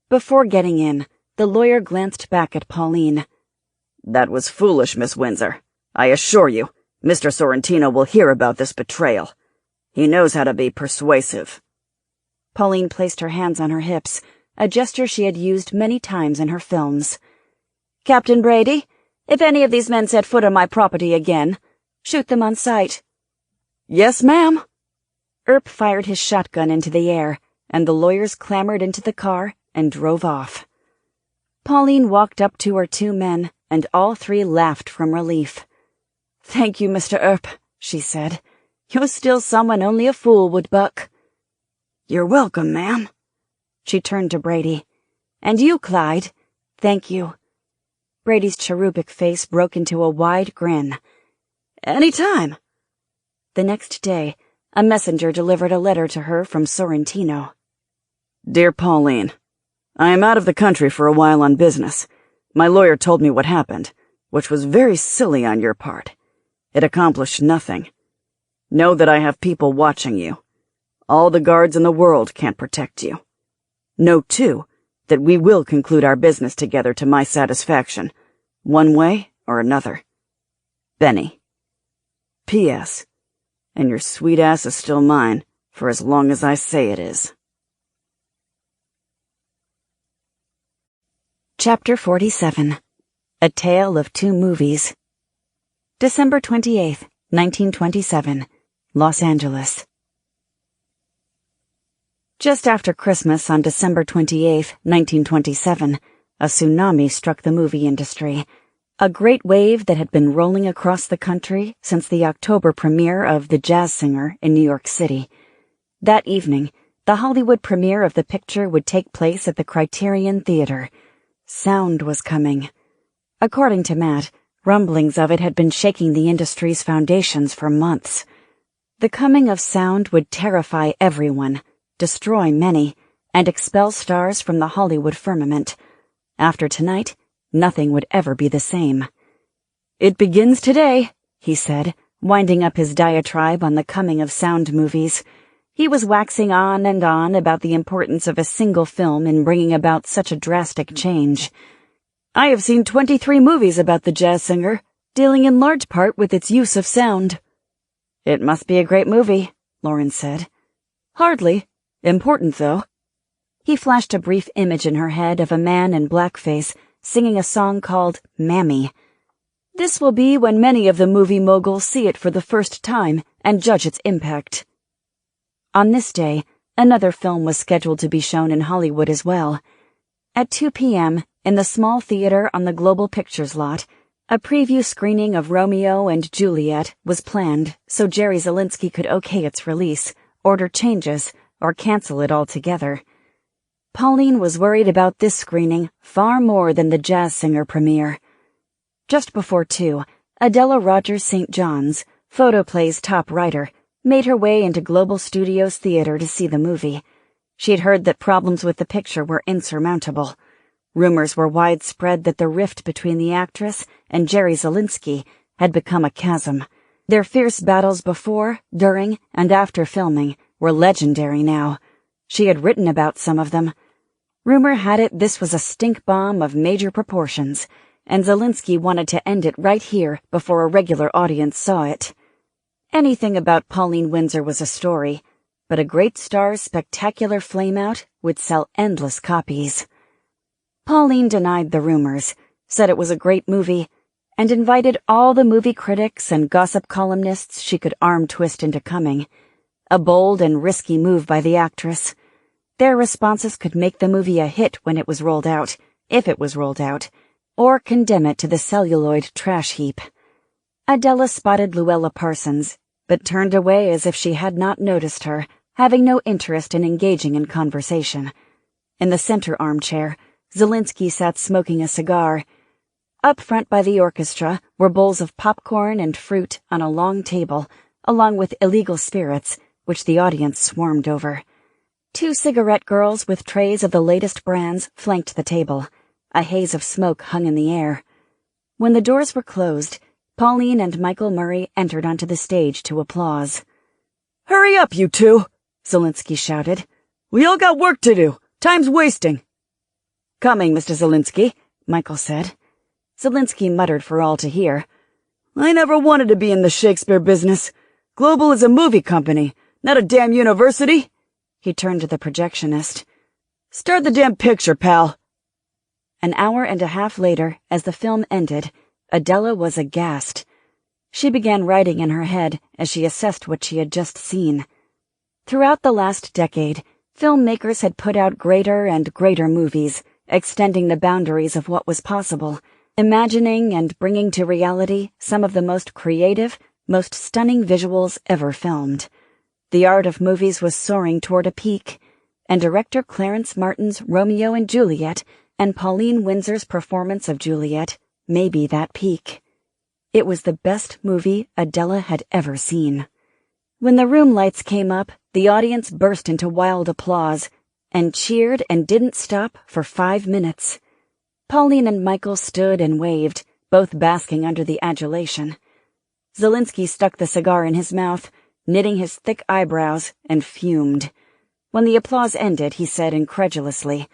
Before getting in, the lawyer glanced back at Pauline. That was foolish, Miss Windsor. I assure you, Mr. Sorrentino will hear about this betrayal. He knows how to be persuasive. Pauline placed her hands on her hips, a gesture she had used many times in her films. Captain Brady, if any of these men set foot on my property again, shoot them on sight. Yes, ma'am. Earp fired his shotgun into the air, and the lawyers clambered into the car and drove off. Pauline walked up to her 2 men, and all 3 laughed from relief. Thank you, Mr. Earp, she said. You're still someone only a fool would buck. You're welcome, ma'am. She turned to Brady. And you, Clyde. Thank you. Brady's cherubic face broke into a wide grin. Any time. The next day, a messenger delivered a letter to her from Sorrentino. Dear Pauline, I am out of the country for a while on business. My lawyer told me what happened, which was very silly on your part. It accomplished nothing. Know that I have people watching you. All the guards in the world can't protect you. Know, too, that we will conclude our business together to my satisfaction, one way or another. Benny. P.S. And your sweet ass is still mine, for as long as I say it is. Chapter 47. A Tale of Two Movies. December 28th, 1927. Los Angeles. Just after Christmas on December 28th, 1927, a tsunami struck the movie industry. A great wave that had been rolling across the country since the October premiere of The Jazz Singer in New York City. That evening, the Hollywood premiere of the picture would take place at the Criterion Theater. Sound was coming. According to Matt, rumblings of it had been shaking the industry's foundations for months. The coming of sound would terrify everyone, destroy many, and expel stars from the Hollywood firmament. After tonight, nothing would ever be the same. It begins today, he said, winding up his diatribe on the coming of sound movies. He was waxing on and on about the importance of a single film in bringing about such a drastic change. I have seen 23 movies about the Jazz Singer, dealing in large part with its use of sound. It must be a great movie, Lauren said. Hardly. Important, though. He flashed a brief image in her head of a man in blackface singing a song called Mammy. This will be when many of the movie moguls see it for the first time and judge its impact. On this day, another film was scheduled to be shown in Hollywood as well. At 2 p.m., in the small theater on the Global Pictures lot, a preview screening of Romeo and Juliet was planned so Jerry Zelinsky could okay its release, order changes, or cancel it altogether. Pauline was worried about this screening far more than the Jazz Singer premiere. Just before 2, Adela Rogers St. John's, Photoplay's top writer, made her way into Global Studios Theater to see the movie. She'd heard that problems with the picture were insurmountable. Rumors were widespread that the rift between the actress and Jerry Zielinski had become a chasm. Their fierce battles before, during, and after filming were legendary now. She had written about some of them. Rumor had it this was a stink bomb of major proportions, and Zielinski wanted to end it right here before a regular audience saw it. Anything about Pauline Windsor was a story, but a great star's spectacular flameout would sell endless copies. Pauline denied the rumors, said it was a great movie, and invited all the movie critics and gossip columnists she could arm-twist into coming. A bold and risky move by the actress. Their responses could make the movie a hit when it was rolled out, if it was rolled out, or condemn it to the celluloid trash heap. Adela spotted Luella Parsons, but turned away as if she had not noticed her, having no interest in engaging in conversation. In the center armchair, Zielinski sat smoking a cigar. Up front by the orchestra were bowls of popcorn and fruit on a long table, along with illegal spirits, which the audience swarmed over. 2 cigarette girls with trays of the latest brands flanked the table. A haze of smoke hung in the air. When the doors were closed, Pauline and Michael Murray entered onto the stage to applause. "Hurry up, you two," Zielinski shouted. "We all got work to do. Time's wasting." "Coming, Mr. Zielinski," Michael said. Zielinski muttered for all to hear. "I never wanted to be in the Shakespeare business. Global is a movie company, not a damn university." He turned to the projectionist. "Start the damn picture, pal." An hour and a half later, as the film ended, Adela was aghast. She began writing in her head as she assessed what she had just seen. Throughout the last decade, filmmakers had put out greater and greater movies, extending the boundaries of what was possible, imagining and bringing to reality some of the most creative, most stunning visuals ever filmed. The art of movies was soaring toward a peak, and director Clarence Martin's Romeo and Juliet and Pauline Windsor's performance of Juliet may be that peak. It was the best movie Adela had ever seen. When the room lights came up, the audience burst into wild applause and cheered and didn't stop for 5 minutes. Pauline and Michael stood and waved, both basking under the adulation. Zielinski stuck the cigar in his mouth, knitting his thick eyebrows, and fumed. When the applause ended, he said incredulously,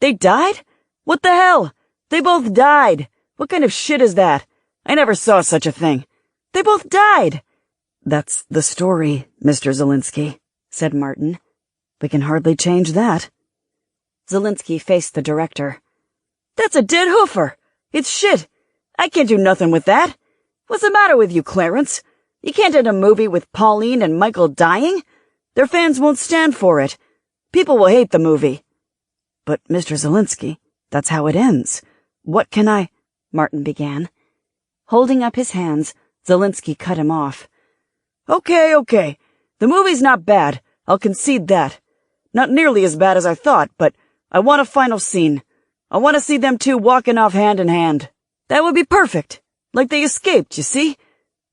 "They died? What the hell? They both died! What kind of shit is that? I never saw such a thing. They both died!" "That's the story, Mr. Zielinski," said Martin. "We can hardly change that." Zielinski faced the director. "That's a dead hoofer! It's shit! I can't do nothing with that! What's the matter with you, Clarence? You can't end a movie with Pauline and Michael dying? Their fans won't stand for it. People will hate the movie." "But, Mr. Zielinski, that's how it ends. What can I—" Martin began. Holding up his hands, Zielinski cut him off. Okay. The movie's not bad. I'll concede that. Not nearly as bad as I thought, but I want a final scene. I want to see them two walking off hand in hand. That would be perfect. Like they escaped, you see?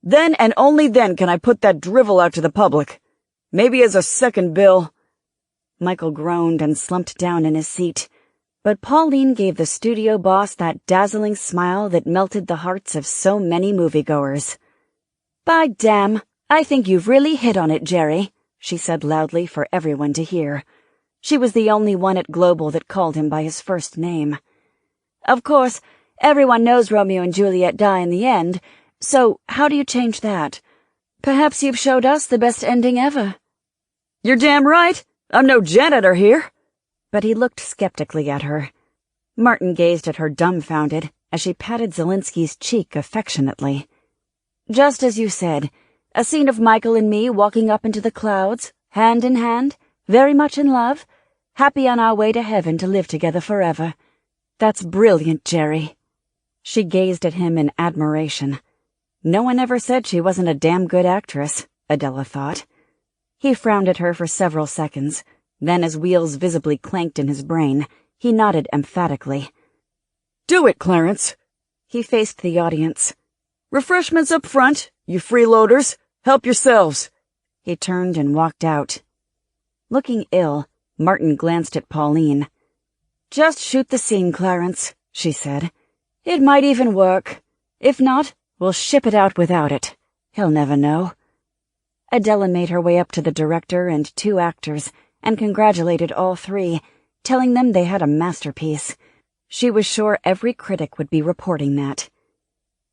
Then and only then can I put that drivel out to the public. Maybe as a second bill." Michael groaned and slumped down in his seat, but Pauline gave the studio boss that dazzling smile that melted the hearts of so many moviegoers. "By damn, I think you've really hit on it, Jerry," she said loudly for everyone to hear. She was the only one at Global that called him by his first name. "Of course, everyone knows Romeo and Juliet die in the end, so how do you change that? Perhaps you've showed us the best ending ever." "You're damn right. I'm no janitor here." But he looked skeptically at her. Martin gazed at her dumbfounded as she patted Zielinski's cheek affectionately. "Just as you said, a scene of Michael and me walking up into the clouds, hand in hand, very much in love, happy on our way to heaven to live together forever. That's brilliant, Jerry." She gazed at him in admiration. No one ever said she wasn't a damn good actress, Adela thought. He frowned at her for several seconds. Then, as wheels visibly clanked in his brain, he nodded emphatically. "Do it, Clarence." He faced the audience. "Refreshments up front, you freeloaders. Help yourselves." He turned and walked out. Looking ill, Martin glanced at Pauline. Just shoot the scene, Clarence, she said. It might even work. If not, we'll ship it out without it. He'll never know. Adela made her way up to the director and 2 actors and congratulated all 3, telling them they had a masterpiece. She was sure every critic would be reporting that.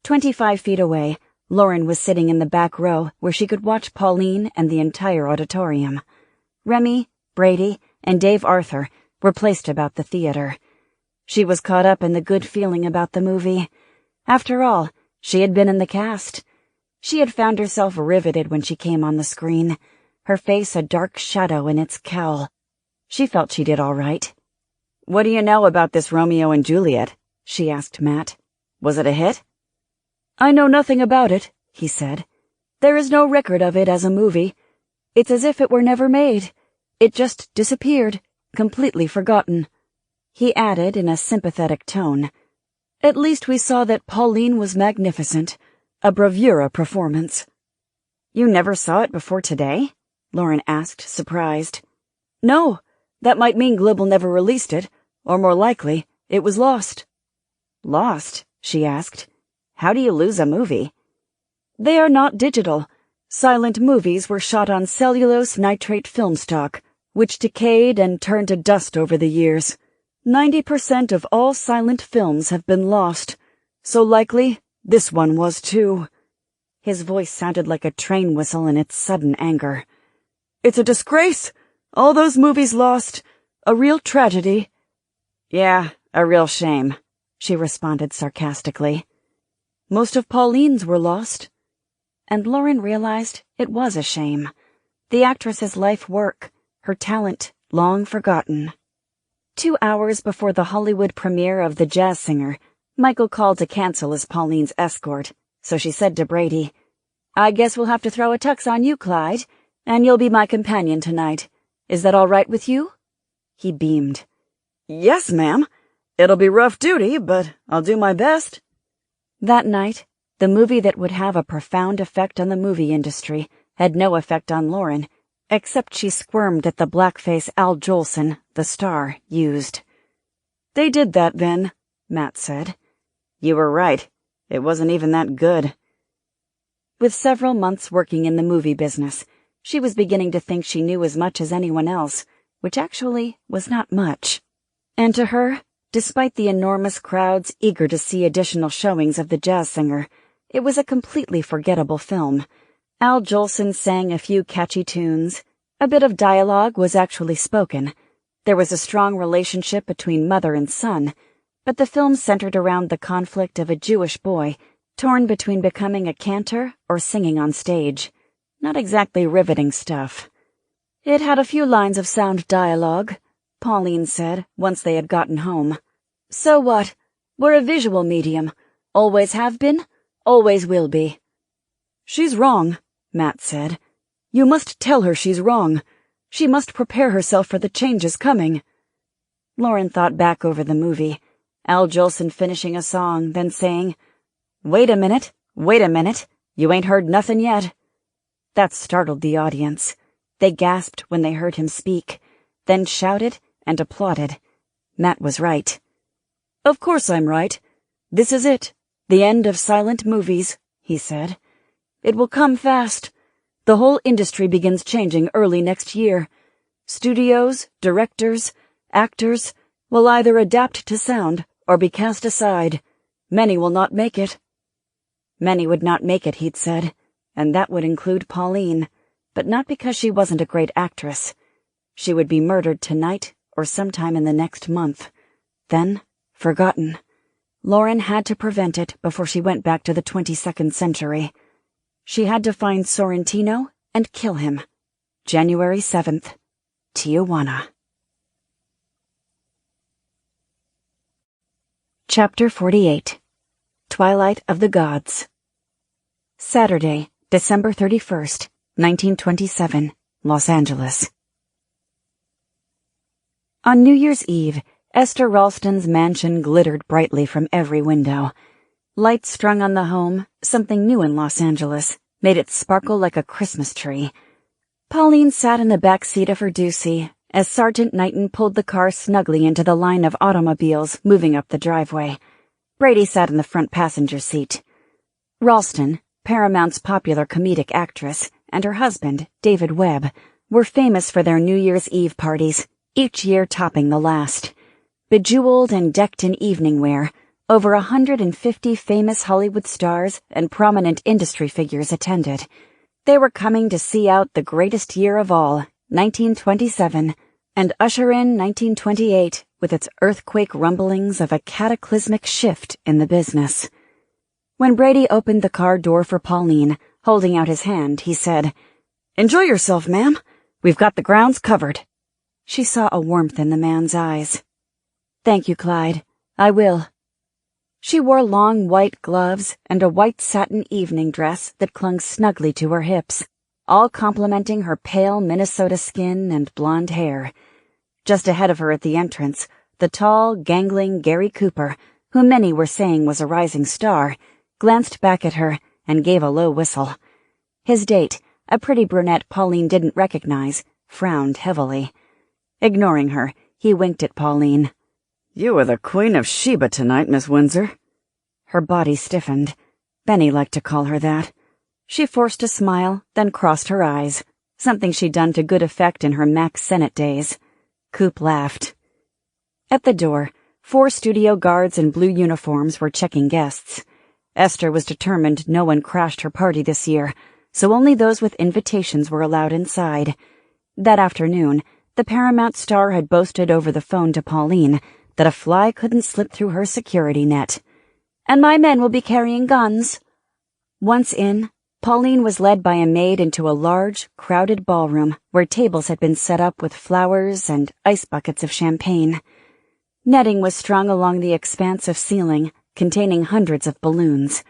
25 feet away, Lauren was sitting in the back row where she could watch Pauline and the entire auditorium. Remy, Brady, and Dave Arthur were placed about the theater. She was caught up in the good feeling about the movie. After all, she had been in the cast. She had found herself riveted when she came on the screen, her face a dark shadow in its cowl. She felt she did all right. "What do you know about this Romeo and Juliet?" she asked Matt. "Was it a hit?" "I know nothing about it," he said. "There is no record of it as a movie. It's as if it were never made. It just disappeared, completely forgotten." He added in a sympathetic tone, "At least we saw that Pauline was magnificent. A bravura performance." "You never saw it before today?" Lauren asked, surprised. "No, that might mean Glibble never released it, or more likely, it was lost." "Lost?" she asked. "How do you lose a movie?" "They are not digital. Silent movies were shot on cellulose nitrate film stock, which decayed and turned to dust over the years. 90% of all silent films have been lost, so likely this one was too." His voice sounded like a train whistle in its sudden anger. "It's a disgrace. All those movies lost. A real tragedy." "Yeah, a real shame," she responded sarcastically. "Most of Pauline's were lost." And Lauren realized it was a shame. The actress's life work, her talent, long forgotten. 2 hours before the Hollywood premiere of The Jazz Singer, Michael called to cancel as Pauline's escort, so she said to Brady, "I guess we'll have to throw a tux on you, Clyde, and you'll be my companion tonight. Is that all right with you?" He beamed. "Yes, ma'am. It'll be rough duty, but I'll do my best." That night, the movie that would have a profound effect on the movie industry had no effect on Lauren, except she squirmed at the blackface Al Jolson, the star, used. "They did that then," Matt said. "You were right. It wasn't even that good." With several months working in the movie business, she was beginning to think she knew as much as anyone else, which actually was not much. And to her, despite the enormous crowds eager to see additional showings of The Jazz Singer, it was a completely forgettable film. Al Jolson sang a few catchy tunes. A bit of dialogue was actually spoken. There was a strong relationship between mother and son, but the film centered around the conflict of a Jewish boy, torn between becoming a cantor or singing on stage. Not exactly riveting stuff. "It had a few lines of sound dialogue," Pauline said once they had gotten home. "So what? We're a visual medium. Always have been, always will be." "She's wrong," Matt said. "You must tell her she's wrong. She must prepare herself for the changes coming." Lauren thought back over the movie, Al Jolson finishing a song, then saying, wait a minute, you ain't heard nothin' yet." That startled the audience. They gasped when they heard him speak, then shouted and applauded. Matt was right. "Of course I'm right. This is it, the end of silent movies," he said. "It will come fast. The whole industry begins changing early next year. Studios, directors, actors will either adapt to sound or be cast aside. Many will not make it." Many would not make it, he'd said, and that would include Pauline, but not because she wasn't a great actress. She would be murdered tonight or sometime in the next month. Then, forgotten. Lauren had to prevent it before she went back to the 22nd century. She had to find Sorrentino and kill him. January 7th, Tijuana. Chapter 48. Twilight of the Gods. Saturday, December 31st, 1927, Los Angeles. On New Year's Eve, Esther Ralston's mansion glittered brightly from every window. Lights strung on the home, something new in Los Angeles, made it sparkle like a Christmas tree. Pauline sat in the back seat of her Doocy as Sergeant Knighton pulled the car snugly into the line of automobiles moving up the driveway. Brady sat in the front passenger seat. Ralston, Paramount's popular comedic actress, and her husband, David Webb, were famous for their New Year's Eve parties, each year topping the last. Bejeweled and decked in evening wear, over 150 famous Hollywood stars and prominent industry figures attended. They were coming to see out the greatest year of all, 1927, and usher in 1928 with its earthquake rumblings of a cataclysmic shift in the business. When Brady opened the car door for Pauline, holding out his hand, he said, "Enjoy yourself, ma'am. We've got the grounds covered." She saw a warmth in the man's eyes. "Thank you, Clyde. I will." She wore long white gloves and a white satin evening dress that clung snugly to her hips, all complementing her pale Minnesota skin and blonde hair. Just ahead of her at the entrance, the tall, gangling Gary Cooper, who many were saying was a rising star, glanced back at her and gave a low whistle. His date, a pretty brunette Pauline didn't recognize, frowned heavily. Ignoring her, he winked at Pauline. "You are the Queen of Sheba tonight, Miss Windsor." Her body stiffened. Benny liked to call her that. She forced a smile, then crossed her eyes, something she'd done to good effect in her Mac Sennett days. Coop laughed. At the door, 4 studio guards in blue uniforms were checking guests. Esther was determined no one crashed her party this year, so only those with invitations were allowed inside. That afternoon, the Paramount star had boasted over the phone to Pauline that a fly couldn't slip through her security net. "And my men will be carrying guns." Once in, Pauline was led by a maid into a large, crowded ballroom where tables had been set up with flowers and ice buckets of champagne. Netting was strung along the expanse of ceiling, containing hundreds of balloons.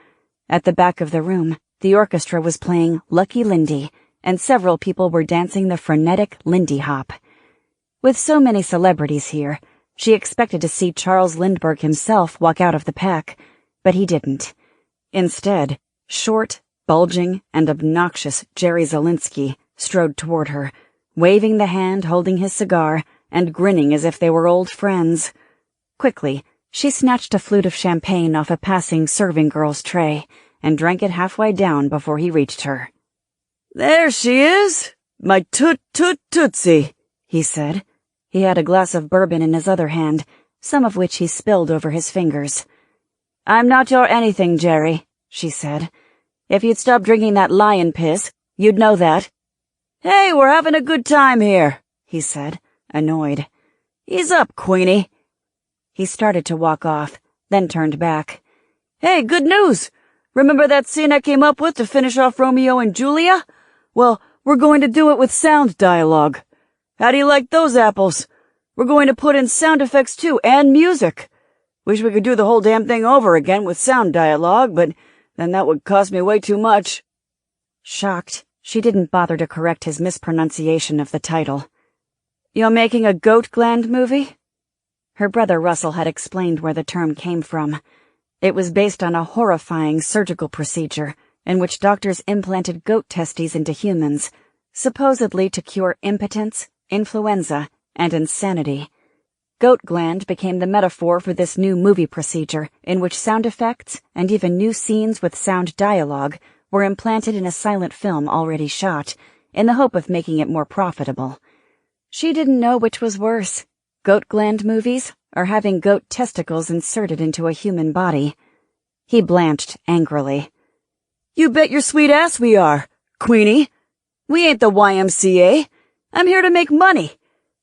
At the back of the room, the orchestra was playing Lucky Lindy, and several people were dancing the frenetic Lindy Hop. With so many celebrities here, she expected to see Charles Lindbergh himself walk out of the pack, but he didn't. Instead, short, bulging, and obnoxious Jerry Zelinsky strode toward her, waving the hand holding his cigar and grinning as if they were old friends. Quickly, she snatched a flute of champagne off a passing serving girl's tray and drank it halfway down before he reached her. "There she is, my tootsie," he said. He had a glass of bourbon in his other hand, some of which he spilled over his fingers. "I'm not your anything, Jerry," she said. "If you'd stop drinking that lion piss, you'd know that." "Hey, we're having a good time here," he said, annoyed. "Ease up, Queenie." He started to walk off, then turned back. "Hey, good news! Remember that scene I came up with to finish off Romeo and Julia? Well, we're going to do it with sound dialogue. How do you like those apples? We're going to put in sound effects too, and music. Wish we could do the whole damn thing over again with sound dialogue, but then that would cost me way too much." Shocked, she didn't bother to correct his mispronunciation of the title. "You're making a goat gland movie?" Her brother Russell had explained where the term came from. It was based on a horrifying surgical procedure in which doctors implanted goat testes into humans, supposedly to cure impotence, influenza, and insanity. Goat gland became the metaphor for this new movie procedure in which sound effects and even new scenes with sound dialogue were implanted in a silent film already shot, in the hope of making it more profitable. She didn't know which was worse, goat gland movies or having goat testicles inserted into a human body. He blanched angrily. "You bet your sweet ass we are, Queenie. We ain't the YMCA. I'm here to make money.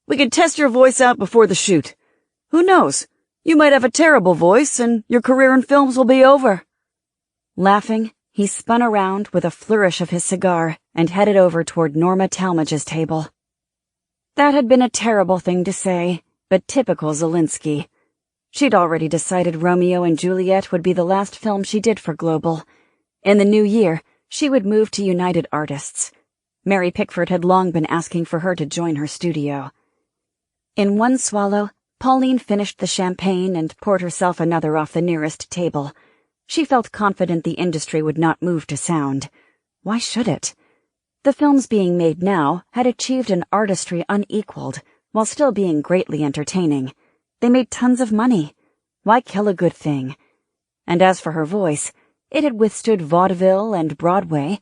We can test your voice out before the shoot. Who knows? You might have a terrible voice, and your career in films will be over." Laughing, he spun around with a flourish of his cigar and headed over toward Norma Talmadge's table. That had been a terrible thing to say, but typical Zelinsky. She'd already decided Romeo and Juliet would be the last film she did for Global. In the new year, she would move to United Artists. Mary Pickford had long been asking for her to join her studio. In one swallow, Pauline finished the champagne and poured herself another off the nearest table. She felt confident the industry would not move to sound. Why should it? The films being made now had achieved an artistry unequaled, while still being greatly entertaining. They made tons of money. Why kill a good thing? And as for her voice, it had withstood vaudeville and Broadway.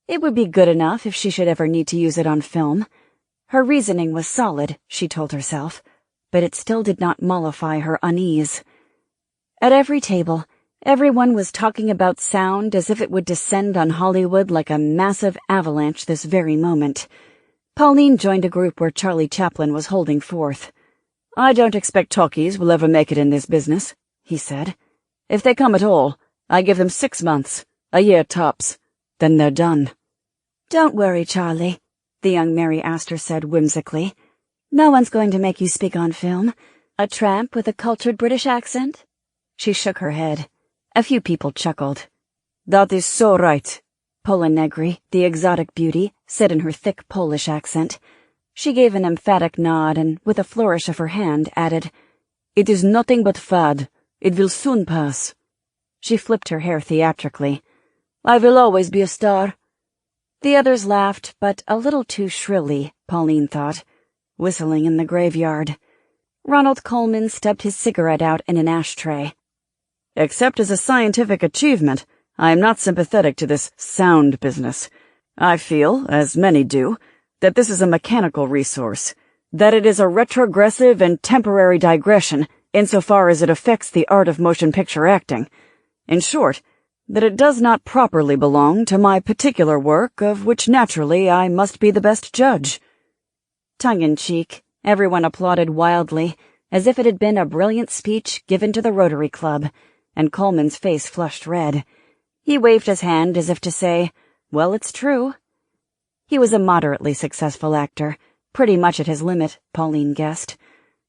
It would be good enough if she should ever need to use it on film. Her reasoning was solid, she told herself, but it still did not mollify her unease. At every table, everyone was talking about sound as if it would descend on Hollywood like a massive avalanche this very moment. Pauline joined a group where Charlie Chaplin was holding forth. "I don't expect talkies will ever make it in this business," he said. "If they come at all, I give them 6 months, a year tops. Then they're done." "Don't worry, Charlie," the young Mary Astor said whimsically. "No one's going to make you speak on film. A tramp with a cultured British accent?" She shook her head. A few people chuckled. "That is so right," Pola Negri, the exotic beauty, said in her thick Polish accent. She gave an emphatic nod and, with a flourish of her hand, added, "It is nothing but fad. It will soon pass." She flipped her hair theatrically. "I will always be a star." The others laughed, but a little too shrilly, Pauline thought, whistling in the graveyard. Ronald Colman stubbed his cigarette out in an ashtray. "Except as a scientific achievement, I am not sympathetic to this sound business. I feel, as many do, that this is a mechanical resource, that it is a retrogressive and temporary digression insofar as it affects the art of motion picture acting. In short, that it does not properly belong to my particular work, of which naturally I must be the best judge." Tongue-in-cheek, everyone applauded wildly, as if it had been a brilliant speech given to the Rotary Club, and Coleman's face flushed red. He waved his hand as if to say, "Well, it's true." He was a moderately successful actor, pretty much at his limit, Pauline guessed.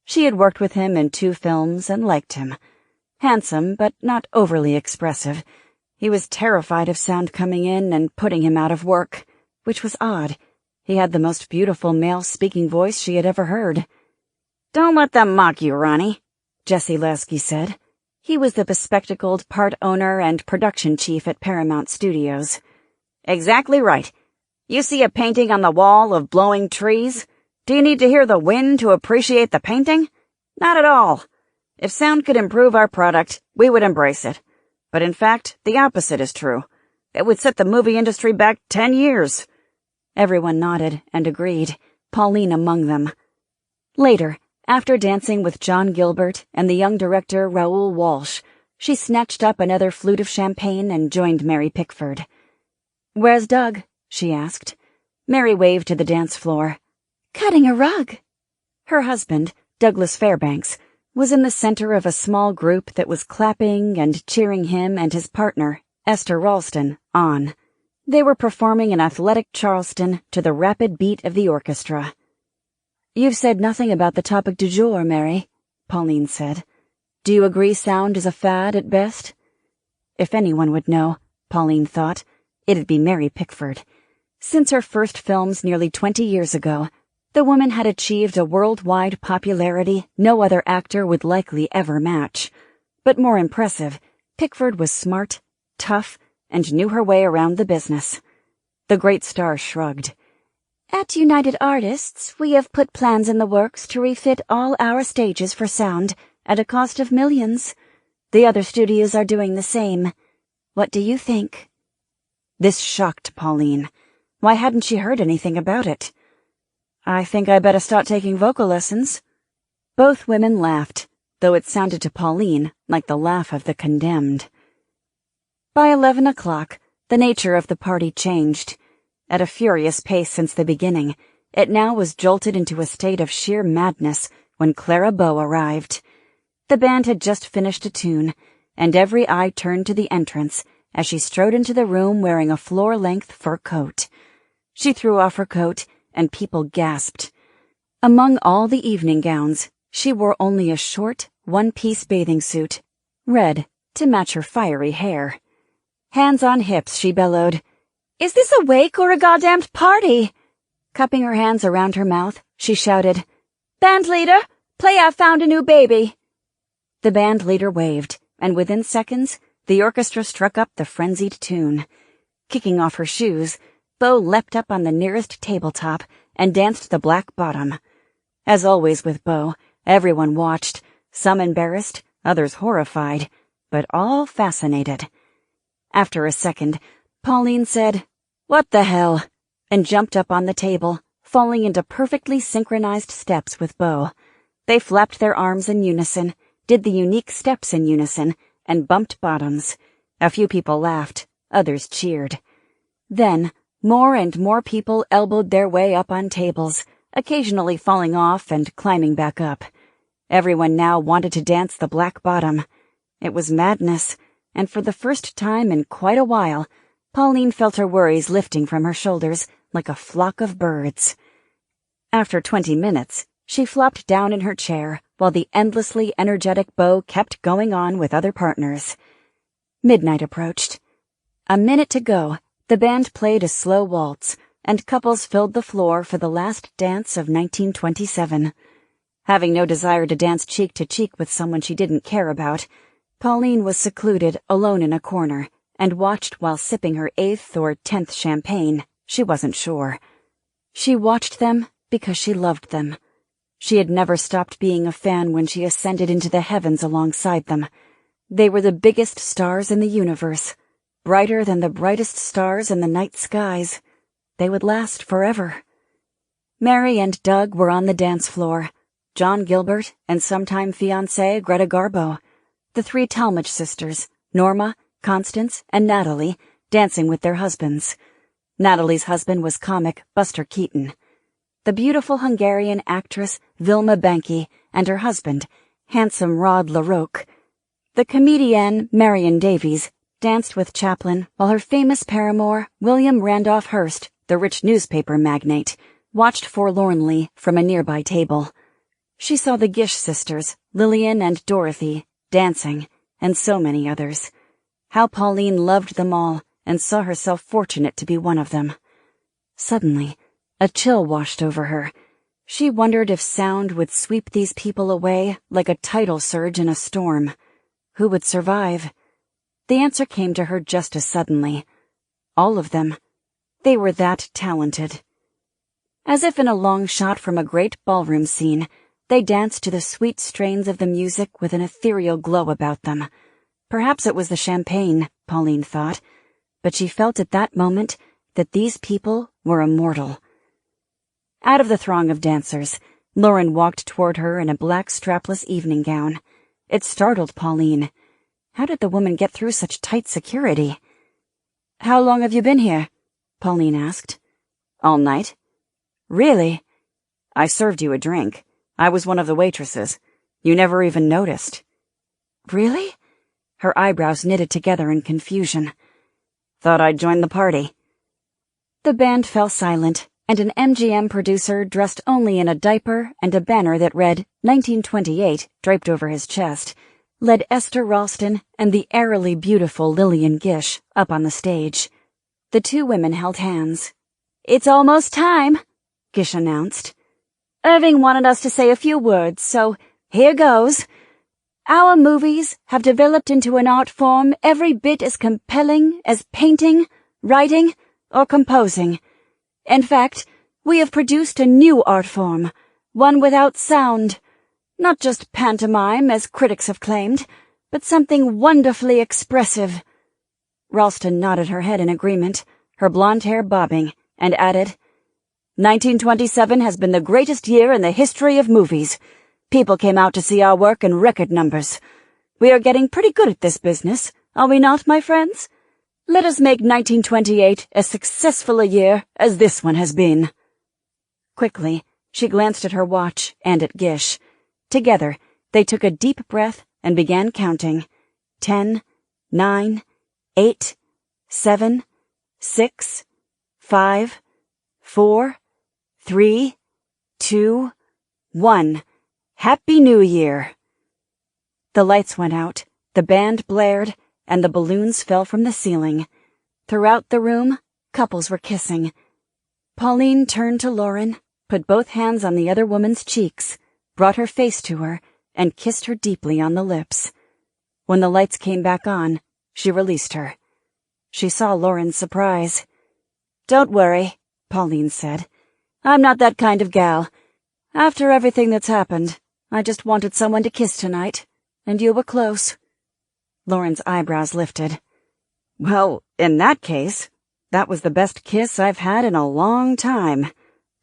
She had worked with him in 2 films and liked him. Handsome, but not overly expressive. He was terrified of sound coming in and putting him out of work, which was odd. He had the most beautiful male-speaking voice she had ever heard. "Don't let them mock you, Ronnie," Jesse Lasky said. He was the bespectacled part owner and production chief at Paramount Studios. "Exactly right. You see a painting on the wall of blowing trees? Do you need to hear the wind to appreciate the painting? Not at all. If sound could improve our product, we would embrace it. But in fact, the opposite is true. It would set the movie industry back 10 years. Everyone nodded and agreed, Pauline among them. Later, after dancing with John Gilbert and the young director Raoul Walsh, she snatched up another flute of champagne and joined Mary Pickford. "Where's Doug?" she asked. Mary waved to the dance floor. "Cutting a rug." Her husband, Douglas Fairbanks, was in the center of a small group that was clapping and cheering him and his partner, Esther Ralston, on. They were performing an athletic Charleston to the rapid beat of the orchestra. "You've said nothing about the topic du jour, Mary," Pauline said. "Do you agree sound is a fad at best?" If anyone would know, Pauline thought, it'd be Mary Pickford. Since her first films nearly 20 years ago, the woman had achieved a worldwide popularity no other actor would likely ever match. But more impressive, Pickford was smart, tough, and knew her way around the business. The great star shrugged. "At United Artists, we have put plans in the works to refit all our stages for sound at a cost of millions. The other studios are doing the same. What do you think?" This shocked Pauline. Why hadn't she heard anything about it? "I think I better start taking vocal lessons." Both women laughed, though it sounded to Pauline like the laugh of the condemned. By 11 o'clock, the nature of the party changed. At a furious pace since the beginning, it now was jolted into a state of sheer madness when Clara Bow arrived. The band had just finished a tune, and every eye turned to the entrance as she strode into the room wearing a floor-length fur coat. She threw off her coat, and people gasped. Among all the evening gowns, she wore only a short, one-piece bathing suit, red, to match her fiery hair. Hands on hips, she bellowed, "Is this a wake or a goddamned party?" Cupping her hands around her mouth, she shouted, "Band leader, play I Found a New Baby." The band leader waved, and within seconds, the orchestra struck up the frenzied tune. Kicking off her shoes, Bo leapt up on the nearest tabletop and danced the black bottom. As always with Bo, everyone watched, some embarrassed, others horrified, but all fascinated. After a second, Pauline said, "What the hell?" and jumped up on the table, falling into perfectly synchronized steps with Bo. They flapped their arms in unison, did the unique steps in unison, and bumped bottoms. A few people laughed, others cheered. Then, more and more people elbowed their way up on tables, occasionally falling off and climbing back up. Everyone now wanted to dance the black bottom. It was madness, and for the first time in quite a while, Pauline felt her worries lifting from her shoulders like a flock of birds. After 20 minutes, she flopped down in her chair while the endlessly energetic Bo kept going on with other partners. Midnight approached. A minute to go, the band played a slow waltz, and couples filled the floor for the last dance of 1927. Having no desire to dance cheek to cheek with someone she didn't care about, Pauline was secluded alone in a corner and watched while sipping her 8th or 10th champagne. She wasn't sure. She watched them because she loved them. She had never stopped being a fan when she ascended into the heavens alongside them. They were the biggest stars in the universe, brighter than the brightest stars in the night skies. They would last forever. Mary and Doug were on the dance floor, John Gilbert and sometime fiancée Greta Garbo, the 3 Talmadge sisters, Norma, Constance, and Natalie, dancing with their husbands. Natalie's husband was comic Buster Keaton. The beautiful Hungarian actress Vilma Banki and her husband, handsome Rod LaRoque. The comedienne Marion Davies danced with Chaplin while her famous paramour, William Randolph Hearst, the rich newspaper magnate, watched forlornly from a nearby table. She saw the Gish sisters, Lillian and Dorothy, dancing, and so many others. How Pauline loved them all and saw herself fortunate to be one of them. Suddenly, a chill washed over her. She wondered if sound would sweep these people away like a tidal surge in a storm. Who would survive? The answer came to her just as suddenly. All of them. They were that talented. As if in a long shot from a great ballroom scene, they danced to the sweet strains of the music with an ethereal glow about them. Perhaps it was the champagne, Pauline thought, but she felt at that moment that these people were immortal. Out of the throng of dancers, Lauren walked toward her in a black strapless evening gown. It startled Pauline. How did the woman get through such tight security? "How long have you been here?" Pauline asked. "All night." "Really?" "I served you a drink. I was one of the waitresses. You never even noticed." "Really?" Her eyebrows knitted together in confusion. "Thought I'd join the party." The band fell silent, and an MGM producer dressed only in a diaper and a banner that read 1928 draped over his chest led Esther Ralston and the airily beautiful Lillian Gish up on the stage. The 2 women held hands. "It's almost time," Gish announced. "Irving wanted us to say a few words, so here goes. Our movies have developed into an art form every bit as compelling as painting, writing, or composing. In fact, we have produced a new art form, one without sound. Not just pantomime, as critics have claimed, but something wonderfully expressive." Ralston nodded her head in agreement, her blonde hair bobbing, and added, 1927 has been the greatest year in the history of movies. People came out to see our work in record numbers. We are getting pretty good at this business, are we not, my friends? Let us make 1928 as successful a year as this one has been." Quickly, she glanced at her watch and at Gish. Together, they took a deep breath and began counting. 10, 9, 8, 7, 6, 5, 4, 3, 2, 1. Happy New Year! The lights went out, the band blared, and the balloons fell from the ceiling. Throughout the room, couples were kissing. Pauline turned to Lauren, put both hands on the other woman's cheeks, brought her face to her, and kissed her deeply on the lips. When the lights came back on, she released her. She saw Lauren's surprise. "Don't worry," Pauline said. "I'm not that kind of gal. After everything that's happened, I just wanted someone to kiss tonight, and you were close. Lauren's eyebrows lifted. Well, in that case, that was the best kiss I've had in a long time.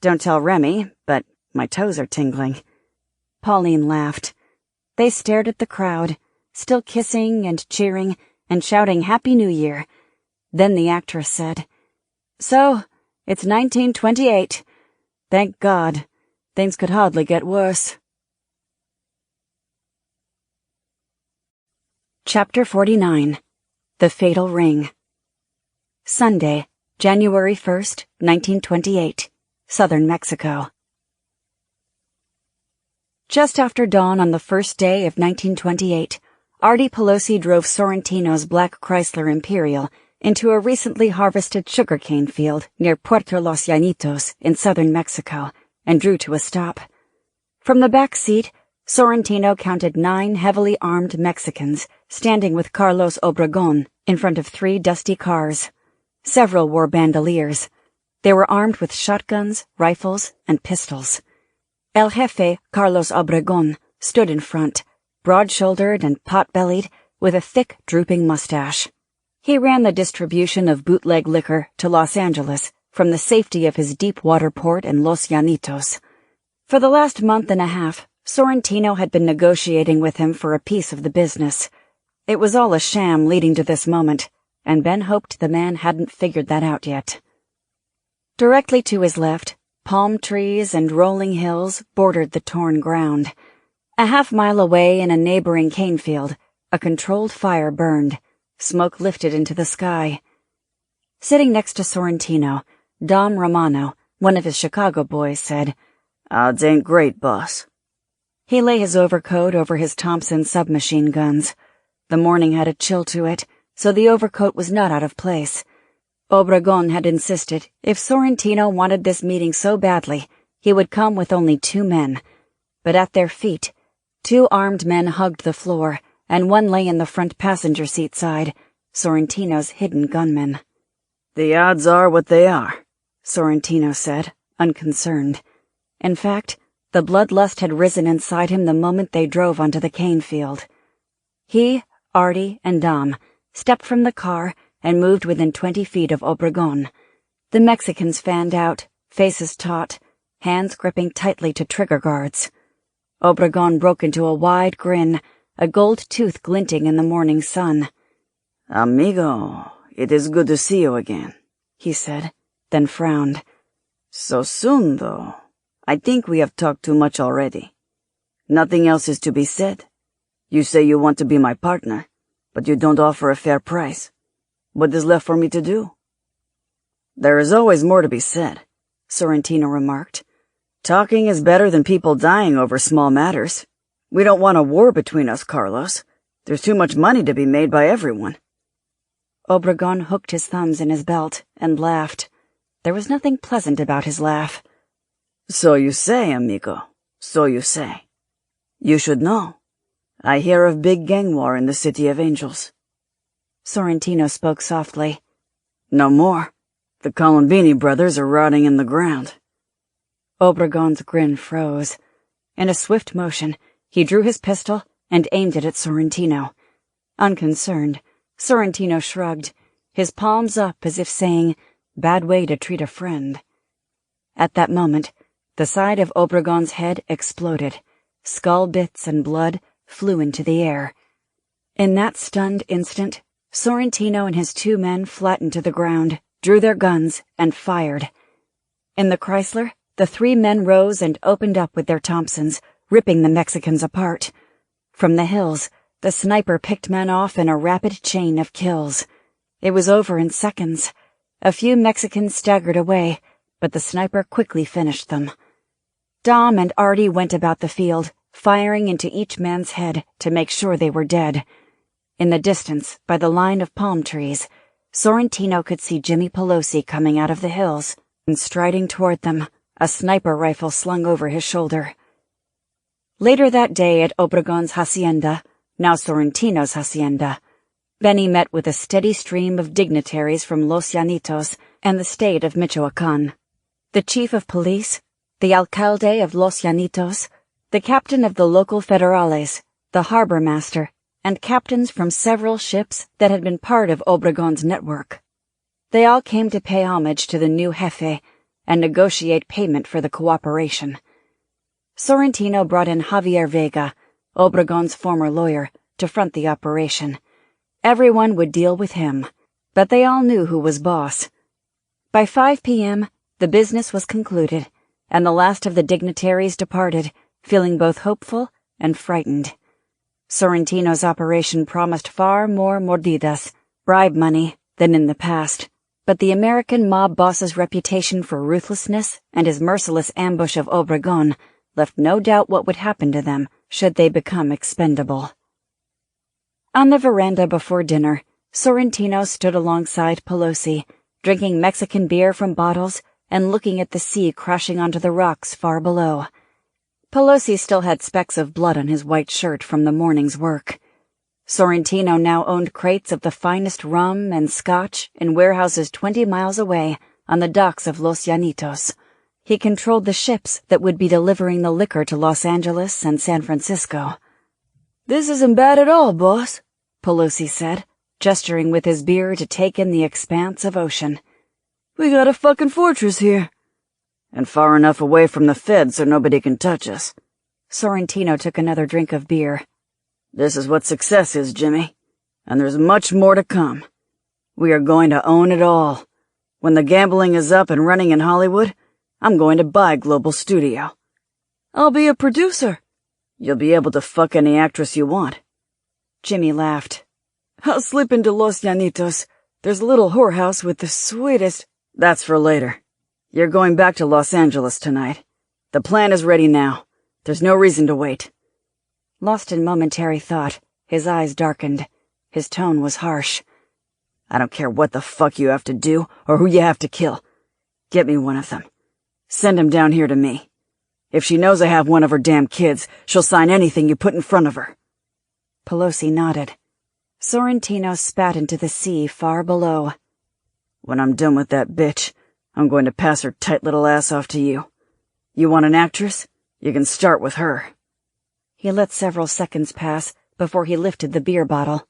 Don't tell Remy, but my toes are tingling. Pauline laughed. They stared at the crowd, still kissing and cheering and shouting Happy New Year. Then the actress said, "So, it's 1928. Thank God. Things could hardly get worse." Chapter 49. The Fatal Ring. Sunday, January 1st, 1928. Southern Mexico. Just after dawn on the first day of 1928, Artie Pelosi drove Sorrentino's black Chrysler Imperial into a recently harvested sugarcane field near Puerto Los Llanitos in southern Mexico and drew to a stop. From the back seat, Sorrentino counted 9 heavily armed Mexicans standing with Carlos Obregon in front of 3 dusty cars. Several wore bandoliers. They were armed with shotguns, rifles, and pistols. El Jefe, Carlos Obregon, stood in front, broad-shouldered and pot-bellied, with a thick, drooping mustache. He ran the distribution of bootleg liquor to Los Angeles from the safety of his deep-water port in Los Llanitos. For the last month and a half, Sorrentino had been negotiating with him for a piece of the business. It was all a sham leading to this moment, and Ben hoped the man hadn't figured that out yet. Directly to his left, palm trees and rolling hills bordered the torn ground. A half-mile away in a neighboring cane field, a controlled fire burned. Smoke lifted into the sky. Sitting next to Sorrentino, Dom Romano, one of his Chicago boys, said, "Odds ain't great, boss." He lay his overcoat over his Thompson submachine guns. The morning had a chill to it, so the overcoat was not out of place. Obregon had insisted if Sorrentino wanted this meeting so badly, he would come with only 2 men. But at their feet, 2 armed men hugged the floor, and one lay in the front passenger seat side, Sorrentino's hidden gunman. "The odds are what they are," Sorrentino said, unconcerned. In fact, the bloodlust had risen inside him the moment they drove onto the cane field. He, Artie, and Dom stepped from the car and moved within 20 feet of Obregon. The Mexicans fanned out, faces taut, hands gripping tightly to trigger guards. Obregon broke into a wide grin, a gold tooth glinting in the morning sun. "Amigo, it is good to see you again," he said, then frowned. "So soon, though. I think we have talked too much already. Nothing else is to be said. You say you want to be my partner, but you don't offer a fair price. What is left for me to do?" "There is always more to be said," Sorrentino remarked. "Talking is better than people dying over small matters. We don't want a war between us, Carlos. There's too much money to be made by everyone." Obregon hooked his thumbs in his belt and laughed. There was nothing pleasant about his laugh. "So you say, amigo. So you say. You should know. I hear of big gang war in the City of Angels." Sorrentino spoke softly. "No more. The Colombini brothers are rotting in the ground." Obregon's grin froze. In a swift motion, he drew his pistol and aimed it at Sorrentino. Unconcerned, Sorrentino shrugged, his palms up as if saying, "Bad way to treat a friend." At that moment, the side of Obregon's head exploded. Skull bits and blood flew into the air. In that stunned instant, Sorrentino and his 2 men flattened to the ground, drew their guns, and fired. In the Chrysler, the 3 men rose and opened up with their Thompsons, ripping the Mexicans apart. From the hills, the sniper picked men off in a rapid chain of kills. It was over in seconds. A few Mexicans staggered away, but the sniper quickly finished them. Dom and Artie went about the field, firing into each man's head to make sure they were dead. In the distance, by the line of palm trees, Sorrentino could see Jimmy Pelosi coming out of the hills and striding toward them, a sniper rifle slung over his shoulder. Later that day at Obregon's hacienda, now Sorrentino's hacienda, Benny met with a steady stream of dignitaries from Los Llanitos and the state of Michoacán. The chief of police, the alcalde of Los Llanitos, the captain of the local federales, the harbor master, and captains from several ships that had been part of Obregon's network. They all came to pay homage to the new jefe and negotiate payment for the cooperation. Sorrentino brought in Javier Vega, Obregon's former lawyer, to front the operation. Everyone would deal with him, but they all knew who was boss. By 5 p.m., the business was concluded, and the last of the dignitaries departed, feeling both hopeful and frightened. Sorrentino's operation promised far more mordidas, bribe money, than in the past, but the American mob boss's reputation for ruthlessness and his merciless ambush of Obregon left no doubt what would happen to them should they become expendable. On the veranda before dinner, Sorrentino stood alongside Pelosi, drinking Mexican beer from bottles and looking at the sea crashing onto the rocks far below. Pelosi still had specks of blood on his white shirt from the morning's work. Sorrentino now owned crates of the finest rum and scotch in warehouses 20 miles away on the docks of Los Llanitos. He controlled the ships that would be delivering the liquor to Los Angeles and San Francisco. "This isn't bad at all, boss," Pelosi said, gesturing with his beer to take in the expanse of ocean. "We got a fucking fortress here. And far enough away from the feds so nobody can touch us." Sorrentino took another drink of beer. "This is what success is, Jimmy. And there's much more to come. We are going to own it all. When the gambling is up and running in Hollywood, I'm going to buy Global Studio. I'll be a producer. You'll be able to fuck any actress you want." Jimmy laughed. "I'll slip into Los Llanitos. There's a little whorehouse with the sweetest—" "That's for later. You're going back to Los Angeles tonight. The plan is ready now. There's no reason to wait." Lost in momentary thought, his eyes darkened. His tone was harsh. "I don't care what the fuck you have to do or who you have to kill. Get me one of them. Send him down here to me. If she knows I have one of her damn kids, she'll sign anything you put in front of her." Pelosi nodded. Sorrentino spat into the sea far below. "When I'm done with that bitch, I'm going to pass her tight little ass off to you. You want an actress? You can start with her." He let several seconds pass before he lifted the beer bottle.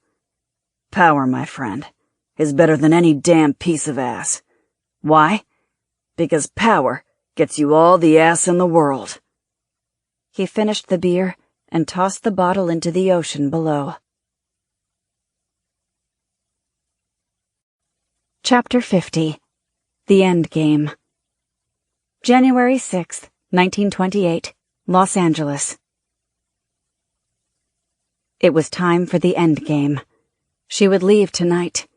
"Power, my friend, is better than any damn piece of ass. Why? Because power gets you all the ass in the world." He finished the beer and tossed the bottle into the ocean below. Chapter 50. The End Game. January 6th, 1928, Los Angeles. It was time for the end game. She would leave tonight.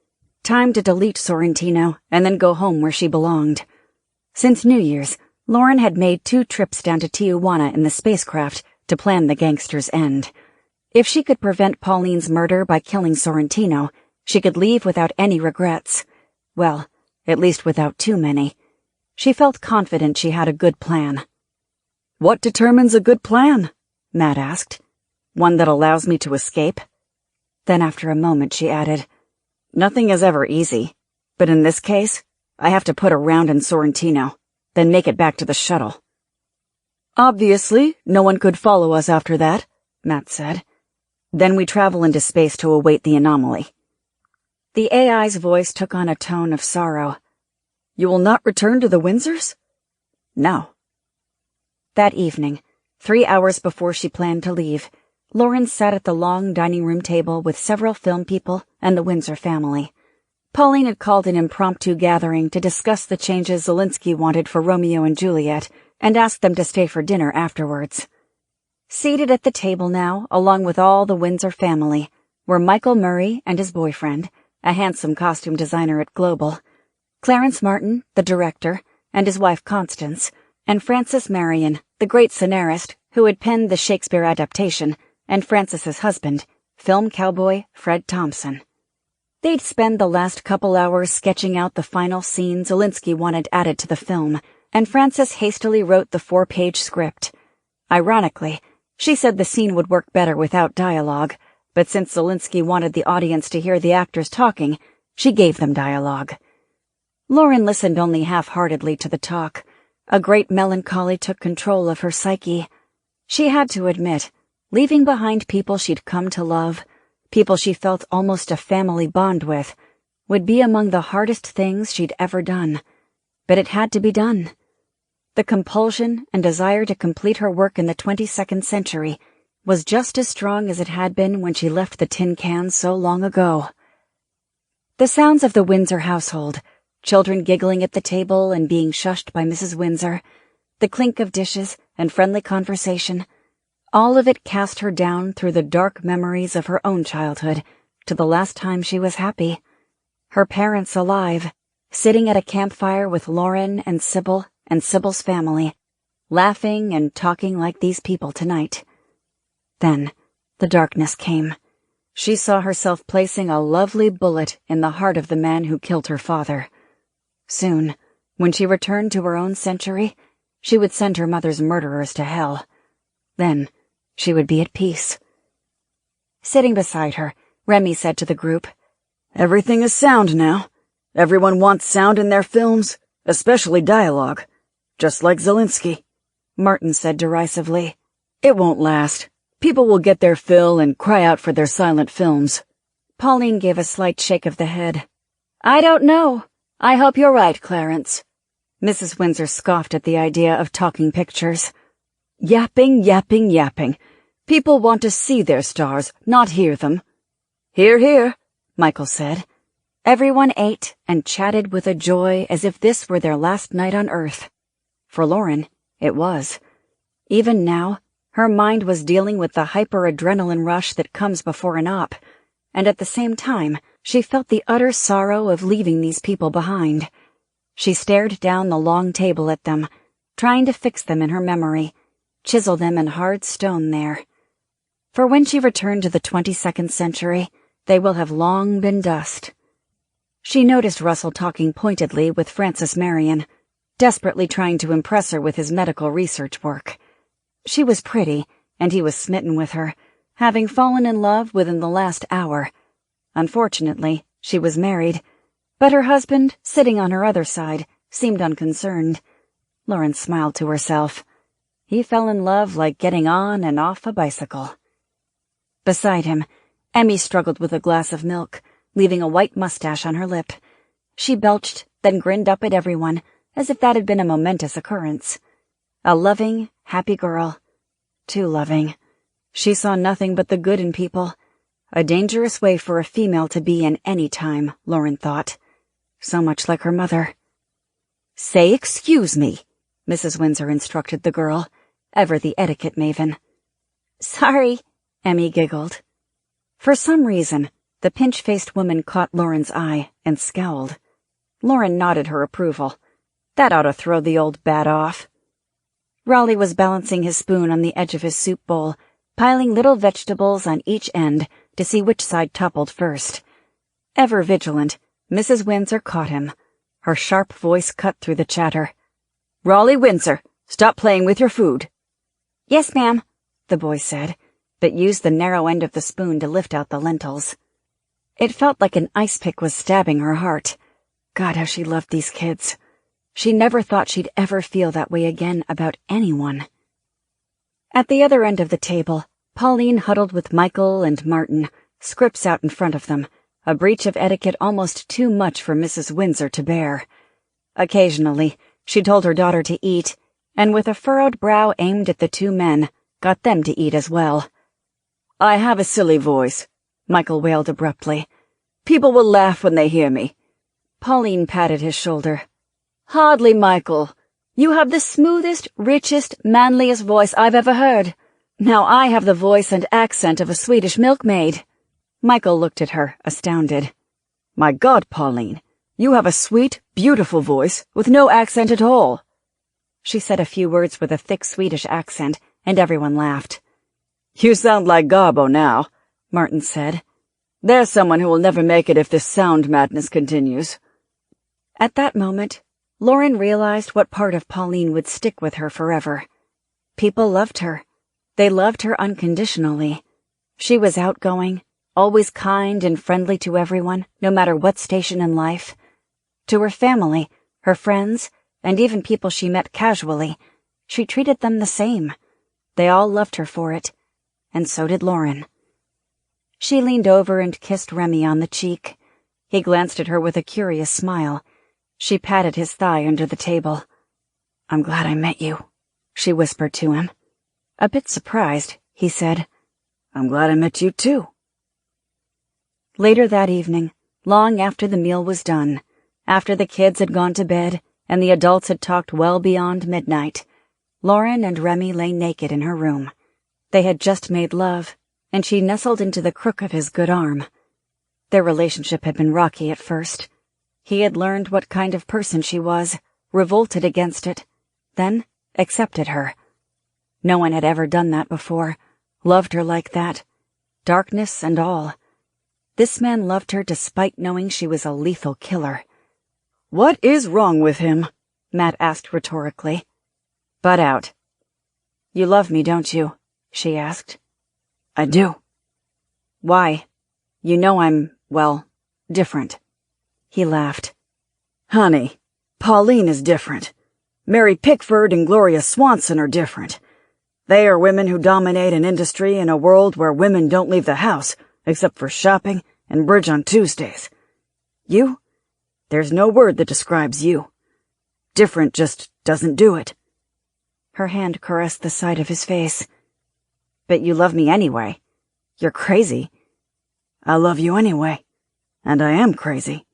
Time to delete Sorrentino and then go home where she belonged. Since New Year's, Lauren had made 2 trips down to Tijuana in the spacecraft to plan the gangster's end. If she could prevent Pauline's murder by killing Sorrentino, she could leave without any regrets. Well, at least without too many. She felt confident she had a good plan. "What determines a good plan?" Matt asked. "One that allows me to escape?" Then after a moment she added, "Nothing is ever easy, but in this case, I have to put a round in Sorrentino, then make it back to the shuttle." "Obviously, no one could follow us after that," Matt said. "Then we travel into space to await the anomaly." The AI's voice took on a tone of sorrow. "You will not return to the Windsors?" "No." That evening, 3 hours before she planned to leave, Lauren sat at the long dining room table with several film people and the Windsor family. Pauline had called an impromptu gathering to discuss the changes Zelinsky wanted for Romeo and Juliet and asked them to stay for dinner afterwards. Seated at the table now, along with all the Windsor family, were Michael Murray and his boyfriend, a handsome costume designer at Global, Clarence Martin, the director, and his wife Constance, and Francis Marion, the great scenarist who had penned the Shakespeare adaptation, and Francis's husband, film cowboy Fred Thompson. They'd spend the last couple hours sketching out the final scene Zelinsky wanted added to the film, and Francis hastily wrote the 4-page script. Ironically, she said the scene would work better without dialogue, but since Zelinsky wanted the audience to hear the actors talking, she gave them dialogue. Lauren listened only half-heartedly to the talk. A great melancholy took control of her psyche. She had to admit, leaving behind people she'd come to love, people she felt almost a family bond with, would be among the hardest things she'd ever done. But it had to be done. The compulsion and desire to complete her work in the 22nd century was just as strong as it had been when she left the tin can so long ago. The sounds of the Windsor household, children giggling at the table and being shushed by Mrs. Windsor, the clink of dishes and friendly conversation, all of it cast her down through the dark memories of her own childhood to the last time she was happy. Her parents alive, sitting at a campfire with Lauren and Sybil and Sybil's family, laughing and talking like these people tonight. Then, the darkness came. She saw herself placing a lovely bullet in the heart of the man who killed her father. Soon, when she returned to her own century, she would send her mother's murderers to hell. Then, she would be at peace. Sitting beside her, Remy said to the group, "Everything is sound now. Everyone wants sound in their films, especially dialogue. Just like Zelensky." Martin said derisively. "It won't last. People will get their fill and cry out for their silent films." Pauline gave a slight shake of the head. "I don't know. I hope you're right, Clarence." Mrs. Windsor scoffed at the idea of talking pictures. "Yapping, yapping, yapping. People want to see their stars, not hear them." "Hear, hear," Michael said. Everyone ate and chatted with a joy as if this were their last night on Earth. For Lauren, it was. Even now, her mind was dealing with the hyper-adrenaline rush that comes before an op, and at the same time, she felt the utter sorrow of leaving these people behind. She stared down the long table at them, trying to fix them in her memory, chisel them in hard stone there. For when she returned to the 22nd century, they will have long been dust. She noticed Russell talking pointedly with Frances Marion, desperately trying to impress her with his medical research work. She was pretty, and he was smitten with her, having fallen in love within the last hour. Unfortunately, she was married, but her husband, sitting on her other side, seemed unconcerned. Lauren smiled to herself. He fell in love like getting on and off a bicycle. Beside him, Emmy struggled with a glass of milk, leaving a white mustache on her lip. She belched, then grinned up at everyone, as if that had been a momentous occurrence. A loving, happy girl. Too loving. She saw nothing but the good in people. A dangerous way for a female to be in any time, Lauren thought. So much like her mother. "Say excuse me," Mrs. Windsor instructed the girl, ever the etiquette maven. "Sorry," Emmy giggled. For some reason, the pinch-faced woman caught Lauren's eye and scowled. Lauren nodded her approval. That ought to throw the old bat off. Raleigh was balancing his spoon on the edge of his soup bowl, piling little vegetables on each end to see which side toppled first. Ever vigilant, Mrs. Windsor caught him. Her sharp voice cut through the chatter. "Raleigh Windsor, stop playing with your food." "Yes, ma'am," the boy said, but used the narrow end of the spoon to lift out the lentils. It felt like an ice pick was stabbing her heart. God, how she loved these kids. She never thought she'd ever feel that way again about anyone. At the other end of the table, Pauline huddled with Michael and Martin, scripts out in front of them, a breach of etiquette almost too much for Mrs. Windsor to bear. Occasionally, she told her daughter to eat, and with a furrowed brow aimed at the two men, got them to eat as well. "I have a silly voice," Michael wailed abruptly. "People will laugh when they hear me." Pauline patted his shoulder. "Hardly, Michael. You have the smoothest, richest, manliest voice I've ever heard. Now I have the voice and accent of a Swedish milkmaid." Michael looked at her, astounded. "My God, Pauline, you have a sweet, beautiful voice with no accent at all." She said a few words with a thick Swedish accent, and everyone laughed. "You sound like Garbo now," Martin said. "There's someone who will never make it if this sound madness continues." At that moment, Lauren realized what part of Pauline would stick with her forever. People loved her. They loved her unconditionally. She was outgoing, always kind and friendly to everyone, no matter what station in life. To her family, her friends, and even people she met casually. She treated them the same. They all loved her for it, and so did Lauren. She leaned over and kissed Remy on the cheek. He glanced at her with a curious smile. She patted his thigh under the table. "I'm glad I met you," she whispered to him. A bit surprised, he said, "I'm glad I met you too." Later that evening, long after the meal was done, after the kids had gone to bed and the adults had talked well beyond midnight, Lauren and Remy lay naked in her room. They had just made love, and she nestled into the crook of his good arm. Their relationship had been rocky at first. He had learned what kind of person she was, revolted against it, then accepted her. No one had ever done that before, loved her like that, darkness and all. This man loved her despite knowing she was a lethal killer. "What is wrong with him?" Matt asked rhetorically. "Butt out." "You love me, don't you?" she asked. "I do." "Why? You know I'm, well, different." He laughed. "Honey, Pauline is different. Mary Pickford and Gloria Swanson are different. They are women who dominate an industry in a world where women don't leave the house except for shopping and bridge on Tuesdays. You? There's no word that describes you. Different just doesn't do it." Her hand caressed the side of his face. "But you love me anyway. You're crazy." "I love you anyway, and I am crazy."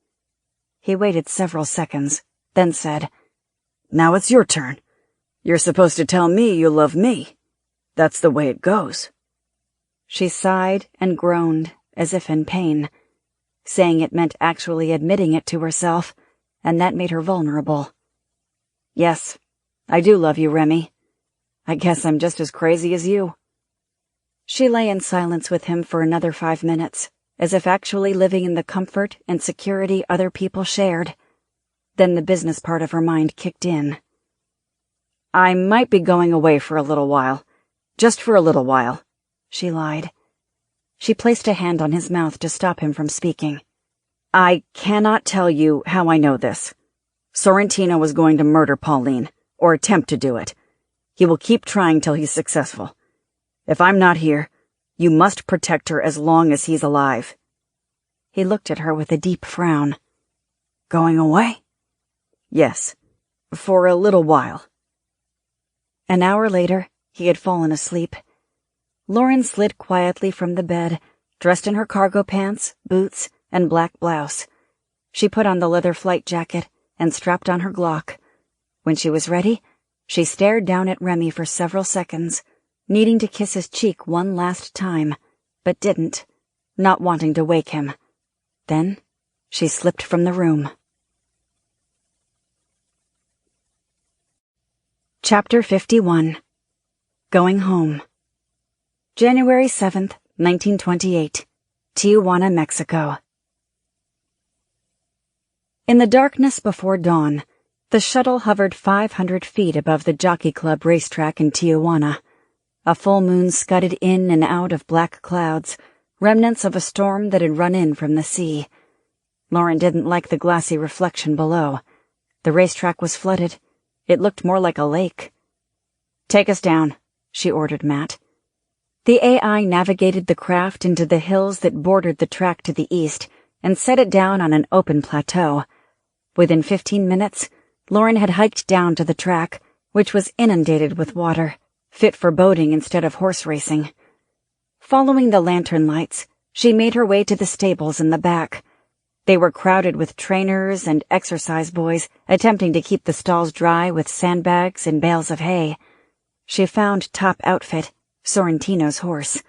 He waited several seconds, then said, "Now it's your turn. You're supposed to tell me you love me. That's the way it goes." She sighed and groaned, as if in pain. Saying it meant actually admitting it to herself, and that made her vulnerable. "Yes, I do love you, Remy. I guess I'm just as crazy as you." She lay in silence with him for another 5 minutes, as if actually living in the comfort and security other people shared. Then the business part of her mind kicked in. "I might be going away for a little while. Just for a little while," she lied. She placed a hand on his mouth to stop him from speaking. "I cannot tell you how I know this. Sorrentino was going to murder Pauline, or attempt to do it. He will keep trying till he's successful. If I'm not here, you must protect her as long as he's alive." He looked at her with a deep frown. "Going away?" "Yes, for a little while." An hour later, he had fallen asleep. Lauren slid quietly from the bed, dressed in her cargo pants, boots, and black blouse. She put on the leather flight jacket and strapped on her Glock. When she was ready, she stared down at Remy for several seconds, needing to kiss his cheek one last time, but didn't, not wanting to wake him. Then she slipped from the room. Chapter 51. Going Home. January 7th, 1928. Tijuana, Mexico. In the darkness before dawn, the shuttle hovered 500 feet above the Jockey Club racetrack in Tijuana. A full moon scudded in and out of black clouds, remnants of a storm that had run in from the sea. Lauren didn't like the glassy reflection below. The racetrack was flooded. It looked more like a lake. "Take us down," she ordered Matt. The AI navigated the craft into the hills that bordered the track to the east and set it down on an open plateau. Within 15 minutes, Lauren had hiked down to the track, which was inundated with water, fit for boating instead of horse racing. Following the lantern lights, she made her way to the stables in the back. They were crowded with trainers and exercise boys attempting to keep the stalls dry with sandbags and bales of hay. She found Top Outfit, Sorrentino's horse.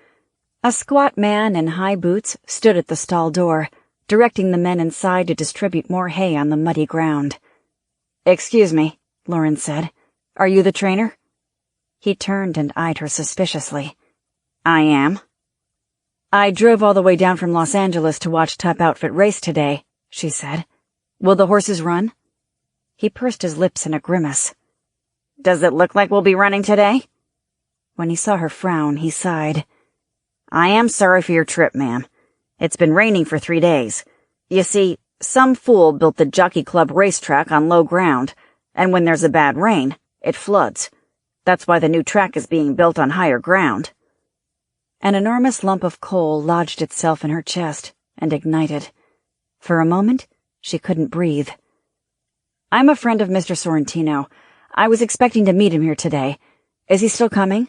A squat man in high boots stood at the stall door, directing the men inside to distribute more hay on the muddy ground. "Excuse me," Lauren said. "Are you the trainer?" He turned and eyed her suspiciously. "I am." "I drove all the way down from Los Angeles to watch Top Outfit race today," she said. "Will the horses run?" He pursed his lips in a grimace. "Does it look like we'll be running today?" When he saw her frown, he sighed. "I am sorry for your trip, ma'am. It's been raining for 3 days. You see, some fool built the Jockey Club racetrack on low ground, And when there's a bad rain, it floods. That's why the new track is being built on higher ground." An enormous lump of coal lodged itself in her chest and ignited. For a moment, she couldn't breathe. "I'm a friend of Mr. Sorrentino. I was expecting to meet him here today. Is he still coming?"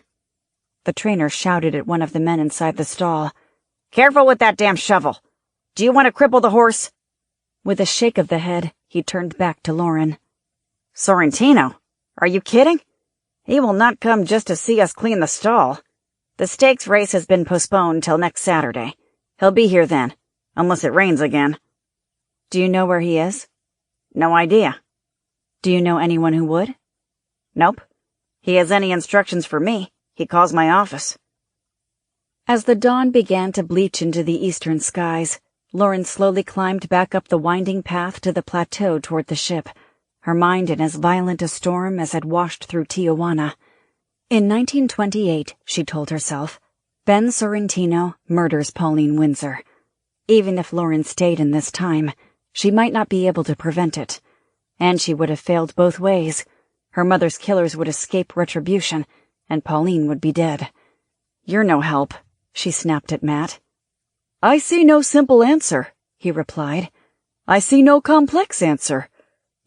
The trainer shouted at one of the men inside the stall. "Careful with that damn shovel! Do you want to cripple the horse?" With a shake of the head, he turned back to Lauren. "Sorrentino? Are you kidding? He will not come just to see us clean the stall. The stakes race has been postponed till next Saturday. He'll be here then, unless it rains again." "Do you know where he is?" "No idea." "Do you know anyone who would?" "Nope. He has any instructions for me, he calls my office." As the dawn began to bleach into the eastern skies, Lauren slowly climbed back up the winding path to the plateau toward the ship, her mind in as violent a storm as had washed through Tijuana. In 1928, she told herself, Ben Sorrentino murders Pauline Windsor. Even if Lauren stayed in this time, she might not be able to prevent it. And she would have failed both ways. Her mother's killers would escape retribution, and Pauline would be dead. "You're no help," she snapped at Matt. "I see no simple answer," he replied. "I see no complex answer.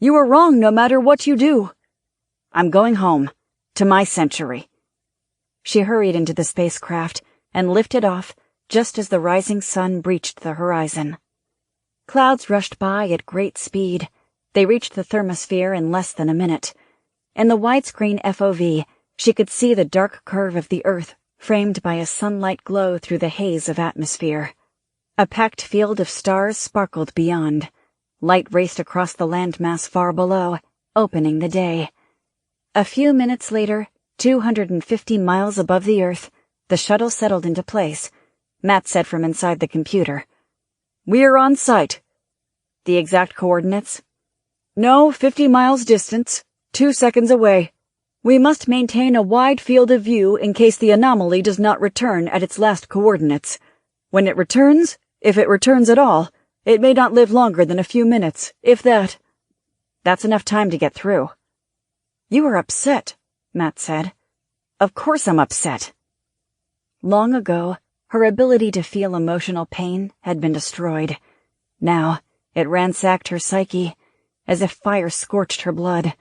You are wrong no matter what you do." "I'm going home, to my century." She hurried into the spacecraft and lifted off just as the rising sun breached the horizon. Clouds rushed by at great speed. They reached the thermosphere in less than a minute. In the widescreen FOV, she could see the dark curve of the Earth framed by a sunlight glow through the haze of atmosphere. A packed field of stars sparkled beyond. Light raced across the landmass far below, opening the day. A few minutes later, 250 miles above the Earth, the shuttle settled into place. Matt said from inside the computer, "We're on site." "The exact coordinates?" "No, 50 miles distance, 2 seconds away. We must maintain a wide field of view in case the anomaly does not return at its last coordinates. When it returns, if it returns at all, it may not live longer than a few minutes, if that." "That's enough time to get through." "You are upset," Matt said. "Of course I'm upset." Long ago, her ability to feel emotional pain had been destroyed. Now, it ransacked her psyche, as if fire scorched her blood.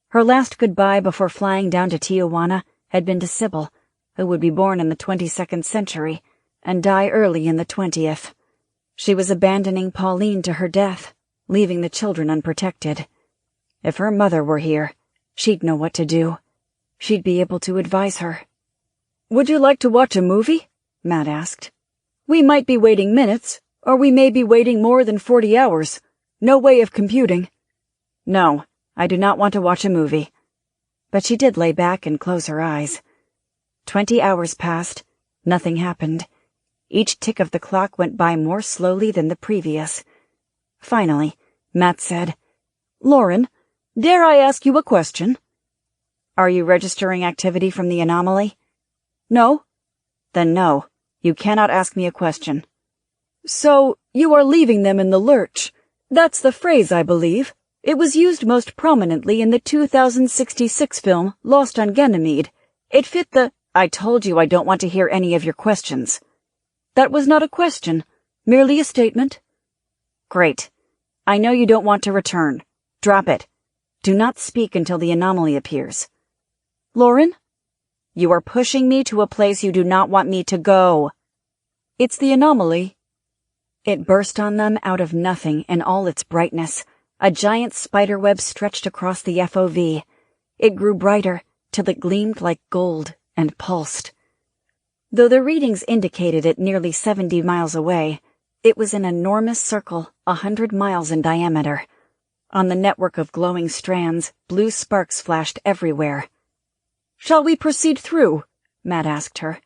Her last goodbye before flying down to Tijuana had been to Sybil, who would be born in the 22nd century and die early in the 20th. She was abandoning Pauline to her death, leaving the children unprotected. If her mother were here, she'd know what to do. She'd be able to advise her. "Would you like to watch a movie?" Matt asked. "We might be waiting minutes, or we may be waiting more than 40 hours. No way of computing." "No, I do not want to watch a movie." But she did lay back and close her eyes. 20 hours passed. Nothing happened. Each tick of the clock went by more slowly than the previous. Finally, Matt said, "Lauren, dare I ask you a question?" "Are you registering activity from the anomaly?" "No." "Then no. You cannot ask me a question." "So, you are leaving them in the lurch. That's the phrase, I believe. It was used most prominently in the 2066 film, Lost on Ganymede. It fit the—" "I told you I don't want to hear any of your questions." "That was not a question, merely a statement." "Great. I know you don't want to return. Drop it. Do not speak until the anomaly appears." "Lauren?" "You are pushing me to a place you do not want me to go." "It's the anomaly." It burst on them out of nothing in all its brightness. A giant spiderweb stretched across the FOV. It grew brighter till it gleamed like gold and pulsed. Though the readings indicated it nearly 70 miles away, it was an enormous circle 100 miles in diameter. On the network of glowing strands, blue sparks flashed everywhere. "Shall we proceed through?" Matt asked her.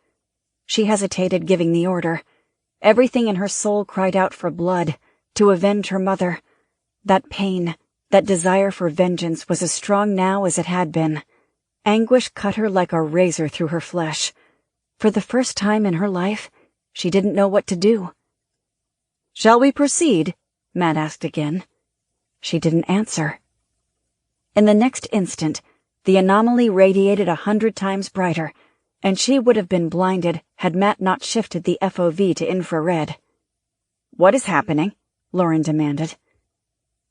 She hesitated, giving the order. Everything in her soul cried out for blood, to avenge her mother. That pain, that desire for vengeance was as strong now as it had been. Anguish cut her like a razor through her flesh. For the first time in her life, she didn't know what to do. "Shall we proceed?" Matt asked again. She didn't answer. In the next instant, the anomaly radiated 100 times brighter, and she would have been blinded had Matt not shifted the FOV to infrared. What is happening? Lauren demanded.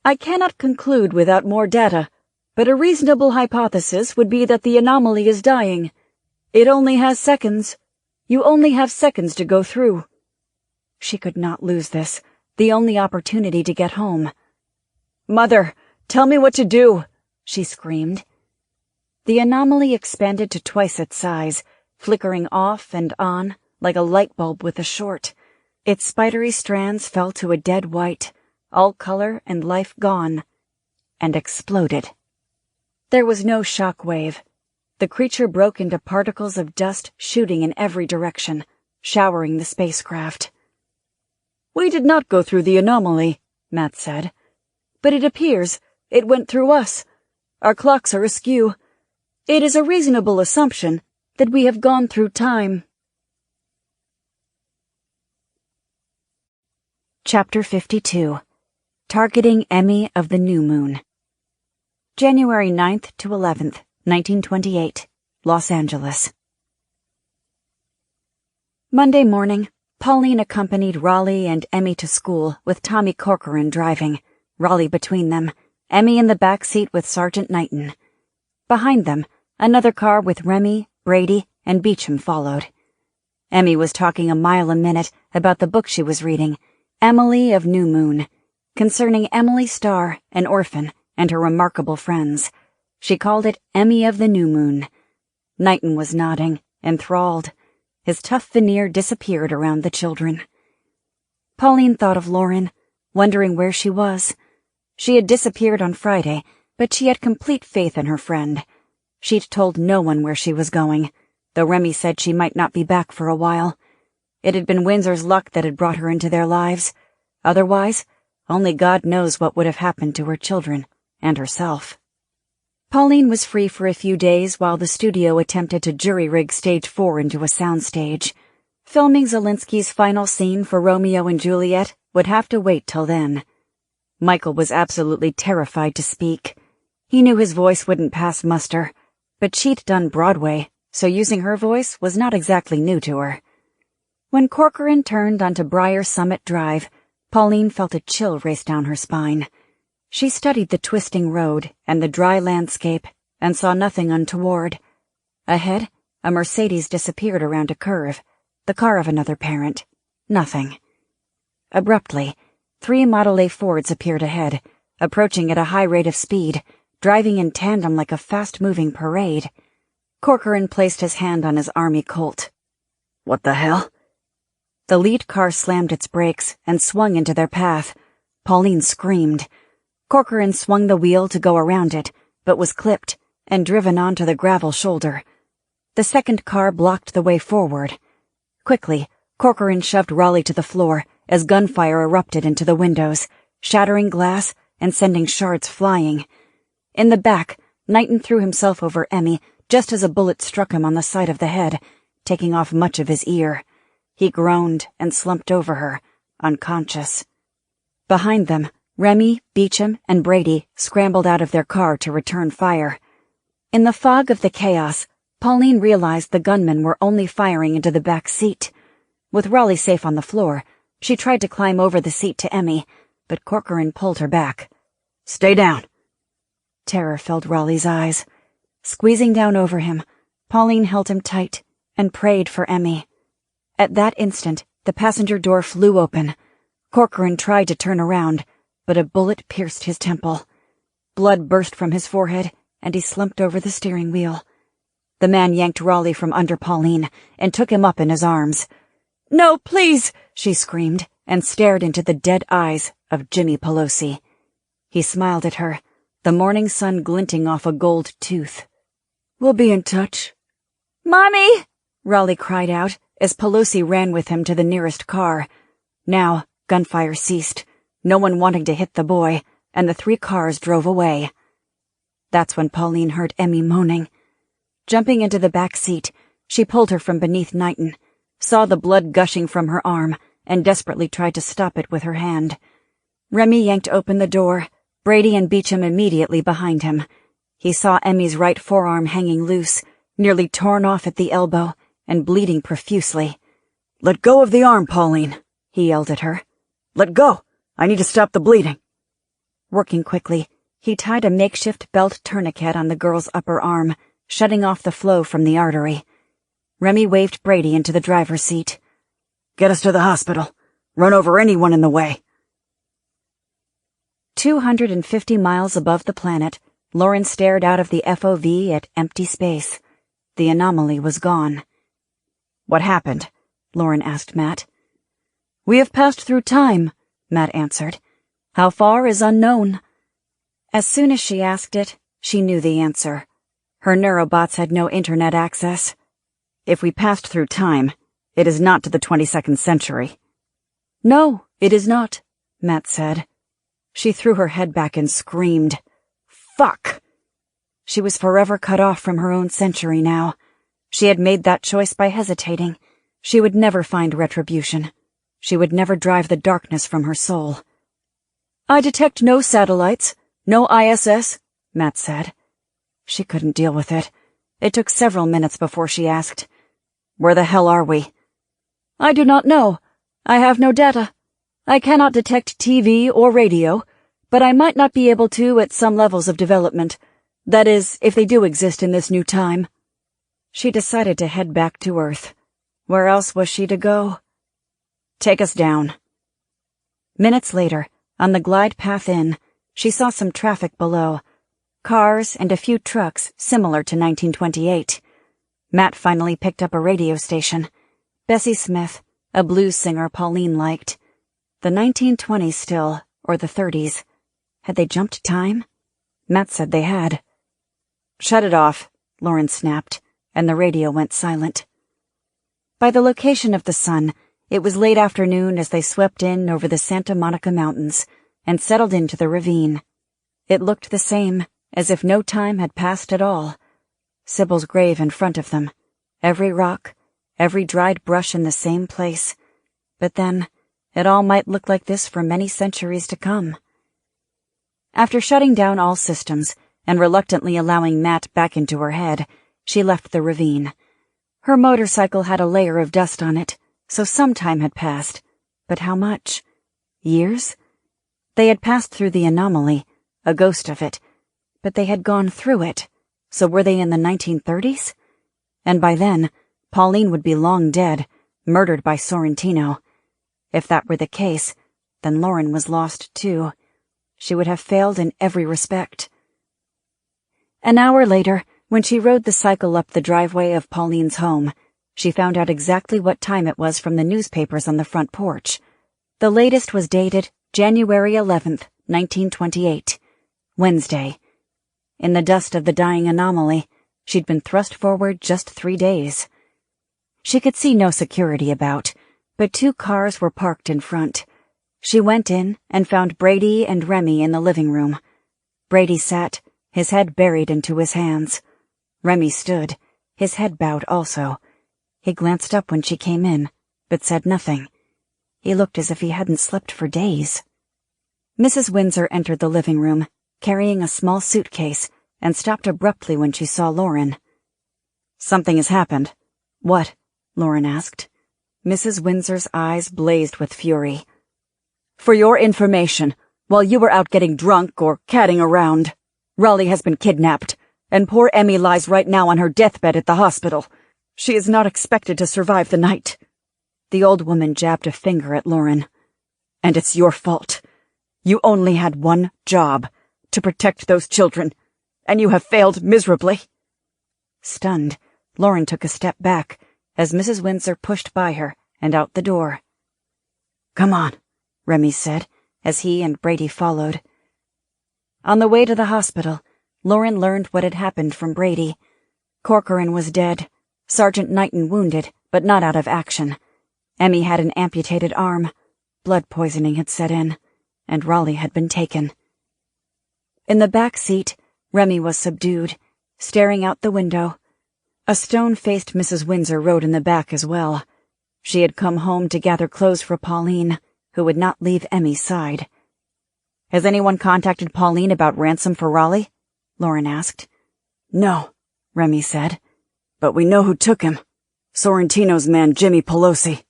I cannot conclude without more data, but a reasonable hypothesis would be that the anomaly is dying. It only has seconds. You only have seconds to go through. She could not lose this, the only opportunity to get home. Mother, tell me what to do, she screamed. The anomaly expanded to twice its size, flickering off and on like a light bulb with a short. Its spidery strands fell to a dead white, all color and life gone, and exploded. There was no shock wave. The creature broke into particles of dust shooting in every direction, showering the spacecraft. We did not go through the anomaly, Matt said. But it appears it went through us. Our clocks are askew. It is a reasonable assumption that we have gone through time. Chapter 52. Targeting Emmy of the New Moon. January 9th to 11th, 1928, Los Angeles. Monday morning, Pauline accompanied Raleigh and Emmy to school with Tommy Corcoran driving, Raleigh between them, Emmy in the back seat with Sergeant Knighton. Behind them, another car with Remy, Brady, and Beecham followed. Emmy was talking a mile a minute about the book she was reading, Emily of New Moon, concerning Emily Starr, an orphan, and her remarkable friends. She called it Emmy of the New Moon. Knighton was nodding, enthralled. His tough veneer disappeared around the children. Pauline thought of Lauren, wondering where she was. She had disappeared on Friday, but she had complete faith in her friend. She'd told no one where she was going, though Remy said she might not be back for a while. It had been Windsor's luck that had brought her into their lives. Otherwise, only God knows what would have happened to her children and herself. Pauline was free for a few days while the studio attempted to jury-rig Stage 4 into a soundstage. Filming Zelinsky's final scene for Romeo and Juliet would have to wait till then. Michael was absolutely terrified to speak. He knew his voice wouldn't pass muster, but she'd done Broadway, so using her voice was not exactly new to her. When Corcoran turned onto Briar Summit Drive, Pauline felt a chill race down her spine. She studied the twisting road and the dry landscape and saw nothing untoward. Ahead, a Mercedes disappeared around a curve, the car of another parent. Nothing. Abruptly, 3 Model A Fords appeared ahead, approaching at a high rate of speed, driving in tandem like a fast-moving parade. Corcoran placed his hand on his army Colt. What the hell? The lead car slammed its brakes and swung into their path. Pauline screamed. Corcoran swung the wheel to go around it, but was clipped and driven onto the gravel shoulder. The second car blocked the way forward. Quickly, Corcoran shoved Raleigh to the floor as gunfire erupted into the windows, shattering glass and sending shards flying. In the back, Knighton threw himself over Emmy just as a bullet struck him on the side of the head, taking off much of his ear. He groaned and slumped over her, unconscious. Behind them, Remy, Beecham, and Brady scrambled out of their car to return fire. In the fog of the chaos, Pauline realized the gunmen were only firing into the back seat. With Raleigh safe on the floor, she tried to climb over the seat to Emmy, but Corcoran pulled her back. Stay down. Terror filled Raleigh's eyes. Squeezing down over him, Pauline held him tight and prayed for Emmy. At that instant, the passenger door flew open. Corcoran tried to turn around, but a bullet pierced his temple. Blood burst from his forehead, and he slumped over the steering wheel. The man yanked Raleigh from under Pauline and took him up in his arms. "No, please!" she screamed, and stared into the dead eyes of Jimmy Pelosi. He smiled at her, the morning sun glinting off a gold tooth. "We'll be in touch." "Mommy!" Raleigh cried out as Pelosi ran with him to the nearest car. Now, gunfire ceased, no one wanting to hit the boy, and the 3 cars drove away. That's when Pauline heard Emmy moaning. Jumping into the back seat, she pulled her from beneath Knighton, saw the blood gushing from her arm, and desperately tried to stop it with her hand. Remy yanked open the door, Brady and Beecham immediately behind him. He saw Emmy's right forearm hanging loose, nearly torn off at the elbow, and bleeding profusely. "Let go of the arm, Pauline," he yelled at her. "Let go! I need to stop the bleeding." Working quickly, he tied a makeshift belt tourniquet on the girl's upper arm, shutting off the flow from the artery. Remy waved Brady into the driver's seat. "Get us to the hospital. Run over anyone in the way." 250 miles above the planet, Lauren stared out of the FOV at empty space. The anomaly was gone. "What happened?" Lauren asked Matt. "We have passed through time," Matt answered. "How far is unknown." As soon as she asked it, she knew the answer. Her neurobots had no internet access. "If we passed through time, it is not to the 22nd century." "No, it is not," Matt said. She threw her head back and screamed. "Fuck!" She was forever cut off from her own century now. She had made that choice by hesitating. She would never find retribution. She would never drive the darkness from her soul. "I detect no satellites, no ISS," Matt said. She couldn't deal with it. It took several minutes before she asked, "Where the hell are we?" "I do not know. I have no data. I cannot detect TV or radio, but I might not be able to at some levels of development. That is, if they do exist in this new time." She decided to head back to Earth. Where else was she to go? "Take us down." Minutes later, on the glide path in, she saw some traffic below. Cars and a few trucks similar to 1928. Matt finally picked up a radio station. Bessie Smith, a blues singer Pauline liked. The 1920s still, or the 30s. Had they jumped time? Matt said they had. "Shut it off," Lauren snapped, and the radio went silent. By the location of the sun, it was late afternoon as they swept in over the Santa Monica Mountains and settled into the ravine. It looked the same, as if no time had passed at all. Sybil's grave in front of them, every rock, every dried brush in the same place. But then, it all might look like this for many centuries to come. After shutting down all systems and reluctantly allowing Matt back into her head, she left the ravine. Her motorcycle had a layer of dust on it, so some time had passed. But how much? Years? They had passed through the anomaly, a ghost of it, but they had gone through it, so were they in the 1930s? And by then, Pauline would be long dead, murdered by Sorrentino. If that were the case, then Lauren was lost too. She would have failed in every respect. An hour later, when she rode the cycle up the driveway of Pauline's home, she found out exactly what time it was from the newspapers on the front porch. The latest was dated January 11th, 1928, Wednesday. In the dust of the dying anomaly, she'd been thrust forward just 3 days. She could see no security about, but 2 cars were parked in front. She went in and found Brady and Remy in the living room. Brady sat, his head buried into his hands. Remy stood, his head bowed also. He glanced up when she came in, but said nothing. He looked as if he hadn't slept for days. Mrs. Windsor entered the living room, carrying a small suitcase, and stopped abruptly when she saw Lauren. "Something has happened." "What?" Lauren asked. Mrs. Windsor's eyes blazed with fury. "For your information, while you were out getting drunk or catting around, Raleigh has been kidnapped, and poor Emmy lies right now on her deathbed at the hospital. She is not expected to survive the night." The old woman jabbed a finger at Lauren. "And it's your fault. You only had one job, to protect those children, and you have failed miserably." Stunned, Lauren took a step back as Mrs. Windsor pushed by her and out the door. "Come on," Remy said, as he and Brady followed. On the way to the hospital, Lauren learned what had happened from Brady. Corcoran was dead, Sergeant Knighton wounded, but not out of action. Emmy had an amputated arm. Blood poisoning had set in, and Raleigh had been taken. In the back seat, Remy was subdued, staring out the window. A stone-faced Mrs. Windsor rode in the back as well. She had come home to gather clothes for Pauline, who would not leave Emmy's side. "Has anyone contacted Pauline about ransom for Raleigh?" Lauren asked. No, Remy said. But we know who took him. Sorrentino's man, Jimmy Pelosi.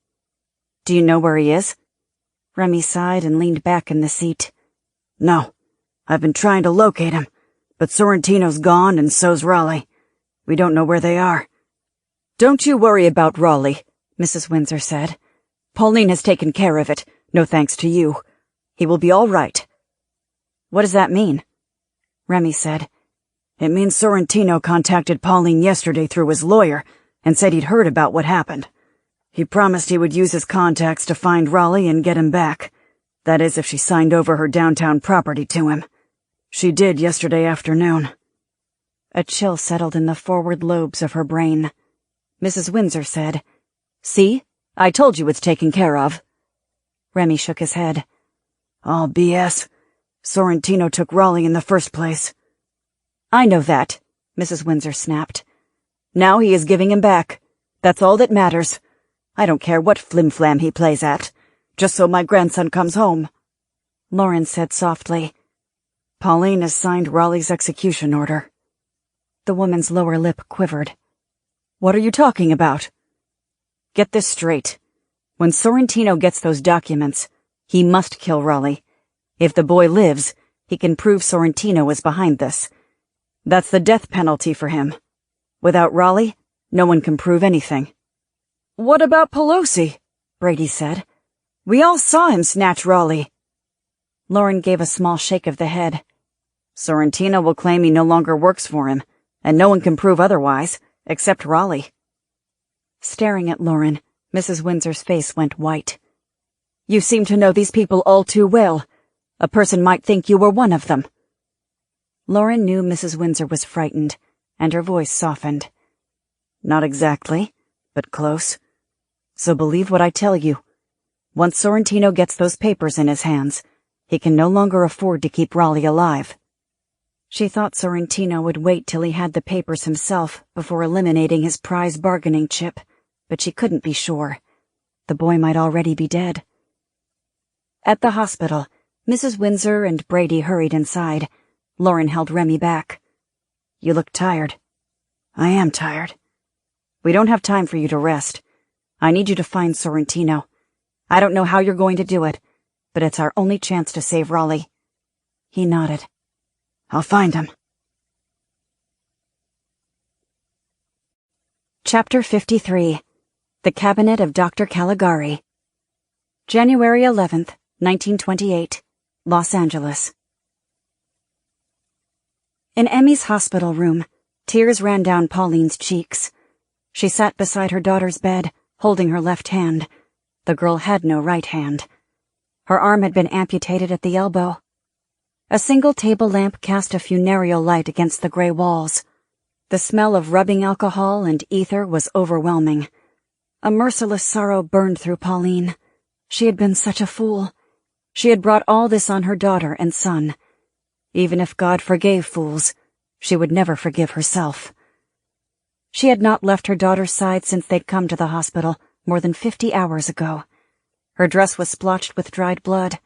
Do you know where he is? Remy sighed and leaned back in the seat. No. I've been trying to locate him, but Sorrentino's gone and so's Raleigh. We don't know where they are. Don't you worry about Raleigh, Mrs. Windsor said. Pauline has taken care of it, no thanks to you. He will be all right. What does that mean? Remy said. It means Sorrentino contacted Pauline yesterday through his lawyer and said he'd heard about what happened. He promised he would use his contacts to find Raleigh and get him back. That is, if she signed over her downtown property to him. She did yesterday afternoon. A chill settled in the forward lobes of her brain. Mrs. Windsor said, "See? I told you it's taken care of." Remy shook his head. All BS. Sorrentino took Raleigh in the first place. I know that, Mrs. Windsor snapped. Now he is giving him back. That's all that matters. I don't care what flim-flam he plays at, just so my grandson comes home. Lauren said softly. Pauline has signed Raleigh's execution order. The woman's lower lip quivered. What are you talking about? Get this straight. When Sorrentino gets those documents, he must kill Raleigh. If the boy lives, he can prove Sorrentino is behind this. That's the death penalty for him. Without Raleigh, no one can prove anything. What about Pelosi? Brady said. We all saw him snatch Raleigh. Lauren gave a small shake of the head. Sorrentino will claim he no longer works for him, and no one can prove otherwise, except Raleigh. Staring at Lauren, Mrs. Windsor's face went white. You seem to know these people all too well. A person might think you were one of them. Lauren knew Mrs. Windsor was frightened, and her voice softened. Not exactly, but close. So believe what I tell you. Once Sorrentino gets those papers in his hands, he can no longer afford to keep Raleigh alive. She thought Sorrentino would wait till he had the papers himself before eliminating his prize bargaining chip, but she couldn't be sure. The boy might already be dead. At the hospital, Mrs. Windsor and Brady hurried inside. Lauren held Remy back. You look tired. I am tired. We don't have time for you to rest. I need you to find Sorrentino. I don't know how you're going to do it, but it's our only chance to save Raleigh. He nodded. I'll find him. Chapter 53. The Cabinet of Dr. Caligari. January 11th, 1928. Los Angeles. In Emmy's hospital room, tears ran down Pauline's cheeks. She sat beside her daughter's bed, holding her left hand. The girl had no right hand. Her arm had been amputated at the elbow. A single table lamp cast a funereal light against the gray walls. The smell of rubbing alcohol and ether was overwhelming. A merciless sorrow burned through Pauline. She had been such a fool. She had brought all this on her daughter and son. Even if God forgave fools, she would never forgive herself. She had not left her daughter's side since they'd come to the hospital more than 50 hours ago. Her dress was splotched with dried blood,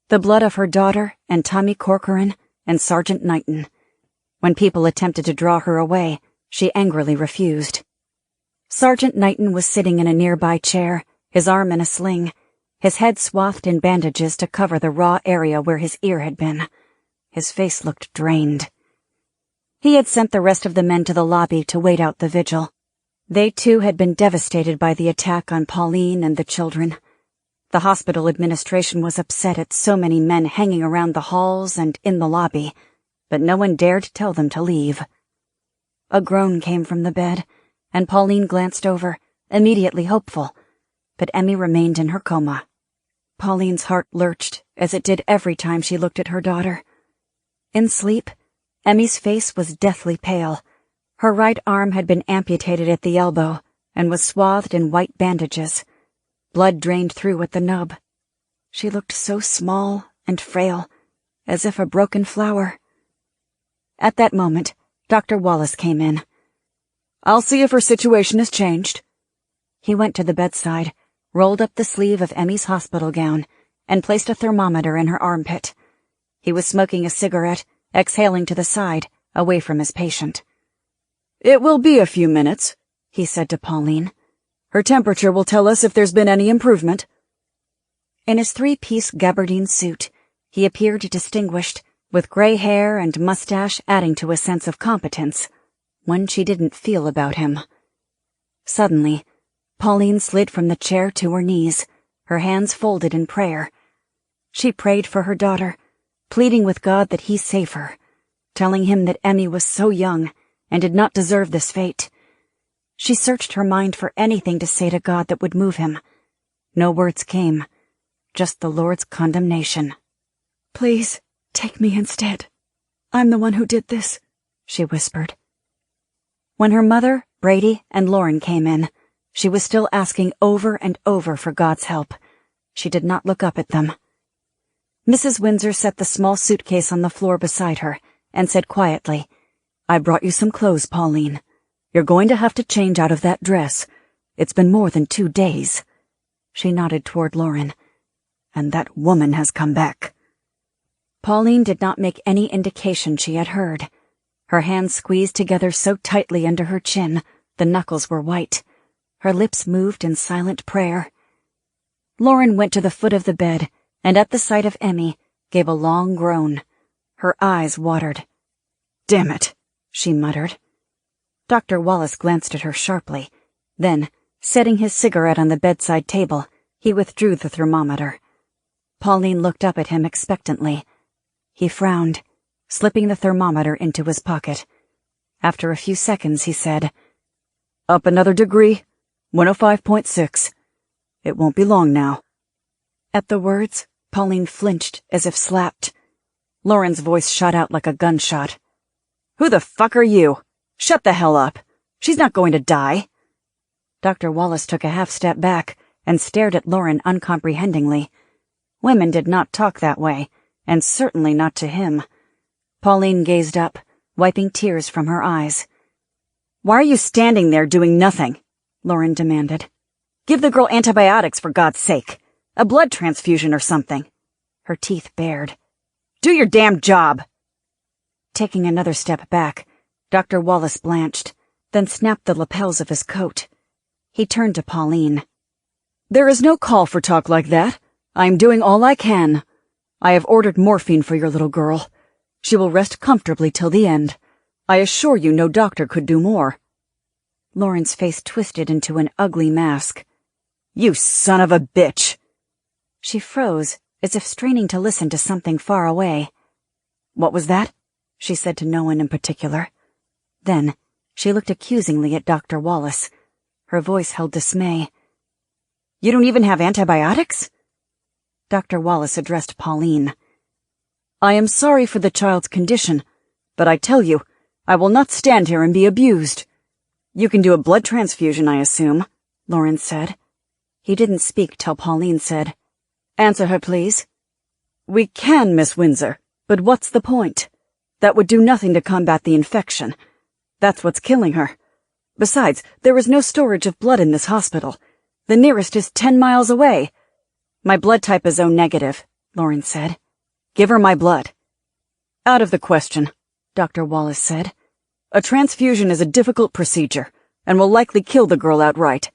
the blood of her daughter and Tommy Corcoran and Sergeant Knighton. When people attempted to draw her away, she angrily refused. Sergeant Knighton was sitting in a nearby chair, his arm in a sling, his head swathed in bandages to cover the raw area where his ear had been. His face looked drained. He had sent the rest of the men to the lobby to wait out the vigil. They too had been devastated by the attack on Pauline and the children. The hospital administration was upset at so many men hanging around the halls and in the lobby, but no one dared tell them to leave. A groan came from the bed, and Pauline glanced over, immediately hopeful, but Emmy remained in her coma. Pauline's heart lurched, as it did every time she looked at her daughter. In sleep, Emmy's face was deathly pale. Her right arm had been amputated at the elbow and was swathed in white bandages. Blood drained through at the nub. She looked so small and frail, as if a broken flower. At that moment, Dr. Wallace came in. I'll see if her situation has changed. He went to the bedside, rolled up the sleeve of Emmy's hospital gown, and placed a thermometer in her armpit. He was smoking a cigarette, exhaling to the side, away from his patient. It will be a few minutes, he said to Pauline. Her temperature will tell us if there's been any improvement. In his three-piece gabardine suit, he appeared distinguished, with gray hair and mustache adding to a sense of competence, one she didn't feel about him. Suddenly, Pauline slid from the chair to her knees, her hands folded in prayer. She prayed for her daughter, pleading with God that he save her, telling him that Emmy was so young and did not deserve this fate. She searched her mind for anything to say to God that would move him. No words came, just the Lord's condemnation. Please, take me instead. I'm the one who did this, she whispered. When her mother, Brady, and Lauren came in, she was still asking over and over for God's help. She did not look up at them. Mrs. Windsor set the small suitcase on the floor beside her and said quietly, I brought you some clothes, Pauline. You're going to have to change out of that dress. It's been more than 2 days. She nodded toward Lauren. And that woman has come back. Pauline did not make any indication she had heard. Her hands squeezed together so tightly under her chin, the knuckles were white. Her lips moved in silent prayer. Lauren went to the foot of the bed, and at the sight of Emmy, gave a long groan. Her eyes watered. Damn it, she muttered. Dr. Wallace glanced at her sharply. Then, setting his cigarette on the bedside table, he withdrew the thermometer. Pauline looked up at him expectantly. He frowned, slipping the thermometer into his pocket. After a few seconds, he said, Up another degree, 105.6. It won't be long now. At the words, Pauline flinched as if slapped. Lauren's voice shot out like a gunshot. Who the fuck are you? Shut the hell up. She's not going to die. Dr. Wallace took a half step back and stared at Lauren uncomprehendingly. Women did not talk that way, and certainly not to him. Pauline gazed up, wiping tears from her eyes. Why are you standing there doing nothing? Lauren demanded. Give the girl antibiotics, for God's sake. A blood transfusion or something. Her teeth bared. Do your damn job. Taking another step back, Dr. Wallace blanched, then snapped the lapels of his coat. He turned to Pauline. There is no call for talk like that. I am doing all I can. I have ordered morphine for your little girl. She will rest comfortably till the end. I assure you no doctor could do more. Lauren's face twisted into an ugly mask. You son of a bitch! She froze, as if straining to listen to something far away. What was that? She said to no one in particular. Then, she looked accusingly at Dr. Wallace. Her voice held dismay. You don't even have antibiotics? Dr. Wallace addressed Pauline. I am sorry for the child's condition, but I tell you, I will not stand here and be abused. You can do a blood transfusion, I assume, Lauren said. He didn't speak till Pauline said, Answer her, please. We can, Miss Windsor, but what's the point? That would do nothing to combat the infection. That's what's killing her. Besides, there is no storage of blood in this hospital. The nearest is 10 miles away. My blood type is O negative, Lauren said. Give her my blood. Out of the question, Dr. Wallace said. A transfusion is a difficult procedure, and will likely kill the girl outright.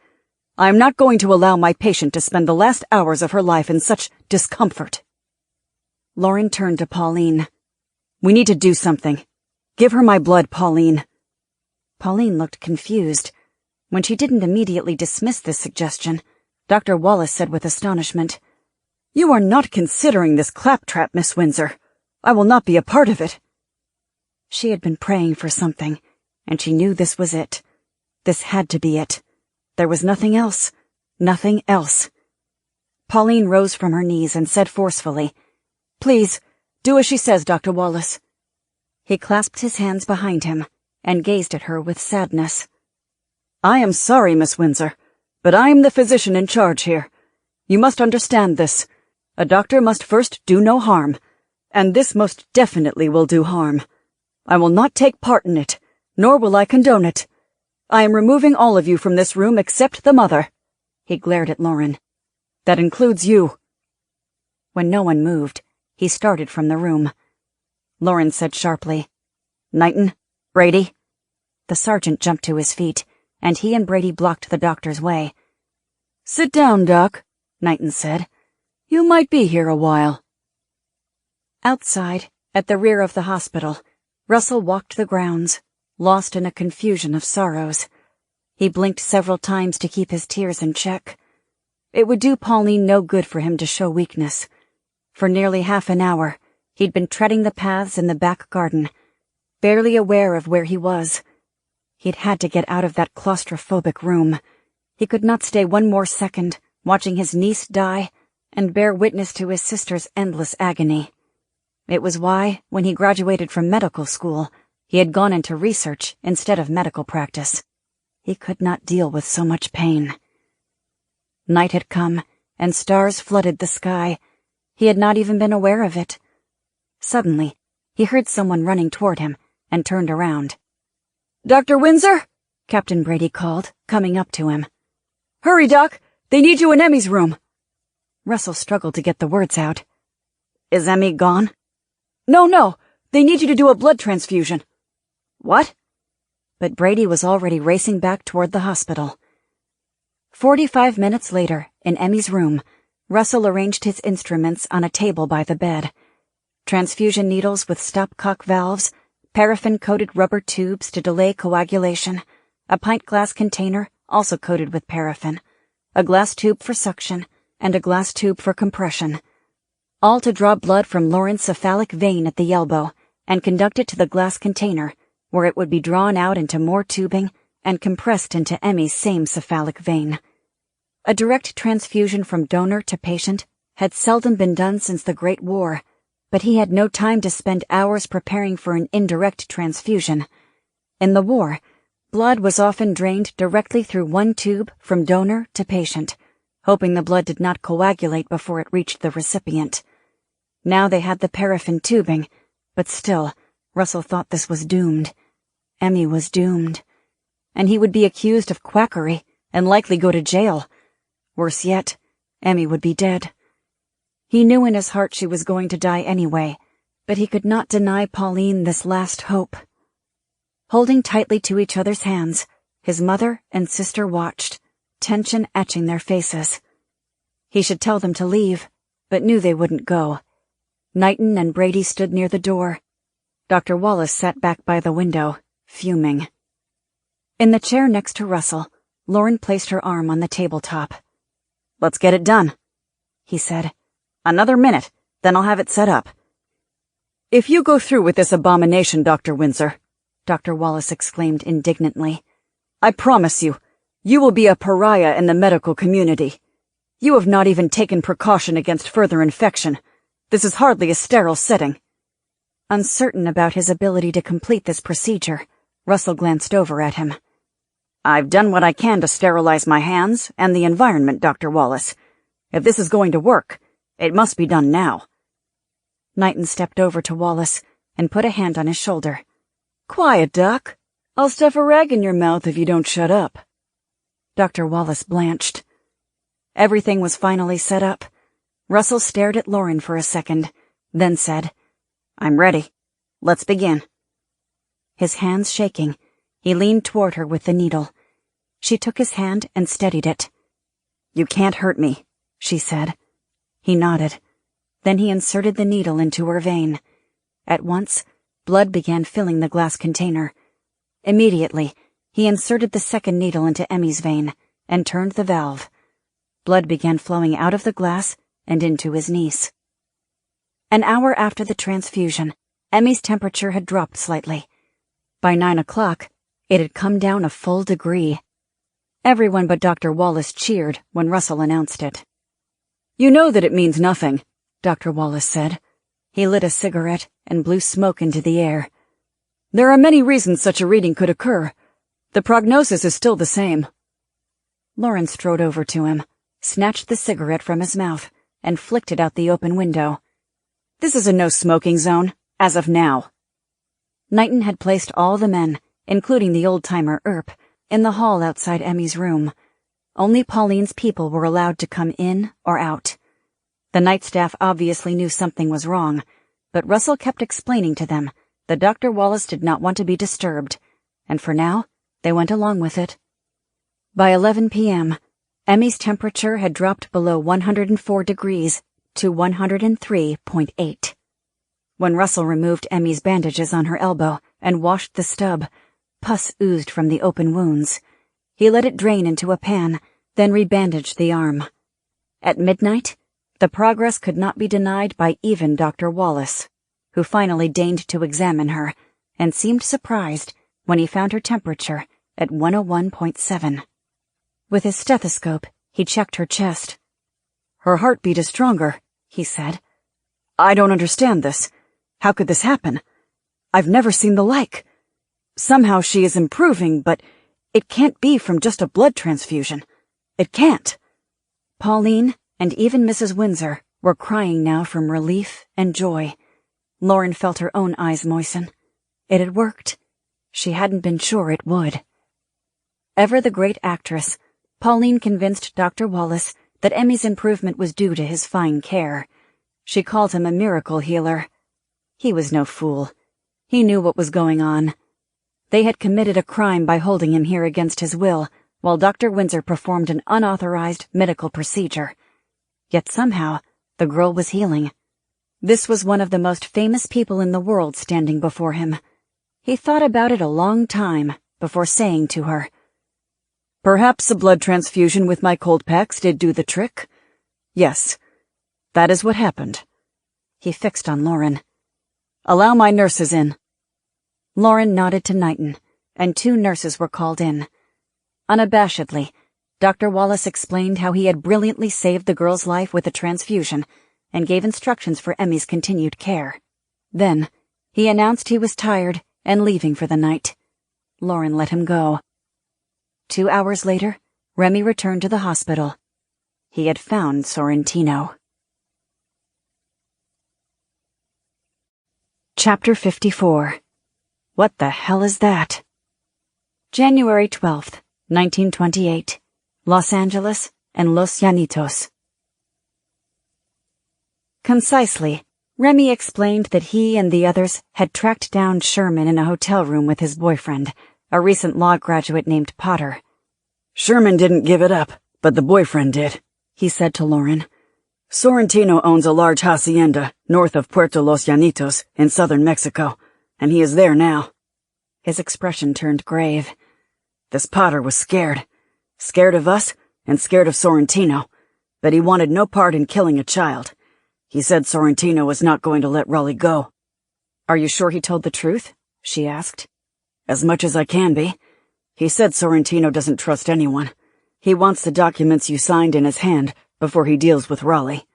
I am not going to allow my patient to spend the last hours of her life in such discomfort. Lauren turned to Pauline. We need to do something. Give her my blood, Pauline. Pauline looked confused. When she didn't immediately dismiss this suggestion, Dr. Wallace said with astonishment, You are not considering this claptrap, Miss Windsor. I will not be a part of it. She had been praying for something, and she knew this was it. This had to be it. There was nothing else. Nothing else. Pauline rose from her knees and said forcefully, Please, do as she says, Dr. Wallace. He clasped his hands behind him and gazed at her with sadness. I am sorry, Miss Windsor, but I am the physician in charge here. You must understand this. A doctor must first do no harm, and this most definitely will do harm. I will not take part in it, nor will I condone it. I am removing all of you from this room except the mother. He glared at Lauren. That includes you. When no one moved, he started from the room. Lauren said sharply, Knighton, Brady. the sergeant jumped to his feet, and he and Brady blocked the doctor's way. "Sit down, Doc," Knighton said. "You might be here a while." Outside, at the rear of the hospital, Russell walked the grounds, lost in a confusion of sorrows. He blinked several times to keep his tears in check. It would do Pauline no good for him to show weakness. For nearly half an hour, he'd been treading the paths in the back garden, barely aware of where he was. He'd had to get out of that claustrophobic room. He could not stay one more second, watching his niece die and bear witness to his sister's endless agony. It was why, when he graduated from medical school, he had gone into research instead of medical practice. He could not deal with so much pain. Night had come, and stars flooded the sky. He had not even been aware of it. Suddenly, he heard someone running toward him and turned around. "Dr. Windsor?" Captain Brady called, coming up to him. "Hurry, Doc! They need you in Emmy's room." Russell struggled to get the words out. "Is Emmy gone?" No. They need you to do a blood transfusion." "What?" But Brady was already racing back toward the hospital. 45 minutes later, in Emmy's room, Russell arranged his instruments on a table by the bed. Transfusion needles with stopcock valves, paraffin-coated rubber tubes to delay coagulation, a pint glass container also coated with paraffin, a glass tube for suction, and a glass tube for compression. All to draw blood from Lauren's cephalic vein at the elbow and conduct it to the glass container, where it would be drawn out into more tubing and compressed into Emmy's same cephalic vein. A direct transfusion from donor to patient had seldom been done since the Great War, but he had no time to spend hours preparing for an indirect transfusion. In the war, blood was often drained directly through one tube from donor to patient, hoping the blood did not coagulate before it reached the recipient. Now they had the paraffin tubing, but still, Russell thought this was doomed. Emmy was doomed. And he would be accused of quackery and likely go to jail. Worse yet, Emmy would be dead. He knew in his heart she was going to die anyway, but he could not deny Pauline this last hope. Holding tightly to each other's hands, his mother and sister watched, tension etching their faces. He should tell them to leave, but knew they wouldn't go. Knighton and Brady stood near the door. Dr. Wallace sat back by the window, fuming. In the chair next to Russell, Lauren placed her arm on the tabletop. "Let's get it done," he said. "Another minute, then I'll have it set up." "If you go through with this abomination, Dr. Windsor," Dr. Wallace exclaimed indignantly, "I promise you, you will be a pariah in the medical community. You have not even taken precaution against further infection. This is hardly a sterile setting." Uncertain about his ability to complete this procedure, Russell glanced over at him. "I've done what I can to sterilize my hands and the environment, Dr. Wallace. If this is going to work, it must be done now." Knighton stepped over to Wallace and put a hand on his shoulder. "Quiet, Doc. I'll stuff a rag in your mouth if you don't shut up." Dr. Wallace blanched. Everything was finally set up. Russell stared at Lauren for a second, then said, "I'm ready. Let's begin." His hands shaking, he leaned toward her with the needle. She took his hand and steadied it. "You can't hurt me," she said. He nodded. Then he inserted the needle into her vein. At once, blood began filling the glass container. Immediately, he inserted the second needle into Emmy's vein and turned the valve. Blood began flowing out of the glass and into his niece. An hour after the transfusion, Emmy's temperature had dropped slightly. By 9 o'clock, it had come down a full degree. Everyone but Dr. Wallace cheered when Russell announced it. "You know that it means nothing," Dr. Wallace said. He lit a cigarette and blew smoke into the air. "There are many reasons such a reading could occur. The prognosis is still the same." Lauren strode over to him, snatched the cigarette from his mouth, and flicked it out the open window. "This is a no-smoking zone, as of now." Knighton had placed all the men, including the old-timer Earp, in the hall outside Emmy's room. Only Pauline's people were allowed to come in or out. The night staff obviously knew something was wrong, but Russell kept explaining to them that Dr. Wallace did not want to be disturbed, and for now, they went along with it. By 11 p.m., Emmy's temperature had dropped below 104 degrees to 103.8. When Russell removed Emmy's bandages on her elbow and washed the stub, pus oozed from the open wounds. He let it drain into a pan, then rebandaged the arm. At midnight, the progress could not be denied by even Dr. Wallace, who finally deigned to examine her and seemed surprised when he found her temperature at 101.7. With his stethoscope, he checked her chest. Her heartbeat is stronger, he said. I don't understand this. How could this happen? I've never seen the like. Somehow she is improving, but it can't be from just a blood transfusion. It can't. Pauline and even Mrs. Windsor were crying now from relief and joy. Lauren felt her own eyes moisten. It had worked. She hadn't been sure it would. Ever the great actress, Pauline convinced Dr. Wallace that Emmy's improvement was due to his fine care. She called him a miracle healer. He was no fool. He knew what was going on. They had committed a crime by holding him here against his will, while Dr. Windsor performed an unauthorized medical procedure. Yet somehow, the girl was healing. This was one of the most famous people in the world standing before him. He thought about it a long time before saying to her, Perhaps a blood transfusion with my cold packs did do the trick. Yes, that is what happened. He fixed on Lauren. Allow my nurses in. Lauren nodded to Knighton, and 2 nurses were called in. Unabashedly, Dr. Wallace explained how he had brilliantly saved the girl's life with a transfusion and gave instructions for Emmy's continued care. Then, he announced he was tired and leaving for the night. Lauren let him go. 2 hours later, Remy returned to the hospital. He had found Sorrentino. Chapter 54. What the hell is that? January 12th, 1928. Los Angeles and Los Llanitos. Concisely, Remy explained that he and the others had tracked down Sherman in a hotel room with his boyfriend, a recent law graduate named Potter. Sherman didn't give it up, but the boyfriend did, he said to Lauren. Sorrentino owns a large hacienda north of Puerto Los Llanitos in southern Mexico, and he is there now. His expression turned grave. This Potter was scared. Scared of us and scared of Sorrentino, but he wanted no part in killing a child. He said Sorrentino was not going to let Raleigh go. Are you sure he told the truth? She asked. As much as I can be. He said Sorrentino doesn't trust anyone. He wants the documents you signed in his hand before he deals with Raleigh.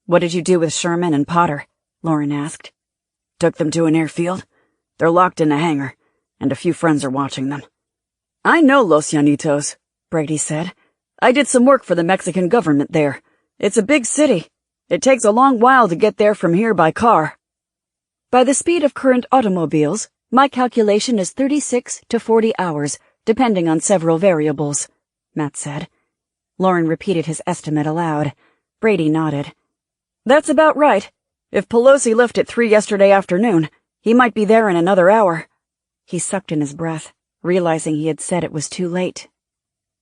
What did you do with Sherman and Potter? Lauren asked. Took them to an airfield. They're locked in a hangar, and a few friends are watching them. I know Los Llanitos, Brady said. I did some work for the Mexican government there. It's a big city. It takes a long while to get there from here by car. By the speed of current automobiles, my calculation is 36 to 40 hours, depending on several variables, Matt said. Lauren repeated his estimate aloud. Brady nodded. That's about right. If Pelosi left at 3 yesterday afternoon, he might be there in another hour. He sucked in his breath, realizing he had said it was too late.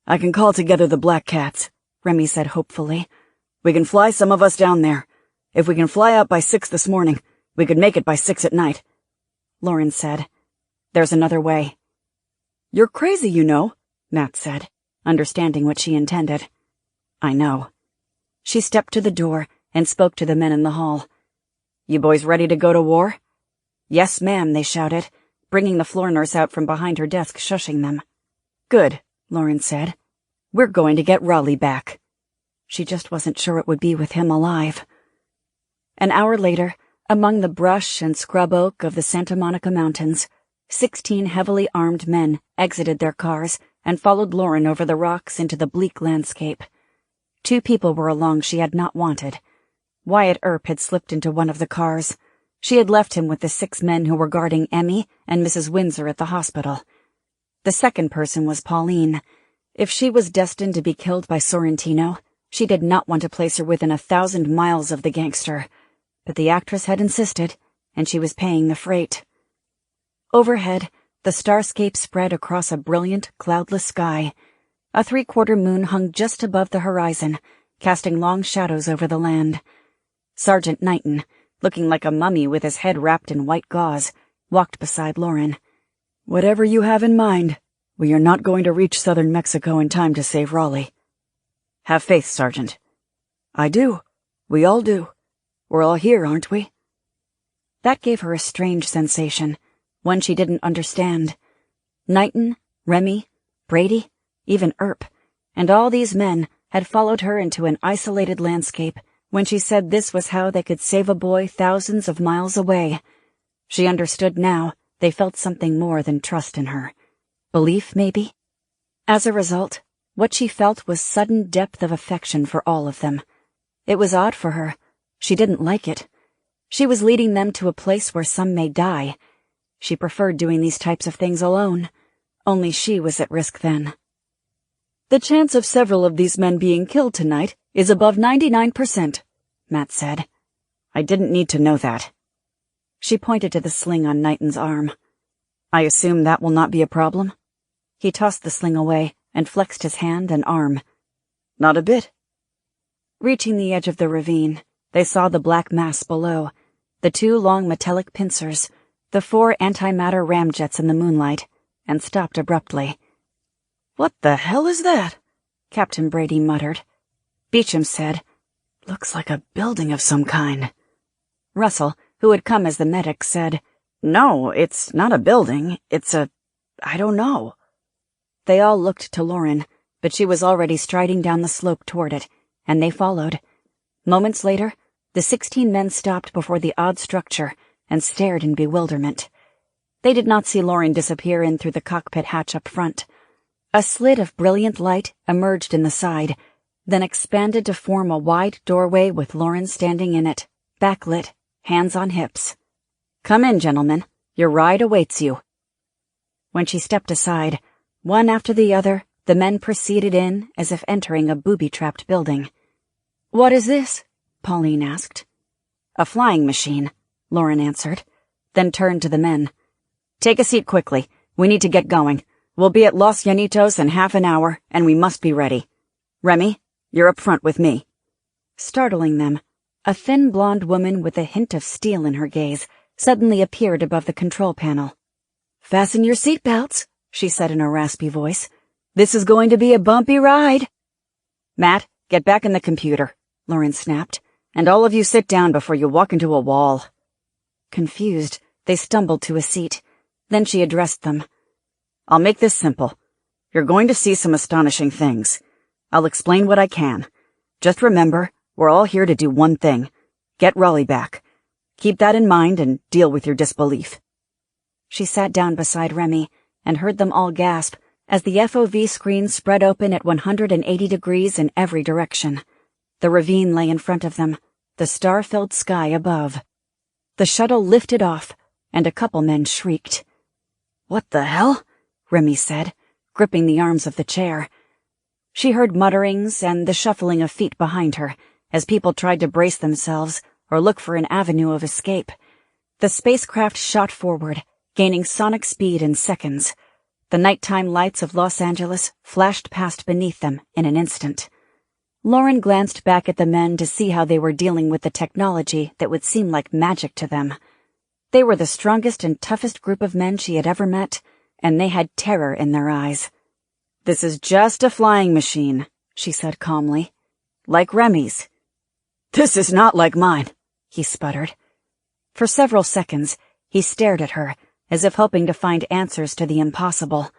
I can call together the Black Cats, Remy said hopefully. We can fly some of us down there. If we can fly out by 6 this morning, we could make it by 6 at night. Lauren said, There's another way. You're crazy, you know, Matt said, understanding what she intended. I know. She stepped to the door and spoke to the men in the hall. You boys ready to go to war? Yes, ma'am, they shouted, bringing the floor nurse out from behind her desk, shushing them. Good, Lauren said. We're going to get Raleigh back. She just wasn't sure it would be with him alive. An hour later, among the brush and scrub oak of the Santa Monica Mountains, 16 heavily armed men exited their cars and followed Lauren over the rocks into the bleak landscape. 2 people were along she had not wanted. Wyatt Earp had slipped into one of the cars. She had left him with the 6 men who were guarding Emmy and Mrs. Windsor at the hospital. The second person was Pauline. If she was destined to be killed by Sorrentino, she did not want to place her within 1,000 miles of the gangster. But the actress had insisted, and she was paying the freight. Overhead, The starscape spread across a brilliant, cloudless sky. A 3/4 moon hung just above the horizon, casting long shadows over the land. Sergeant Knighton, looking like a mummy with his head wrapped in white gauze, walked beside Lauren. Whatever you have in mind, we are not going to reach southern Mexico in time to save Raleigh. Have faith, Sergeant. I do. We all do. We're all here, aren't we? That gave her a strange sensation, one she didn't understand. Knighton, Remy, Brady, even Earp, and all these men had followed her into an isolated landscape when she said this was how they could save a boy thousands of miles away. She understood now they felt something more than trust in her. Belief, maybe? As a result, what she felt was sudden depth of affection for all of them. It was odd for her. She didn't like it. She was leading them to a place where some may die. She preferred doing these types of things alone. Only she was at risk then. The chance of several of these men being killed tonight is above 99%, Matt said. I didn't need to know that. She pointed to the sling on Knighton's arm. I assume that will not be a problem? He tossed the sling away and flexed his hand and arm. Not a bit. Reaching the edge of the ravine, they saw the black mass below, the 2 long metallic pincers, the 4 antimatter ramjets in the moonlight, and stopped abruptly. What the hell is that? Captain Brady muttered. Beecham said, Looks like a building of some kind. Russell, who had come as the medic, said, No, it's not a building. It's I don't know. They all looked to Lauren, but she was already striding down the slope toward it, and they followed. Moments later, the 16 men stopped before the odd structure and stared in bewilderment. They did not see Lauren disappear in through the cockpit hatch up front. A slit of brilliant light emerged in the side, then expanded to form a wide doorway with Lauren standing in it, backlit, hands on hips. Come in, gentlemen. Your ride awaits you. When she stepped aside, one after the other, the men proceeded in as if entering a booby-trapped building. What is this? Pauline asked. A flying machine, Lauren answered, then turned to the men. Take a seat quickly. We need to get going. We'll be at Los Llanitos in half an hour, and we must be ready. Remy, you're up front with me. Startling them, a thin blonde woman with a hint of steel in her gaze suddenly appeared above the control panel. Fasten your seatbelts, she said in a raspy voice. This is going to be a bumpy ride. Matt, get back in the computer, Lauren snapped, and all of you sit down before you walk into a wall. Confused, they stumbled to a seat. Then she addressed them. I'll make this simple. You're going to see some astonishing things. I'll explain what I can. Just remember, we're all here to do one thing. Get Raleigh back. Keep that in mind and deal with your disbelief. She sat down beside Remy and heard them all gasp as the FOV screen spread open at 180 degrees in every direction. The ravine lay in front of them, the star-filled sky above. The shuttle lifted off, and a couple men shrieked. What the hell? Remy said, gripping the arms of the chair. She heard mutterings and the shuffling of feet behind her as people tried to brace themselves or look for an avenue of escape. The spacecraft shot forward, gaining sonic speed in seconds. The nighttime lights of Los Angeles flashed past beneath them in an instant. Lauren glanced back at the men to see how they were dealing with the technology that would seem like magic to them. They were the strongest and toughest group of men she had ever met, and they had terror in their eyes. This is just a flying machine, she said calmly. Like Remy's. This is not like mine, he sputtered. For several seconds, he stared at her, as if hoping to find answers to the impossible.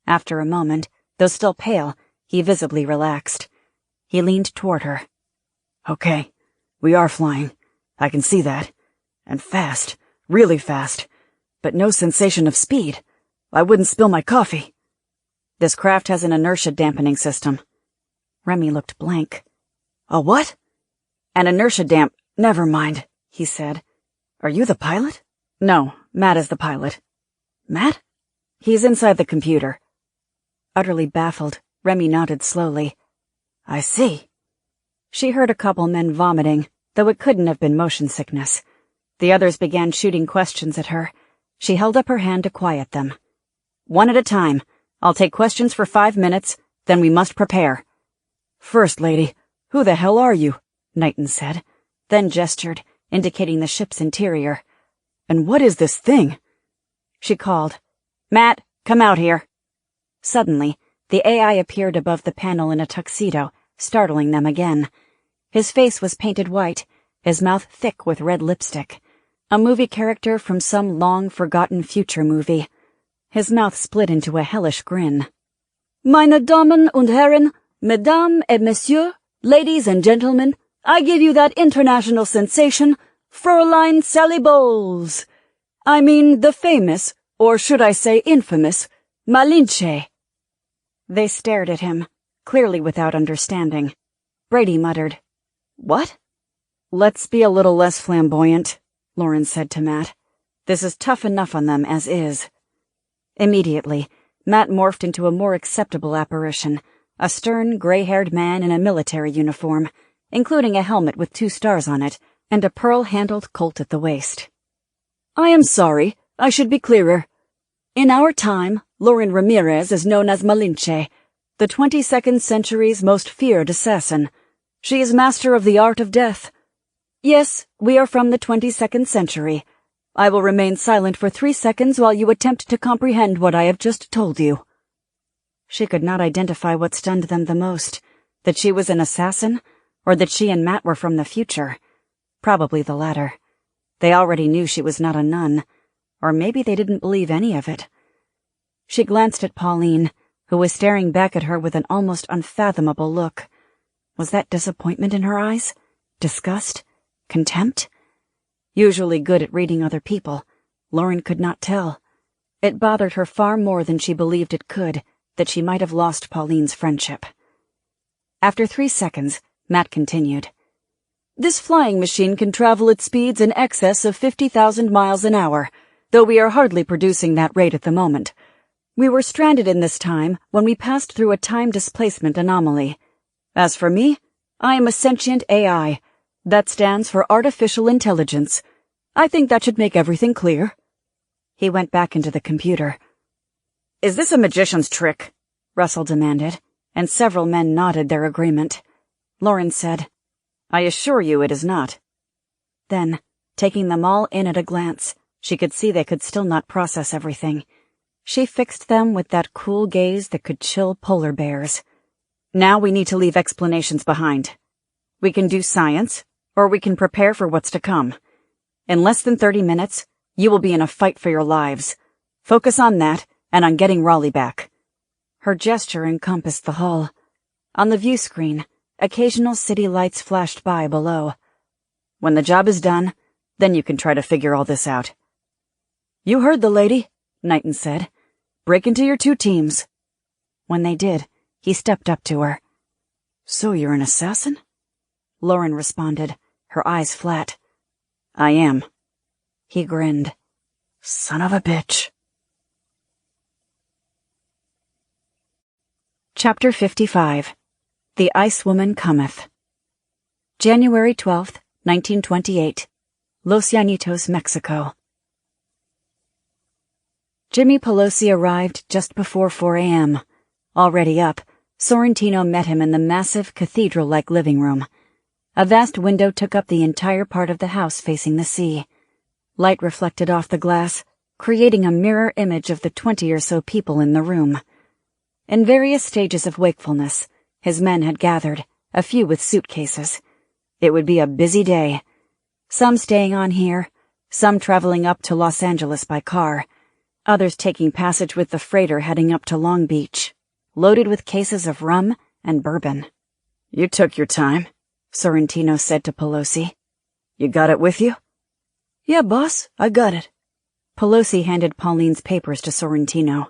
After a moment, though still pale, he visibly relaxed. He leaned toward her. Okay, we are flying. I can see that. And fast, really fast. But no sensation of speed. I wouldn't spill my coffee. This craft has an inertia dampening system. Remy looked blank. A what? An inertia damp. Never mind, he said. Are you the pilot? No, Matt is the pilot. Matt? He's inside the computer. Utterly baffled, Remy nodded slowly. I see. She heard a couple men vomiting, though it couldn't have been motion sickness. The others began shooting questions at her. She held up her hand to quiet them. One at a time. I'll take questions for 5 minutes, then we must prepare. First Lady, who the hell are you? Knighton said, then gestured, indicating the ship's interior. And what is this thing? She called, Matt, come out here. Suddenly, the AI appeared above the panel in a tuxedo, startling them again. His face was painted white, his mouth thick with red lipstick. A movie character from some long-forgotten future movie. His mouth split into a hellish grin. Meine Damen und Herren, Mesdames et Messieurs, ladies and gentlemen, I give you that international sensation, Fräulein Sally Bowles. I mean the famous, or should I say infamous, Malinche. They stared at him, clearly without understanding. Brady muttered, What? Let's be a little less flamboyant, Lauren said to Matt. This is tough enough on them as is. Immediately, Matt morphed into a more acceptable apparition, a stern, gray-haired man in a military uniform, including a helmet with 2 stars on it, and a pearl-handled Colt at the waist. I am sorry, I should be clearer. In our time, Lauren Ramirez is known as Malinche, the 22nd century's most feared assassin. She is master of the art of death. Yes, we are from the 22nd century. I will remain silent for 3 seconds while you attempt to comprehend what I have just told you. She could not identify what stunned them the most, that she was an assassin, or that she and Matt were from the future. Probably the latter. They already knew she was not a nun, or maybe they didn't believe any of it. She glanced at Pauline, who was staring back at her with an almost unfathomable look. Was that disappointment in her eyes? Disgust? Contempt? Usually good at reading other people, Lauren could not tell. It bothered her far more than she believed it could, that she might have lost Pauline's friendship. After 3 seconds, Matt continued. This flying machine can travel at speeds in excess of 50,000 miles an hour, though we are hardly producing that rate at the moment. We were stranded in this time when we passed through a time displacement anomaly. As for me, I am a sentient AI. That stands for Artificial Intelligence. I think that should make everything clear. He went back into the computer. Is this a magician's trick? Russell demanded, and several men nodded their agreement. Lauren said, I assure you it is not. Then, taking them all in at a glance, she could see they could still not process everything. She fixed them with that cool gaze that could chill polar bears. Now we need to leave explanations behind. We can do science, or we can prepare for what's to come. In less than 30 minutes, you will be in a fight for your lives. Focus on that, and on getting Raleigh back. Her gesture encompassed the hull. On the view screen, occasional city lights flashed by below. When the job is done, then you can try to figure all this out. You heard the lady, Knighton said. Break into your 2 teams. When they did, he stepped up to her. So you're an assassin? Lauren responded, her eyes flat. I am. He grinned. Son of a bitch. Chapter 55. The Ice Woman Cometh. January 12th, 1928. Los Llanitos, Mexico. Jimmy Pelosi arrived just before 4 a.m. Already up, Sorrentino met him in the massive cathedral-like living room. A vast window took up the entire part of the house facing the sea. Light reflected off the glass, creating a mirror image of the 20 or so people in the room. In various stages of wakefulness, his men had gathered, a few with suitcases. It would be a busy day. Some staying on here, some traveling up to Los Angeles by car, others taking passage with the freighter heading up to Long Beach, loaded with cases of rum and bourbon. You took your time, Sorrentino said to Pelosi. You got it with you? Yeah, boss, I got it. Pelosi handed Pauline's papers to Sorrentino.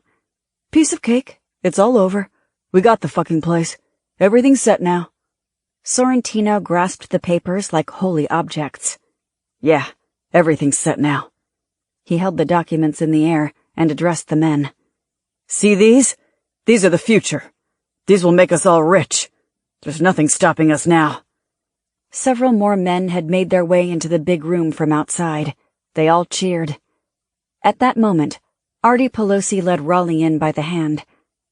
Piece of cake. It's all over. We got the fucking place. Everything's set now. Sorrentino grasped the papers like holy objects. Yeah, everything's set now. He held the documents in the air and addressed the men. See these? These are the future. These will make us all rich. There's nothing stopping us now. Several more men had made their way into the big room from outside. They all cheered. At that moment, Artie Pelosi led Raleigh in by the hand.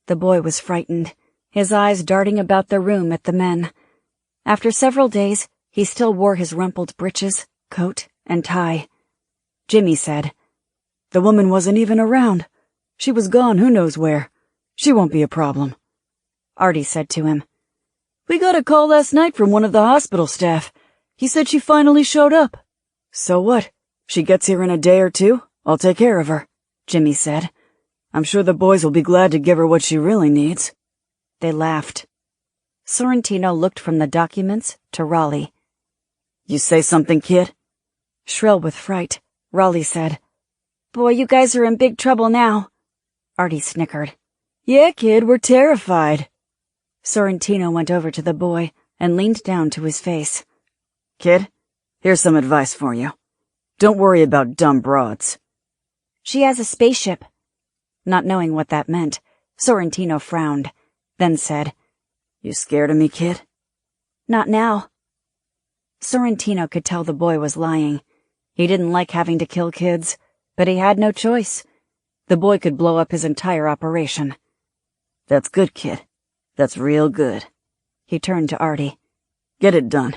The boy was frightened, his eyes darting about the room at the men. After several days, he still wore his rumpled breeches, coat, and tie. Jimmy said, "The woman wasn't even around. She was gone who knows where. She won't be a problem." Artie said to him, "We got a call last night from one of the hospital staff. He said she finally showed up." "So what? She gets here in a day or two? I'll take care of her," Jimmy said. "I'm sure the boys will be glad to give her what she really needs." They laughed. Sorrentino looked from the documents to Raleigh. "You say something, kid?" Shrill with fright, Raleigh said, "Boy, you guys are in big trouble now." Artie snickered. "Yeah, kid, we're terrified." Sorrentino went over to the boy and leaned down to his face. "Kid, here's some advice for you. Don't worry about dumb broads." "She has a spaceship." Not knowing what that meant, Sorrentino frowned, then said, "You scared of me, kid?" "Not now." Sorrentino could tell the boy was lying. He didn't like having to kill kids, but he had no choice. The boy could blow up his entire operation. "That's good, kid. That's real good." He turned to Artie. "Get it done."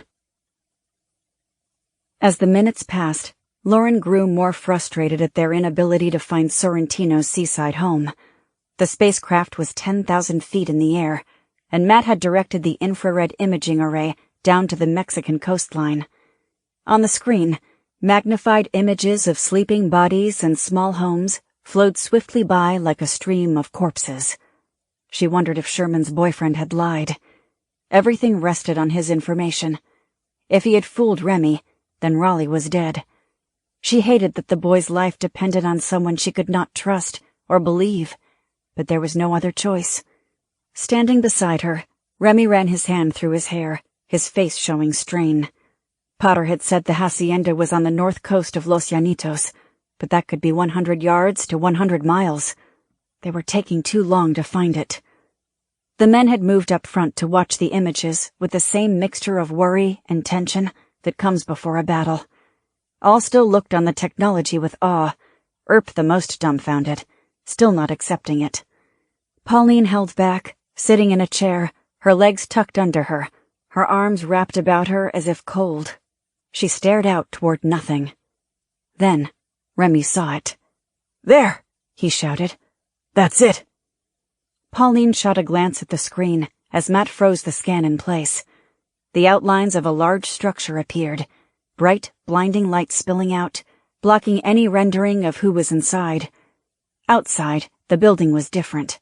As the minutes passed, Lauren grew more frustrated at their inability to find Sorrentino's seaside home. The spacecraft was 10,000 feet in the air, and Matt had directed the infrared imaging array down to the Mexican coastline. On the screen, magnified images of sleeping bodies and small homes flowed swiftly by like a stream of corpses. She wondered if Sherman's boyfriend had lied. Everything rested on his information. If he had fooled Remy, then Raleigh was dead. She hated that the boy's life depended on someone she could not trust or believe, but there was no other choice. Standing beside her, Remy ran his hand through his hair, his face showing strain. Potter had said the hacienda was on the north coast of Los Llanitos, but that could be 100 yards to 100 miles. They were taking too long to find it. The men had moved up front to watch the images with the same mixture of worry and tension that comes before a battle. All still looked on the technology with awe, Earp the most dumbfounded, still not accepting it. Pauline held back, sitting in a chair, her legs tucked under her, her arms wrapped about her as if cold. She stared out toward nothing. Then, Remy saw it. "There!" he shouted. "That's it!" Pauline shot a glance at the screen as Matt froze the scan in place. The outlines of a large structure appeared, bright, blinding light spilling out, blocking any rendering of who was inside. Outside, the building was different.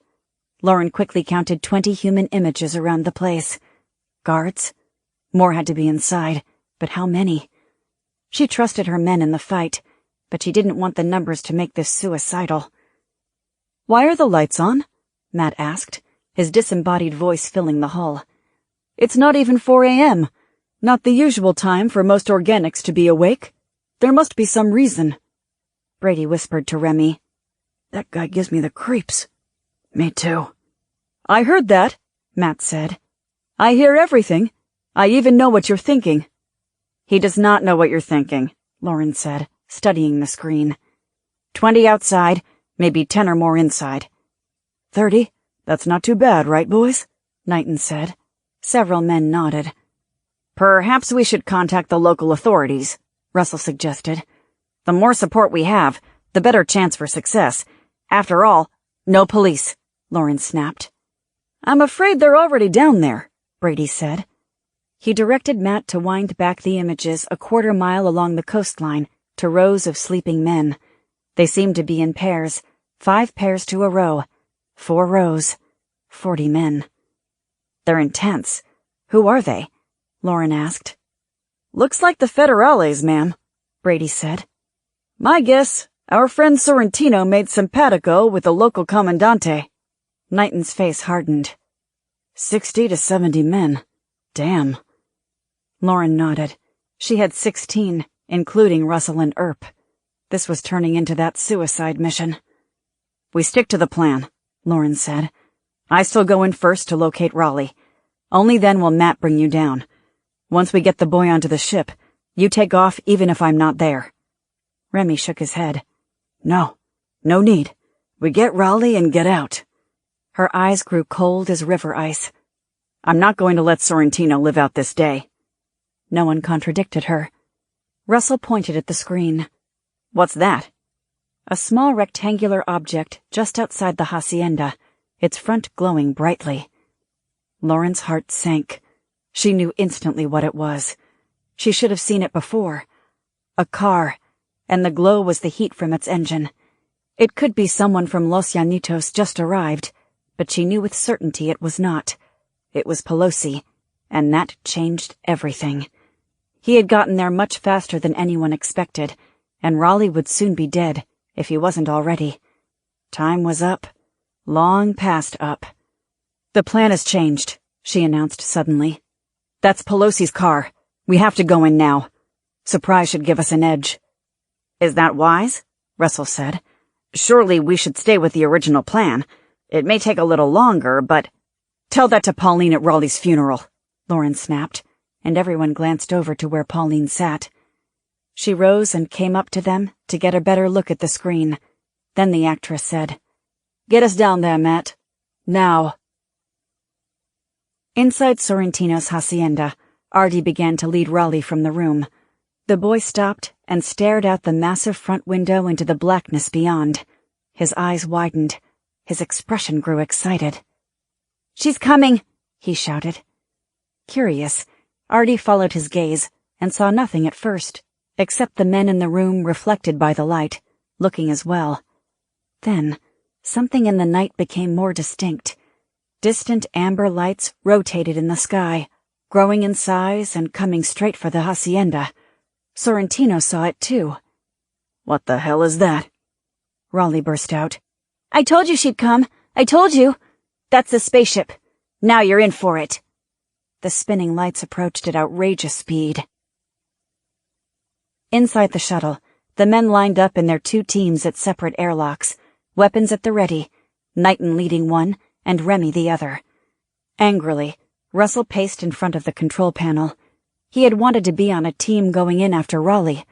Lauren quickly counted 20 human images around the place. Guards? More had to be inside, but how many? She trusted her men in the fight, but she didn't want the numbers to make this suicidal. "Why are the lights on?" Matt asked, his disembodied voice filling the hull. "It's not even 4 a.m. Not the usual time for most organics to be awake. There must be some reason." Brady whispered to Remy. "That guy gives me the creeps." Me too. "I heard that," Matt said. "I hear everything. I even know what you're thinking." "He does not know what you're thinking," Lauren said, studying the screen. 20 outside, maybe 10 or more inside. 30? That's not too bad, right, boys? Knighton said. Several men nodded. "Perhaps we should contact the local authorities," Russell suggested. "The more support we have, the better chance for success. After all, no police," Lauren snapped. "I'm afraid they're already down there," Brady said. He directed Matt to wind back the images a quarter mile along the coastline to rows of sleeping men. They seemed to be in pairs, 5 pairs to a row, 4 rows, 40 men. "They're intense. Who are they?" Lauren asked. "Looks like the Federales, ma'am," Brady said. "My guess, our friend Sorrentino made simpatico with the local commandante." Knighton's face hardened. 60 to 70 men. Damn. Lauren nodded. She had 16, including Russell and Earp. This was turning into that suicide mission. "We stick to the plan," Lauren said. "I still go in first to locate Raleigh. Only then will Matt bring you down. Once we get the boy onto the ship, you take off even if I'm not there." Remy shook his head. No need. We get Raleigh and get out. Her eyes grew cold as river ice. I'm not going to let Sorrentino live out this day. No one contradicted her. Russell pointed at the screen. What's that? A small rectangular object just outside the hacienda, its front glowing brightly. Lauren's heart sank. She knew instantly what it was. She should have seen it before. A car, and the glow was the heat from its engine. It could be someone from Los Llanitos just arrived, but she knew with certainty it was not. It was Pelosi, and that changed everything. He had gotten there much faster than anyone expected, and Raleigh would soon be dead, if he wasn't already. Time was up. Long past up. The plan has changed, she announced suddenly. That's Pelosi's car. We have to go in now. Surprise should give us an edge. Is that wise? Russell said. Surely we should stay with the original plan. It may take a little longer, but... Tell that to Pauline at Raleigh's funeral, Lauren snapped, and everyone glanced over to where Pauline sat. She rose and came up to them to get a better look at the screen. Then the actress said, "Get us down there, Matt. Now." Inside Sorrentino's hacienda, Artie began to lead Raleigh from the room. The boy stopped and stared out the massive front window into the blackness beyond. His eyes widened. His expression grew excited. "She's coming," he shouted. Curious, Artie followed his gaze and saw nothing at first, except the men in the room reflected by the light, looking as well. Then, something in the night became more distinct. Distant amber lights rotated in the sky, growing in size and coming straight for the hacienda. Sorrentino saw it too. "What the hell is that?" Raleigh burst out. "I told you she'd come. I told you. That's the spaceship. Now you're in for it." The spinning lights approached at outrageous speed. Inside the shuttle, the men lined up in their two teams at separate airlocks, weapons at the ready, Knighton leading one and Remy the other. Angrily, Russell paced in front of the control panel. He had wanted to be on a team going in after Raleigh.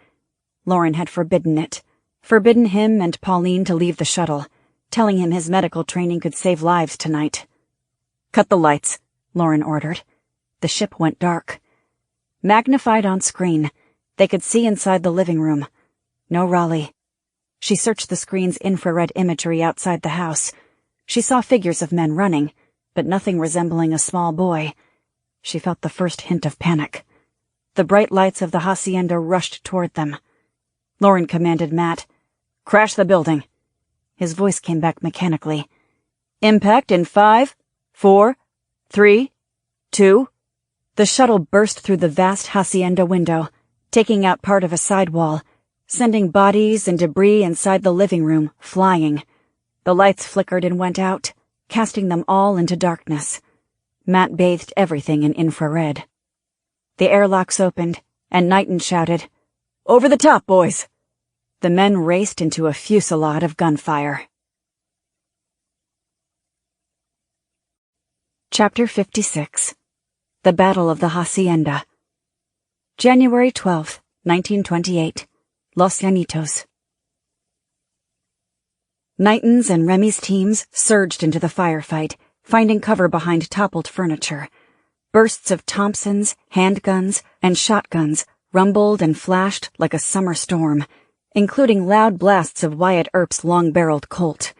Lauren had forbidden it, forbidden him and Pauline to leave the shuttle, telling him his medical training could save lives tonight. "Cut the lights," Lauren ordered. The ship went dark. Magnified on screen, they could see inside the living room. No Raleigh. She searched the screen's infrared imagery outside the house. She saw figures of men running, but nothing resembling a small boy. She felt the first hint of panic. The bright lights of the hacienda rushed toward them. Lauren commanded Matt, "Crash the building." His voice came back mechanically. "Impact in 5, 4, 3, 2... The shuttle burst through the vast hacienda window, taking out part of a sidewall, sending bodies and debris inside the living room flying. The lights flickered and went out, casting them all into darkness. Matt bathed everything in infrared. The airlocks opened, and Knighton shouted, "Over the top, boys!" The men raced into a fusillade of gunfire. Chapter 56. The Battle of the Hacienda. January 12th, 1928. Los Llanitos. Knighton's and Remy's teams surged into the firefight, finding cover behind toppled furniture. Bursts of Thompsons, handguns, and shotguns rumbled and flashed like a summer storm, including loud blasts of Wyatt Earp's long-barreled Colt.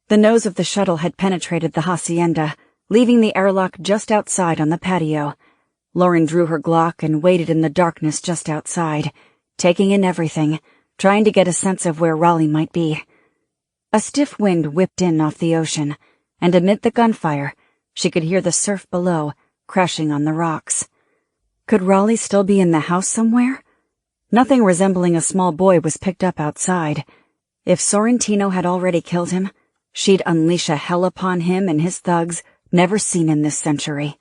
The nose of the shuttle had penetrated the hacienda, leaving the airlock just outside on the patio. Lauren drew her Glock and waited in the darkness just outside, taking in everything, trying to get a sense of where Raleigh might be. A stiff wind whipped in off the ocean, and amid the gunfire, she could hear the surf below, crashing on the rocks. Could Raleigh still be in the house somewhere? Nothing resembling a small boy was picked up outside. If Sorrentino had already killed him, she'd unleash a hell upon him and his thugs, never seen in this century.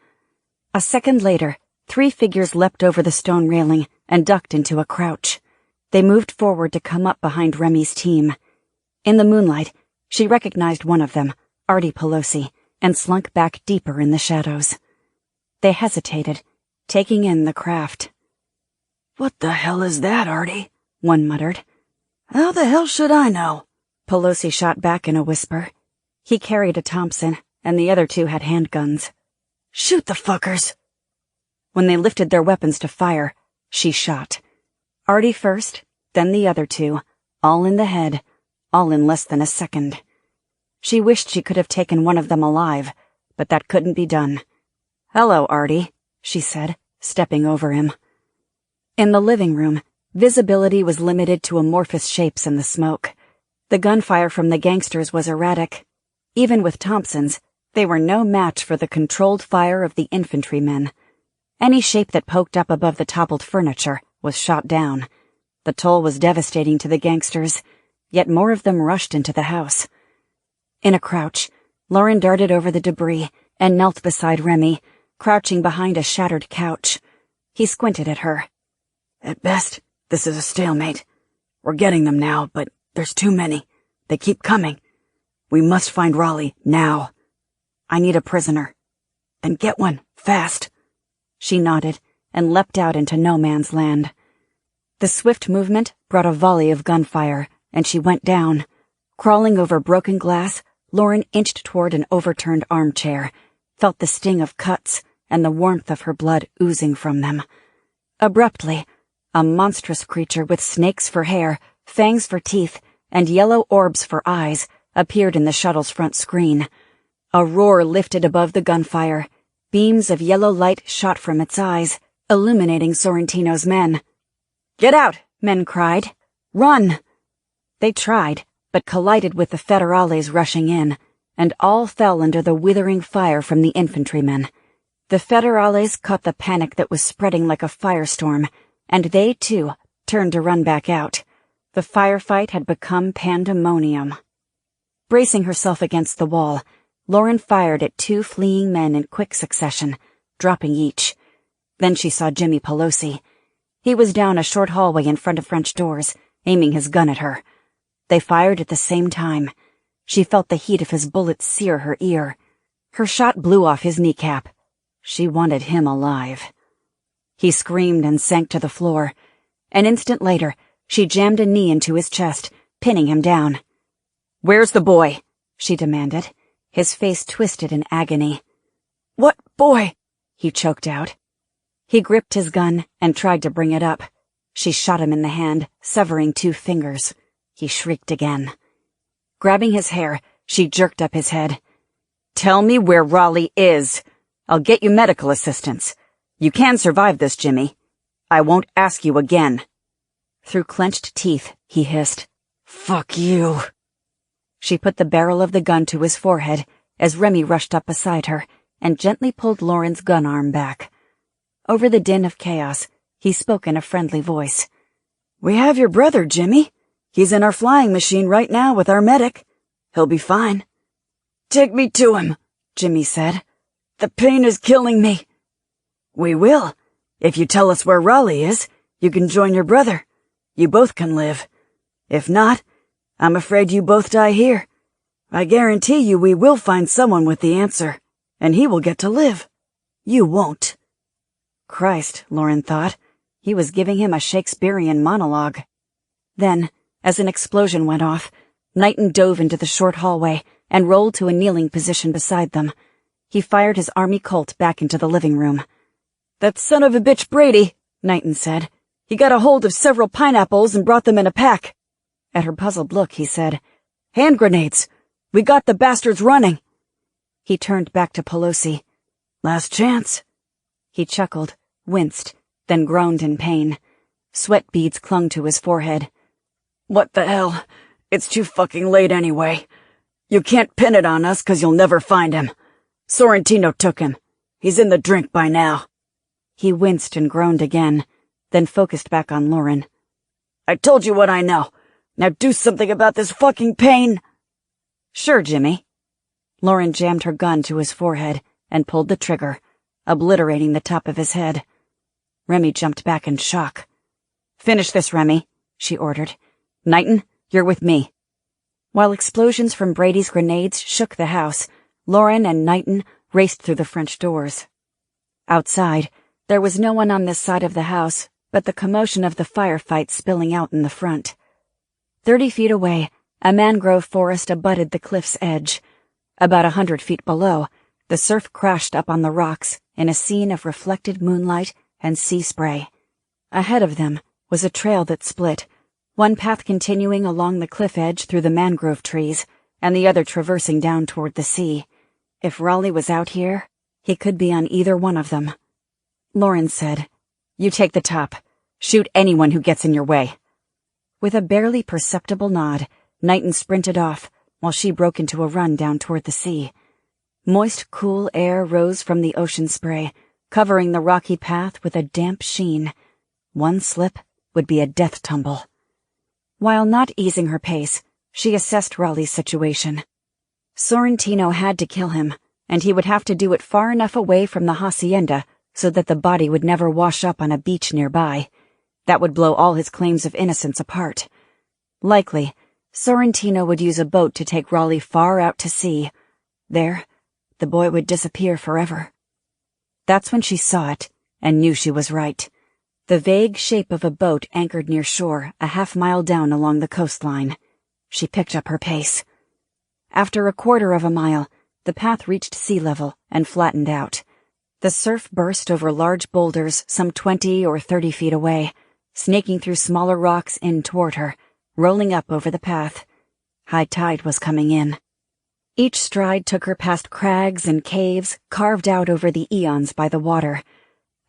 A second later, 3 figures leapt over the stone railing and ducked into a crouch. They moved forward to come up behind Remy's team. In the moonlight, she recognized one of them, Artie Pelosi, and slunk back deeper in the shadows. They hesitated, taking in the craft. "What the hell is that, Artie?" one muttered. "How the hell should I know?" Pelosi shot back in a whisper. He carried a Thompson, and the other two had handguns. Shoot the fuckers! When they lifted their weapons to fire, she shot. Artie first, then the other two, all in the head, all in less than a second. She wished she could have taken one of them alive, but that couldn't be done. "Hello, Artie," she said, stepping over him. In the living room, visibility was limited to amorphous shapes in the smoke. The gunfire from the gangsters was erratic. Even with Thompsons, they were no match for the controlled fire of the infantrymen. Any shape that poked up above the toppled furniture was shot down. The toll was devastating to the gangsters, yet more of them rushed into the house. In a crouch, Lauren darted over the debris and knelt beside Remy, crouching behind a shattered couch. He squinted at her. At best, this is a stalemate. We're getting them now, but there's too many. They keep coming. We must find Raleigh, now. "I need a prisoner." "Then get one, fast." She nodded and leapt out into no man's land. The swift movement brought a volley of gunfire, and she went down. Crawling over broken glass, Lauren inched toward an overturned armchair, felt the sting of cuts and the warmth of her blood oozing from them. Abruptly, a monstrous creature with snakes for hair, fangs for teeth, and yellow orbs for eyes appeared in the shuttle's front screen. A roar lifted above the gunfire. Beams of yellow light shot from its eyes, illuminating Sorrentino's men. "Get out!" men cried. "Run!" They tried, but collided with the federales rushing in, and all fell under the withering fire from the infantrymen. The federales caught the panic that was spreading like a firestorm, and they, too, turned to run back out. The firefight had become pandemonium. Bracing herself against the wall, Lauren fired at two fleeing men in quick succession, dropping each. Then she saw Jimmy Pelosi. He was down a short hallway in front of French doors, aiming his gun at her. They fired at the same time. She felt the heat of his bullet sear her ear. Her shot blew off his kneecap. She wanted him alive. He screamed and sank to the floor. An instant later, she jammed a knee into his chest, pinning him down. "Where's the boy?" she demanded. His face twisted in agony. "What boy?" he choked out. He gripped his gun and tried to bring it up. She shot him in the hand, severing 2 fingers. He shrieked again. Grabbing his hair, she jerked up his head. "Tell me where Raleigh is. I'll get you medical assistance. You can survive this, Jimmy. I won't ask you again." Through clenched teeth, he hissed, "Fuck you." She put the barrel of the gun to his forehead as Remy rushed up beside her and gently pulled Lauren's gun arm back. Over the din of chaos, he spoke in a friendly voice. "We have your brother, Jimmy. He's in our flying machine right now with our medic. He'll be fine." "Take me to him," Jimmy said. "The pain is killing me." "We will. If you tell us where Raleigh is, you can join your brother. You both can live. If not, I'm afraid you both die here. I guarantee you we will find someone with the answer, and he will get to live. You won't." Christ, Lauren thought. He was giving him a Shakespearean monologue. Then, as an explosion went off, Knighton dove into the short hallway and rolled to a kneeling position beside them. He fired his army Colt back into the living room. "That son of a bitch Brady," Knighton said. "He got a hold of several pineapples and brought them in a pack." At her puzzled look, he said, "Hand grenades. We got the bastards running." He turned back to Pelosi. "Last chance." He chuckled, winced, then groaned in pain. Sweat beads clung to his forehead. "What the hell? It's too fucking late anyway. You can't pin it on us 'cause you'll never find him. Sorrentino took him. He's in the drink by now." He winced and groaned again, then focused back on Lauren. "I told you what I know. Now do something about this fucking pain." "Sure, Jimmy." Lauren jammed her gun to his forehead and pulled the trigger, obliterating the top of his head. Remy jumped back in shock. "Finish this, Remy," she ordered. "Knighton, you're with me." While explosions from Brady's grenades shook the house, Lauren and Knighton raced through the French doors. Outside, there was no one on this side of the house but the commotion of the firefight spilling out in the front. 30 feet away, A mangrove forest abutted the cliff's edge. About 100 feet below, the surf crashed up on the rocks in a scene of reflected moonlight and sea spray. Ahead of them was a trail that split, one path continuing along the cliff edge through the mangrove trees, and the other traversing down toward the sea. If Raleigh was out here, he could be on either one of them. Lauren said, "You take the top. Shoot anyone who gets in your way." With a barely perceptible nod, Knighton sprinted off, while she broke into a run down toward the sea. Moist, cool air rose from the ocean spray, covering the rocky path with a damp sheen. One slip would be a death tumble. While not easing her pace, she assessed Raleigh's situation. Sorrentino had to kill him, and he would have to do it far enough away from the hacienda so that the body would never wash up on a beach nearby. That would blow all his claims of innocence apart. Likely, Sorrentino would use a boat to take Raleigh far out to sea. There, the boy would disappear forever. That's when she saw it, and knew she was right. The vague shape of a boat anchored near shore, a half-mile down along the coastline. She picked up her pace. After a quarter of a mile, the path reached sea level and flattened out. The surf burst over large boulders some 20 or 30 feet away, snaking through smaller rocks in toward her, rolling up over the path. High tide was coming in. Each stride took her past crags and caves carved out over the eons by the water.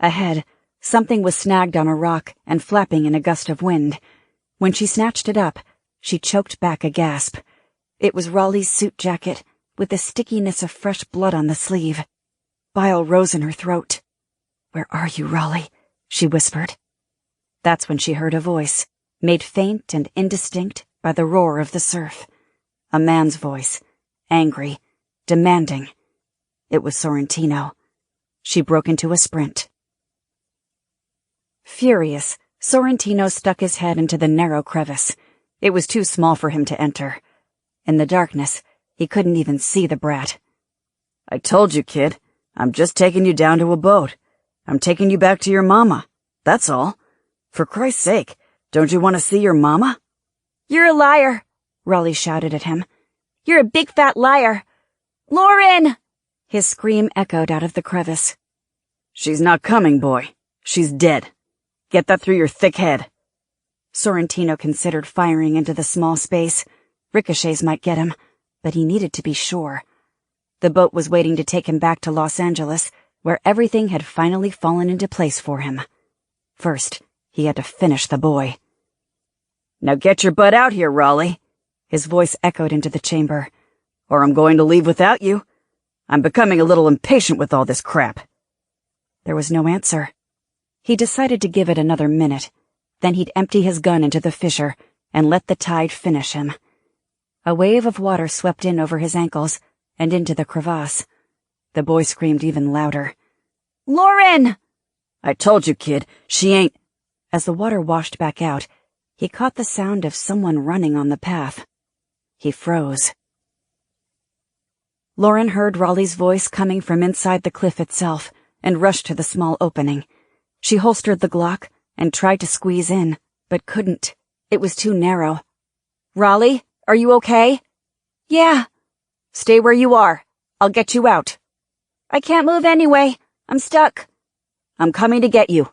Ahead, something was snagged on a rock and flapping in a gust of wind. When she snatched it up, she choked back a gasp. It was Raleigh's suit jacket, with the stickiness of fresh blood on the sleeve. Bile rose in her throat. "Where are you, Raleigh?" she whispered. That's when she heard a voice, made faint and indistinct by the roar of the surf. A man's voice, angry, demanding. It was Sorrentino. She broke into a sprint. Furious, Sorrentino stuck his head into the narrow crevice. It was too small for him to enter. In the darkness, he couldn't even see the brat. "I told you, kid. I'm just taking you down to a boat. I'm taking you back to your mama. That's all. For Christ's sake, don't you want to see your mama?" "You're a liar," Raleigh shouted at him. "You're a big fat liar. Lauren!" His scream echoed out of the crevice. "She's not coming, boy. She's dead. Get that through your thick head." Sorrentino considered firing into the small space. Ricochets might get him, but he needed to be sure. The boat was waiting to take him back to Los Angeles, where everything had finally fallen into place for him. First, he had to finish the boy. "Now get your butt out here, Raleigh," his voice echoed into the chamber, "or I'm going to leave without you. I'm becoming a little impatient with all this crap." There was no answer. He decided to give it another minute. Then he'd empty his gun into the fissure and let the tide finish him. A wave of water swept in over his ankles and into the crevasse. The boy screamed even louder. "Lauren!" "I told you, kid, she ain't—" As the water washed back out, he caught the sound of someone running on the path. He froze. Lauren heard Raleigh's voice coming from inside the cliff itself and rushed to the small opening. She holstered the Glock and tried to squeeze in, but couldn't. It was too narrow. "Raleigh, are you okay?" "Yeah." "Stay where you are. I'll get you out." "I can't move anyway. I'm stuck." "I'm coming to get you."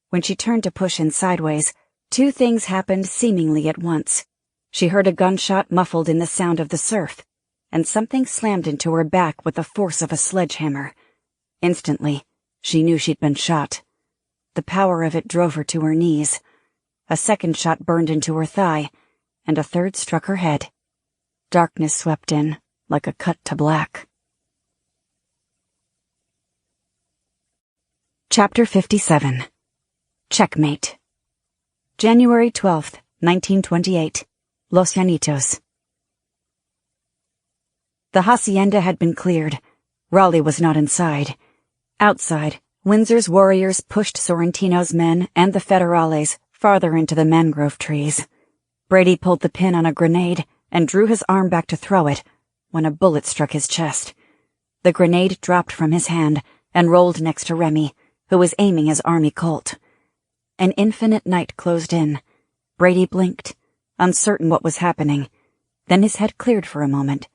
When she turned to push in sideways, two things happened seemingly at once. She heard a gunshot muffled in the sound of the surf, and something slammed into her back with the force of a sledgehammer. Instantly, she knew she'd been shot. The power of it drove her to her knees. A second shot burned into her thigh, and a third struck her head. Darkness swept in, like a cut to black. Chapter 57. Checkmate. January 12th, 1928. Los Llanitos. The hacienda had been cleared. Raleigh was not inside. Outside, Windsor's warriors pushed Sorrentino's men and the Federales farther into the mangrove trees. Brady pulled the pin on a grenade and drew his arm back to throw it when a bullet struck his chest. The grenade dropped from his hand and rolled next to Remy, who was aiming his army Colt. An infinite night closed in. Brady blinked, uncertain what was happening, Then his head cleared for a moment.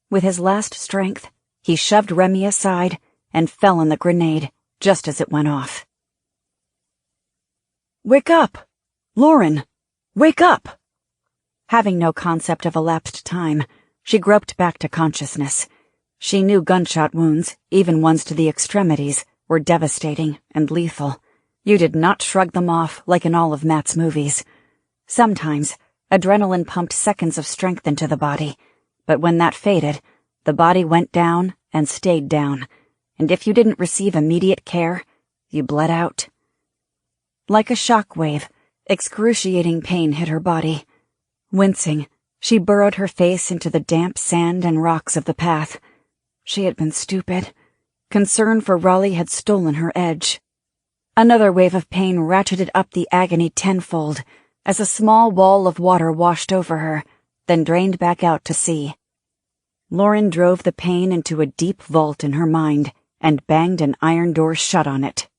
With his last strength, he shoved Remy aside and fell on the grenade just as it went off. "Wake up! Lauren! Wake up!" Having no concept of elapsed time, she groped back to consciousness. She knew gunshot wounds, even ones to the extremities, were devastating and lethal. You did not shrug them off like in all of Matt's movies. Sometimes, adrenaline pumped seconds of strength into the body, but when that faded, the body went down and stayed down, and if you didn't receive immediate care, you bled out. Like a shock wave, excruciating pain hit her body. Wincing, she burrowed her face into the damp sand and rocks of the path. She had been stupid. Concern for Raleigh had stolen her edge. Another wave of pain ratcheted up the agony tenfold as a small wall of water washed over her, then drained back out to sea. Lauren drove the pain into a deep vault in her mind and banged an iron door shut on it.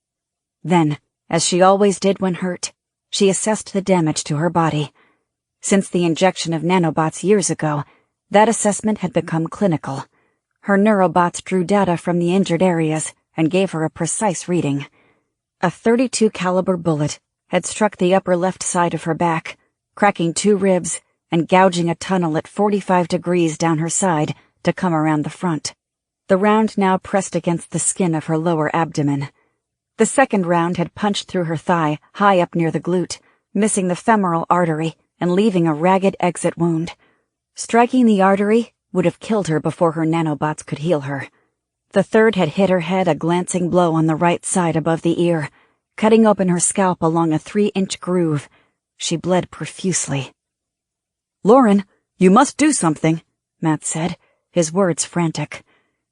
Then, as she always did when hurt, she assessed the damage to her body. Since the injection of nanobots years ago, that assessment had become clinical. Her neurobots drew data from the injured areas and gave her a precise reading. A .32 caliber bullet had struck the upper left side of her back, cracking 2 ribs and gouging a tunnel at 45 degrees down her side to come around the front. The round now pressed against the skin of her lower abdomen. The second round had punched through her thigh high up near the glute, missing the femoral artery and leaving a ragged exit wound. Striking the artery would have killed her before her nanobots could heal her. The third had hit her head a glancing blow on the right side above the ear, cutting open her scalp along a 3-inch groove. She bled profusely. "Lauren, you must do something," Matt said, his words frantic.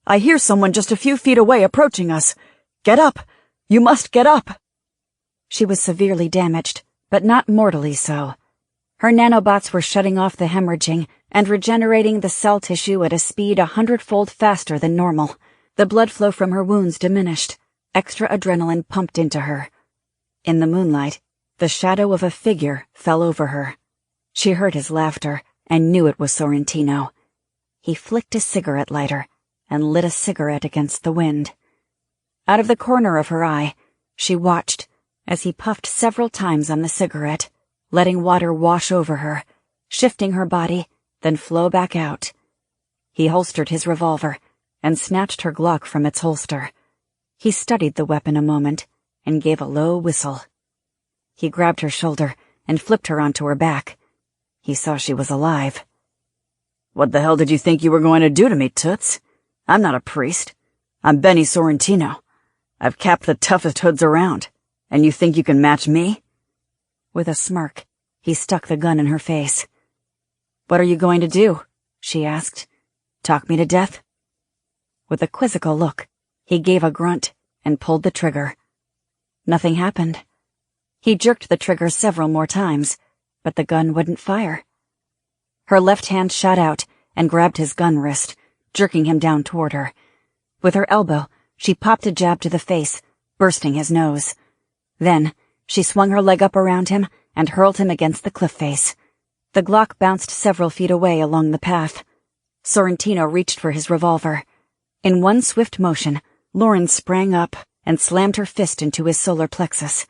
"I hear someone just a few feet away approaching us. Get up! You must get up!" She was severely damaged, but not mortally so. Her nanobots were shutting off the hemorrhaging and regenerating the cell tissue at a speed 100-fold faster than normal. The blood flow from her wounds diminished. Extra adrenaline pumped into her. In the moonlight, the shadow of a figure fell over her. She heard his laughter and knew it was Sorrentino. He flicked a cigarette lighter and lit a cigarette against the wind. Out of the corner of her eye, she watched as he puffed several times on the cigarette, letting water wash over her, shifting her body, then flow back out. He holstered his revolver and snatched her Glock from its holster. He studied the weapon a moment and gave a low whistle. He grabbed her shoulder and flipped her onto her back. He saw she was alive. "What the hell did you think you were going to do to me, Toots? I'm not a priest. I'm Benny Sorrentino. I've capped the toughest hoods around, and you think you can match me?" With a smirk, he stuck the gun in her face. "What are you going to do?" she asked. "Talk me to death?" With a quizzical look, he gave a grunt and pulled the trigger. Nothing happened. He jerked the trigger several more times, but the gun wouldn't fire. Her left hand shot out and grabbed his gun wrist, jerking him down toward her. With her elbow, she popped a jab to the face, bursting his nose. Then, she swung her leg up around him and hurled him against the cliff face. The Glock bounced several feet away along the path. Sorrentino reached for his revolver. In one swift motion, Lauren sprang up and slammed her fist into his solar plexus.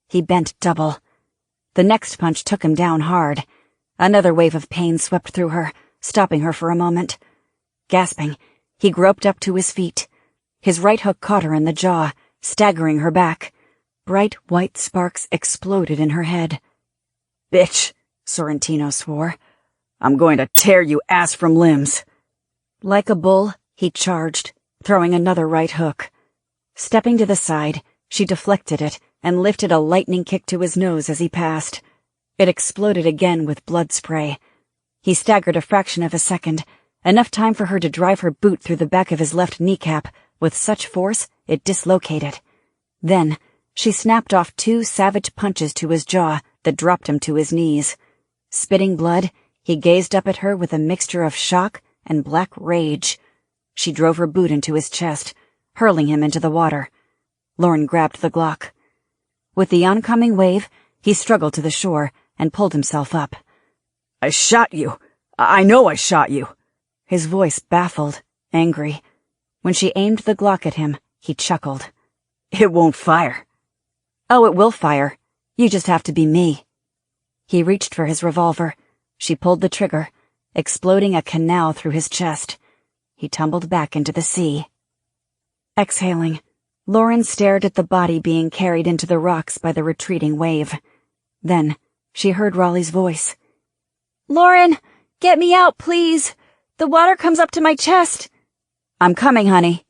He bent double. The next punch took him down hard. Another wave of pain swept through her, stopping her for a moment. Gasping, he groped up to his feet. His right hook caught her in the jaw, staggering her back. Bright white sparks exploded in her head. "Bitch," Sorrentino swore. "I'm going to tear you ass from limbs." Like a bull, he charged, throwing another right hook. Stepping to the side, she deflected it and lifted a lightning kick to his nose as he passed. It exploded again with blood spray. He staggered a fraction of a second, enough time for her to drive her boot through the back of his left kneecap with such force it dislocated. Then, she snapped off 2 savage punches to his jaw that dropped him to his knees. Spitting blood, he gazed up at her with a mixture of shock and black rage. She drove her boot into his chest, hurling him into the water. Lauren grabbed the Glock. With the oncoming wave, he struggled to the shore and pulled himself up. "I shot you. I know I shot you. His voice baffled, angry. When she aimed the Glock at him, he chuckled. It won't fire. Oh, it will fire. You just have to be me. He reached for his revolver. She pulled the trigger, exploding a canal through his chest. He tumbled back into the sea. Exhaling, Lauren stared at the body being carried into the rocks by the retreating wave. Then, she heard Raleigh's voice. Lauren, get me out, please. The water comes up to my chest. I'm coming, honey.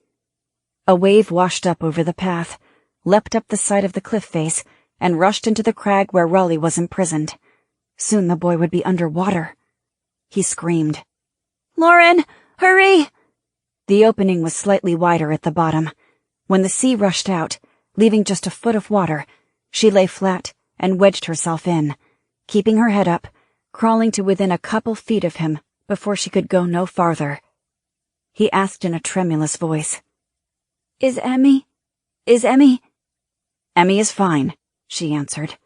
A wave washed up over the path, leapt up the side of the cliff face, and rushed into the crag where Raleigh was imprisoned. Soon the boy would be underwater. He screamed. Lauren, hurry! The opening was slightly wider at the bottom. When the sea rushed out, leaving just a foot of water, she lay flat and wedged herself in, keeping her head up, crawling to within a couple feet of him before she could go no farther. He asked in a tremulous voice. Is Emmy? Emmy is fine, she answered.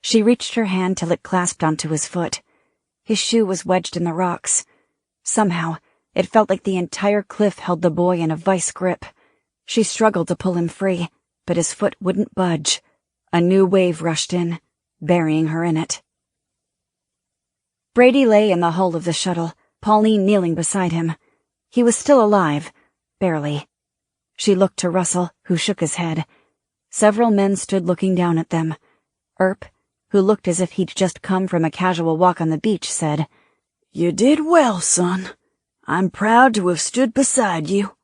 She reached her hand till it clasped onto his foot. His shoe was wedged in the rocks. Somehow, it felt like the entire cliff held the boy in a vice grip. She struggled to pull him free, but his foot wouldn't budge. A new wave rushed in, burying her in it. Brady lay in the hull of the shuttle, Pauline kneeling beside him. He was still alive, barely. She looked to Russell, who shook his head. Several men stood looking down at them. Earp, who looked as if he'd just come from a casual walk on the beach, said, You did well, son. I'm proud to have stood beside you.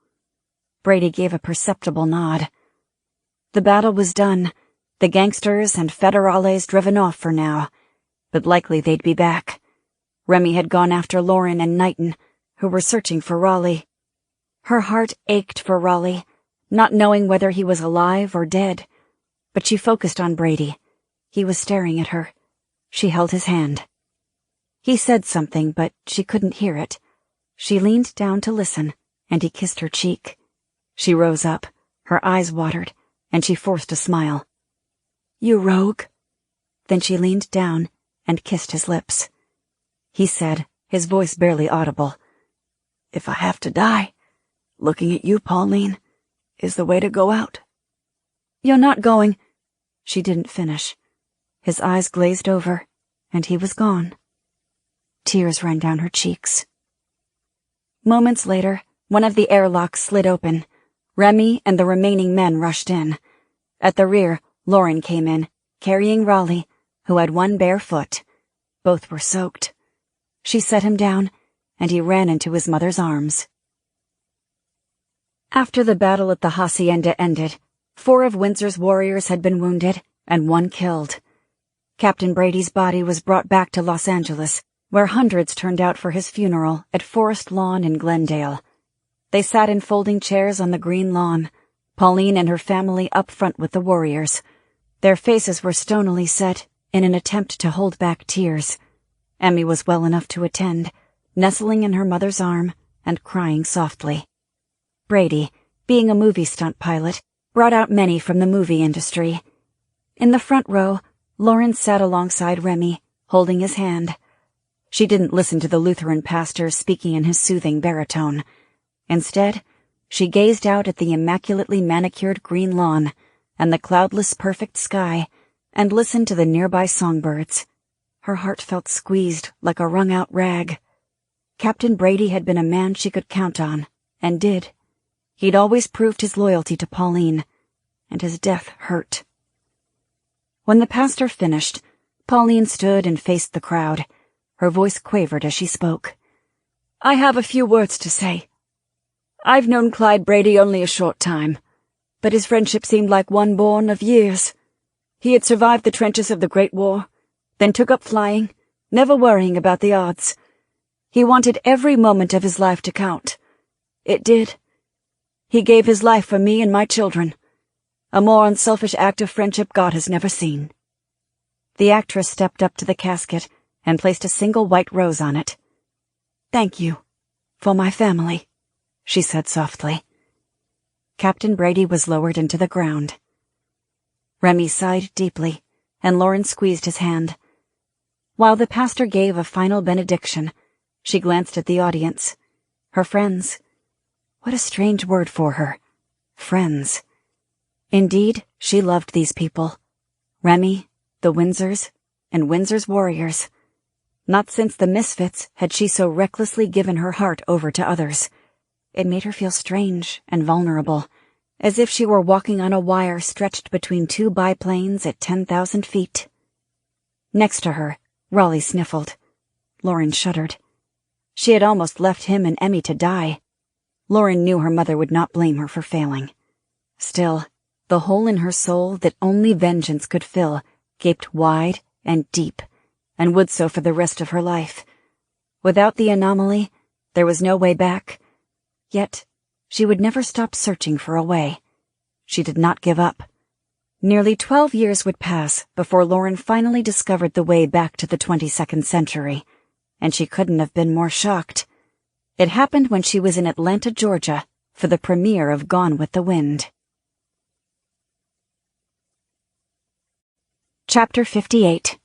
Brady gave a perceptible nod. The battle was done, the gangsters and federales driven off for now, but likely they'd be back. Remy had gone after Lauren and Knighton, who were searching for Raleigh. Her heart ached for Raleigh, not knowing whether he was alive or dead, but she focused on Brady. He was staring at her. She held his hand. He said something, but she couldn't hear it. She leaned down to listen, and he kissed her cheek. She rose up, her eyes watered, and she forced a smile. You rogue. Then she leaned down and kissed his lips. He said, his voice barely audible, If I have to die, looking at you, Pauline, is the way to go out. You're not going. She didn't finish. His eyes glazed over, and he was gone. Tears ran down her cheeks. Moments later, one of the airlocks slid open. Remy and the remaining men rushed in. At the rear, Lauren came in, carrying Raleigh, who had one bare foot. Both were soaked. She set him down, and he ran into his mother's arms. After the battle at the hacienda ended, 4 of Windsor's warriors had been wounded and 1 killed. Captain Brady's body was brought back to Los Angeles, where hundreds turned out for his funeral at Forest Lawn in Glendale. They sat in folding chairs on the green lawn, Pauline and her family up front with the warriors. Their faces were stonily set in an attempt to hold back tears. Emmy was well enough to attend, nestling in her mother's arm and crying softly. Brady, being a movie stunt pilot, brought out many from the movie industry. In the front row, Lauren sat alongside Remy, holding his hand. She didn't listen to the Lutheran pastor speaking in his soothing baritone. Instead, she gazed out at the immaculately manicured green lawn and the cloudless perfect sky and listened to the nearby songbirds. Her heart felt squeezed like a wrung-out rag. Captain Brady had been a man she could count on, and did. He'd always proved his loyalty to Pauline, and his death hurt. When the pastor finished, Pauline stood and faced the crowd. Her voice quavered as she spoke. I have a few words to say. I've known Clyde Brady only a short time, but his friendship seemed like one born of years. He had survived the trenches of the Great War, then took up flying, never worrying about the odds. He wanted every moment of his life to count. It did. He gave his life for me and my children. A more unselfish act of friendship God has never seen. The actress stepped up to the casket and placed a single white rose on it. Thank you. For my family, she said softly. Captain Brady was lowered into the ground. Remy sighed deeply, and Lauren squeezed his hand. While the pastor gave a final benediction, She glanced at the audience. Her friends. What a strange word for her. Friends. Indeed, she loved these people. Remy, the Windsors, and Windsor's warriors. Not since the Misfits had she so recklessly given her heart over to others. It made her feel strange and vulnerable, as if she were walking on a wire stretched between two biplanes at 10,000 feet. Next to her, Raleigh sniffled. Lauren shuddered. She had almost left him and Emmy to die. Lauren knew her mother would not blame her for failing. Still, the hole in her soul that only vengeance could fill gaped wide and deep, and would so for the rest of her life. Without the anomaly, there was no way back. Yet, she would never stop searching for a way. She did not give up. Nearly 12 years would pass before Lauren finally discovered the way back to the 22nd century, and she couldn't have been more shocked. It happened when she was in Atlanta, Georgia, for the premiere of Gone with the Wind. Chapter 58.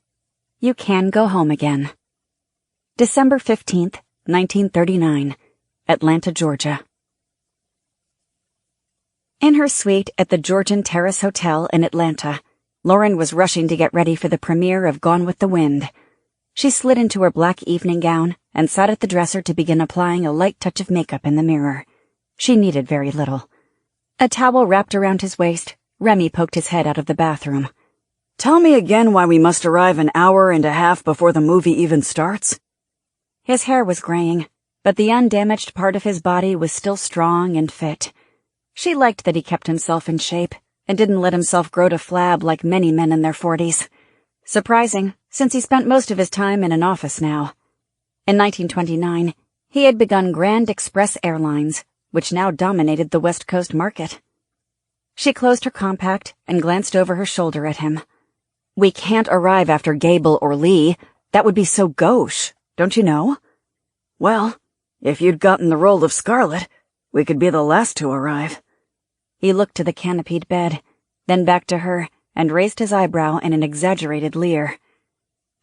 You Can Go Home Again. December 15th, 1939, Atlanta, Georgia. In her suite at the Georgian Terrace Hotel in Atlanta, Lauren was rushing to get ready for the premiere of Gone with the Wind. She slid into her black evening gown and sat at the dresser to begin applying a light touch of makeup in the mirror. She needed very little. A towel wrapped around his waist, Remy poked his head out of the bathroom. Tell me again why we must arrive an hour and a half before the movie even starts? His hair was graying, but the undamaged part of his body was still strong and fit. She liked that he kept himself in shape and didn't let himself grow to flab like many men in their 40s. Surprising, since he spent most of his time in an office now. In 1929, he had begun Grand Express Airlines, which now dominated the West Coast market. She closed her compact and glanced over her shoulder at him. We can't arrive after Gable or Lee. That would be so gauche, don't you know? Well, if you'd gotten the role of Scarlet, we could be the last to arrive. He looked to the canopied bed, then back to her, and raised his eyebrow in an exaggerated leer.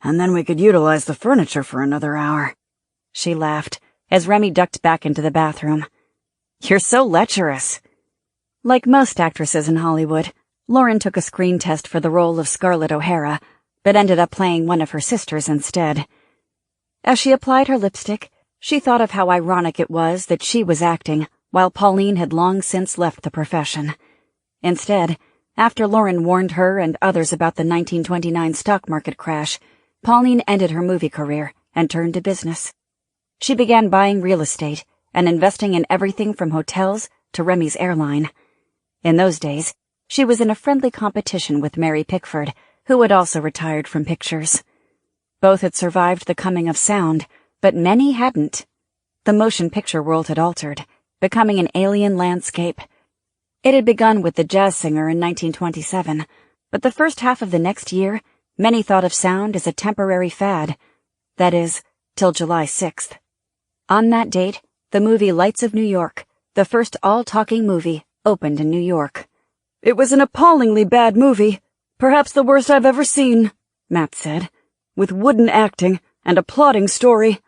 And then we could utilize the furniture for another hour. She laughed, as Remy ducked back into the bathroom. You're so lecherous. Like most actresses in Hollywood, Lauren took a screen test for the role of Scarlett O'Hara, but ended up playing one of her sisters instead. As she applied her lipstick, she thought of how ironic it was that she was acting, while Pauline had long since left the profession. Instead, after Lauren warned her and others about the 1929 stock market crash, Pauline ended her movie career and turned to business. She began buying real estate and investing in everything from hotels to Remy's airline. In those days, she was in a friendly competition with Mary Pickford, who had also retired from pictures. Both had survived the coming of sound, but many hadn't. The motion picture world had altered, becoming an alien landscape. It had begun with The Jazz Singer in 1927, but the first half of the next year, many thought of sound as a temporary fad. That is, till July 6th. On that date, the movie Lights of New York, the first all-talking movie, opened in New York. It was an appallingly bad movie, perhaps the worst I've ever seen, Matt said, with wooden acting and a plodding story.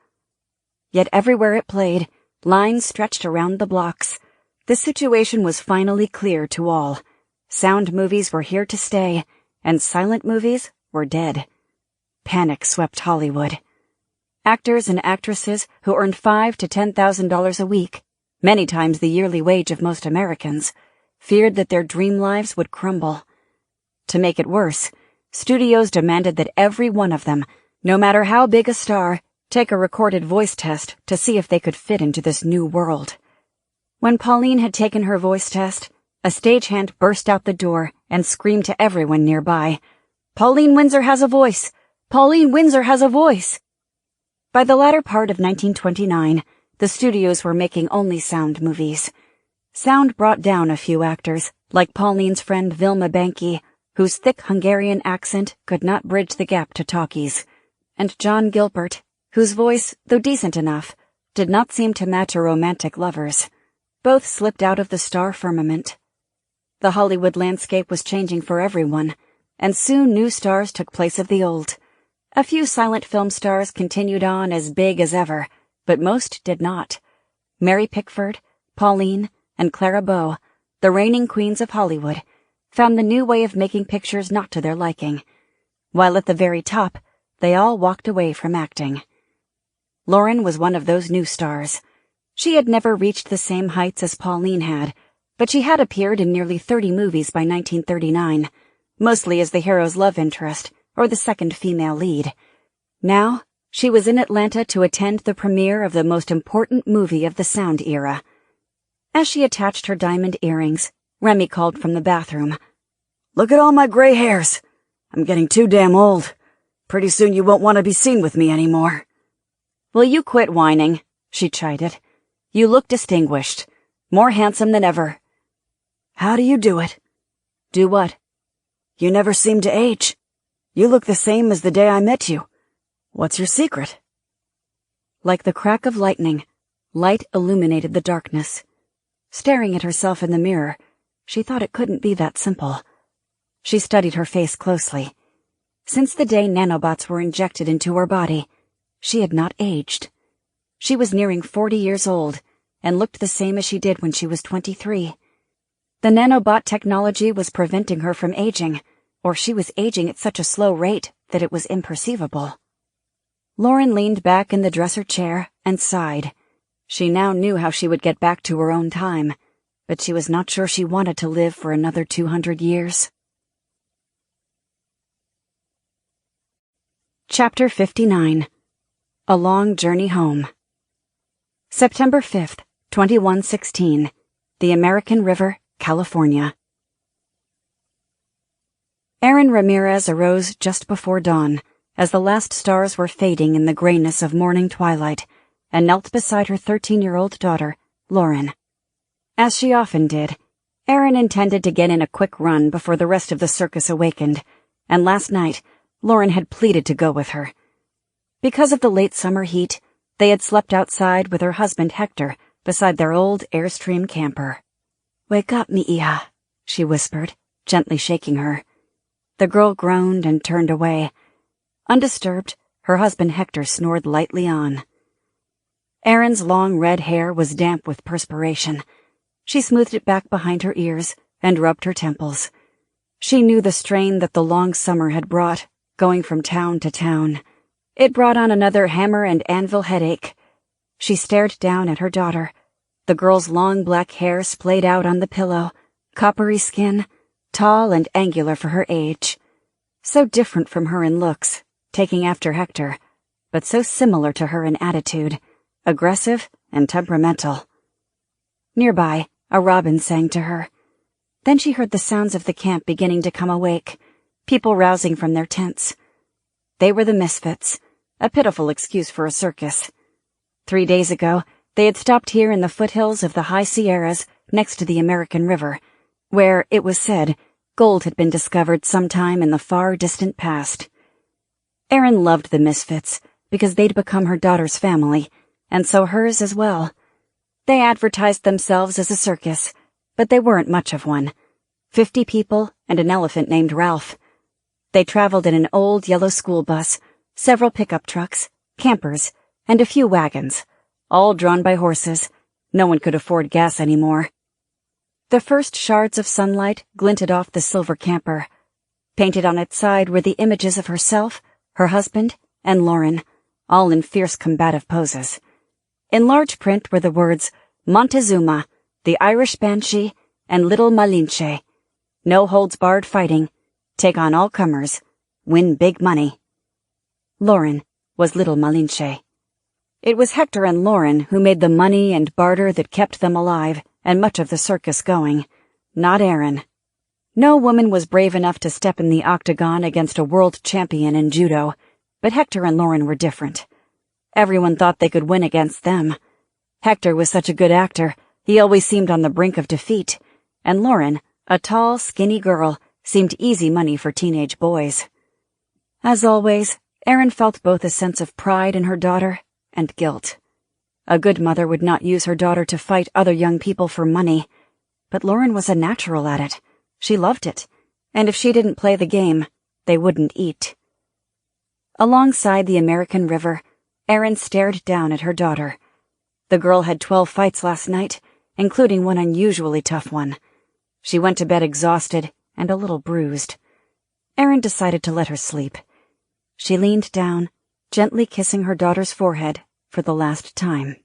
Yet everywhere it played, lines stretched around the blocks. The situation was finally clear to all. Sound movies were here to stay, and silent movies were dead. Panic swept Hollywood. Actors and actresses who earned $5,000 to $10,000 a week, many times the yearly wage of most Americans, feared that their dream lives would crumble. To make it worse, studios demanded that every one of them, no matter how big a star, take a recorded voice test to see if they could fit into this new world. When Pauline had taken her voice test, a stagehand burst out the door and screamed to everyone nearby, "Pauline Windsor has a voice! Pauline Windsor has a voice!" By the latter part of 1929, the studios were making only sound movies. Sound brought down a few actors, like Pauline's friend Vilma Banky, whose thick Hungarian accent could not bridge the gap to talkies, and John Gilbert, whose voice, though decent enough, did not seem to match a romantic lover's. Both slipped out of the star firmament. The Hollywood landscape was changing for everyone, and soon new stars took place of the old. A few silent film stars continued on as big as ever, but most did not. Mary Pickford, Pauline, and Clara Bow, the reigning queens of Hollywood, found the new way of making pictures not to their liking. While at the very top, they all walked away from acting. Lauren was one of those new stars. She had never reached the same heights as Pauline had, but she had appeared in nearly 30 movies by 1939, mostly as the hero's love interest or the second female lead. Now, she was in Atlanta to attend the premiere of the most important movie of the sound era. As she attached her diamond earrings, Remy called from the bathroom. "Look at all my gray hairs. I'm getting too damn old. Pretty soon you won't want to be seen with me anymore." "Will you quit whining?" she chided. "You look distinguished. More handsome than ever." "How do you do it?" "Do what?" "You never seem to age. You look the same as the day I met you. What's your secret?" Like the crack of lightning, light illuminated the darkness. Staring at herself in the mirror, she thought it couldn't be that simple. She studied her face closely. Since the day nanobots were injected into her body, she had not aged. She was nearing 40 years old and looked the same as she did when she was 23. The nanobot technology was preventing her from aging, or she was aging at such a slow rate that it was imperceivable. Lauren leaned back in the dresser chair and sighed. She now knew how she would get back to her own time, but she was not sure she wanted to live for another 200 years. Chapter 59. A Long Journey Home. September 5th, 2116. The American River, California. Aaron Ramirez arose just before dawn, as the last stars were fading in the grayness of morning twilight, and knelt beside her 13-year-old daughter, Lauren. As she often did, Aaron intended to get in a quick run before the rest of the circus awakened, and last night, Lauren had pleaded to go with her. Because of the late summer heat, they had slept outside with her husband Hector beside their old Airstream camper. "Wake up, Mia," she whispered, gently shaking her. The girl groaned and turned away. Undisturbed, her husband Hector snored lightly on. Erin's long red hair was damp with perspiration. She smoothed it back behind her ears and rubbed her temples. She knew the strain that the long summer had brought, going from town to town. It brought on another hammer and anvil headache. She stared down at her daughter. The girl's long black hair splayed out on the pillow, coppery skin, tall and angular for her age. So different from her in looks, taking after Hector, but so similar to her in attitude, aggressive and temperamental. Nearby, a robin sang to her. Then she heard the sounds of the camp beginning to come awake, people rousing from their tents. They were the Misfits, a pitiful excuse for a circus. 3 days ago, they had stopped here in the foothills of the High Sierras next to the American River, where, it was said, gold had been discovered sometime in the far distant past. Erin loved the Misfits because they'd become her daughter's family, and so hers as well. They advertised themselves as a circus, but they weren't much of one. 50 people and an elephant named Ralph. They traveled in an old yellow school bus, several pickup trucks, campers, and a few wagons, all drawn by horses. No one could afford gas anymore. The first shards of sunlight glinted off the silver camper. Painted on its side were the images of herself, her husband, and Lauren, all in fierce combative poses. In large print were the words, Montezuma, the Irish Banshee, and Little Malinche. No holds barred fighting. Take on all comers. Win big money. Lauren was Little Malinche. It was Hector and Lauren who made the money and barter that kept them alive and much of the circus going, not Erin. No woman was brave enough to step in the octagon against a world champion in judo, but Hector and Lauren were different. Everyone thought they could win against them. Hector was such a good actor, he always seemed on the brink of defeat, and Lauren, a tall, skinny girl, seemed easy money for teenage boys. As always, Erin felt both a sense of pride in her daughter and guilt. A good mother would not use her daughter to fight other young people for money, but Lauren was a natural at it. She loved it, and if she didn't play the game, they wouldn't eat. Alongside the American River, Erin stared down at her daughter. The girl had 12 fights last night, including one unusually tough one. She went to bed exhausted and a little bruised. Erin decided to let her sleep. She leaned down, gently kissing her daughter's forehead for the last time.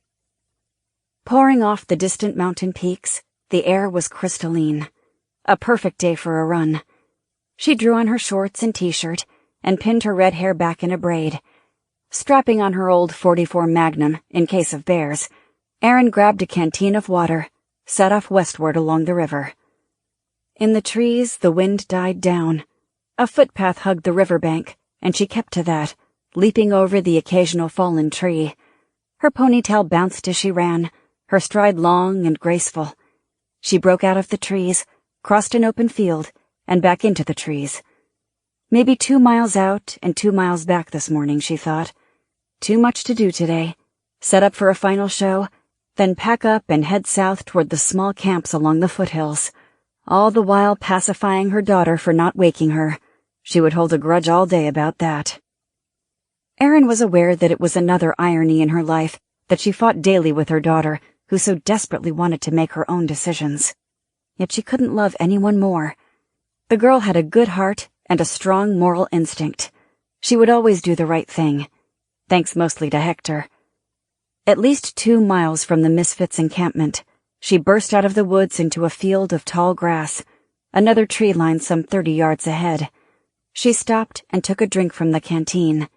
Pouring off the distant mountain peaks, the air was crystalline. A perfect day for a run. She drew on her shorts and t-shirt and pinned her red hair back in a braid. Strapping on her old .44 Magnum in case of bears, Erin grabbed a canteen of water, set off westward along the river. In the trees, the wind died down. A footpath hugged the riverbank, and she kept to that, leaping over the occasional fallen tree. Her ponytail bounced as she ran, her stride long and graceful. She broke out of the trees, crossed an open field, and back into the trees. Maybe 2 miles out and 2 miles back this morning, she thought. Too much to do today. Set up for a final show, then pack up and head south toward the small camps along the foothills, all the while pacifying her daughter for not waking her. She would hold a grudge all day about that. Erin was aware that it was another irony in her life that she fought daily with her daughter, who so desperately wanted to make her own decisions. Yet she couldn't love anyone more. The girl had a good heart and a strong moral instinct. She would always do the right thing, thanks mostly to Hector. At least 2 miles from the Misfits' encampment, she burst out of the woods into a field of tall grass, another tree line some 30 yards ahead. She stopped and took a drink from the canteen.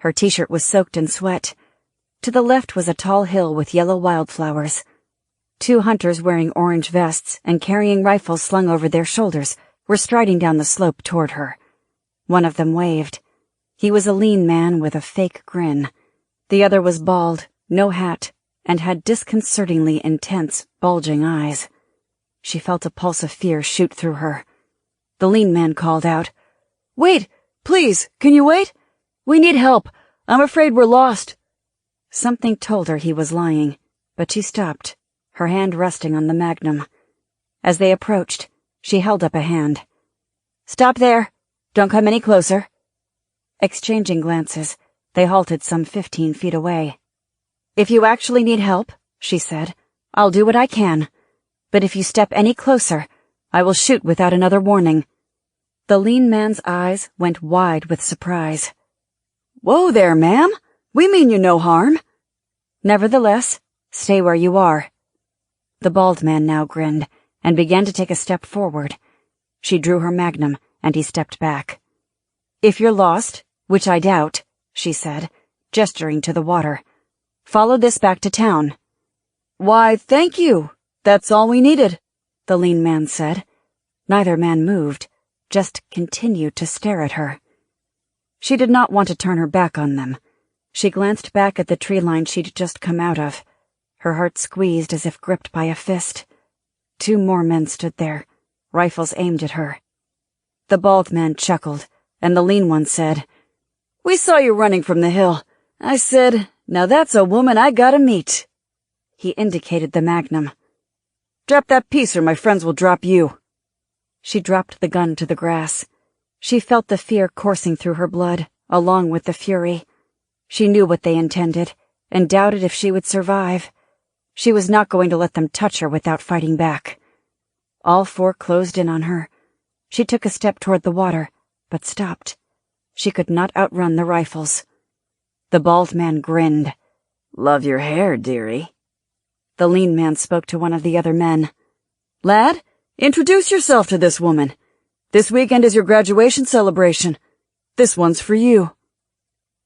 Her t-shirt was soaked in sweat. To the left was a tall hill with yellow wildflowers. 2 hunters wearing orange vests and carrying rifles slung over their shoulders were striding down the slope toward her. One of them waved. He was a lean man with a fake grin. The other was bald, no hat, and had disconcertingly intense, bulging eyes. She felt a pulse of fear shoot through her. The lean man called out, "Wait! Please, can you wait? We need help. I'm afraid we're lost." Something told her he was lying, but she stopped, her hand resting on the Magnum. As they approached, she held up a hand. "Stop there. Don't come any closer." Exchanging glances, they halted some 15 feet away. "If you actually need help," she said, "I'll do what I can. But if you step any closer, I will shoot without another warning." The lean man's eyes went wide with surprise. "Whoa there, ma'am. We mean you no harm." "Nevertheless, stay where you are." The bald man now grinned and began to take a step forward. She drew her Magnum, and he stepped back. "If you're lost, which I doubt," she said, gesturing to the water, "follow this back to town." "Why, thank you. That's all we needed," the lean man said. Neither man moved, just continued to stare at her. She did not want to turn her back on them. She glanced back at the tree line she'd just come out of. Her heart squeezed as if gripped by a fist. 2 more men stood there, rifles aimed at her. The bald man chuckled, and the lean one said, "We saw you running from the hill. I said, now that's a woman I gotta meet." He indicated the Magnum. "Drop that piece or my friends will drop you." She dropped the gun to the grass. She felt the fear coursing through her blood, along with the fury. She knew what they intended, and doubted if she would survive. She was not going to let them touch her without fighting back. All 4 closed in on her. She took a step toward the water, but stopped. She could not outrun the rifles. The bald man grinned. "Love your hair, dearie." The lean man spoke to one of the other men. "Lad, introduce yourself to this woman. This weekend is your graduation celebration. This one's for you."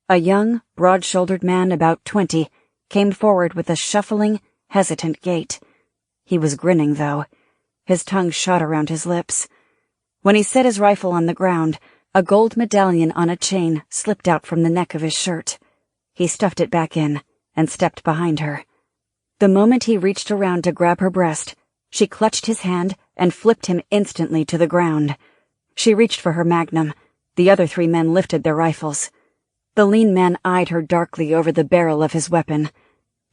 A young, broad-shouldered man about 20 came forward with a shuffling, hesitant gait. He was grinning, though. His tongue shot around his lips. When he set his rifle on the ground, a gold medallion on a chain slipped out from the neck of his shirt. He stuffed it back in and stepped behind her. The moment he reached around to grab her breast, she clutched his hand and flipped him instantly to the ground. She reached for her Magnum. The other 3 men lifted their rifles. The lean man eyed her darkly over the barrel of his weapon.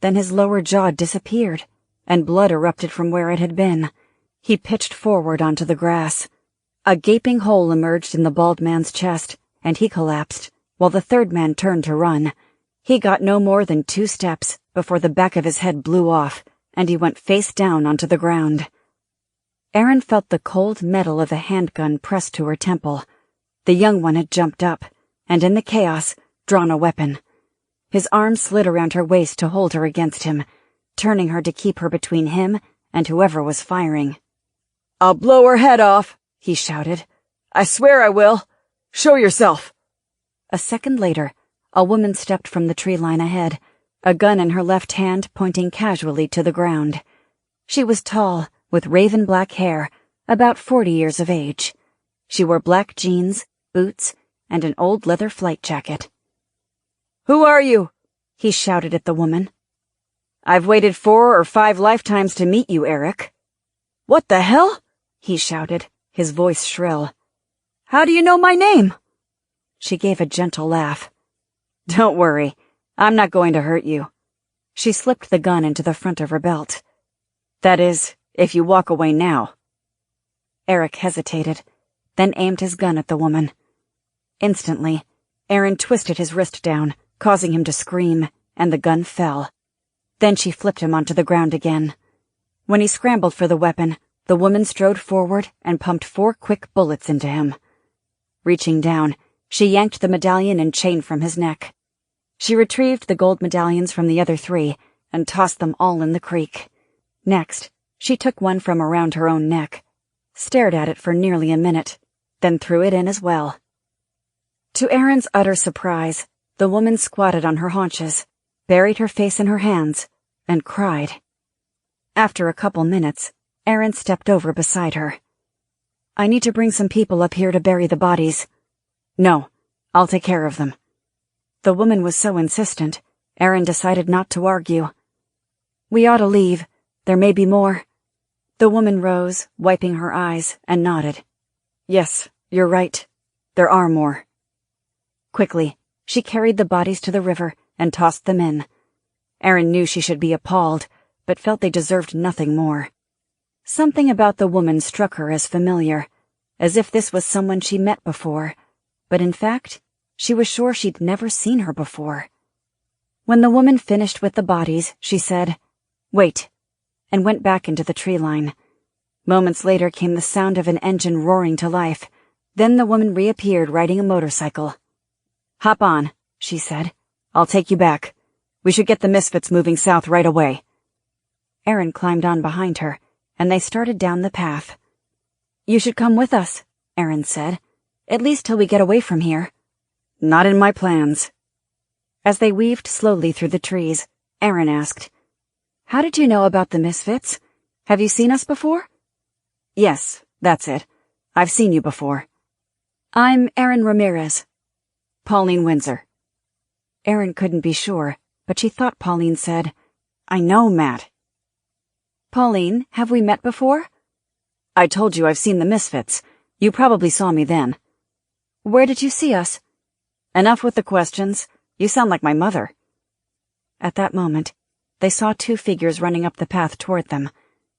Then his lower jaw disappeared, and blood erupted from where it had been. He pitched forward onto the grass. A gaping hole emerged in the bald man's chest, and he collapsed, while the 3rd man turned to run. He got no more than 2 steps before the back of his head blew off, and he went face down onto the ground. Erin felt the cold metal of a handgun pressed to her temple. The young one had jumped up, and in the chaos, drawn a weapon. His arm slid around her waist to hold her against him, turning her to keep her between him and whoever was firing. "I'll blow her head off," he shouted. "I swear I will. Show yourself." A second later, a woman stepped from the tree line ahead, a gun in her left hand pointing casually to the ground. She was tall, with raven black hair, about 40 years of age. She wore black jeans, boots, and an old leather flight jacket. "Who are you?" he shouted at the woman. "I've waited 4 or 5 lifetimes to meet you, Eric." "What the hell?" he shouted, his voice shrill. "How do you know my name?" She gave a gentle laugh. "Don't worry, I'm not going to hurt you." She slipped the gun into the front of her belt. "That is, if you walk away now." Eric hesitated, then aimed his gun at the woman. Instantly, Erin twisted his wrist down, causing him to scream, and the gun fell. Then she flipped him onto the ground again. When he scrambled for the weapon, the woman strode forward and pumped 4 quick bullets into him. Reaching down, she yanked the medallion and chain from his neck. She retrieved the gold medallions from the other 3 and tossed them all in the creek. Next, she took one from around her own neck, stared at it for nearly a minute, then threw it in as well. To Erin's utter surprise, the woman squatted on her haunches, buried her face in her hands, and cried. After a couple minutes, Erin stepped over beside her. "I need to bring some people up here to bury the bodies." "No, I'll take care of them." The woman was so insistent, Erin decided not to argue. "We ought to leave. There may be more." The woman rose, wiping her eyes, and nodded. "Yes, you're right. There are more." Quickly, she carried the bodies to the river and tossed them in. Erin knew she should be appalled, but felt they deserved nothing more. Something about the woman struck her as familiar, as if this was someone she met before, but in fact, she was sure she'd never seen her before. When the woman finished with the bodies, she said, "Wait," and went back into the tree line. Moments later came the sound of an engine roaring to life. Then the woman reappeared riding a motorcycle. "Hop on," she said. "I'll take you back. We should get the misfits moving south right away." Erin climbed on behind her, and they started down the path. "You should come with us," Erin said, "at least till we get away from here." "Not in my plans." As they weaved slowly through the trees, Erin asked, "How did you know about the misfits? Have you seen us before?" "Yes, that's it. I've seen you before." "I'm Erin Ramirez." "Pauline Windsor." Erin couldn't be sure, but she thought Pauline said, "I know, Matt." "Pauline, have we met before?" "I told you I've seen the misfits. You probably saw me then." "Where did you see us?" "Enough with the questions. You sound like my mother." At that moment, they saw 2 figures running up the path toward them.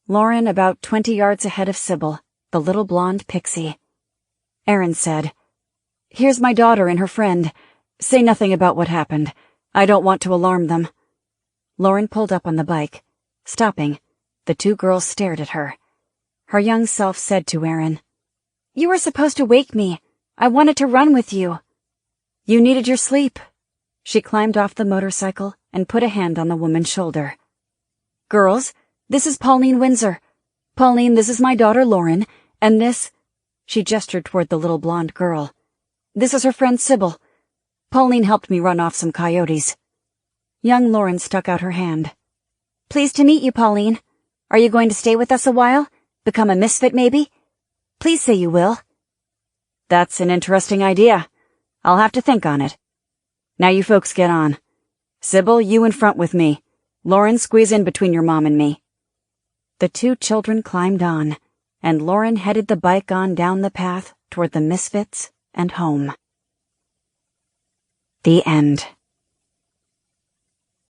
Lauren about 20 yards ahead of Sybil, the little blonde pixie. Erin said, "Here's my daughter and her friend. Say nothing about what happened. I don't want to alarm them." Lauren pulled up on the bike. Stopping, the 2 girls stared at her. Her young self said to Erin, "You were supposed to wake me. I wanted to run with you." "You needed your sleep." She climbed off the motorcycle and put a hand on the woman's shoulder. "Girls, this is Pauline Windsor. Pauline, this is my daughter Lauren, and this—" she gestured toward the little blonde girl. "This is her friend Sybil. Pauline helped me run off some coyotes." Young Lauren stuck out her hand. "Pleased to meet you, Pauline. Are you going to stay with us a while? Become a misfit, maybe? Please say you will." "That's an interesting idea. I'll have to think on it. Now you folks get on. Sybil, you in front with me. Lauren, squeeze in between your mom and me." The 2 children climbed on, and Lauren headed the bike on down the path toward the misfits and home. The end.